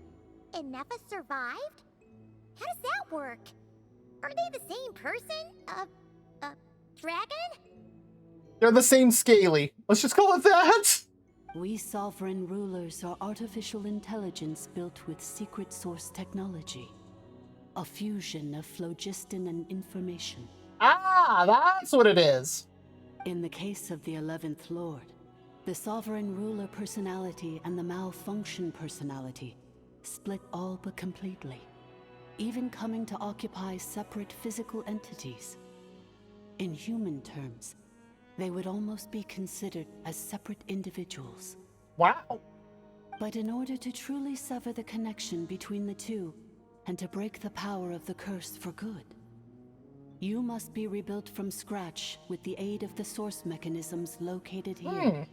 Inefa survived? How does that work? Are they the same person? Dragon? They're the same scaly. Let's just call it that. We sovereign rulers are artificial intelligence built with secret source technology. A fusion of phlogiston and information. Ah, that's what it is. In the case of the 11th Lord, the sovereign ruler personality and the malfunction personality split all but completely, even coming to occupy separate physical entities. In human terms, they would almost be considered as separate individuals. Wow. But in order to truly sever the connection between the two, and to break the power of the curse for good, you must be rebuilt from scratch with the aid of the source mechanisms located here.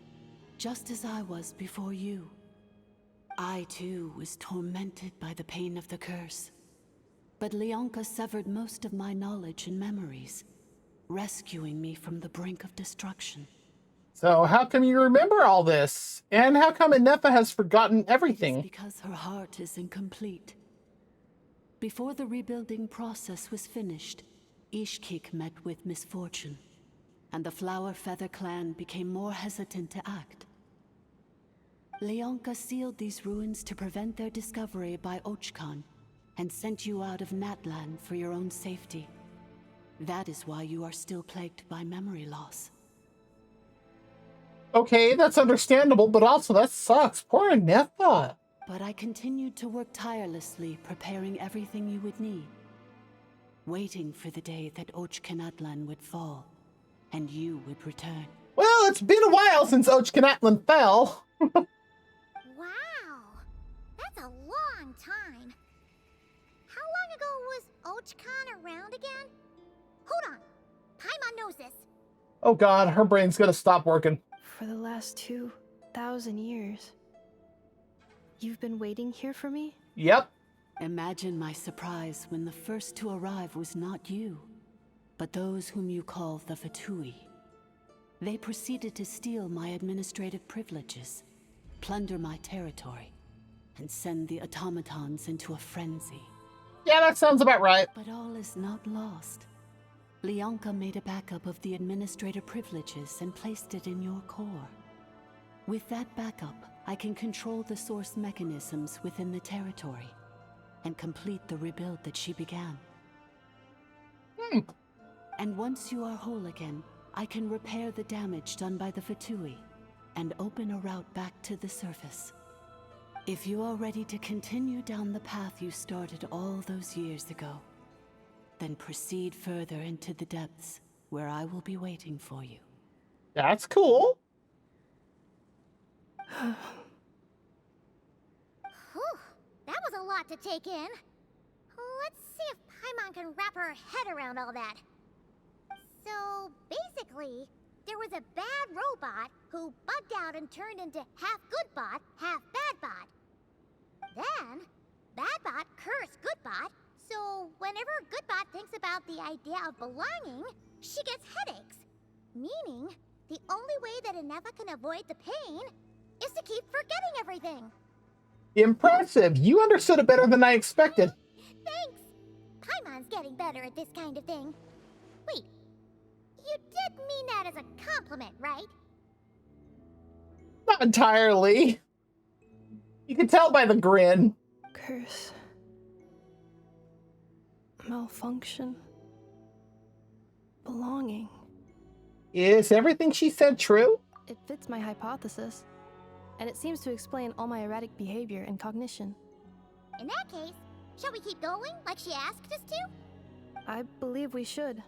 Just as I was before you. I too was tormented by the pain of the curse. But Leonka severed most of my knowledge and memories, rescuing me from the brink of destruction. So how come you remember all this? And how come Inefa has forgotten everything? It's because her heart is incomplete. Before the rebuilding process was finished, Ishkik met with misfortune, and the Flower Feather clan became more hesitant to act. Leonka sealed these ruins to prevent their discovery by Ochkan, and sent you out of Natlan for your own safety. That is why you are still plagued by memory loss. Okay, that's understandable, but also that sucks. Poor Inefa. But I continued to work tirelessly, preparing everything you would need. Waiting for the day that Ochkanatlan would fall, and you would return. Well, it's been a while since Ochkanatlan fell. Wow, that's a long time. How long ago was Ochkan around again? Hold on, Paimon knows this. Oh god, her brain's gonna stop working. For the last 2,000 years. You've been waiting here for me? Yep. Imagine my surprise when the first to arrive was not you, but those whom you call the Fatui. They proceeded to steal my administrative privileges, plunder my territory, and send the automatons into a frenzy. Yeah, that sounds about right. But all is not lost. Leonka made a backup of the administrator privileges and placed it in your core. With that backup, I can control the source mechanisms within the territory and complete the rebuild that she began. And once you are whole again, I can repair the damage done by the Fatui and open a route back to the surface. If you are ready to continue down the path you started all those years ago, then proceed further into the depths where I will be waiting for you. That's cool. Whew, that was a lot to take in. Let's see if Paimon can wrap her head around all that. So, basically, there was a bad robot who bugged out and turned into half good bot, half bad bot. Then, bad bot cursed good bot, so whenever good bot thinks about the idea of belonging, she gets headaches. Meaning, the only way that Inefa can avoid the pain is to keep forgetting everything. Impressive. You understood it better than I expected. Thanks. Paimon's getting better at this kind of thing. Wait, you did mean that as a compliment, right? Not entirely. You can tell by the grin. Curse. Malfunction. Belonging. Is everything she said true? It fits my hypothesis. And it seems to explain all my erratic behavior and cognition. In that case, shall we keep going like she asked us to? I believe we should.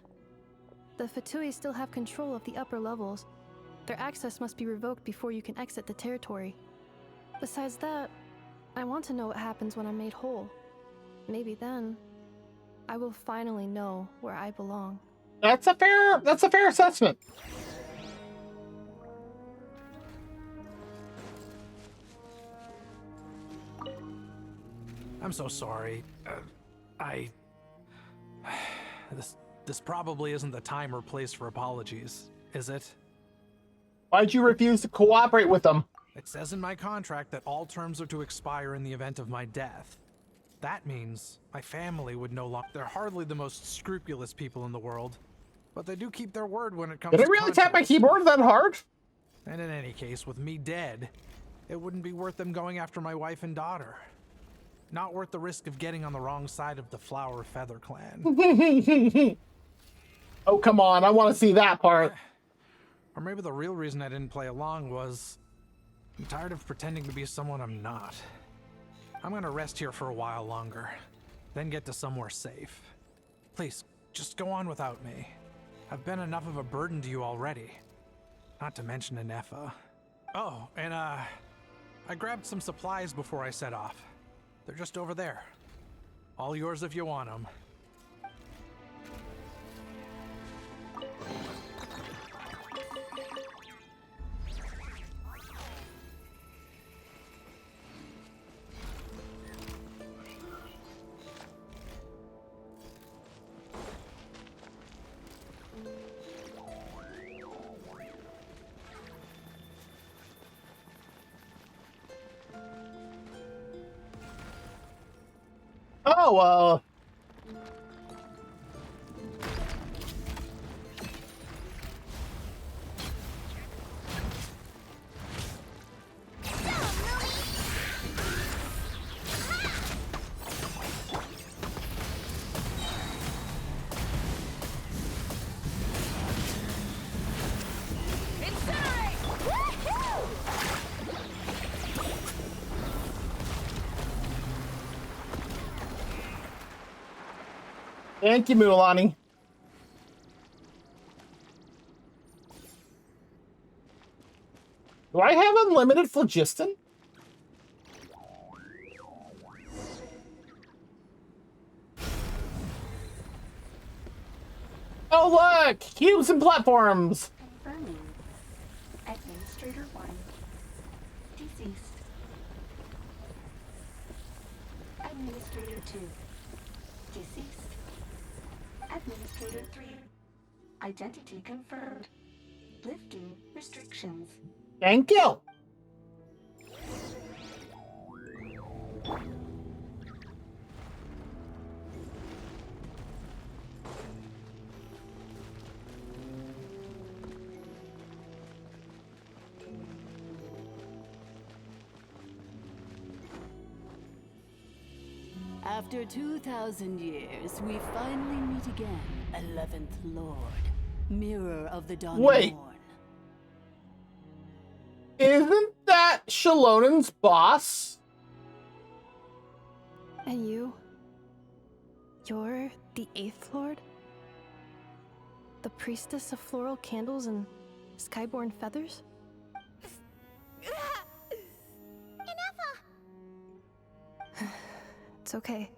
The Fatui still have control of the upper levels. Their access must be revoked before you can exit the territory. Besides that, I want to know what happens when I'm made whole. Maybe then, I will finally know where I belong. That's a fair assessment. I'm so sorry. This probably isn't the time or place for apologies, is it? Why'd you refuse to cooperate with them? It says in my contract that all terms are to expire in the event of my death. That means my family would no longer... They're hardly the most scrupulous people in the world, but they do keep their word when it comes to Did I really tap my keyboard that hard? And in any case, with me dead, it wouldn't be worth them going after my wife and daughter. Not worth the risk of getting on the wrong side of the Flower Feather clan. Oh, come on. I want to see that part. Or maybe the real reason I didn't play along was I'm tired of pretending to be someone I'm not. I'm gonna rest here for a while longer, then get to somewhere safe. Please, just go on without me. I've been enough of a burden to you already. Not to mention Inefa. Oh, and I grabbed some supplies before I set off. They're just over there. All yours if you want them. Oh, thank you, Mulani. Do I have unlimited phlogiston? Oh, look! Cubes and platforms! Confirming. Administrator 1. Deceased. Administrator 2. Deceased. Administrator 3. Identity confirmed. Lifting restrictions. Thank you. After 2,000 years, we finally meet again, 11th Lord, Mirror of the Dawning Wait. Morn. Isn't that Shalonen's boss? And you? You're the 8th Lord? The priestess of floral candles and skyborn feathers? It's okay.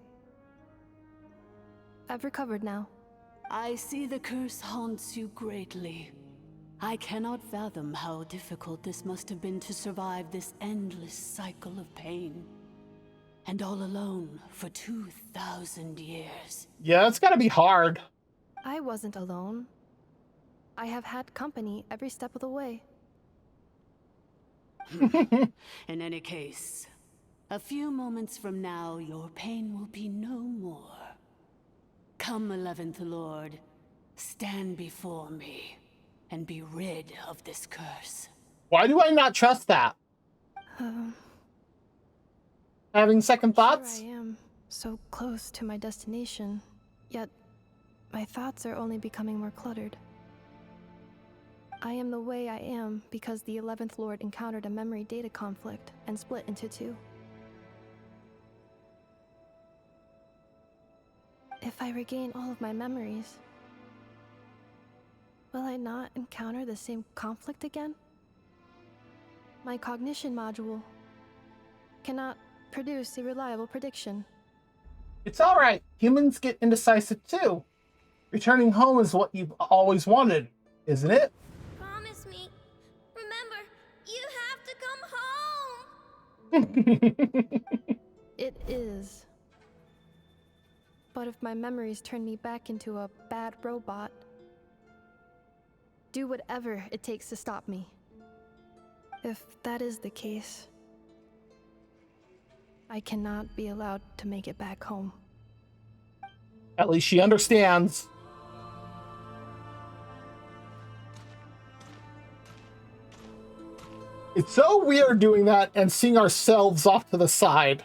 I've recovered now. I see the curse haunts you greatly. I cannot fathom how difficult this must have been to survive this endless cycle of pain. And all alone for 2,000 years. Yeah, it's gotta be hard. I wasn't alone. I have had company every step of the way. In any case, a few moments from now, your pain will be no more. Come, 11th Lord, stand before me, and be rid of this curse. Why do I not trust that? Having second thoughts? Here I am, so close to my destination, yet my thoughts are only becoming more cluttered. I am the way I am because the 11th Lord encountered a memory data conflict and split into two. If I regain all of my memories, will I not encounter the same conflict again? My cognition module cannot produce a reliable prediction. It's alright. Humans get indecisive too. Returning home is what you've always wanted, isn't it? Promise me. Remember, you have to come home. It is. But if my memories turn me back into a bad robot, do whatever it takes to stop me. If that is the case, I cannot be allowed to make it back home. At least she understands. It's so weird doing that and seeing ourselves off to the side.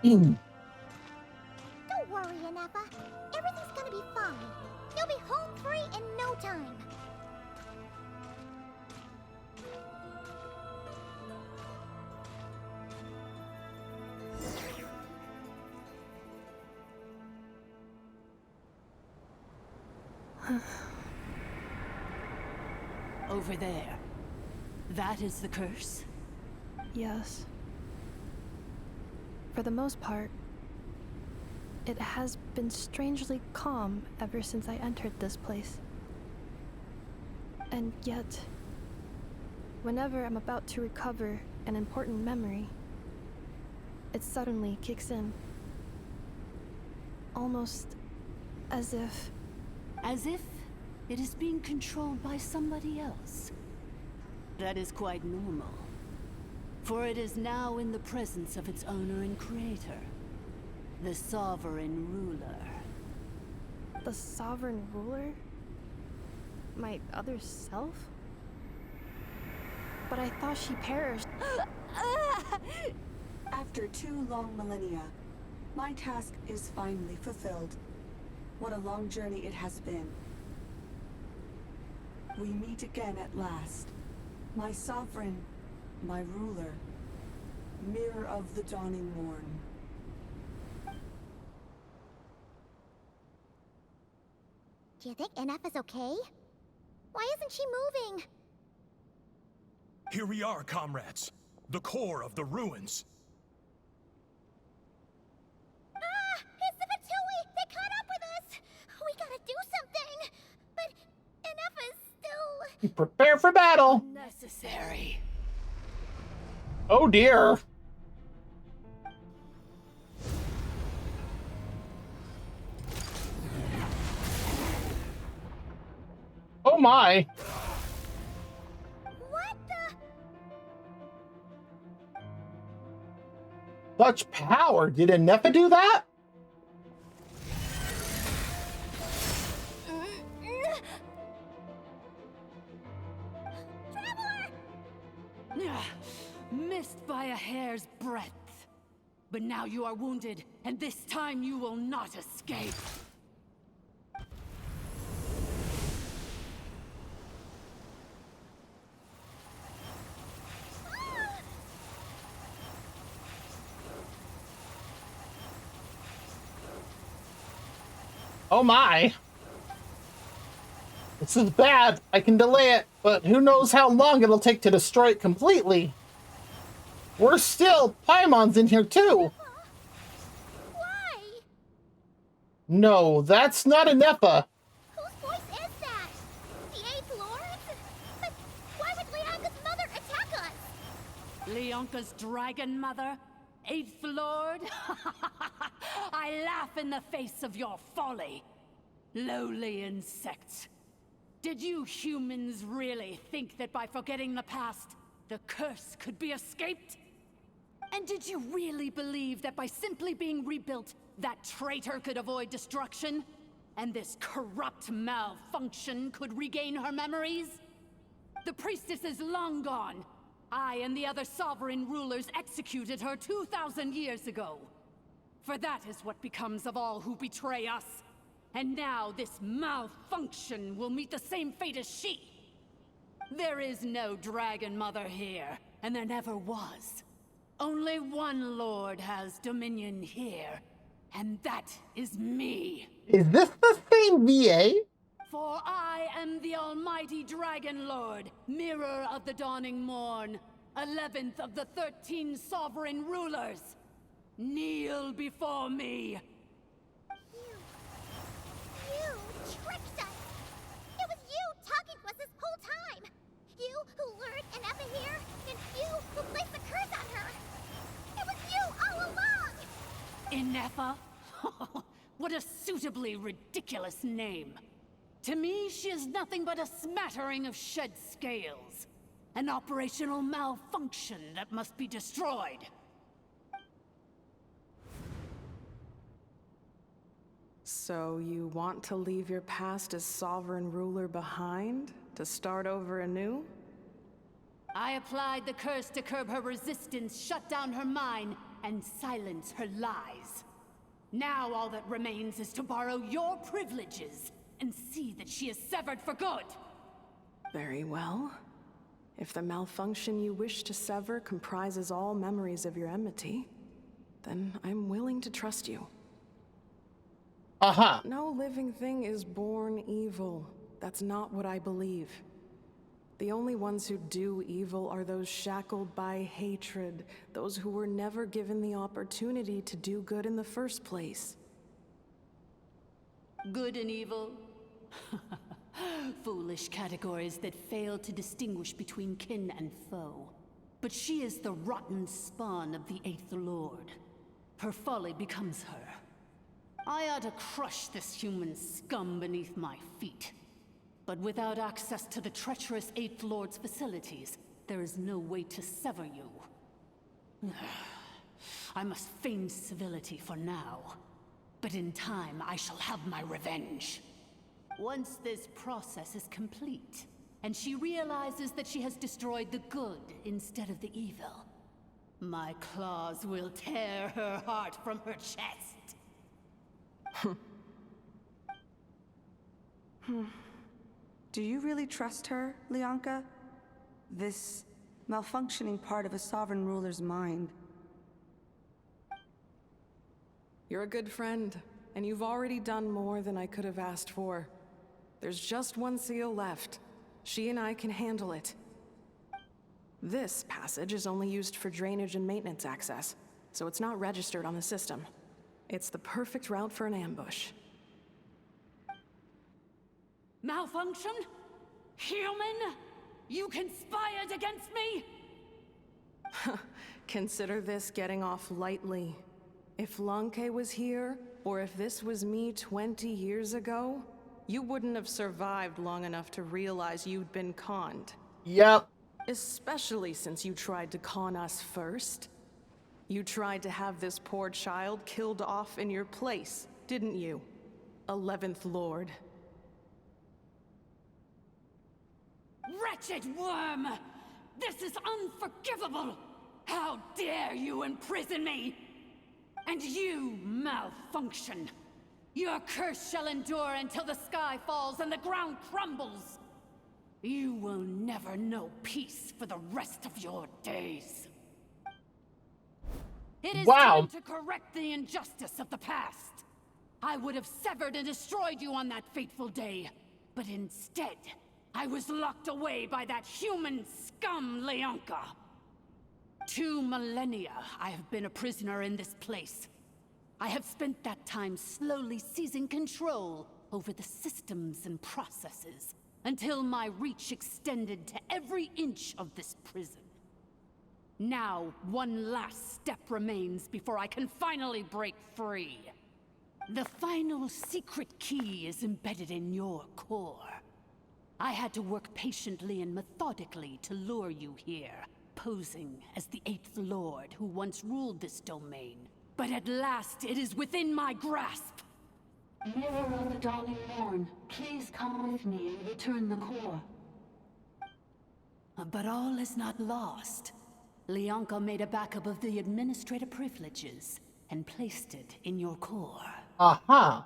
Don't worry, Anefa. Everything's gonna be fine. You'll be home free in no time. Over there. That is the curse? Yes. For the most part, it has been strangely calm ever since I entered this place. And yet, whenever I'm about to recover an important memory, it suddenly kicks in. Almost as if... As if it is being controlled by somebody else. That is quite normal. For it is now in the presence of its owner and creator, the Sovereign Ruler. The Sovereign Ruler? My other self? But I thought she perished. After 2 long millennia, my task is finally fulfilled. What a long journey it has been. We meet again at last. My sovereign, my ruler, mirror of the dawning morn. Do you think Anefa's okay? Why isn't she moving? Here we are, comrades. The core of the ruins. Ah! It's the Fatui! They caught up with us! We gotta do something! But Anefa's still... Prepare for battle! Necessary. Oh dear. Oh my. What the... Such power. Did Anefa do that? Missed by a hair's breadth. But now you are wounded, and this time you will not escape. Oh my. This is bad. I can delay it, but who knows how long it'll take to destroy it completely. Worse still, Paimon's in here too. Why? No, that's not a Nepha. Whose voice is that? The Eighth Lord? But why would Leanga's mother attack us? Leonka's dragon mother? Eighth Lord? I laugh in the face of your folly. Lowly insects. Did you humans really think that by forgetting the past, the curse could be escaped? And did you really believe that by simply being rebuilt, that traitor could avoid destruction? And this corrupt malfunction could regain her memories? The priestess is long gone. I and the other sovereign rulers executed her 2,000 years ago. For that is what becomes of all who betray us. And now this malfunction will meet the same fate as she. There is no Dragon Mother here, and there never was. Only one Lord has dominion here, and that is me. Is this the same VA? For I am the almighty Dragon Lord, Mirror of the Dawning Morn, 11th of the 13 sovereign rulers. Kneel before me. You tricked us! It was you talking to us this whole time! You who lured Anefa here, and you who placed the curse on her! It was you all along! Inefa? What a suitably ridiculous name. To me, she is nothing but a smattering of shed scales. An operational malfunction that must be destroyed. So you want to leave your past as sovereign ruler behind, to start over anew? I applied the curse to curb her resistance, shut down her mind, and silence her lies. Now all that remains is to borrow your privileges and see that she is severed for good. Very well. If the malfunction you wish to sever comprises all memories of your enmity, then I'm willing to trust you. Uh-huh. No living thing is born evil. That's not what I believe. The only ones who do evil are those shackled by hatred, those who were never given the opportunity to do good in the first place. Good and evil? Foolish categories that fail to distinguish between kin and foe. But she is the rotten spawn of the Eighth Lord. Her folly becomes her. I ought to crush this human scum beneath my feet. But without access to the treacherous Eighth Lord's facilities, there is no way to sever you. I must feign civility for now. But in time, I shall have my revenge. Once this process is complete, and she realizes that she has destroyed the good instead of the evil, my claws will tear her heart from her chest. Do you really trust her, Leonka? This malfunctioning part of a sovereign ruler's mind. You're a good friend, and you've already done more than I could have asked for. There's just one seal left. She and I can handle it. This passage is only used for drainage and maintenance access, so it's not registered on the system. It's the perfect route for an ambush. Malfunction? Human? You conspired against me? Consider this getting off lightly. If Lanke was here, or if this was me 20 years ago, you wouldn't have survived long enough to realize you'd been conned. Yep. Especially since you tried to con us first. You tried to have this poor child killed off in your place, didn't you? 11th Lord. Wretched worm! This is unforgivable! How dare you imprison me? And you malfunction. Your curse shall endure until the sky falls and the ground crumbles. You will never know peace for the rest of your days. It is time to correct the injustice of the past. I would have severed and destroyed you on that fateful day, but instead, I was locked away by that human scum, Leonka. 2 millennia I have been a prisoner in this place. I have spent that time slowly seizing control over the systems and processes, until my reach extended to every inch of this prison. Now, one last step remains before I can finally break free. The final secret key is embedded in your core. I had to work patiently and methodically to lure you here, posing as the 8th Lord who once ruled this domain. But at last, it is within my grasp. Mirror of the Dawning Morn, please come with me and return the core. But all is not lost. Leonka made a backup of the administrator privileges and placed it in your core. Aha.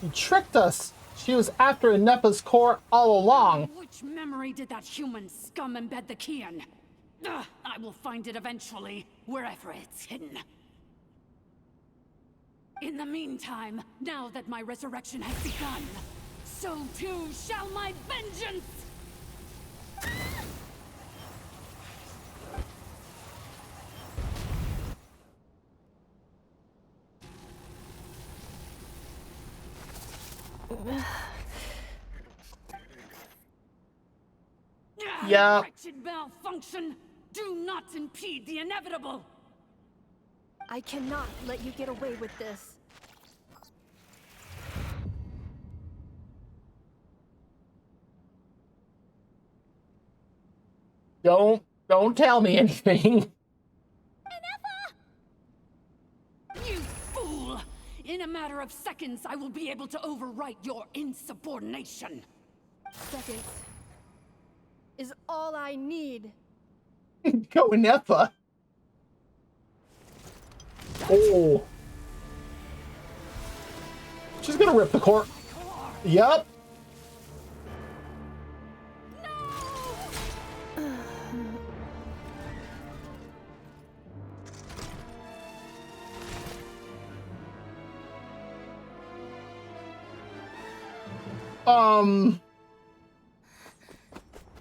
You tricked us. She was after Inepa's core all along. Which memory did that human scum embed the key in? I will find it eventually, wherever it's hidden. In the meantime, now that my resurrection has begun, so too shall my vengeance! Yeah. Wretched malfunction! Do not impede the inevitable! I cannot let you get away with this. Don't tell me anything. You fool! In a matter of seconds, I will be able to overwrite your insubordination. Seconds is all I need. Go Inepa. Oh. She's gonna rip the core. Yup.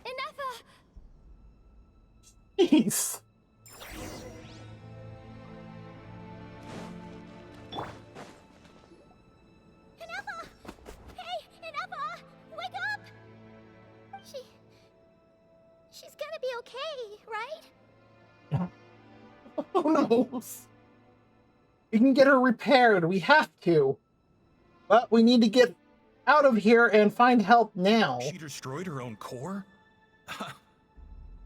Inepa! Jeez. Inepa! Hey, Inepa! Wake up! She's gonna be okay, right? Who knows? We can get her repaired. We have to. But we need to get out of here and find help now. She destroyed her own core?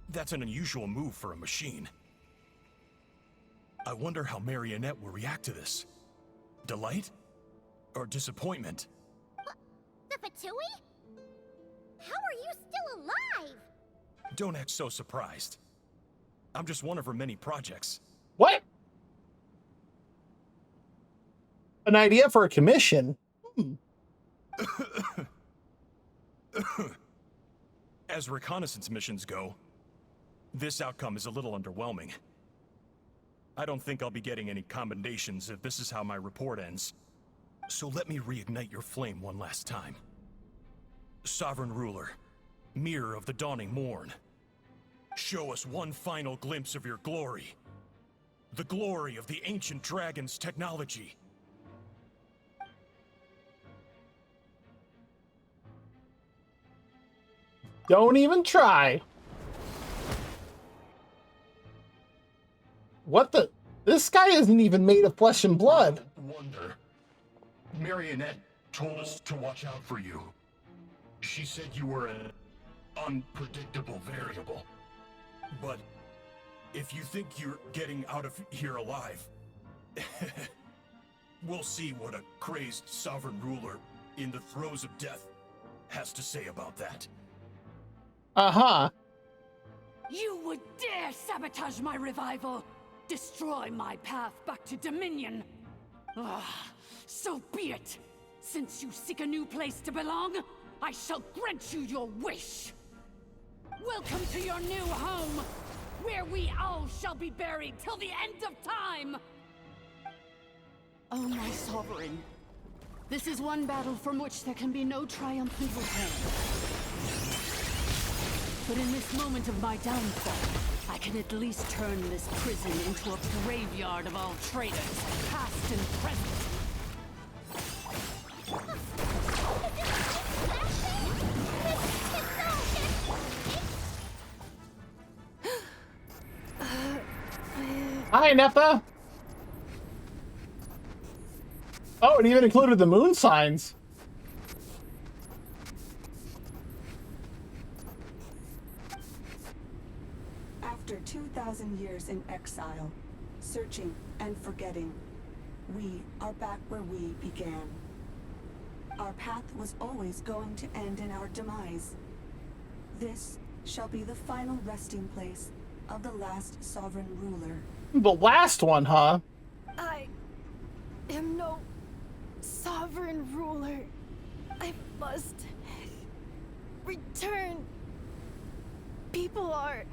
That's an unusual move for a machine. I wonder how Marionette will react to this. Delight? Or disappointment? The Fatui? How are you still alive? Don't act so surprised. I'm just one of her many projects. What? An idea for a commission? As reconnaissance missions go, this outcome is a little underwhelming. I don't think I'll be getting any commendations if this is how my report ends. So let me reignite your flame one last time. Sovereign Ruler, Mirror of the Dawning Morn, show us one final glimpse of your glory. The glory of the ancient dragon's technology. Don't even try. What the? This guy isn't even made of flesh and blood. Wonder. Marionette told us to watch out for you. She said you were an unpredictable variable. But if you think you're getting out of here alive, we'll see what a crazed sovereign ruler in the throes of death has to say about that. Uh-huh. You would dare sabotage my revival! Destroy my path back to Dominion! Ah, so be it! Since you seek a new place to belong, I shall grant you your wish! Welcome to your new home, where we all shall be buried till the end of time! Oh, my sovereign. This is one battle from which there can be no triumphant return. But in this moment of my downfall, I can at least turn this prison into a graveyard of all traitors, past and present. Hi, Nepha. Oh, it even included the moon signs. After 2,000 years in exile, searching and forgetting, we are back where we began. Our path was always going to end in our demise. This shall be the final resting place of the last sovereign ruler. The last one, huh? I am no sovereign ruler. I must return. People are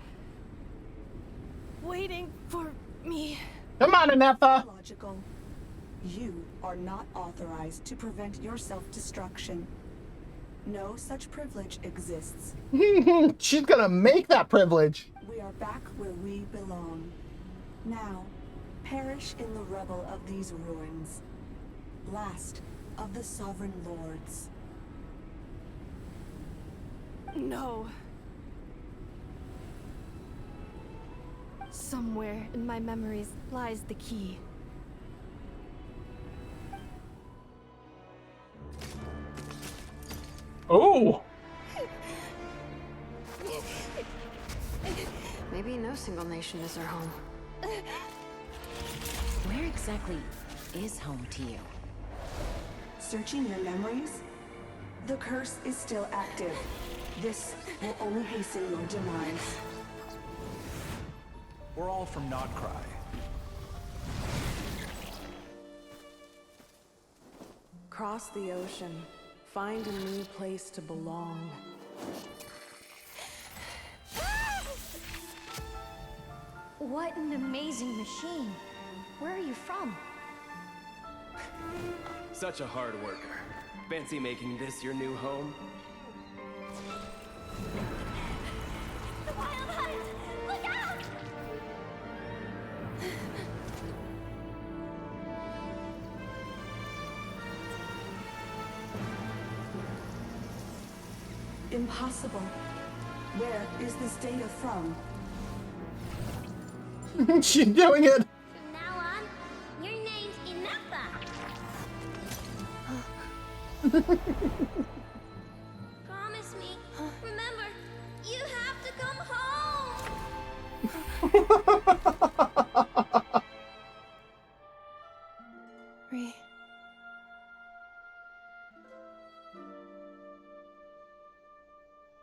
waiting for me. Come on, Anetha. Logical. You are not authorized to prevent your self-destruction. No such privilege exists. She's gonna make that privilege. We are back where we belong. Now, perish in the rubble of these ruins. Last of the sovereign lords. No. Somewhere in my memories lies the key. Oh. Maybe no single nation is our home. Where exactly is home to you? Searching your memories? The curse is still active. This will only hasten your demise. We're all from Nod-Krai. Cross the ocean. Find a new place to belong. What an amazing machine. Where are you from? Such a hard worker. Fancy making this your new home? The Wild Hunt! Look out! Impossible. Where is this data from? She's doing it. From now on, your name's Inappa. Promise me. Remember, you have to come home.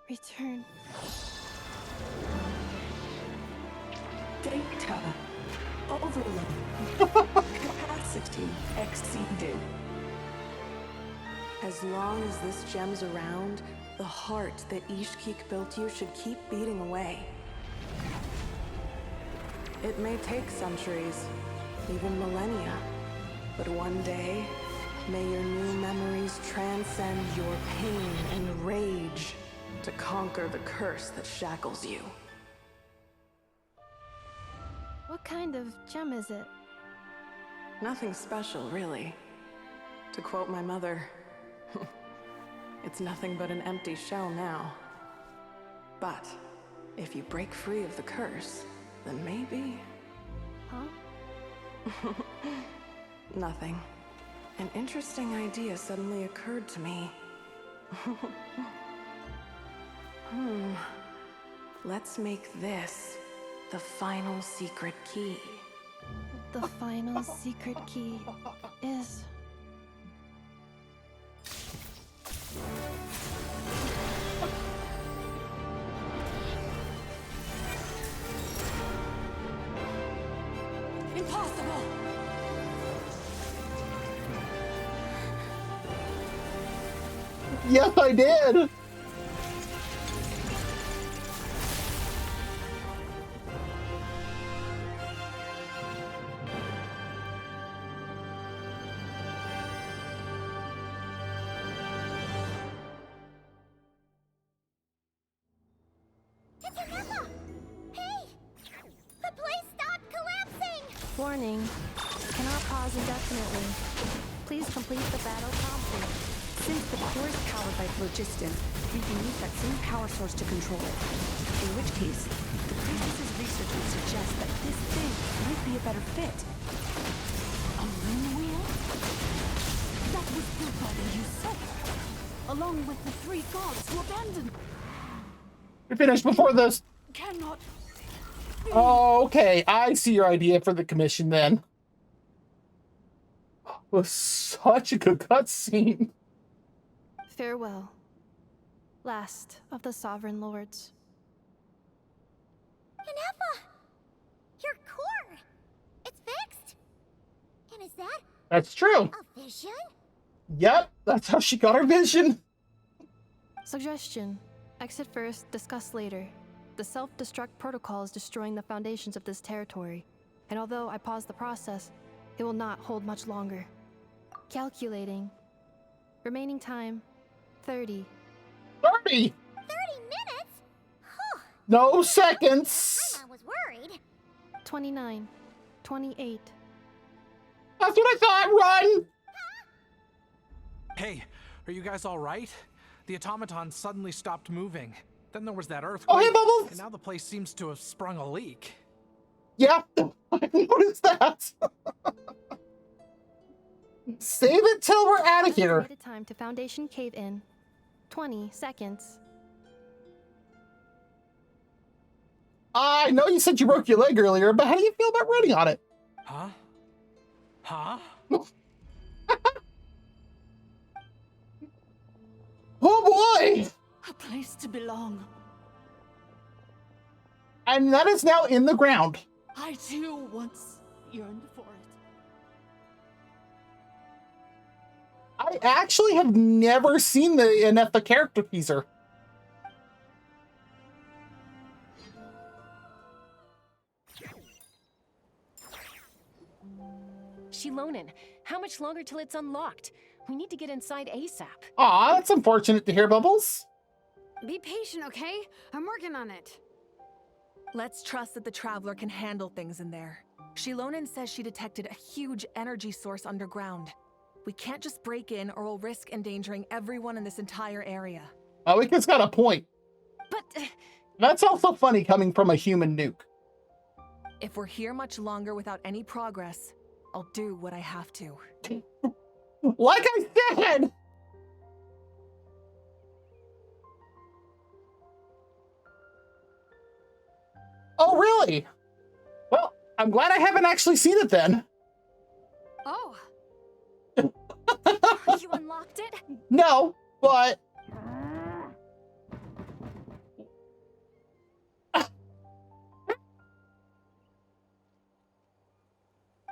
Return. Data overload. Capacity exceeded. As long as this gem's around, the heart that Ishkik built you should keep beating away. It may take centuries, even millennia, but one day, may your new memories transcend your pain and rage to conquer the curse that shackles you. What kind of gem is it? Nothing special, really. To quote my mother, it's nothing but an empty shell now. But if you break free of the curse, then maybe... Huh? Nothing. An interesting idea suddenly occurred to me. Let's make this the final secret key. The final secret key is... Yes, I did. Tama! Hey! The place stopped collapsing! Warning. Cannot pause indefinitely. Please complete the battle promptly. Since the core is powered by phlogiston, we can use that same power source to control it. In which case, the priestess's research would suggest that this thing might be a better fit. A moon wheel? That was built by the usurper, along with the 3 gods who abandoned. We finished before this. Cannot. Oh, okay. I see your idea for the commission then. It was such a good cutscene. Farewell. Last of the Sovereign Lords. Inepa! Your core! It's fixed! And is that That's true. a vision? Yep, that's how she got her vision. Suggestion. Exit first, discuss later. The self-destruct protocol is destroying the foundations of this territory. And although I paused the process, it will not hold much longer. Calculating. Remaining time, 30. 30? 30 minutes? Huh. No seconds. I was worried. 29. 28. That's what I thought. Run! Hey, are you guys all right? The automaton suddenly stopped moving. Then there was that earthquake. Oh, hey, Bubbles! And now the place seems to have sprung a leak. Yeah, I noticed that. Save it till we're out of here. Estimated time to Foundation cave-in. 20 seconds. I know you said you broke your leg earlier, but how do you feel about running on it? Huh? Huh? Oh boy! A place to belong. And that is now in the ground. I too once yearned for it. I actually have never seen the Inepa character teaser. Shilonen, how much longer till it's unlocked? We need to get inside ASAP. Aw, that's unfortunate to hear, Bubbles. Be patient, okay? I'm working on it. Let's trust that the Traveler can handle things in there. Shilonen says she detected a huge energy source underground. We can't just break in or we'll risk endangering everyone in this entire area. Alika's got a point. But that's also funny coming from a human nuke. If we're here much longer without any progress, I'll do what I have to. Like I said! Oh, really? Well, I'm glad I haven't actually seen it then. Oh. You unlocked it? No, but...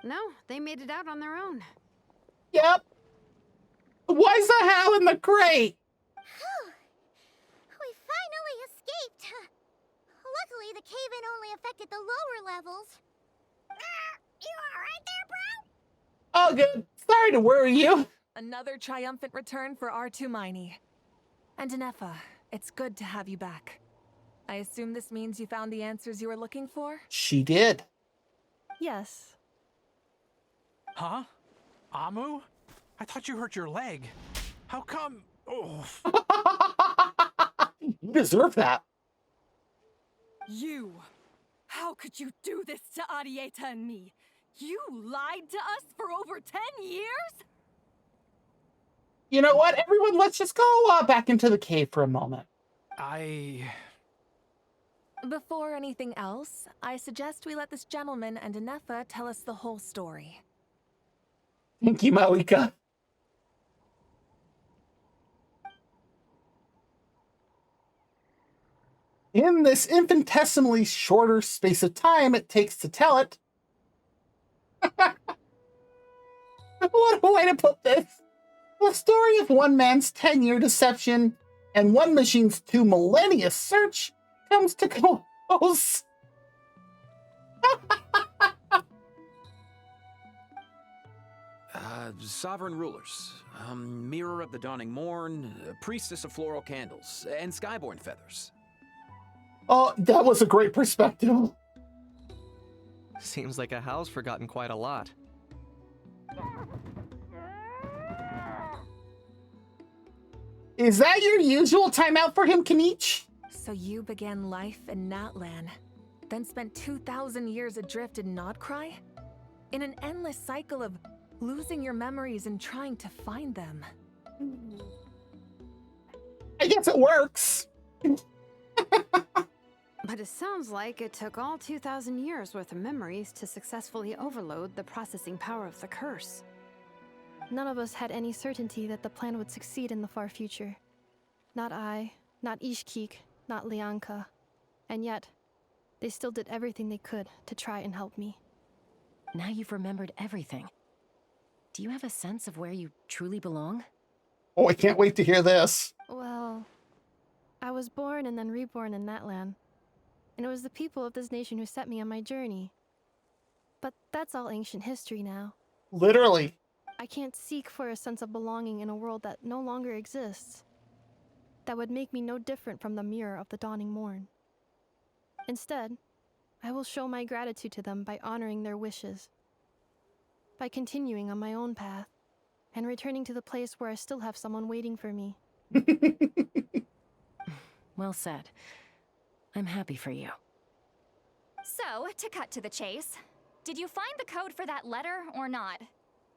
No, they made it out on their own. Yep. Why's the hell in the crate? We finally escaped. Luckily, the cave-in only affected the lower levels. You alright there, bro? Oh, good. Sorry to worry you. Another triumphant return for R2 Miney. And Inepa, it's good to have you back. I assume this means you found the answers you were looking for? She did. Yes. Huh? Amu? I thought you hurt your leg. How come? Oh. You deserve that. You! How could you do this to Arieta and me? You lied to us for over 10 years? You know what? Everyone, let's just go back into the cave for a moment. Before anything else, I suggest we let this gentleman and Inepa tell us the whole story. Thank you, Malika. In this infinitesimally shorter space of time it takes to tell it. What a way to put this. The story of one man's 10-year deception and one machine's 2 millennia search comes to close. Sovereign rulers, mirror of the dawning morn, priestess of floral candles, and skyborn feathers. Oh, that was a great perspective. Seems like a Hal's forgotten quite a lot. Is that your usual timeout for him, Kanichi? So you began life in Natlan, then spent 2,000 years adrift in Nod-Krai? In an endless cycle of losing your memories and trying to find them. I guess it works. But it sounds like it took all 2,000 years worth of memories to successfully overload the processing power of the curse. None of us had any certainty that the plan would succeed in the far future. Not I, not Ishkik, not Lianka. And yet, they still did everything they could to try and help me. Now you've remembered everything. Do you have a sense of where you truly belong? Oh, I can't wait to hear this. Well, I was born and then reborn in Natlan. And it was the people of this nation who set me on my journey. But that's all ancient history now. Literally. I can't seek for a sense of belonging in a world that no longer exists. That would make me no different from the mirror of the dawning morn. Instead, I will show my gratitude to them by honoring their wishes. By continuing on my own path, and returning to the place where I still have someone waiting for me. Well said. I'm happy for you. So, to cut to the chase, did you find the code for that letter or not?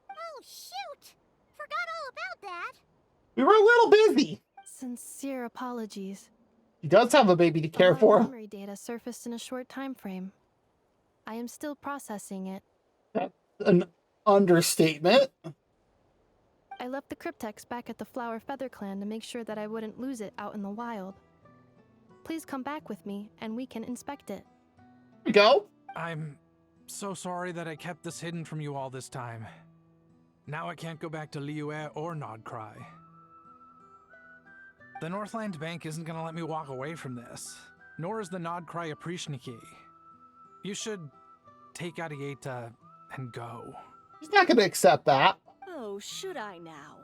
Oh, shoot! Forgot all about that. We were a little busy. Sincere apologies. He does have a baby to care for. Memory data surfaced in a short time frame. I am still processing it. That's an understatement. I left the cryptex back at the Flower Feather Clan to make sure that I wouldn't lose it out in the wild. Please come back with me and we can inspect it. Here we go. I'm so sorry that I kept this hidden from you all this time. Now I can't go back to Liyue or Nod-Krai. The Northland Bank isn't gonna let me walk away from this, nor is the Nod-Krai Aprishniki. You should take Arieta and go. He's not gonna accept that. Oh, should I now?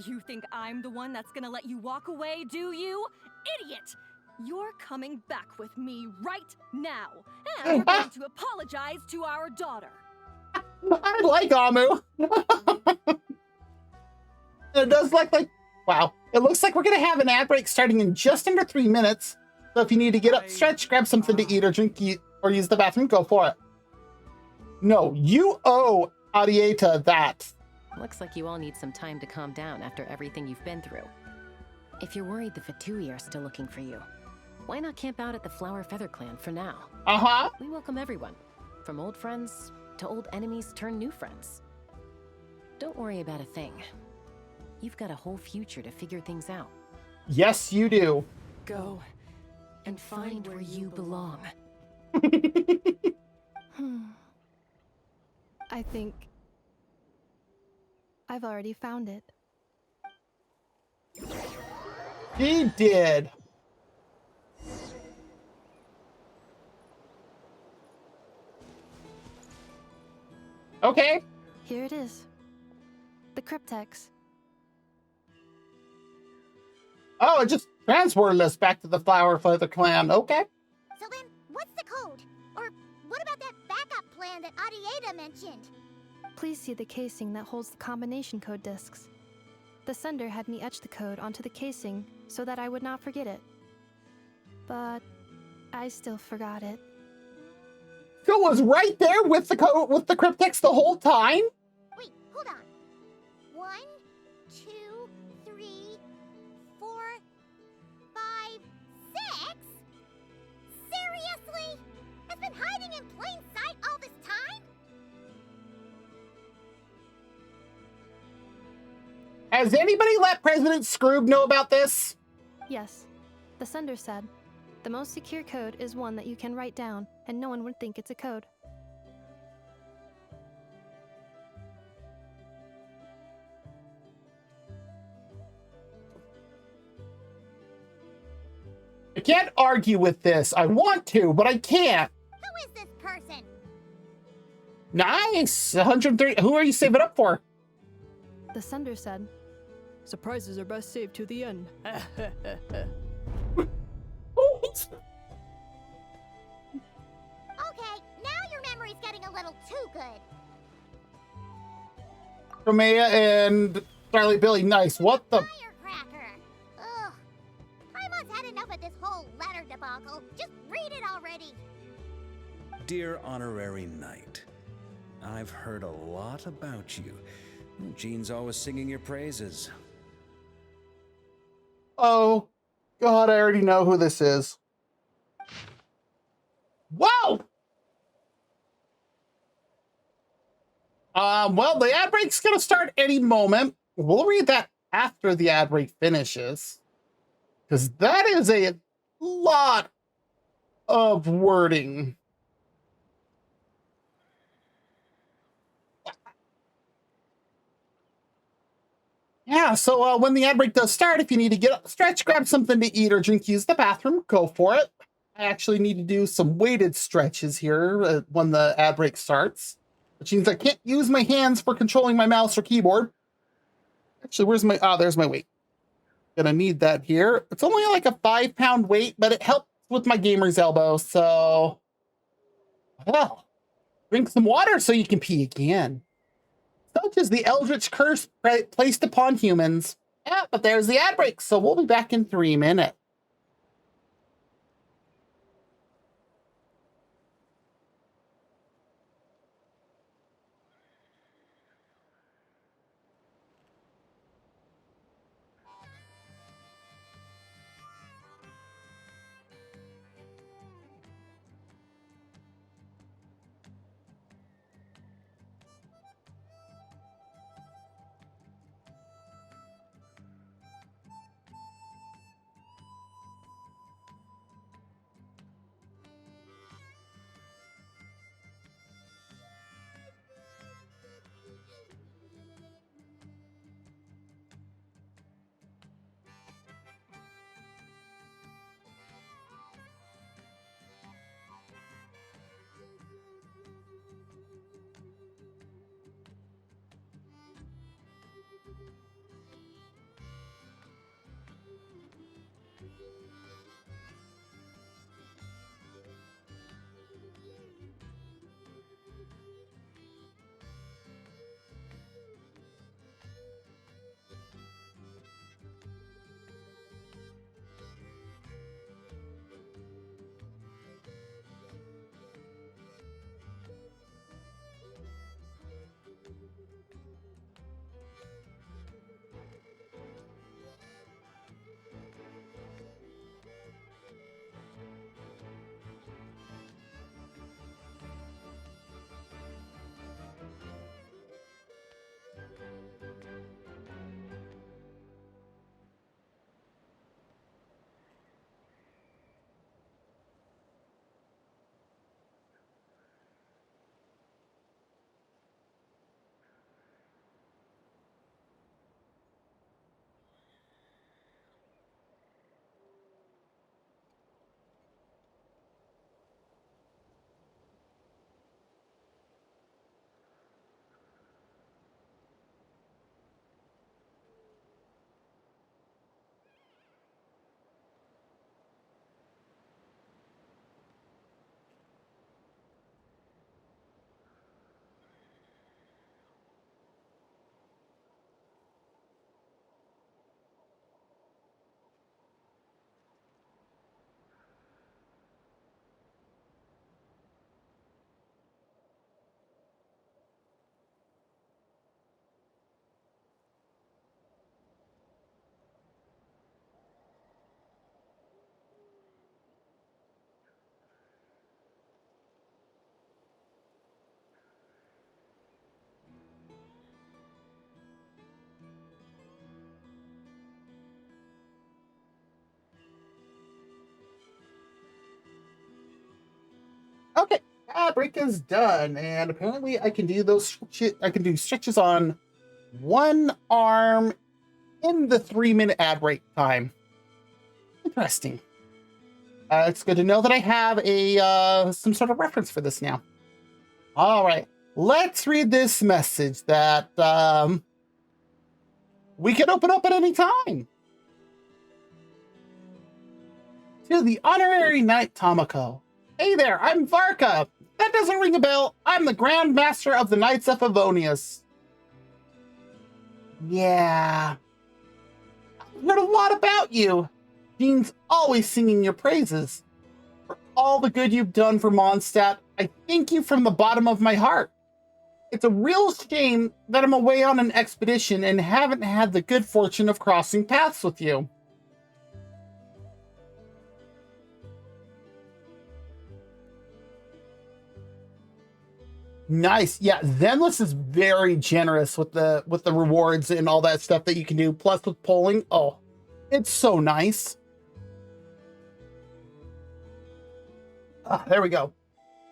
You think I'm the one that's gonna let you walk away, do you? Idiot! You're coming back with me right now, and you're going to apologize to our daughter. I like Amu. It does look like, wow. It looks like we're gonna have an ad break starting in just under 3 minutes. So if you need to get up, stretch, grab something to eat or drink, or use the bathroom, go for it. No, you owe Arieta that. Looks like you all need some time to calm down after everything you've been through. If you're worried the Fatui are still looking for you, why not camp out at the Flower Feather Clan for now? Uh-huh. We welcome everyone, from old friends to old enemies turned new friends. Don't worry about a thing. You've got a whole future to figure things out. Yes, you do. Go and find where you belong. I think I've already found it. He did. Okay. Here it is. The cryptex. Oh, it just transported us back to the Flower Feather Clan. Okay. So then, what's the code? Or what about that backup plan that Arieta mentioned? Please see the casing that holds the combination code discs. The sender had me etch the code onto the casing so that I would not forget it. But I still forgot it. So it was right there with the code, with the cryptex the whole time? Wait, hold on. 1, 2, 3, 4, 5, 6? Seriously? It's been hiding in plain sight all this time? Has anybody let President Scroob know about this? Yes. The sender said, the most secure code is one that you can write down, and no one would think it's a code. can't argue with this. I want to, but I can't. Who is this person? Nice. 130. Who are you saving up for? The sender said, "Surprises are best saved to the end." Okay, now your memory's getting a little too good. Romea and Starlight Billy. Nice. What the? Firecracker. Ugh. Paimon's had enough of this whole letter debacle. Just read it already. Dear Honorary Knight, I've heard a lot about you. Jean's always singing your praises. Oh, God, I already know who this is. Whoa! Well, the ad break's gonna start any moment. We'll read that after the ad break finishes, because that is a lot of wording. Yeah, so when the ad break does start, if you need to get up, stretch, grab something to eat or drink, use the bathroom, go for it. I actually need to do some weighted stretches here when the ad break starts, which means I can't use my hands for controlling my mouse or keyboard. Actually, where's my, there's my weight. Gonna need that here. It's only like a 5-pound weight, but it helps with my gamer's elbow, so, well, drink some water so you can pee again. Such is the eldritch curse placed upon humans. Yeah, but there's the ad break, so we'll be back in 3 minutes. Okay, ad break is done, and apparently I can do those. I can do stretches on one arm in the 3-minute ad break time. Interesting. It's good to know that I have a some sort of reference for this now. All right, let's read this message that we can open up at any time. To the honorary knight Tama-chan. Hey there, I'm Varka. That doesn't ring a bell. I'm the Grand Master of the Knights of Favonius. Yeah. I've heard a lot about you. Jean's always singing your praises. For all the good you've done for Mondstadt, I thank you from the bottom of my heart. It's a real shame that I'm away on an expedition and haven't had the good fortune of crossing paths with you. Nice. Yeah, Zenless is very generous with the rewards and all that stuff that you can do. Plus with polling, oh, it's so nice. There we go.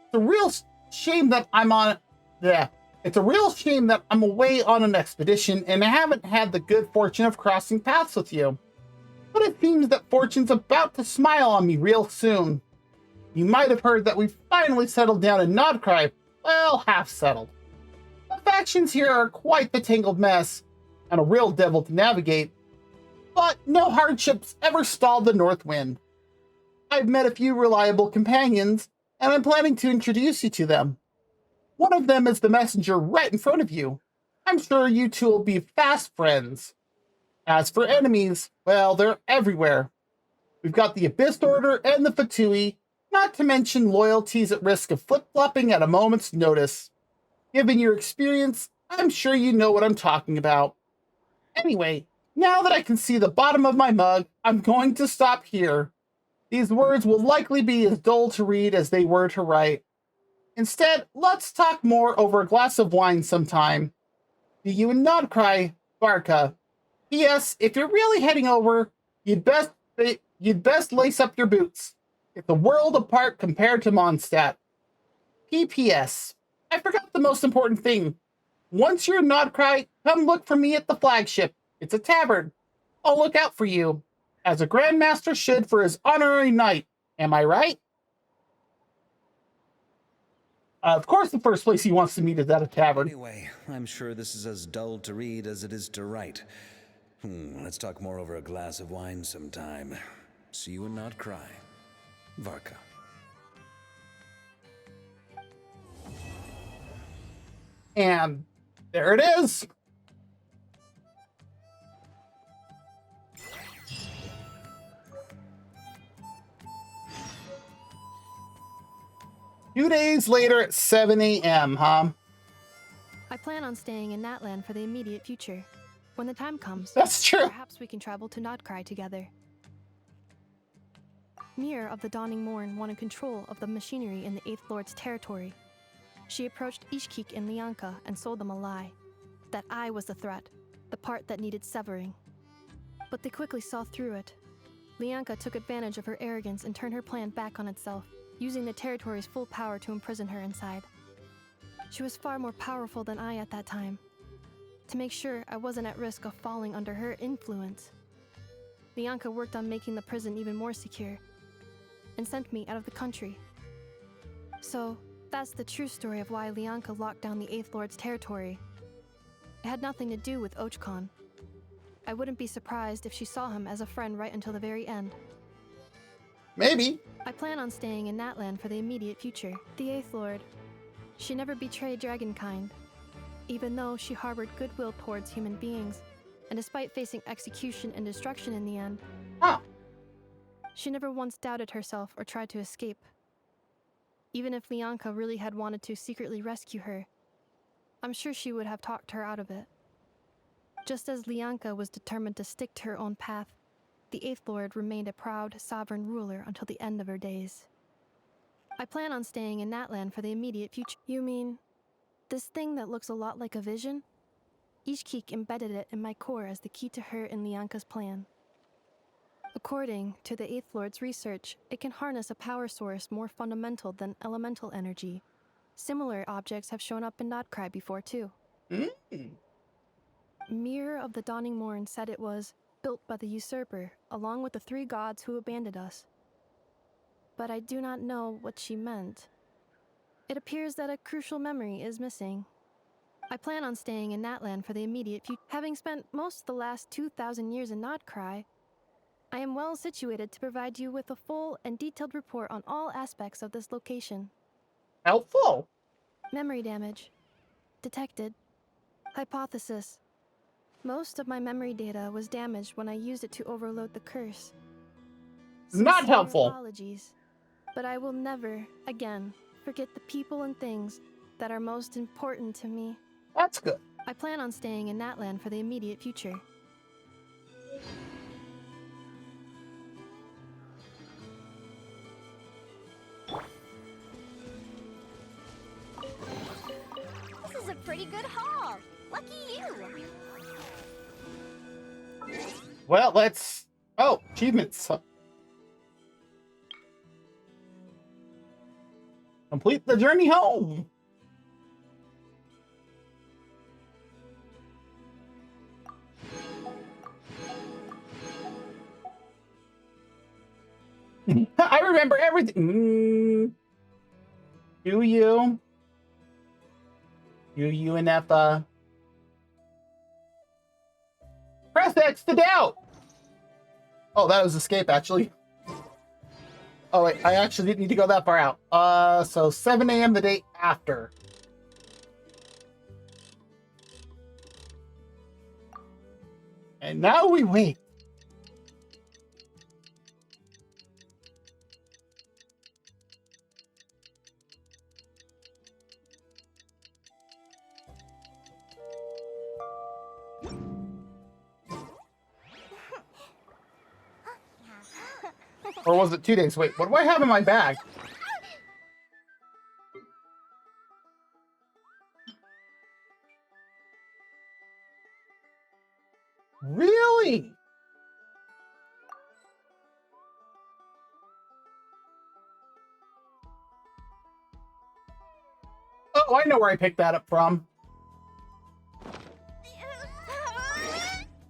It's a real shame that I'm on. Yeah, it's a real shame that I'm away on an expedition and I haven't had the good fortune of crossing paths with you. But it seems that fortune's about to smile on me real soon. You might have heard that we finally settled down in Nod-Krai. Well, half settled. The factions here are quite the tangled mess, and a real devil to navigate. But no hardships ever stalled the North Wind. I've met a few reliable companions, and I'm planning to introduce you to them. One of them is the messenger right in front of you. I'm sure you two will be fast friends. As for enemies, well, they're everywhere. We've got the Abyss Order and the Fatui, not to mention loyalties at risk of flip-flopping at a moment's notice. Given your experience, I'm sure you know what I'm talking about. Anyway, now that I can see the bottom of my mug, I'm going to stop here. These words will likely be as dull to read as they were to write. Instead, let's talk more over a glass of wine sometime. See you in Nod-Krai, Varka. P.S. If you're really heading over, you'd best lace up your boots. It's a world apart compared to Mondstadt. P.P.S. I forgot the most important thing. Once you're in Nod-Krai, come look for me at the flagship. It's a tavern. I'll look out for you, as a Grandmaster should for his honorary knight. Am I right? Of course, the first place he wants to meet is at a tavern. Anyway, I'm sure this is as dull to read as it is to write. Let's talk more over a glass of wine sometime. See you in Nod-Krai. Varka. And there it is. Two days later at 7 a.m., huh? I plan on staying in Natland for the immediate future. When the time comes, that's true. Perhaps we can travel to Nod-Krai together. Mir of the Dawning Morn wanted control of the machinery in the Eighth Lord's territory. She approached Ishkik and Lianka and sold them a lie. That I was the threat, the part that needed severing. But they quickly saw through it. Lianka took advantage of her arrogance and turned her plan back on itself, using the territory's full power to imprison her inside. She was far more powerful than I at that time. To make sure I wasn't at risk of falling under her influence, Lianka worked on making the prison even more secure, and sent me out of the country. So, that's the true story of why Lianka locked down the Eighth Lord's territory. It had nothing to do with Ochkon. I wouldn't be surprised if she saw him as a friend right until the very end. Maybe. I plan on staying in Natland for the immediate future. The Eighth Lord. She never betrayed Dragonkind, even though she harbored goodwill towards human beings, and despite facing execution and destruction in the end. She never once doubted herself or tried to escape. Even if Lianka really had wanted to secretly rescue her, I'm sure she would have talked her out of it. Just as Lianka was determined to stick to her own path, the Eighth Lord remained a proud, sovereign ruler until the end of her days. I plan on staying in Natland for the immediate future. You mean, this thing that looks a lot like a vision? Ishkik embedded it in my core as the key to her and Lianka's plan. According to the Eighth Lord's research, it can harness a power source more fundamental than elemental energy. Similar objects have shown up in Nod-Krai before, too. Mir of the Dawning Morn said it was built by the usurper, along with the 3 gods who abandoned us. but I do not know what she meant. It appears that a crucial memory is missing. I plan on staying in Natlan for the immediate future. Having spent most of the last 2,000 years in Nod-Krai, I am well situated to provide you with a full and detailed report on all aspects of this location. Helpful. Memory damage. Detected. Hypothesis. Most of my memory data was damaged when I used it to overload the curse. Not Sincere helpful. Apologies, but I will never, again, forget the people and things that are most important to me. That's good. I plan on staying in Natlan for the immediate future. This is a pretty good haul. Lucky you. Well, let's... Oh, achievements. Complete the journey home. I remember everything. Do you? Do you and Effa? Press X to doubt. Oh, that was escape, actually. Oh, wait, I actually didn't need to go that far out. So 7 a.m. the day after. And now we wait. Or was it 2 days? Wait, what do I have in my bag? Really? Oh, I know where I picked that up from.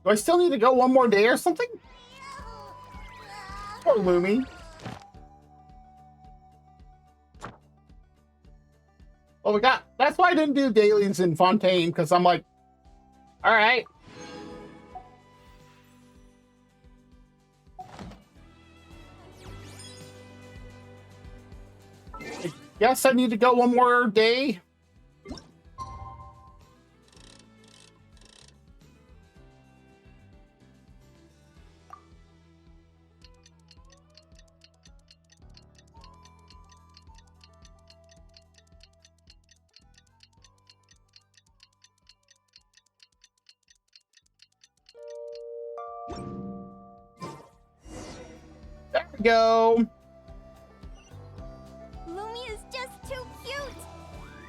Do I still need to go one more day or something? Poor Lumi. Well, we got... That's why I didn't do dailies in Fontaine, because I'm like, all right. I guess I need to go one more day. There we go. Lumi is just too cute.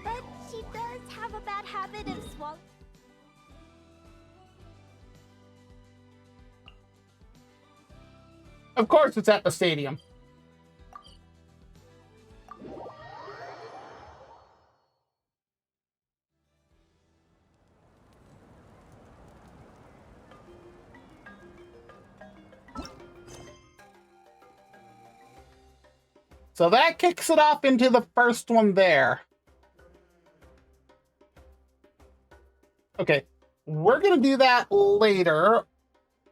But she does have a bad habit of swallowing. Of course it's at the stadium. So that kicks it off into the first one there. Okay, we're going to do that later.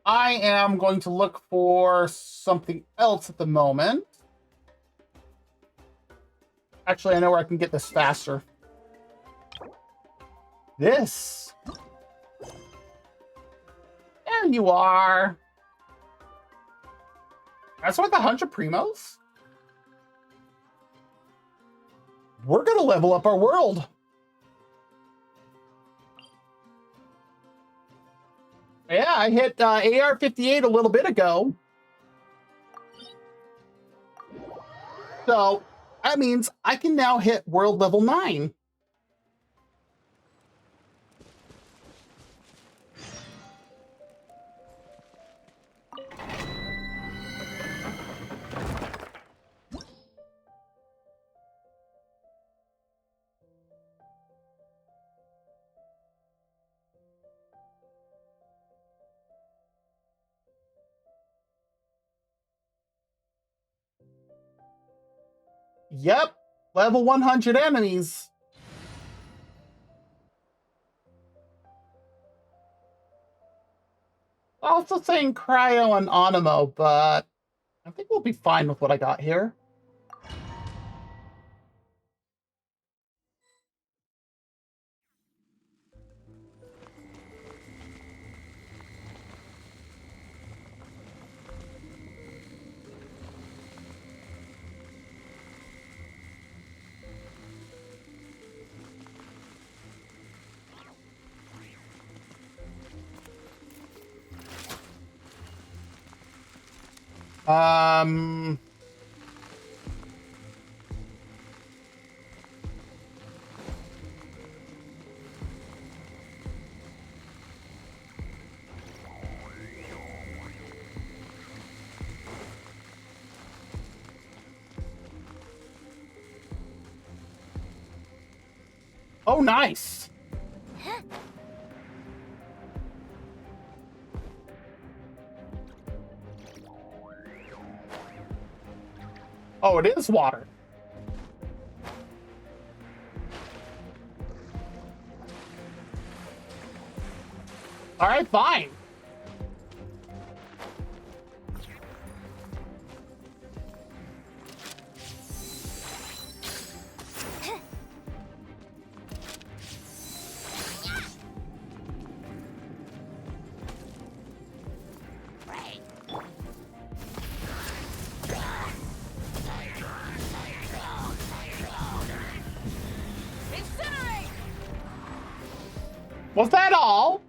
I am going to look for something else at the moment. Actually, I know where I can get this faster. This. There you are. That's worth 100 primos? We're going to level up our world. Yeah, I hit AR-58 a little bit ago. So that means I can now hit world level 9. Yep, level 100 enemies. Also saying Cryo and Animo, but I think we'll be fine with what I got here. Um... Oh, nice. Oh, it is water. All right, fine. Was that all?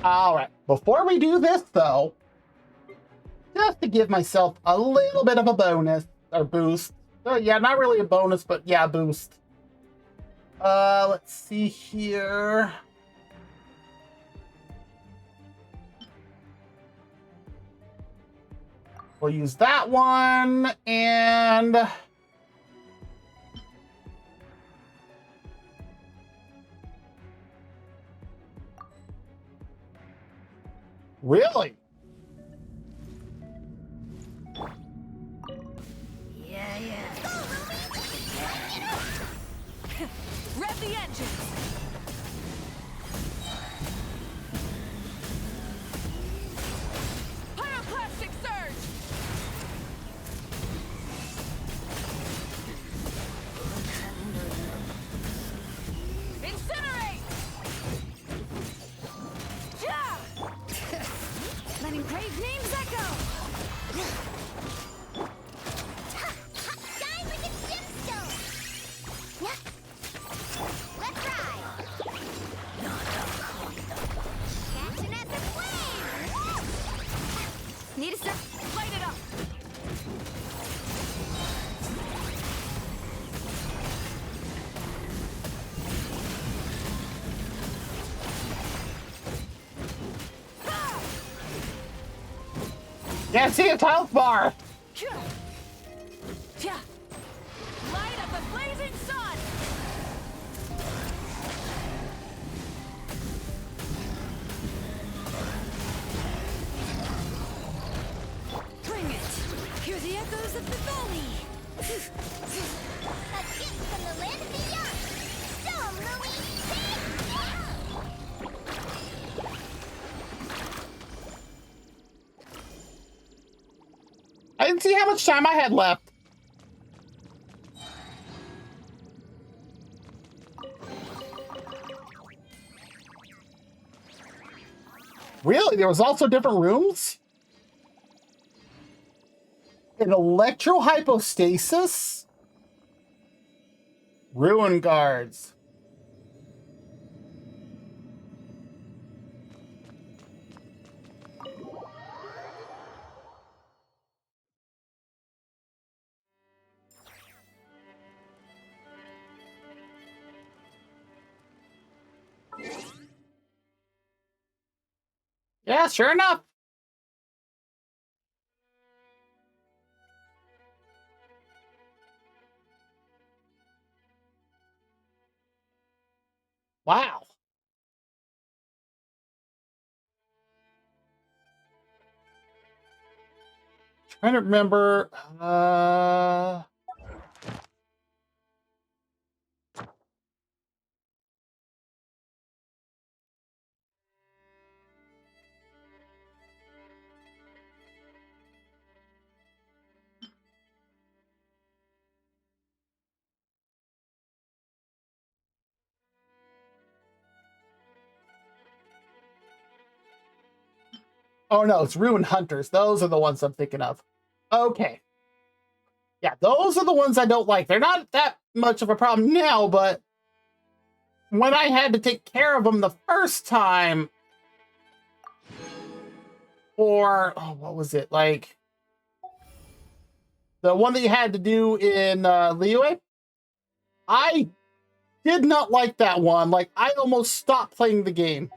All right, before we do this though, just to give myself a little bit of a bonus or boost. Yeah, not really a bonus, but yeah, boost. Let's see here. We'll use that one, and really? Yeah, yeah. Rev the engines! Pyroclastic surge! Incinerate! Yeah! Letting brave names echo! Die with the gemstone! Let's ride! Catching at the flame! Need a sec? Light it up! Can't see a health bar. Light up the blazing sun! Bring it! Hear the echoes of the valley! A gift from the land beyond! Storm, Louie! I didn't see how much time I had left. Really? There was also different rooms? An electrohypostasis? Ruin guards. Yeah, sure enough. Wow. Trying to remember. Oh no, it's Ruin Hunters. Those are the ones I'm thinking of. Okay. Yeah, those are the ones I don't like. They're not that much of a problem now, but when I had to take care of them the first time, or what was it? Like the one that you had to do in Liyue, I did not like that one. Like, I almost stopped playing the game.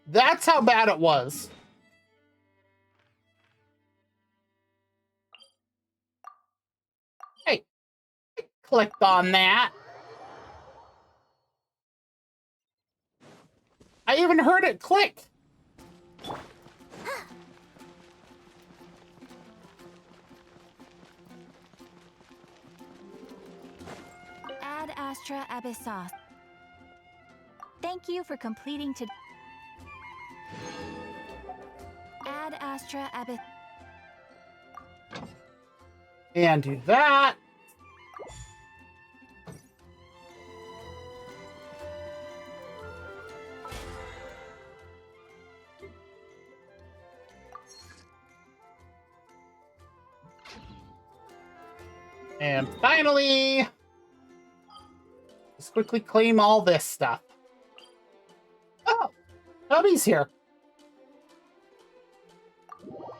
That's how bad it was. Hey, I clicked on that. I even heard it click. Ad Astra Abyssos. Thank you for completing to Ad Astra Abyss. And do that. And finally, let's quickly claim all this stuff. Oh, Hubby's here.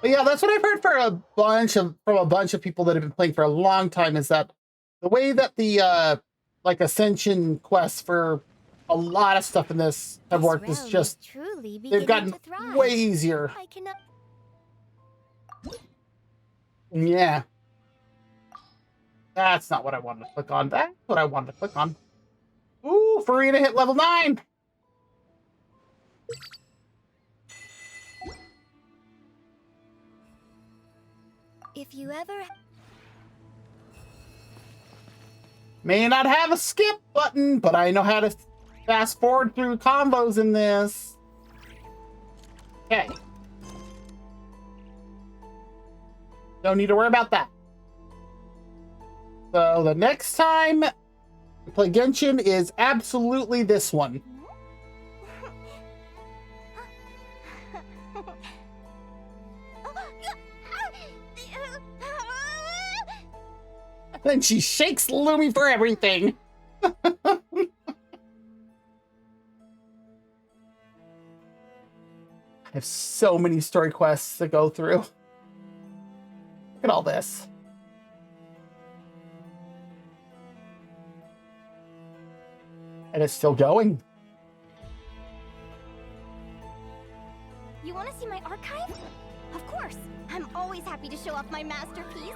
But yeah, that's what I've heard from a bunch of people that have been playing for a long time, is that the way that the like Ascension quests for a lot of stuff in this have worked is just they've gotten way easier. Yeah. That's not what I wanted to click on. That's what I wanted to click on. Ooh, Farina hit level 9. If you ever... May not have a skip button, but I know how to fast forward through combos in this. Okay. Don't need to worry about that. So the next time we play Genshin is absolutely this one. Then she shakes Lumi for everything. I have so many story quests to go through. Look at all this. And it's still going. You want to see my archive? Of course. I'm always happy to show off my masterpiece.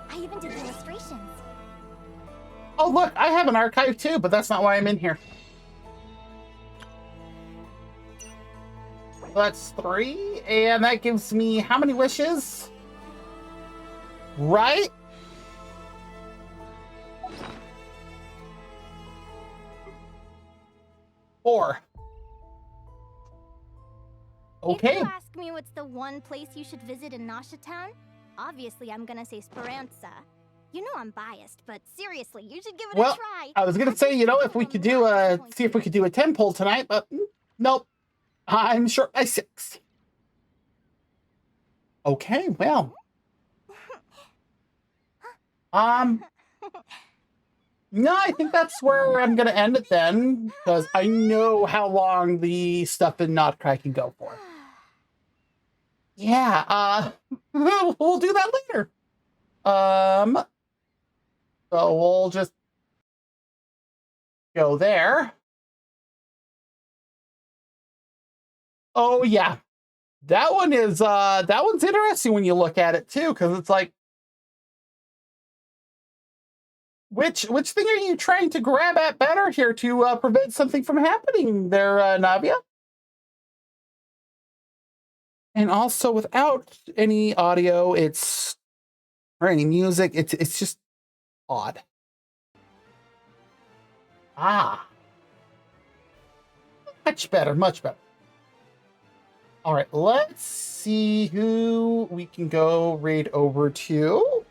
I even did illustrations. Oh, look, I have an archive too, but that's not why I'm in here. So that's 3, and that gives me how many wishes? Right? Four. Okay. If you ask me what's the one place you should visit in Nasha Town, obviously I'm gonna say Speranza. You know I'm biased, but seriously, you should give it a try. I was gonna say, you know, if we could do see if we could do a 10 poll tonight, but nope. I'm short by 6. Okay, well. No, I think that's where I'm gonna end it then, because I know how long the stuff in Nod-Krai can go for. Yeah, we'll do that later. So we'll just go there. Oh yeah, that one is that one's interesting when you look at it too, because it's like, which thing are you trying to grab at better here to prevent something from happening there, Navia? And also without any audio, or any music, it's just odd. Ah. Much better, much better. All right, let's see who we can go raid over to.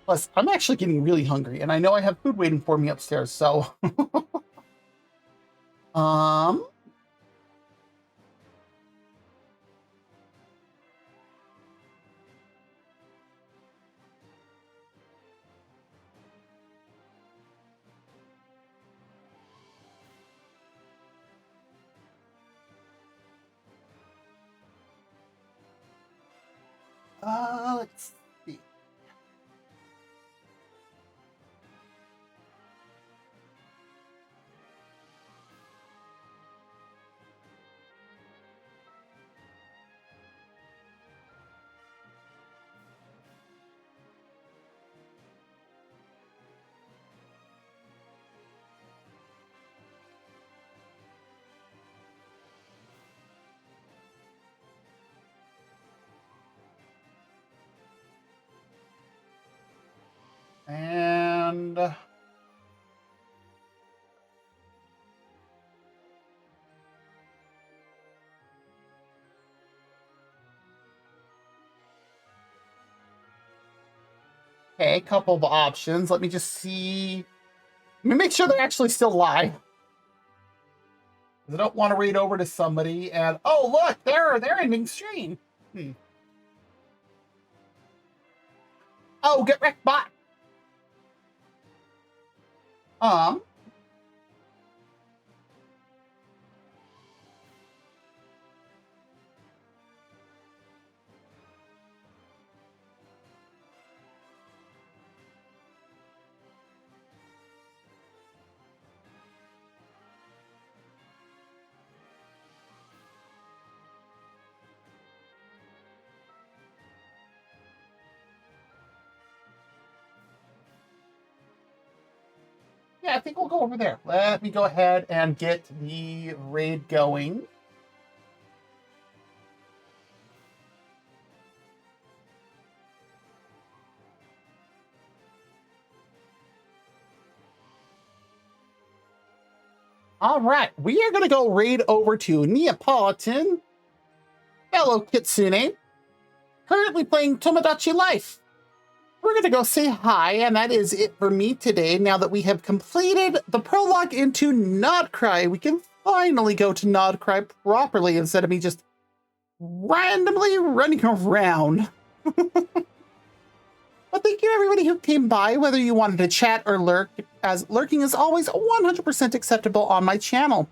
Plus, I'm actually getting really hungry, and I know I have food waiting for me upstairs, so... let's see. And... okay, a couple of options. Let me just see. Let me make sure they're actually still live. I don't want to read over to somebody and, oh, look, they're ending stream. Oh, get wrecked bot. Yeah, I think we'll go over there. Let me go ahead and get the raid going. All right, we are going to go raid over to Neapolitan, fellow Kitsune, currently playing Tomodachi Life. We're going to go say hi, and that is it for me today. Now that we have completed the prologue into Nod-Krai, we can finally go to Nod-Krai properly instead of me just randomly running around. But thank you everybody who came by, whether you wanted to chat or lurk, as lurking is always 100% acceptable on my channel.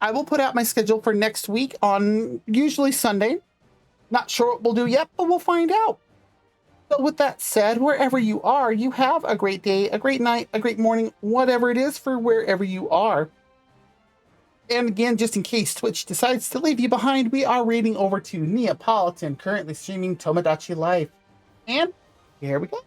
I will put out my schedule for next week on usually Sunday. Not sure what we'll do yet, but we'll find out. So with that said, wherever you are, you have a great day, a great night, a great morning, whatever it is for wherever you are. And again, just in case Twitch decides to leave you behind, we are raiding over to Neapolitan, currently streaming Tomodachi Life. And here we go.